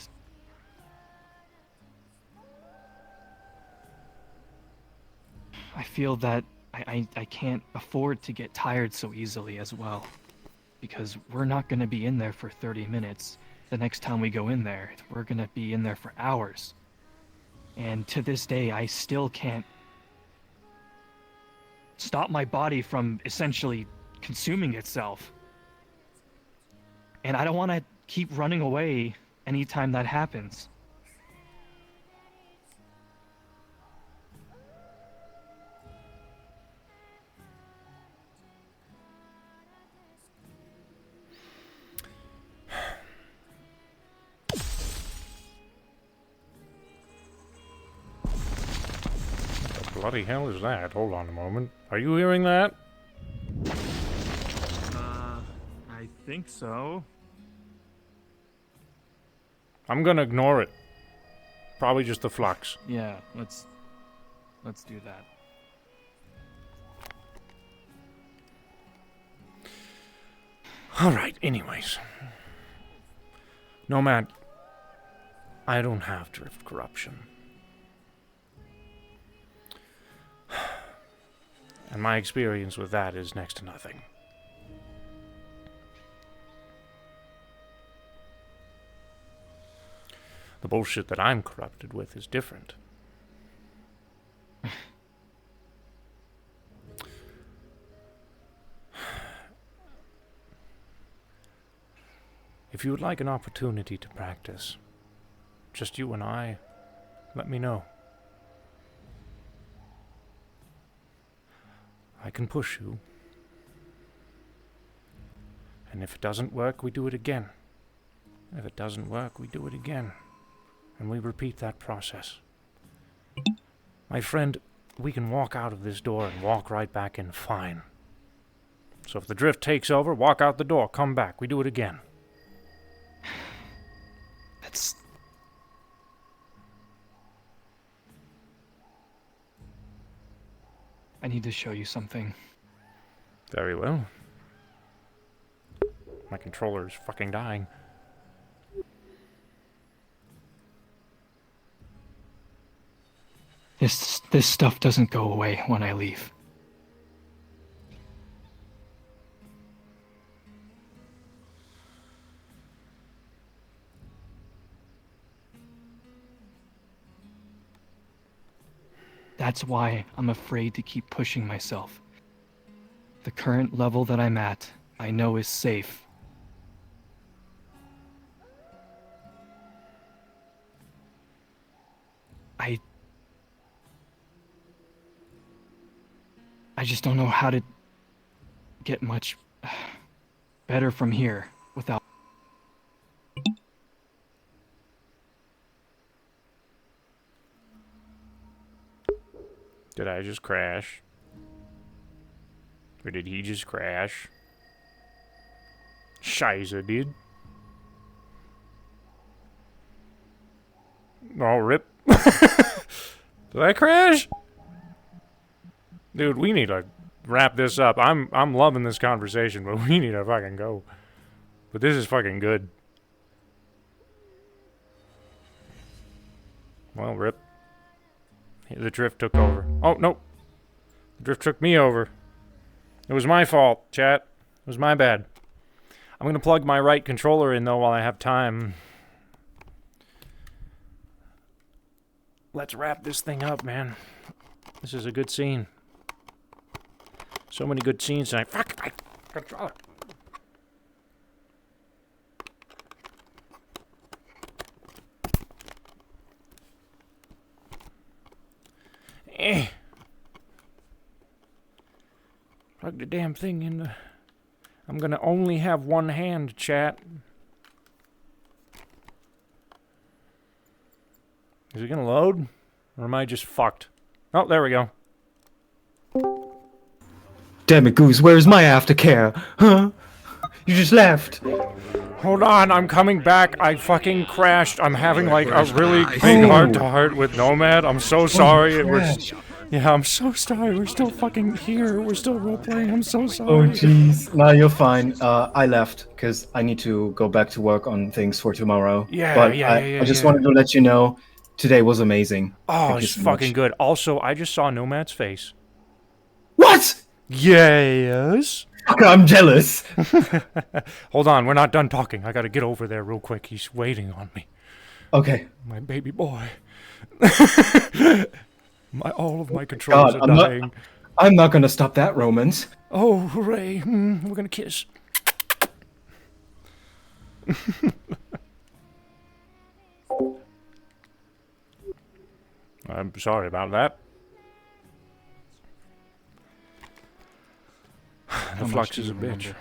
I feel that I can't afford to get tired so easily as well, because we're not going to be in there for 30 minutes. The next time we go in there, we're going to be in there for hours. And to this day, I still can't stop my body from essentially consuming itself. And I don't want to keep running away anytime that happens. What the bloody hell is that? Hold on a moment. Are you hearing that? I think so. I'm gonna ignore it. Probably just the flux. Yeah, let's do that. Alright, anyways. Nomad, I don't have drift corruption. And my experience with that is next to nothing. The bullshit that I'm corrupted with is different. If you would like an opportunity to practice, just you and I, let me know. I can push you. And if it doesn't work, we do it again. If it doesn't work, we do it again. And we repeat that process. My friend, we can walk out of this door and walk right back in fine. So if the drift takes over, walk out the door, come back, we do it again. That's... I need to show you something. Very well. My controller is fucking dying. This stuff doesn't go away when I leave. That's why I'm afraid to keep pushing myself. The current level that I'm at, I know is safe. I just don't know how to get much better from here without... Did I just crash? Or did he just crash? Scheiße, dude. Oh, rip. Did I crash? Dude, we need to wrap this up. I'm loving this conversation, but we need to fucking go. But this is fucking good. Well, rip. The drift took over. Oh, no. The drift took me over. It was my fault, chat. It was my bad. I'm going to plug my right controller in, though, while I have time. Let's wrap this thing up, man. This is a good scene. So many good scenes tonight. Fuck! My controller! Plug the damn thing in the... I'm gonna only have one hand, chat. Is it gonna load? Or am I just fucked? Oh, there we go. Damn it, Goose, where's my aftercare? Huh? You just left. Hold on, I'm coming back. I fucking crashed. I'm having like a really big heart-to-heart with Nomad. I'm so sorry. It was... Yeah, I'm so sorry. We're still fucking here. We're still role-playing. I'm so sorry. Oh, jeez. No, you're fine. I left because I need to go back to work on things for tomorrow. Yeah, but yeah. I just wanted to let you know today was amazing. Oh, it's fucking good. Also, I just saw Nomad's face. What? Yes. Fuck, I'm jealous. Hold on, we're not done talking. I gotta get over there real quick. He's waiting on me. Okay. My baby boy. All of my controls are dying. I'm not gonna stop that, Romans. Oh, hooray. We're gonna kiss. I'm sorry about that. The flux is a bitch.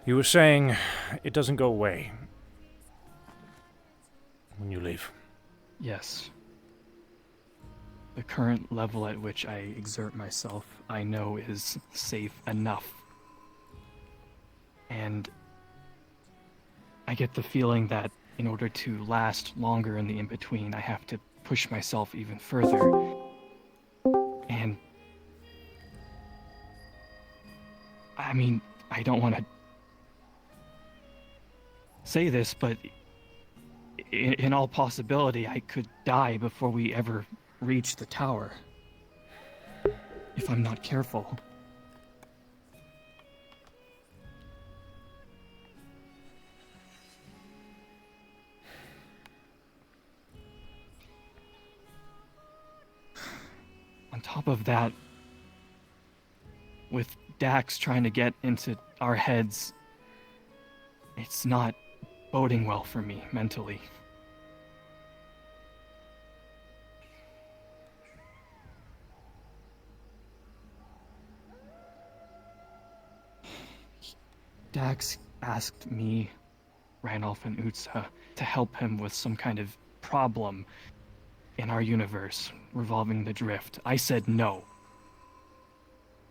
You were saying it doesn't go away when you leave. Yes. The current level at which I exert myself, I know is safe enough. And I get the feeling that in order to last longer in the in-between, I have to push myself even further. And I mean, I don't want to say this, but in all possibility, I could die before we ever reach the tower. If I'm not careful. On top of that, with Dax trying to get into our heads, it's not boding well for me mentally. Dax asked me, Ranulph and Utsa, to help him with some kind of problem in our universe revolving the drift. I said no.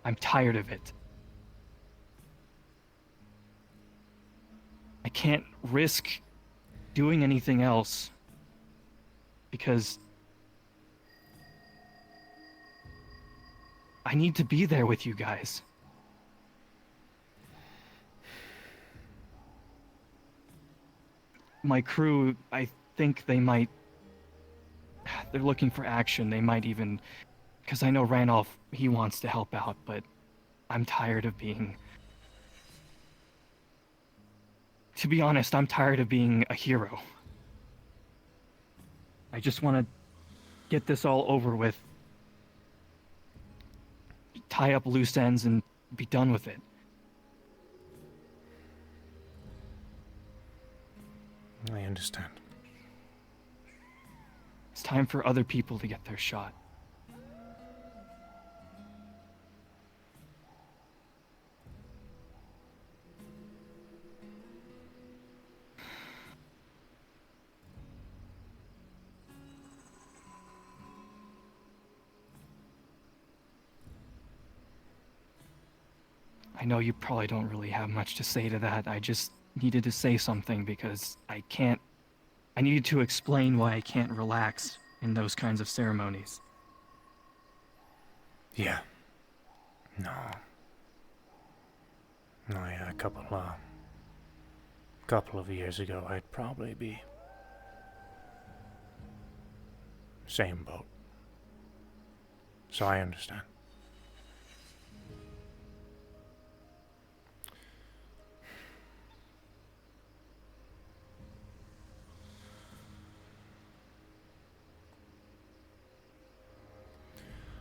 I'm tired of it. I can't risk doing anything else because I need to be there with you guys. My crew, I think they might... They're looking for action. They might even... Because I know Randolph, he wants to help out, but I'm tired of being... To be honest, I'm tired of being a hero. I just want to get this all over with. Tie up loose ends and be done with it. I understand. It's time for other people to get their shot. I know you probably don't really have much to say to that. I just needed to say something because I needed to explain why I can't relax in those kinds of ceremonies. Yeah. No. No, yeah, a couple of years ago, I'd probably be same boat. So I understand.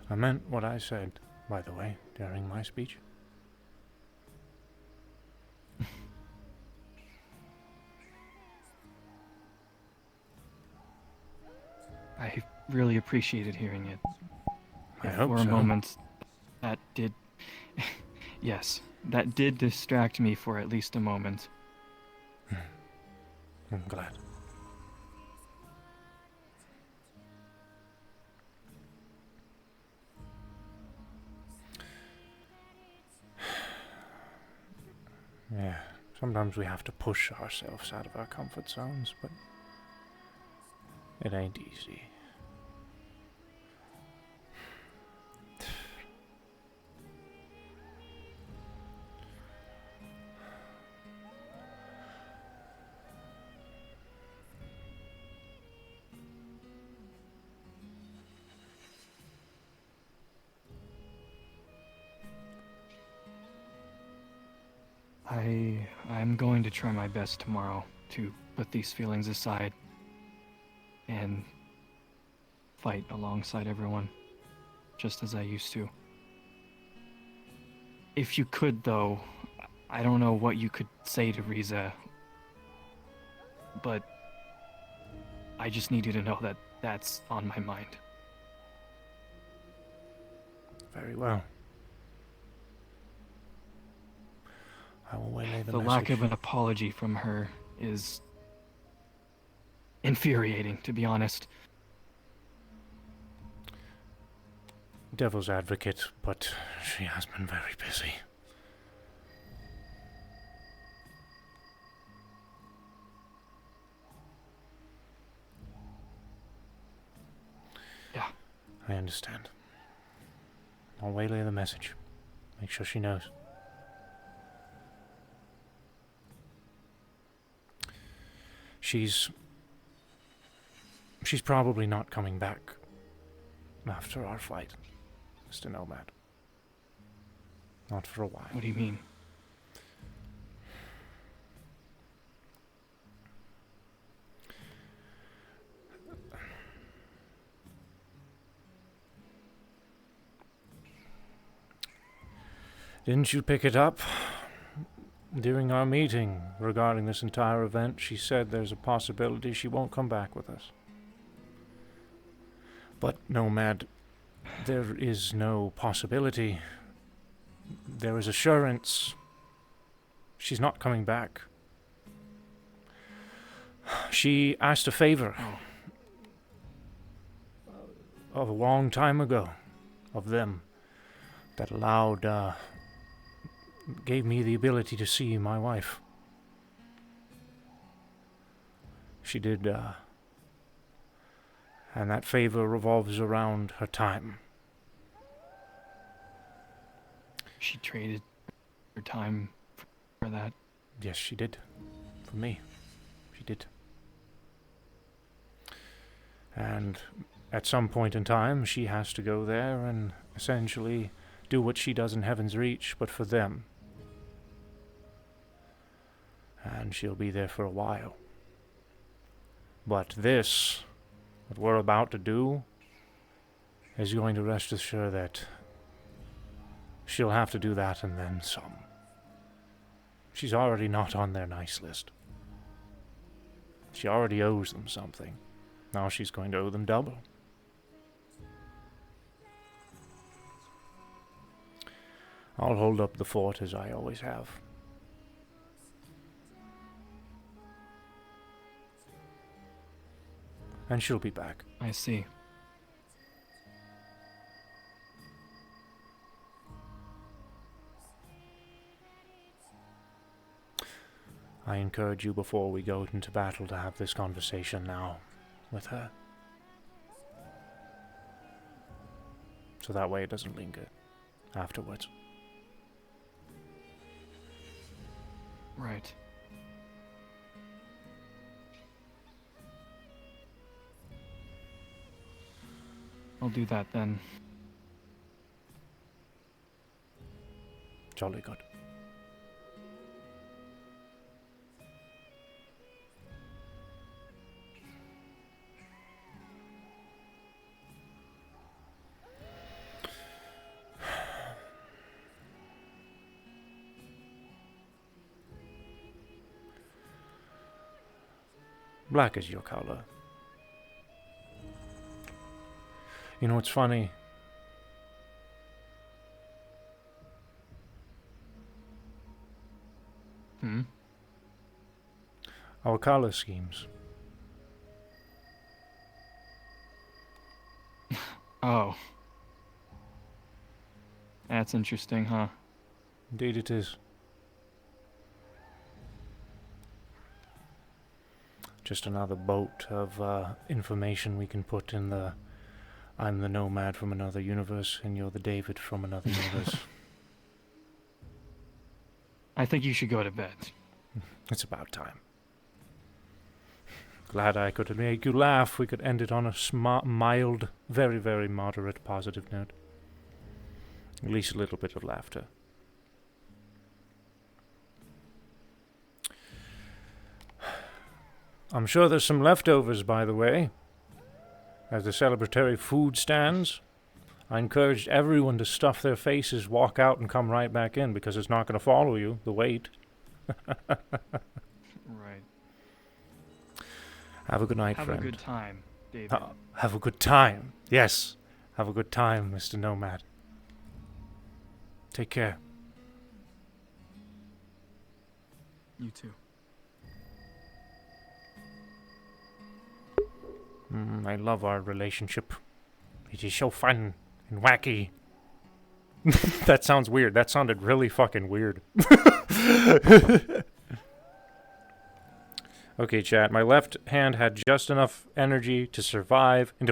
I meant what I said, by the way, during my speech. I really appreciated hearing it. I hope for so. a moment, that did... yes, that did distract me for at least a moment. I'm glad. Yeah, sometimes we have to push ourselves out of our comfort zones, but it ain't easy. I'm going to try my best tomorrow to put these feelings aside and fight alongside everyone, just as I used to. If you could, though, I don't know what you could say to Riza, but I just need you to know that that's on my mind. Very well. I will relay the The message. lack of an apology from her is infuriating, to be honest. Devil's advocate, but she has been very busy. Yeah. I understand. I'll relay the message. Make sure she knows. She's probably not coming back after our flight, Mr. Nomad. Not for a while. What do you mean? Didn't you pick it up? During our meeting regarding this entire event, she said there's a possibility she won't come back with us. But, Nomad, there is no possibility. There is assurance. She's not coming back. She asked a favor of a long time ago of them that allowed, gave me the ability to see my wife. She did, and that favor revolves around her time. She traded her time for that? Yes, she did. For me. She did. And at some point in time, she has to go there and essentially do what she does in Heaven's Reach, but for them. And she'll be there for a while. But this, what we're about to do, is going to rest assured that she'll have to do that and then some. She's already not on their nice list. She already owes them something. Now she's going to owe them double. I'll hold up the fort as I always have. And she'll be back. I see. I encourage you before we go into battle to have this conversation now with her. So that way it doesn't linger afterwards. Right. I'll do that then. Jolly good. Black is your color. You know what's funny? Our color schemes. Oh. That's interesting, huh? Indeed it is. Just another boat of information we can put in the I'm the Nomad from another universe and you're the David from another universe. I think you should go to bed. It's about time. Glad I could make you laugh. We could end it on a mild, very, very moderate positive note. At least a little bit of laughter. I'm sure there's some leftovers, by the way. As the celebratory food stands, I encouraged everyone to stuff their faces, walk out, and come right back in, because it's not going to follow you, the wait. Right. Have a good night, friend. Have a good time, David. Have a good time. Yes. Have a good time, Mr. Nomad. Take care. You too. I love our relationship. It is so fun and wacky. That sounds weird. That sounded really fucking weird. Okay, chat. My left hand had just enough energy to survive and to